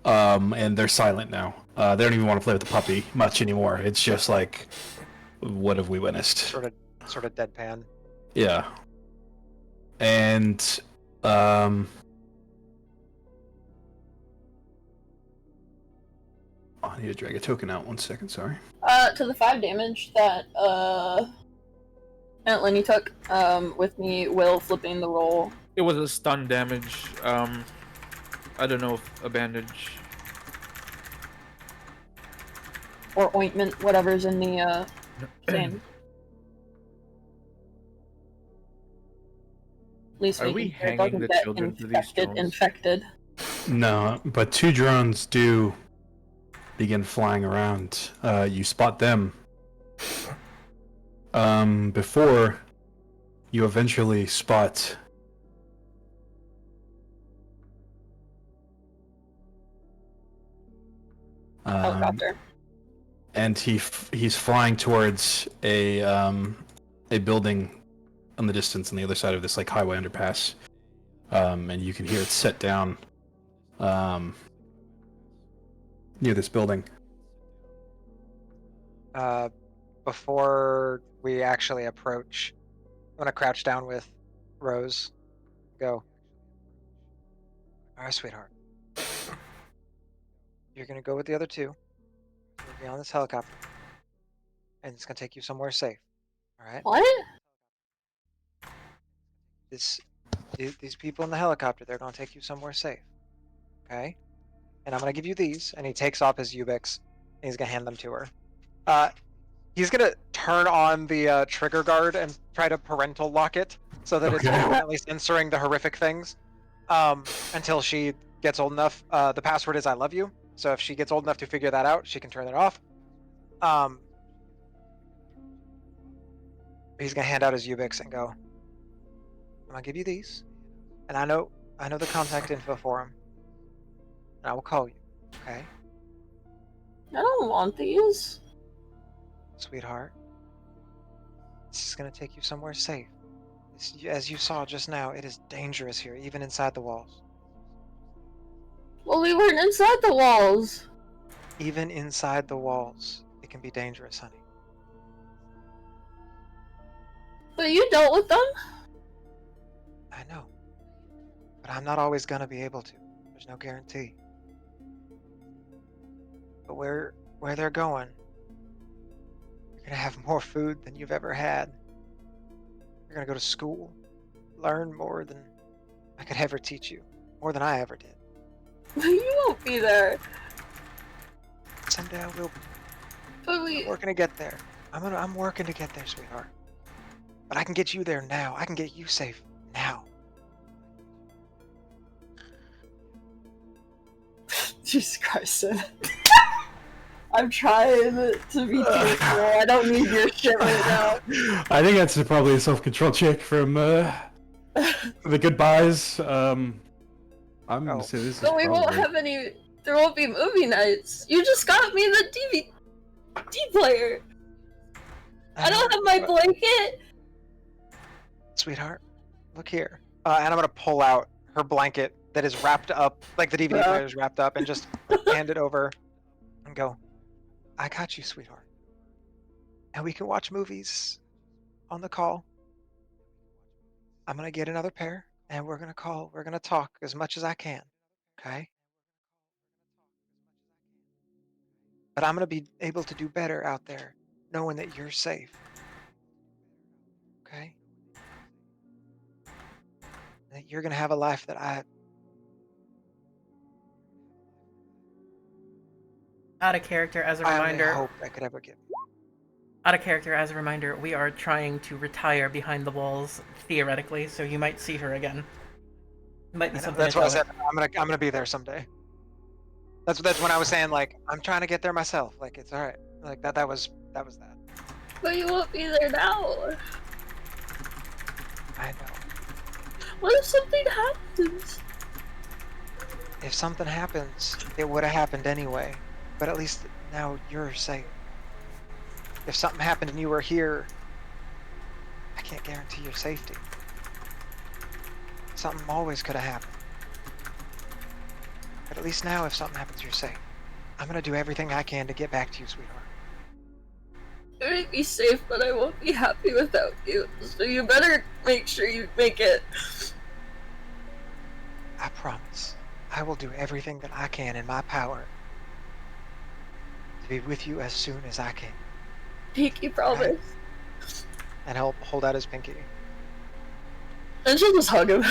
and they're silent now. They don't even want to play with the puppy much anymore. It's just like, what have we witnessed? Sort of deadpan. Yeah. And I need to drag a token out. 1 second, sorry. To the 5 damage that Aunt Lenny took, with me, Will flipping the roll. It was a stun damage. I don't know if a bandage or ointment, whatever's in the thing. At least are we hanging the children to these drones? Infected. No, but 2 drones do begin flying around. You spot them. Before you eventually spot helicopter. And he's flying towards a building on the distance on the other side of this like highway underpass. And you can hear it set down near this building. Before we actually approach, I'm gonna crouch down with Rose. Go. All right, sweetheart. You're gonna go with the other 2. You'll be on this helicopter, and it's gonna take you somewhere safe. All right. What? These people in the helicopter, they're gonna take you somewhere safe. Okay. And I'm gonna give you these, and he takes off his Ubix, and he's gonna hand them to her. He's gonna turn on the trigger guard and try to parental lock it so that it's permanently censoring the horrific things until she gets old enough. The password is "I love you," so if she gets old enough to figure that out, she can turn it off. He's gonna hand out his Ubix and go, "I'm gonna give you these, and I know the contact info for him, and I will call you. Okay? I don't want these. Sweetheart, this is going to take you somewhere safe. As you saw just now, it is dangerous here, even inside the walls. Well, we weren't inside the walls. Even inside the walls, it can be dangerous, honey. But you dealt with them? I know. But I'm not always going to be able to. There's no guarantee. But where they're going, you're going to have more food than you've ever had. You're going to go to school, learn more than I could ever teach you, more than I ever did. You won't be there. Someday I will be. But I'm working to get there. I'm working to get there, sweetheart. But I can get you there now. I can get you safe now. Jesus Christ. I'm trying to be truthful. I don't need your shit right now. I think that's probably a self-control check from the goodbyes. I'm gonna say this. So we won't have any. There won't be movie nights. You just got me the DVD player. I don't have my blanket. Sweetheart, look here. And I'm gonna pull out her blanket that is wrapped up, like the DVD player is wrapped up, and just hand it over and go, I got you, sweetheart. And we can watch movies on the call. I'm gonna get another pair, and we're gonna talk as much as I can, okay? But I'm gonna be able to do better out there, knowing that you're safe. Okay? And that you're gonna have a life that I... Out of character, as a reminder. I hope I could ever get. Out of character, as a reminder, we are trying to retire behind the walls, theoretically, so you might see her again. Might be something. That's what I said. I'm gonna be there someday. That's when I was saying, like, I'm trying to get there myself. Like, it's all right. Like that was that. But you won't be there now. I know. What if something happens? If something happens, it would have happened anyway. But at least now you're safe. If something happened and you were here, I can't guarantee your safety. Something always could have happened. But at least now, if something happens, you're safe. I'm gonna do everything I can to get back to you, sweetheart. I may be safe, but I won't be happy without you. So you better make sure you make it. I promise. I will do everything that I can in my power to be with you as soon as I can. Pinky promise. Right? And he'll hold out his pinky. And she'll just hug him.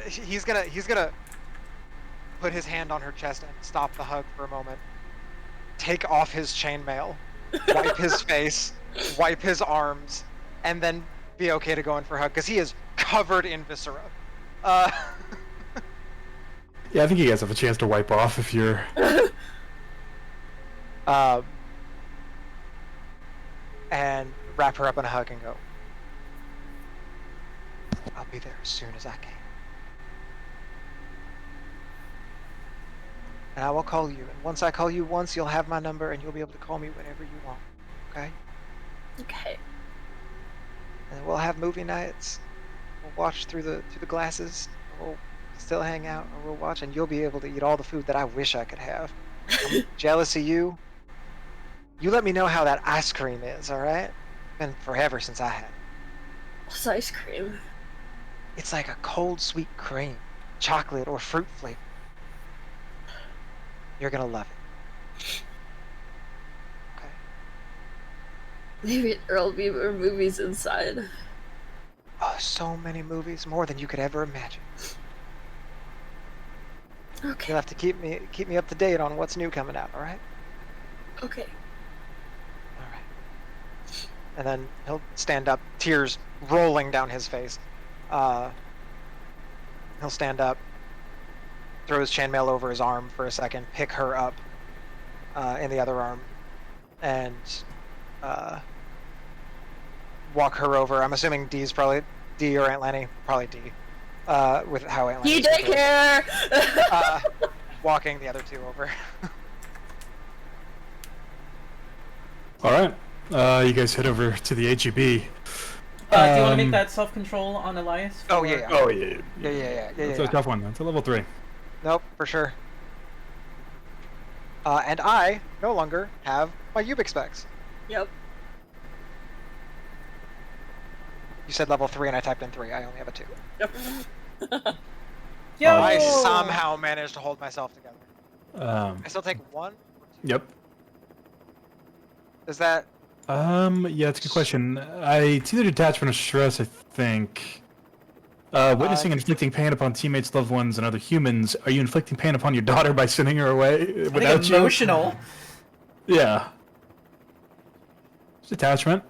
He's gonna put his hand on her chest and stop the hug for a moment. Take off his chainmail, wipe his face, wipe his arms, and then be okay to go in for a hug because he is covered in viscera. Yeah, I think you guys have a chance to wipe off if you're. And wrap her up in a hug and go. I'll be there as soon as I can. And I will call you. And once I call you once, you'll have my number and you'll be able to call me whenever you want. Okay? Okay. And we'll have movie nights. We'll watch through the glasses. We'll still hang out and we'll watch and you'll be able to eat all the food that I wish I could have. I'm jealous of you. You let me know how that ice cream is, alright? Been forever since I had it. What's ice cream? It's like a cold sweet cream. Chocolate or fruit flavor. You're gonna love it. Okay. Maybe there'll be more movies inside. Oh, so many movies, more than you could ever imagine. Okay. You'll have to keep me up to date on what's new coming out, alright? Okay. Alright. And then he'll stand up, tears rolling down his face. He'll stand up, throw his chainmail over his arm for a second, pick her up in the other arm, and walk her over. I'm assuming D or Aunt Lenny, probably D, with how Aunt Lenny. You take care. Walking the other two over. All right, you guys head over to the HEB. Do you want to make that self-control on Elias? Oh yeah. Oh yeah. Yeah. That's a tough one. That's a level 3. Nope, for sure. And I no longer have my Ubix specs. Yep. You said level 3 and I typed in 3. I only have a 2. Yep. Yo! I somehow managed to hold myself together. I still take 1? Yep. Is that... Yeah, it's a good question. It's either detachment or stress, I think. Witnessing and inflicting pain upon teammates, loved ones, and other humans. Are you inflicting pain upon your daughter by sending her away without you? Emotional. Yeah. It's detachment.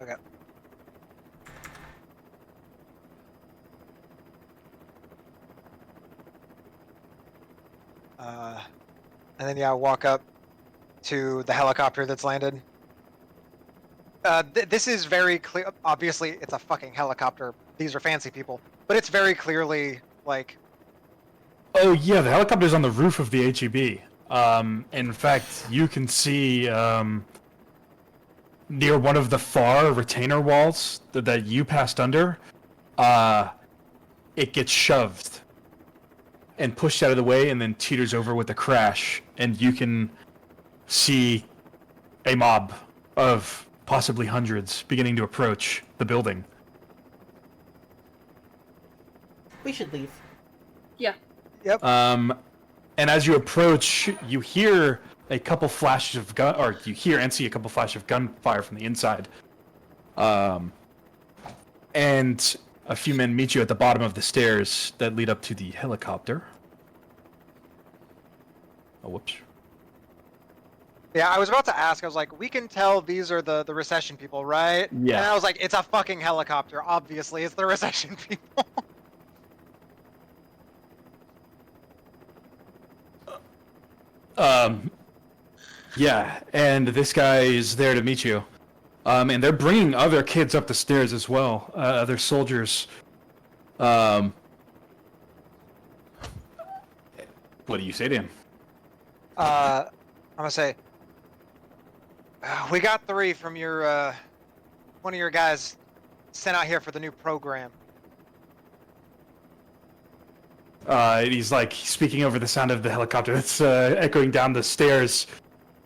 Okay. And then, yeah, walk up to the helicopter that's landed. This is very clear. Obviously, it's a fucking helicopter. These are fancy people. But it's very clearly, like... Oh, yeah, the helicopter's on the roof of the HEB. In fact, you can see near one of the far retainer walls that you passed under, it gets shoved and pushed out of the way and then teeters over with a crash. And you can see a mob of possibly hundreds beginning to approach the building. We should leave. Yeah. Yep. And as you approach, you hear a couple flashes of gun, or you hear and see a couple flashes of gunfire from the inside. And a few men meet you at the bottom of the stairs that lead up to the helicopter. Oh, whoops. Yeah, I was about to ask, I was like, we can tell these are the recession people, right? Yeah. And I was like, it's a fucking helicopter. Obviously, it's the recession people. Yeah, and this guy is there to meet you. And they're bringing other kids up the stairs as well. Other soldiers. What do you say to him? I'm gonna say, we got 3 from your, one of your guys sent out here for the new program. He's like speaking over the sound of the helicopter that's echoing down the stairs.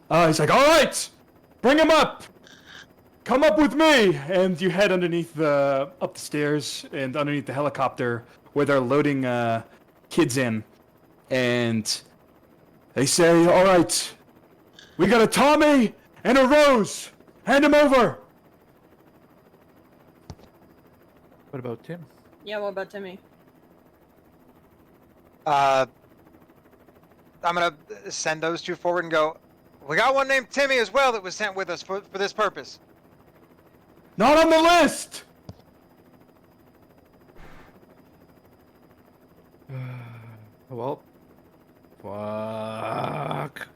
He's like, all right, bring him up. Come up with me. And you head underneath up the stairs and underneath the helicopter where they're loading kids in. And they say, all right, we got a Tommy and a Rose. Hand him over. What about Tim? Yeah, what about Timmy? I'm gonna send those 2 forward and go, we got one named Timmy as well that was sent with us for this purpose. Not on the list. Well, fuck.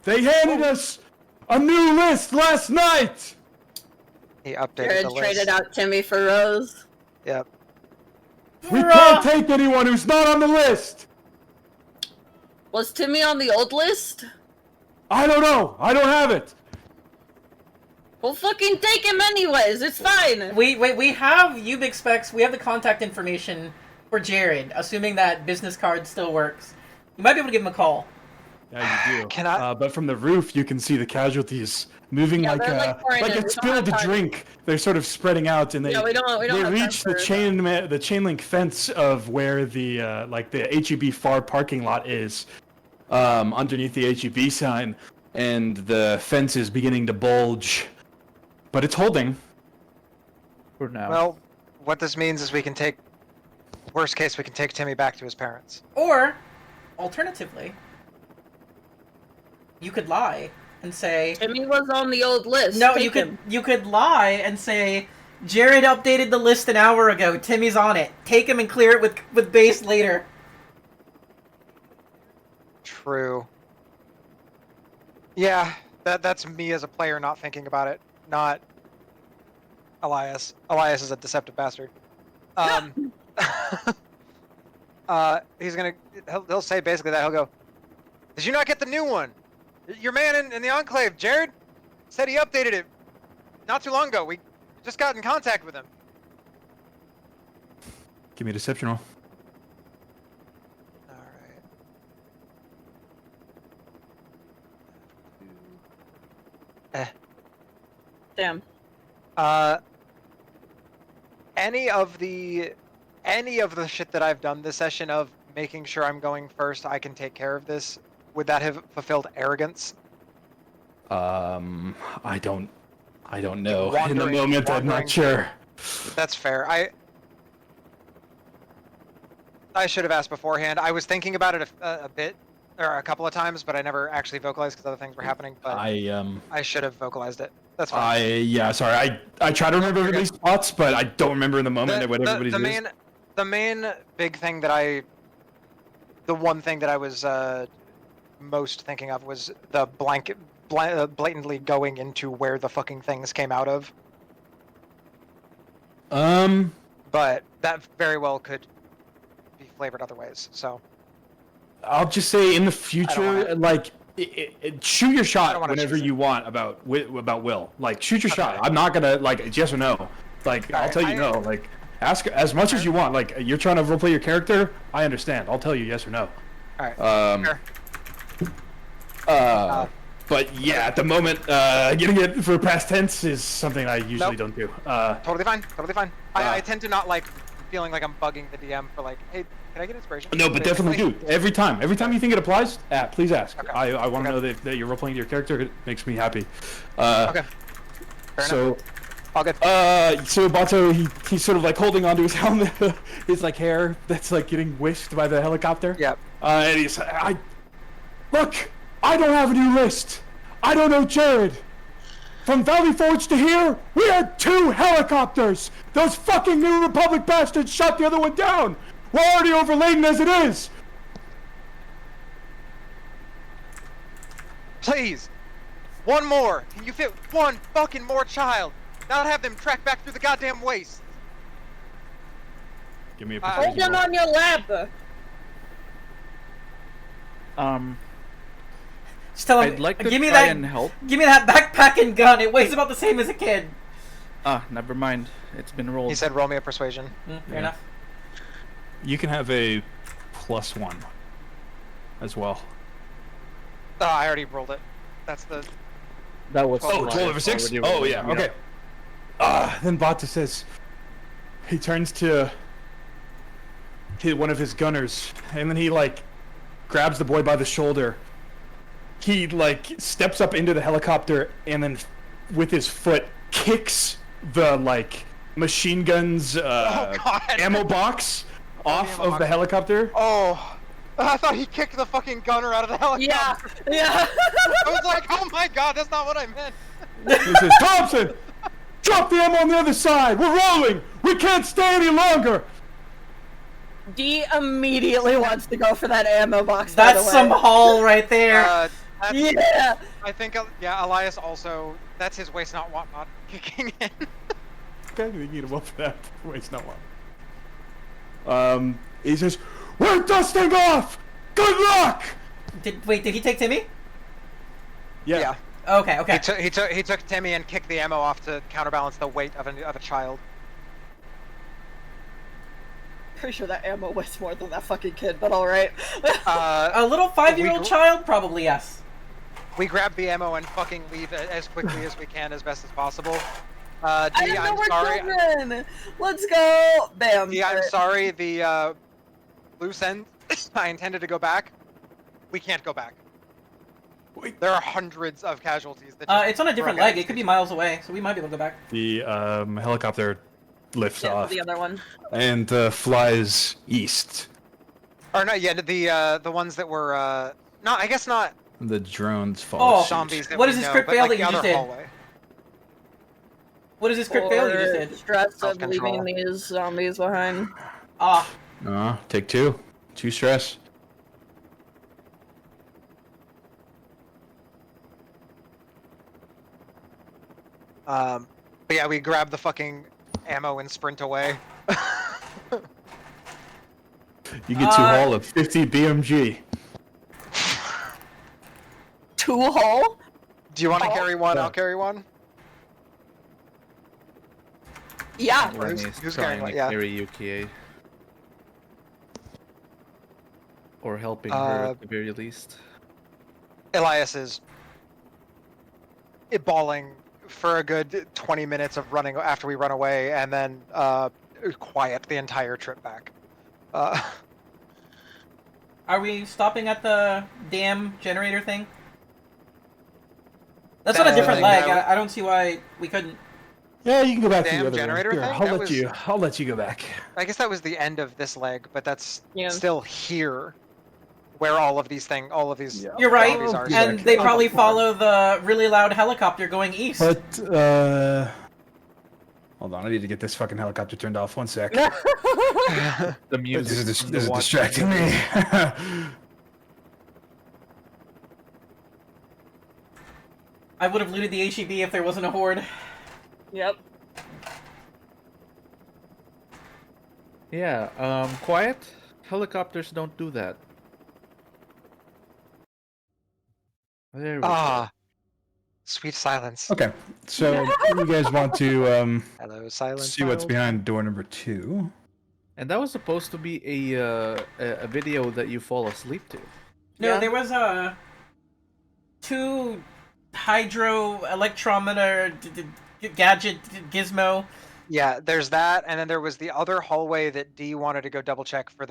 They handed us a new list last night. He updated Jared the list. traded out Timmy for Rose. Yep. We can't take anyone who's not on the list. Was Timmy on the old list? I don't know. I don't have it. Well, fucking take him anyways. It's fine. We have Ubix specs. We have the contact information for Jared, assuming that business card still works. You might be able to give him a call. Yeah, you do. Can I? But from the roof, you can see the casualties moving Yeah, like they're, like, pouring like in. a We don't spilled have time. drink. They're sort of spreading out, and they Yeah, we don't they have time reach the for chain link fence of where the like the HEB FAR parking lot is, underneath the HEB sign, and the fence is beginning to bulge, but it's holding. For now. Well, what this means is we can take, worst case, we can take Timmy back to his parents. Or, alternatively, you could lie and say Timmy was on the old list. no. Take him. You could lie and say Jared updated the list an hour ago. Timmy's on it. Take him and clear it with base later. True. Yeah, that's me as a player not thinking about it, not Elias. Elias is a deceptive bastard. He'll say basically that. He'll go, did you not get the new one? Your man in the Enclave, Jared, said he updated it not too long ago. We just got in contact with him. Give me a deception roll. Alright. Damn. Any of the shit that I've done this session of making sure I'm going first, I can take care of this, would that have fulfilled arrogance? I don't know. In the Wandering- moment, I'm wandering- not sure. That's fair. I should have asked beforehand. I was thinking about it a bit, or a couple of times, but I never actually vocalized because other things were happening. But I should have vocalized it. That's fine. Sorry. I try to remember everybody's spots, but I don't remember in the moment what everybody's is. The main big thing that the one thing that I was most thinking of was the blatantly going into where the fucking things came out of. But that very well could be flavored other ways. So I'll just say in the future, like, shoot your shot whenever you want about Will. Like, shoot your shot. I'm not gonna like it's yes or no. Like, I'll tell you no. Like, ask as much as you want. Like, you're trying to roleplay your character. I understand. I'll tell you yes or no. All right. Sure. But yeah, at the moment, getting it for past tense is something I usually don't do. Totally fine. Totally fine. I tend to not like feeling like I'm bugging the DM for like, hey, can I get inspiration? No, but definitely do. Every time you think it applies, please ask. Okay. I want to know that you're role-playing your character. It makes me happy. Okay. Fair enough. All good. So Bato, he's sort of like holding onto his helmet, his like hair that's like getting whisked by the helicopter. Yep. And he's look, I don't have a new list. I don't know Jared. From Valley Forge to here, we had 2 helicopters. Those fucking New Republic bastards shot the other one down. We're already overladen as it is. Please. One more. Can you fit one fucking more child? Not have them track back through the goddamn waste. Give me a Hold persuasion them roll. on your lap. Just tell him, I'd like to give me try that, and help. give me that backpack and gun. It weighs about the same as a kid. Never mind. It's been rolled. He said, "Roll me a persuasion." Fair enough. You can have a +1 as well. Oh, I already rolled it. That's the. That was Oh, 12 over 6? Oh, yeah, okay. Then Bata says, he turns to one of his gunners, and then he, like, grabs the boy by the shoulder. He, like, steps up into the helicopter, and then with his foot kicks the, like, machine gun's ammo box off of the helicopter. Oh, I thought he kicked the fucking gunner out of the helicopter. Yeah. I was like, oh my god, that's not what I meant. He says, Thompson, drop the ammo on the other side. We're rolling. We can't stay any longer. D immediately wants to go for that ammo box. by the That's way. some haul right there. Yeah. I think, yeah, Elias also, that's his waist not whatnot kicking in. Okay, we need him up for that. Wait, not one. He says, we're dusting off. Good luck. Did he take Timmy? Yeah. Okay. He took Timmy and kicked the ammo off to counterbalance the weight of a child. Pretty sure that ammo weighs more than that fucking kid, but alright. A little 5-year-old child, probably yes. We grab the ammo and fucking leave as quickly as we can, as best as possible. D, I didn't know I'm we're sorry. children! Let's go! Bam. D, I'm sorry. The loose end. I intended to go back. We can't go back. Wait. There are hundreds of casualties. That It's on a different leg. It could be miles away, so we might be able to go back. The helicopter lifts Yeah, off the other one. and flies east. Or not yet. The ones that were no, I guess not. The drones fall. Oh, suit. Zombies. That what we is this know, crit but, fail like, that the you just other did? hallway. What is this crit fail you just did? Stress of Self-control. leaving these zombies behind. Take 2. 2 stress. But yeah, we grab the fucking ammo and sprint away. You get 2 haul of 50 BMG. 2 hull? Do you want to carry one? Yeah. I'll carry one. Yeah. Who's Who's carrying trying what? to Yeah. carry UKA. Or helping her at the very least. Elias is bawling for a good 20 minutes of running after we run away, and then quiet the entire trip back. Are we stopping at the dam generator thing? That's on a different leg. I don't see why we couldn't. Yeah, you can go back to Damn the other generator one. Here, thing? I'll let you go back. I guess that was the end of this leg, but that's Yeah. still here, where all of these Yeah. You're right, zombies are. and they probably follow the really loud helicopter going east. But hold on, I need to get this fucking helicopter turned off. 1 sec. The music. This the is watch- distracting me. I would have looted the HEB if there wasn't a horde. Yep. Yeah, quiet. Helicopters don't do that. There we go. Sweet silence. Okay, so you guys want to Hello, silence. see what's behind door number 2? And that was supposed to be a video that you fall asleep to. No, Yeah. there was a 2 hydro electrometer gadget gizmo. Yeah, there's that, and then there was the other hallway that D wanted to go double check for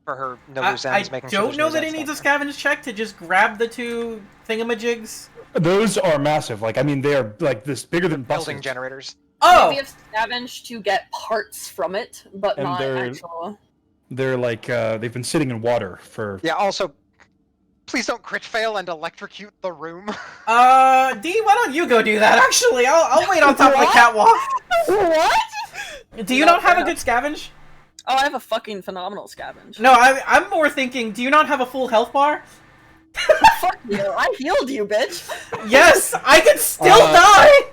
her no loose I ends. Making sure don't there's know no that it ends needs a down scavenge check to just grab the 2 thingamajigs. Those are massive. Like, I mean, they're like this bigger than there. buses. Building generators. Oh! Maybe have scavenged to get parts from it, but And not they're- actual. They're like they've been sitting in water for. Yeah. Also, please don't crit fail and electrocute the room. D, why don't you go do that? Actually, I'll wait on top of the What? catwalk. What? Do you No, not have a no. good scavenge? Oh, I have a fucking phenomenal scavenge. No, I'm more thinking, do you not have a full health bar? Fuck you! I healed you, bitch. Yes, I can still die.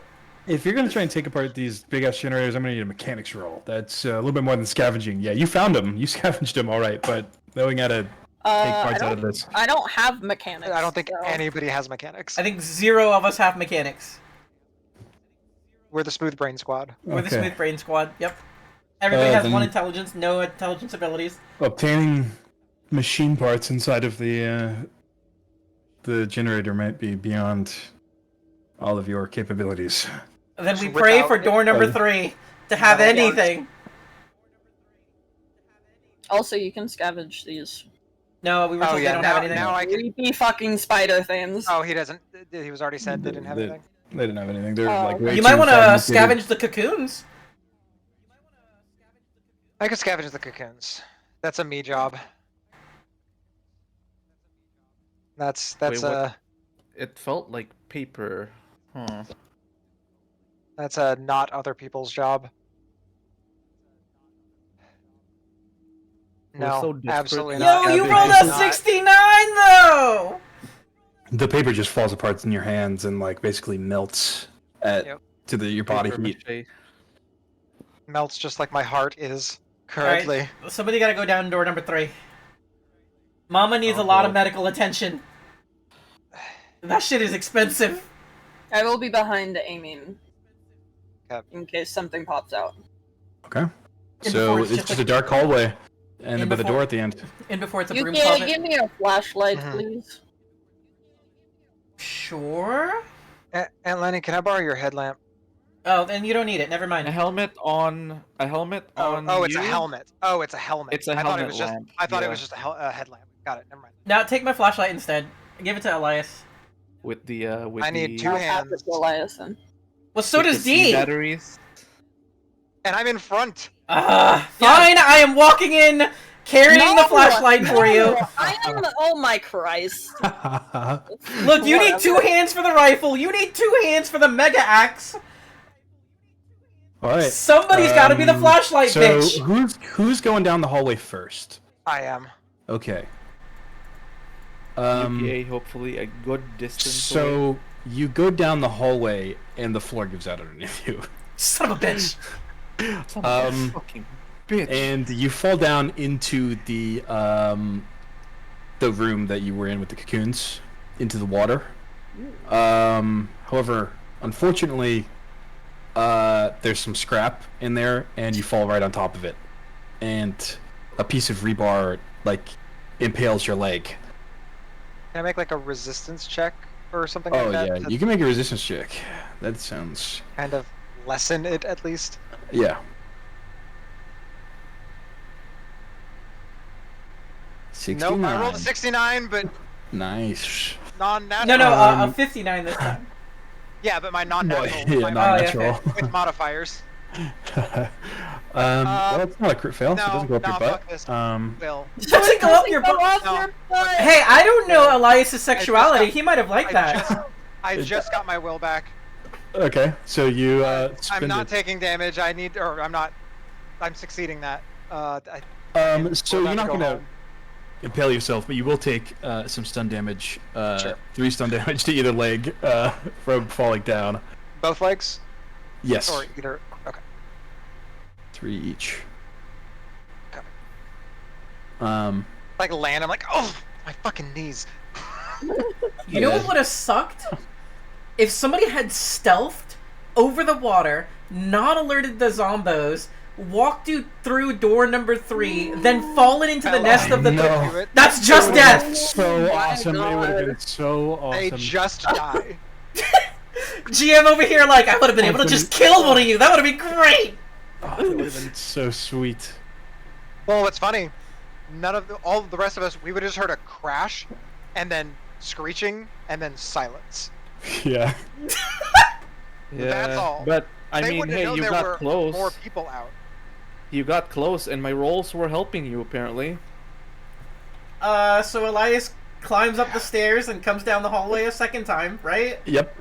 If you're gonna try and take apart these big ass generators, I'm gonna need a mechanics roll. That's a little bit more than scavenging. Yeah, you found them. You scavenged them, all right. But knowing how to take parts out of this, I don't have mechanics. I don't think so. anybody has mechanics. I think 0 of us have mechanics. We're the smooth brain squad. We're the smooth brain squad. Yep. Everybody has 1 intelligence, no intelligence abilities. obtaining machine parts inside of the generator might be beyond all of your capabilities. And then we Just pray without for door number it. 3 to have anything. Also, you can scavenge these No, we were told they don't have anything. Now I can. creepy fucking spider things. Oh, he doesn't. He was already said they didn't have anything. They didn't have anything. They're Oh. like way You too might want to fragmented. scavenge the cocoons. I could scavenge the cocoons. That's a me job. That's Wait, what? It felt like paper. Huh. that's a not other people's job. We're No, so desperate absolutely for not. Yo, you Scavenge rolled is a not- 69 though. The paper just falls apart in your hands and like basically melts at Yep. to your body Paper heat. mache. Melts just like my heart is currently. Somebody got to go down door number 3. Mama needs Oh, a lot of God. medical attention. That shit is expensive. I will be behind aiming. Okay. In case something pops out. Okay. And So before it's it's just just a like- dark hallway, and And with a before- door at the end. And before it's a You broom can closet. give me a flashlight, Mhm. please. Sure. Aunt Lenny, can I borrow your headlamp? Oh, then you don't need it. Never A mind. helmet on. A helmet on. Oh, it's a you? helmet. Oh, it's a helmet. It's a I thought it helmet was just. lamp, I thought it yeah. was just a headlamp. Got it. Never mind. Now take my flashlight instead. Give it to Elias. With the. With I need the, two I'll have hands. it to Elias then. Well, so with the does C D. batteries. And I'm in front. Fine. I am walking in, carrying the flashlight for you. No, I am. Oh my Christ! Look, you need 2 Whatever. hands for the rifle. You need 2 hands for the mega axe. All right. Somebody's got to be the flashlight, So bitch. who's going down the hallway first? I am. Okay. UPA, hopefully a good distance. away. So you go down the hallway and the floor gives out underneath you, Son of a bitch. Son of a um, fucking bitch. and you fall down into the room that you were in with the cocoons, into the water. However, unfortunately, there's some scrap in there, and you fall right on top of it, and a piece of rebar like impales your leg. Can I make like a resistance check or something Oh like that? yeah, to you can make a resistance check. That sounds kind of lessen it at least. yeah. 69. Nope, I rolled a 69, but Nice. non-natural. No, Um, a 59 this time. Yeah, but my non-natural. Yeah, my not yeah, natural. with modifiers. Well, it's not a crit fail, so it no, doesn't go up no, your fuck butt. this. Will. Doesn't go up your Go butt. off No. your butt. Hey, I don't know Elias's sexuality. He might have liked that. I just got my will back. Okay, so you I'm spend not it. taking damage. I'm succeeding that. So we're you're about not to go gonna home. impale yourself, but you will take some stun damage. Sure. 3 stun damage to either leg from falling down. Both legs? Yes. Or either. Okay. 3 each. Okay. Like Land, I'm like, oh, my fucking knees. You know what would have sucked? If somebody had stealthed over the water, not alerted the zombos, walked you through door number 3, then fallen into the nest of the... No. That's just death! So my awesome! It would have God. been so They awesome. just die. GM over here like, I would have been able to just kill one of you. That would have been great! Oh, that would have been so sweet. Well, what's funny, all of the rest of us, we would have just heard a crash, and then screeching, and then silence. Yeah. Yeah, That's all. But I They mean, wouldn't hey, have known you there got were close. more people out. You got close, and my rolls were helping you apparently. So Elias climbs up the stairs and comes down the hallway a second time, right? Yep.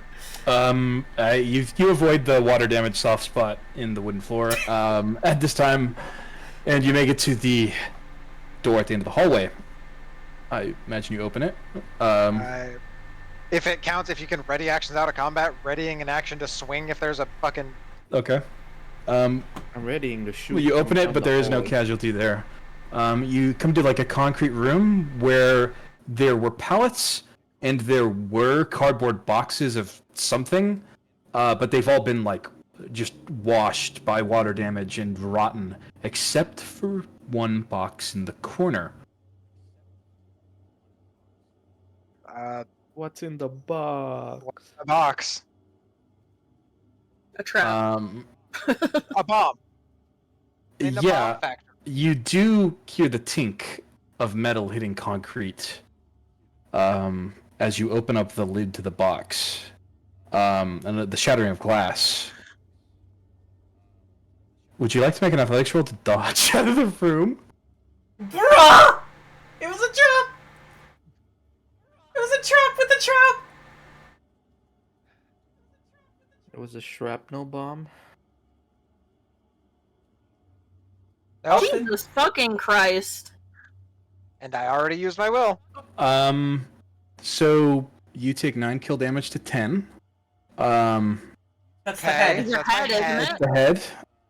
You avoid the water damage soft spot in the wooden floor at this time, and you make it to the door at the end of the hallway. I imagine you open it. If it counts, if you can ready actions out of combat, readying an action to swing if there's a fucking... Okay. I'm readying to shoot. Well, you open it, down but the there is no hall. casualty there. You come to like a concrete room where there were pallets and there were cardboard boxes of something, but they've all been like just washed by water damage and rotten, except for one box in the corner. What's in the box? What's in the box? A trap. A bomb. In the bomb factory. You do hear the tink of metal hitting concrete as you open up the lid to the box, and the shattering of glass. Would you like to make an athletics roll to dodge out of the room? Bruh! It was a trap! It was a trap with a trap! It was a shrapnel bomb. Nope. Jesus fucking Christ. And I already used my will. So you take 9 kill damage to 10. That's the head. Your head, isn't it? The head.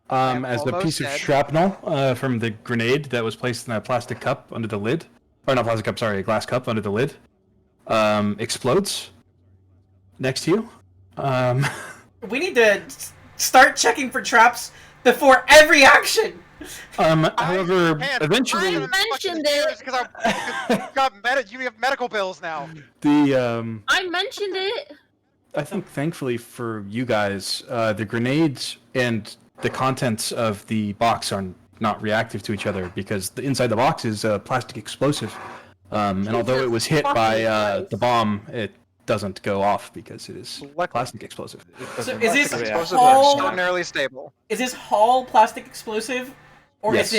I'm As a almost piece of dead. shrapnel from the grenade that was placed in a plastic cup under the lid. Or not plastic cup, sorry, a glass cup under the lid. Explodes. Next to you. We need to start checking for traps before every action! However, can't. eventually I mentioned it. Because you have medical bills now. the I mentioned it. I think thankfully for you guys, the grenades and the contents of the box are not reactive to each other because the inside the box is a plastic explosive. And although it was hit by the bomb, it doesn't go off because it is plastic explosive. So is this Explosive whole... extraordinarily stable. Is this hull plastic explosive? Or Yes.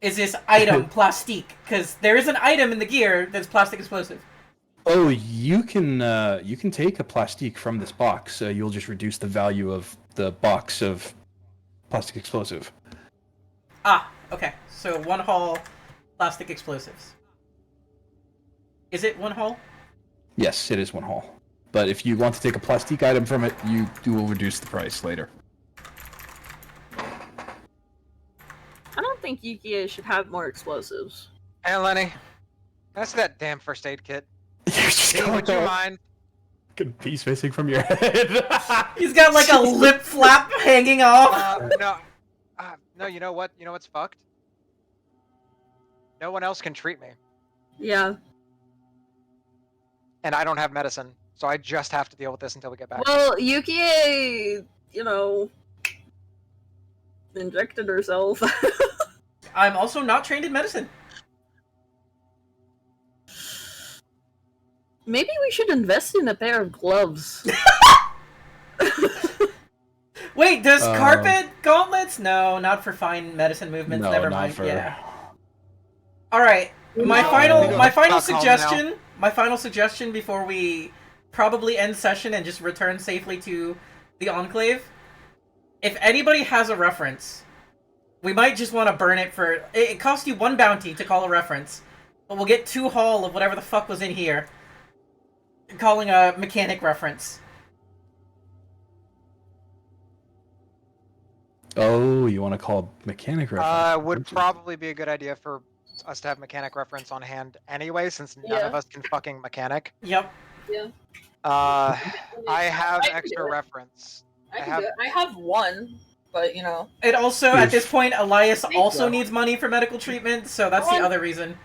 is this item plastique? Because there is an item in the gear that's plastic explosive. Oh, you can take a plastique from this box. You'll just reduce the value of the box of plastic explosive. Ah, okay. So one hull, plastic explosives. Is it one hull? Yes, it is one hull. But if you want to take a plastique item from it, you will reduce the price later. I don't think Yukie should have more explosives. Hey, Lenny. That's that damn first aid kit. You're just Hey, would you mind? fucking piece missing from your head. He's got like a lip flap hanging off. No, you know what? You know what's fucked? No one else can treat me. Yeah. And I don't have medicine, so I just have to deal with this until we get back. Well, Yukie, injected herself. I'm also not trained in medicine. Maybe we should invest in a pair of gloves. Wait, does carpet gauntlets? No, not for fine medicine movements. No, Never not mind. for- Yeah. All right. My final suggestion. My final suggestion before we probably end session and just return safely to the Enclave. If anybody has a reference, we might just want to burn it for... It costs you 1 bounty to call a reference, but we'll get 2 hull of whatever the fuck was in here. Calling a mechanic reference. Oh, you want to call mechanic reference? Would probably be a good idea for us to have mechanic reference on hand anyway, since none of us can fucking mechanic. Yep. Yeah. I have I can extra do it. reference. I have one, but It also, at this point, Elias Thank also you. needs money for medical treatment, so that's the other reason.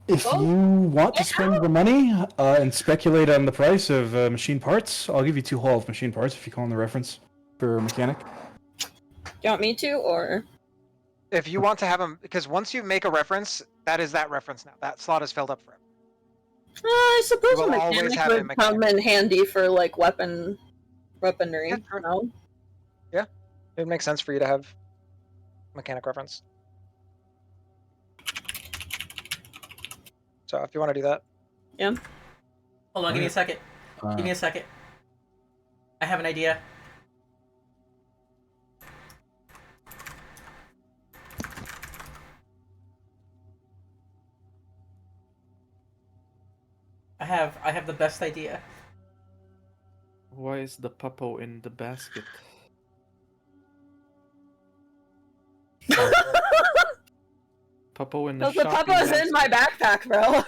If you want to spend the money and speculate on the price of machine parts, I'll give you 2 hull of machine parts if you call in the reference for mechanic. You want me to, or? If you want to have them, because once you make a reference, that is that reference now. That slot is filled up forever. I suppose You a will always mechanic have a would come in handy for like weaponry. Yeah, true. No? It would make sense for you to have mechanic reference. So if you want to do that. Yeah. Hold on, give me a second. Give me a second. I have an idea. I have the best idea. Why is the puppo in the basket? Puppo in the Because the shopping puppo's basket. in my backpack, bro.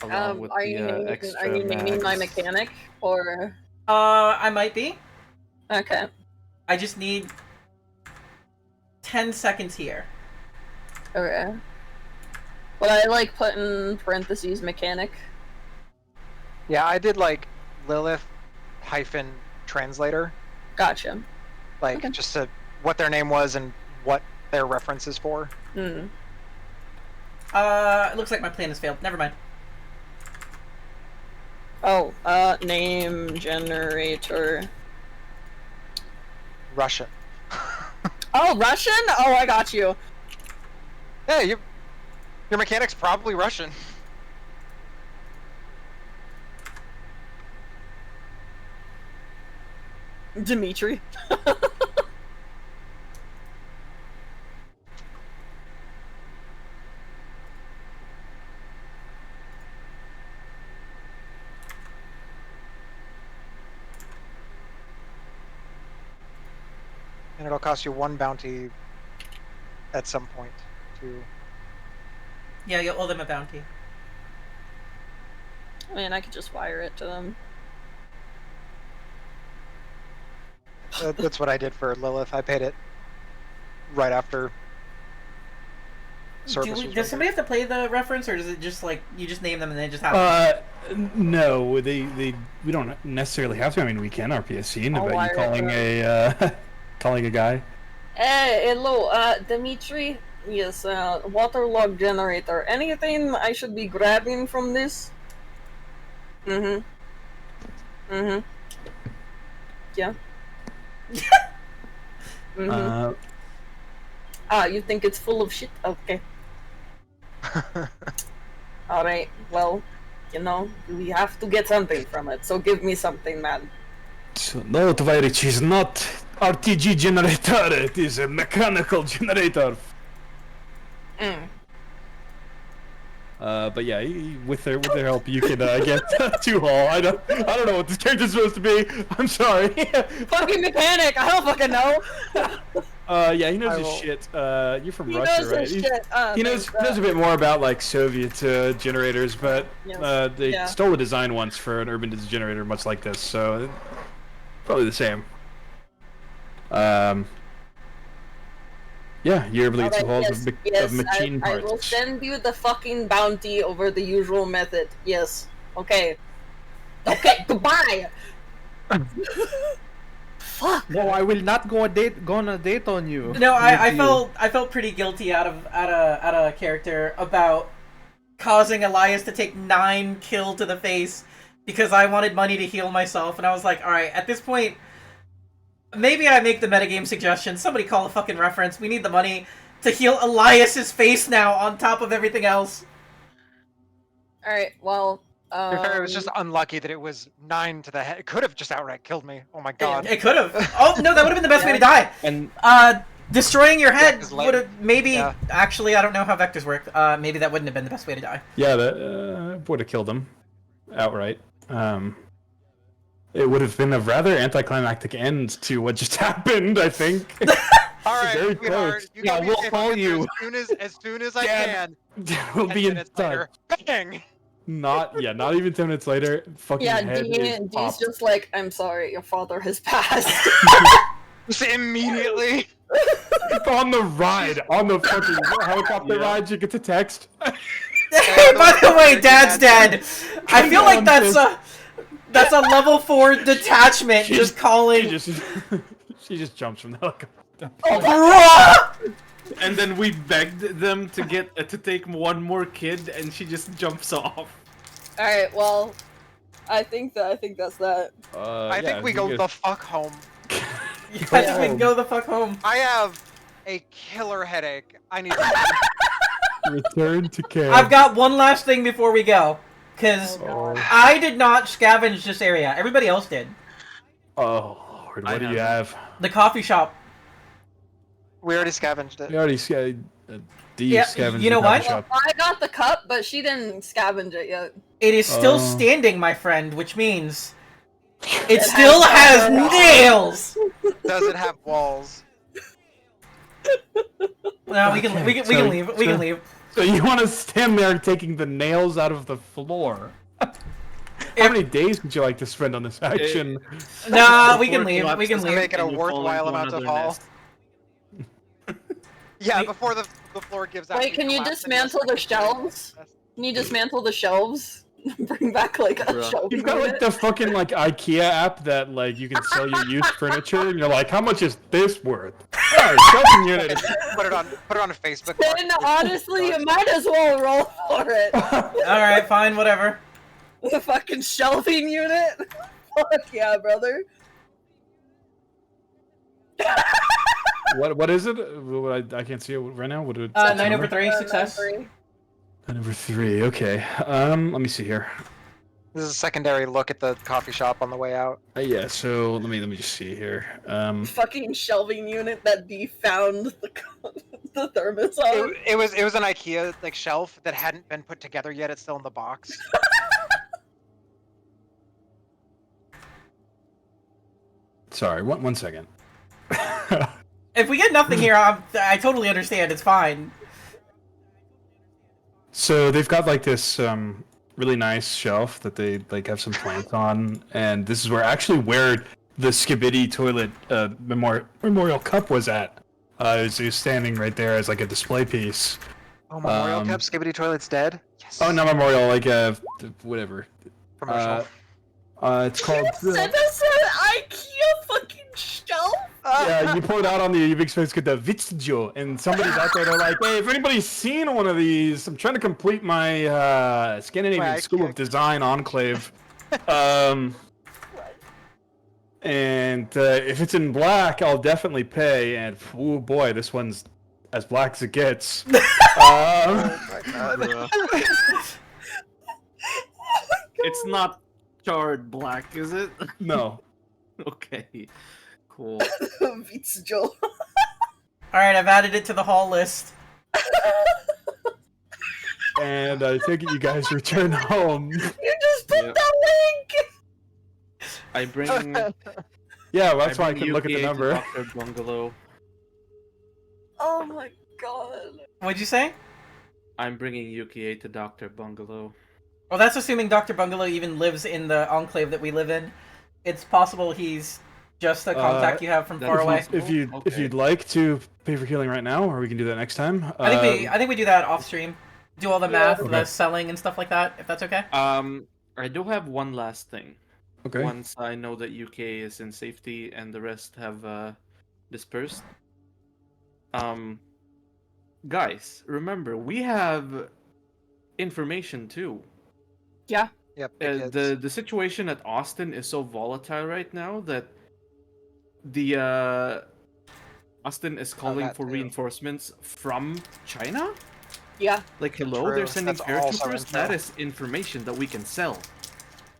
Along with are the you naming, extra are you naming my mags. mechanic or? I might be. Okay. I just need 10 seconds here. Okay. Would I like put in parentheses mechanic? Yeah, I did like Lilith hyphen translator, Gotcha. like Okay. just to what their name was and what their reference is for. Hmm. It looks like my plan has failed. Never mind. Oh, name generator. Russian. Oh, Russian? Oh, I got you. Yeah, your mechanic's probably Russian. Dimitri. And it'll cost you 1 bounty at some point to... Yeah, you'll owe them a bounty. I mean, I could just wire it to them. That's what I did for Lilith. I paid it right after service was Does rendered. somebody have to play the reference, or does it just like you just name them and they just happen? No, we don't necessarily have to. I mean, we can RPSC I'll about wire you it calling up. a calling a guy. Hello, Dimitri. Yes, waterlog generator. Anything I should be grabbing from this? Mm-hmm. Mm-hmm. Yeah. Mm-hmm. You think it's full of shit? Okay. Alright, well, you know, we have to get something from it, so give me something, man. So, no, Tvairich is not RTG generator. It is a mechanical generator. Mm. But yeah, with their help, you can get 2 hull. I don't know what this character's supposed to be. I'm sorry. Fucking mechanic! I don't fucking know! Yeah, he knows his shit. You're from He Russia, knows right? his shit. He knows a bit more about like Soviet generators, but Yes. they stole a design once for an urban generator, much like this, so probably the same. Yeah, you're able to get 2 hulls of machine I parts. will send you the fucking bounty over the usual method. Yes. Okay. Okay, goodbye! Fuck! No, I will not go on a date on you. No, I felt pretty guilty out of a character about causing Elias to take 9 kill to the face because I wanted money to heal myself, and I was like, all right, at this point, maybe I make the metagame suggestion. Somebody call a fucking reference. We need the money to heal Elias's face now on top of everything else. Alright, well, To be fair, it was just unlucky that it was 9 to the head. It could have just outright killed me. Oh my god. It could have. Oh, no, that would have been the best way to die. And Destroying your head 'cause would have maybe... yeah. Actually, I don't know how vectors work. Maybe that wouldn't have been the best way to die. Yeah, that would have killed him outright. It would have been a rather anticlimactic end to what just happened, I think. Alright, Very sweetheart, close. you Yeah, got me we'll safe call on here you. as soon as I Yeah. can. We'll 10 be in minutes touch. later. Bang! Not even 10 minutes later. Fucking yeah, head is Dee's popped. just like, I'm sorry, your father has passed. Just immediately. On the ride, on the fucking helicopter ride, you get to text. Hey, by the way, Dad's dead. I feel like that's a level 4 detachment. Just calling. She just jumps from the helicopter. Bruh! and then we begged them to get to take 1 more kid, and she just jumps off. Alright, well, I think that's that. I think we go the fuck home. Yes, we can go the fuck home. I have a killer headache. I need Return to care. I've got one last thing before we go. Because Oh, God. I did not scavenge this area. Everybody else did. Oh, Lord, what do you have? The coffee shop. We already scavenged it. We already scavenged you know the coffee what? shop. I got the cup, but she didn't scavenge it yet. It is still Oh. standing, my friend, which means it still has nails. Does it have walls? No, we can leave. We can leave. So you want to stand there taking the nails out of the floor? How many days would you like to spend on this action? Nah, we can leave. We can To leave. make it a And you fall worthwhile into amount of another haul. nest. Yeah, before the floor gives out. Wait, can you dismantle the shelves? Can you dismantle the shelves? Bring back like a Bruh. shelf. You've got like the fucking like IKEA app that like you can sell your used furniture, and you're like, how much is this worth? Oh, shelving unit. Put it on a Facebook. Then honestly, you might as well roll for it. All right, fine, whatever. The fucking shelving unit. Fuck yeah, brother. What is it? I can't see it right now. What? 9 over 3, success. 9 over 3. Okay. Let me see here. This is a secondary look at the coffee shop on the way out. Yeah. So let me just see here. Fucking shelving unit that D found the thermos on. It was an IKEA like shelf that hadn't been put together yet. It's still in the box. Sorry. One second. If we get nothing here, I totally understand. It's fine. So they've got like this really nice shelf that they like have some plants on, and this is where the Skibidi toilet memorial cup was at. It was standing right there as like a display piece. Oh, memorial cup, Skibidi toilet's dead. Yes. Oh, not memorial, like whatever. Commercial. It's called. That's an IKEA fucking shelf. Yeah, you pull it out on the big space, get the Vitsjo, and somebody's out there. They're like, "Hey, if anybody's seen one of these, I'm trying to complete my Scandinavian School of Design enclave." And if it's in black, I'll definitely pay. And oh boy, this one's as black as it gets. Oh my god. It's not charred black, is it? No. Okay. Cool. Vitsjo. Alright, I've added it to the haul list. And I take it you guys return home. You just put that link. I bring. Yeah, well, that's why I bring can look at the Yuki to number. Dr. Bungalow. Oh my god. What'd you say? I'm bringing Yuki to Dr. Bungalow. Well, that's assuming Dr. Bungalow even lives in the enclave that we live in. It's possible he's just a contact you have from far away. If you'd like to pay for healing right now, or we can do that next time. I think we do that off stream. Do all the math, Okay. the selling and stuff like that, if that's okay. I do have one last thing. Okay. Once I know that UK is in safety and the rest have dispersed. Guys, remember we have information too. Yeah. Yep. The situation at Austin is so volatile right now that the Austin is calling for reinforcements from China. Yeah. Like hello, True. they're sending That's also paratroopers. info. That is information that we can sell.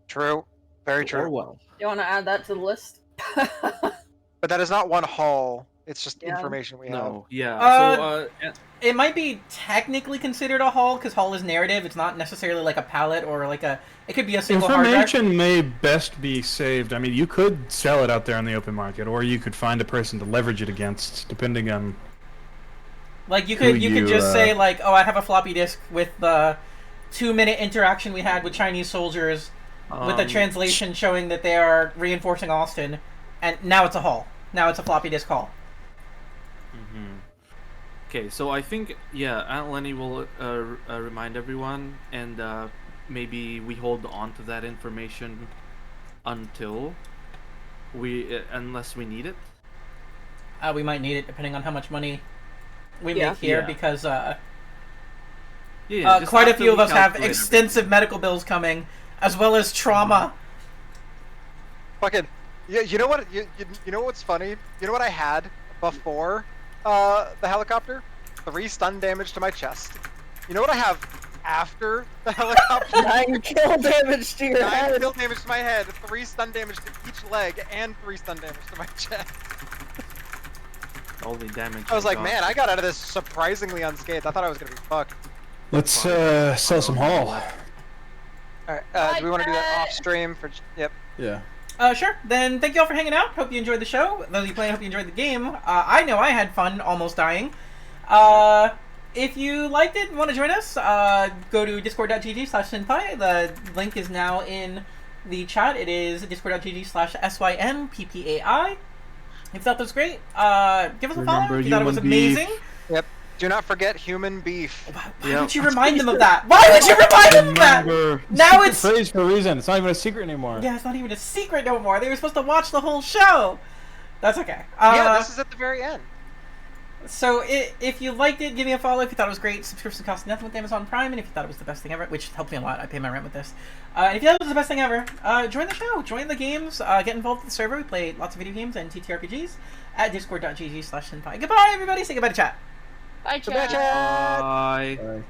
True. Very true. Orwell. You want to add that to the list? But that is not one haul. It's just Yeah. information we have. No, yeah. It might be technically considered a haul, because haul is narrative. It's not necessarily like a pallet or like a... It could be a single hard drive. Information may best be saved. I mean, you could sell it out there on the open market, or you could find a person to leverage it against, depending on... Like, you could just say, like, oh, I have a floppy disk with the 2-minute interaction we had with Chinese soldiers with a translation showing that they are reinforcing Austin, and now it's a haul. Now it's a floppy disk haul. Okay, so I think, yeah, Aunt Lenny will remind everyone, and maybe we hold on to that information until unless we need it. We might need it depending on how much money we make here, because just quite a after few of we us have calculate extensive medical bills coming, as well as trauma. Fucking. Yeah. You know what? You know what's funny? You know what I had before the helicopter? 3 stun damage to my chest. You know what I have after the helicopter? 9 kill damage to your 9 head. kill damage to my head, 3 stun damage to each leg, and 3 stun damage to my chest. all the damage. I was like, got. man, I got out of this surprisingly unscathed. I thought I was gonna be fucked. Let's sell some haul. Alright, do we want to do that off stream for? Yep. Yeah. Sure. Then thank you all for hanging out. Hope you enjoyed the show. Those of you playing, hope you enjoyed the game. I know I had fun almost dying. If you liked it and want to join us, go to discord.gg/synpi. The link is now in the chat. It is discord.gg/SYMPPAI. If you thought that was great, give us a follow. If you thought it was amazing. Yep. Do not forget human beef. Why would you remind them of that? Why would you remind them of that? Now it's phrase for a reason. It's not even a secret anymore. Yeah, it's not even a secret no more. They were supposed to watch the whole show. That's okay. Yeah, this is at the very end. So if you liked it, give me a follow. If you thought it was great, subscription costs nothing with Amazon Prime. And if you thought it was the best thing ever, which helped me a lot, I pay my rent with this. And if you thought it was the best thing ever, join the show, join the games, get involved with the server. We play lots of video games and TTRPGs at discord.gg/synpi. Goodbye, everybody. Say goodbye to chat. Bye, chat. Goodbye, chat. Bye.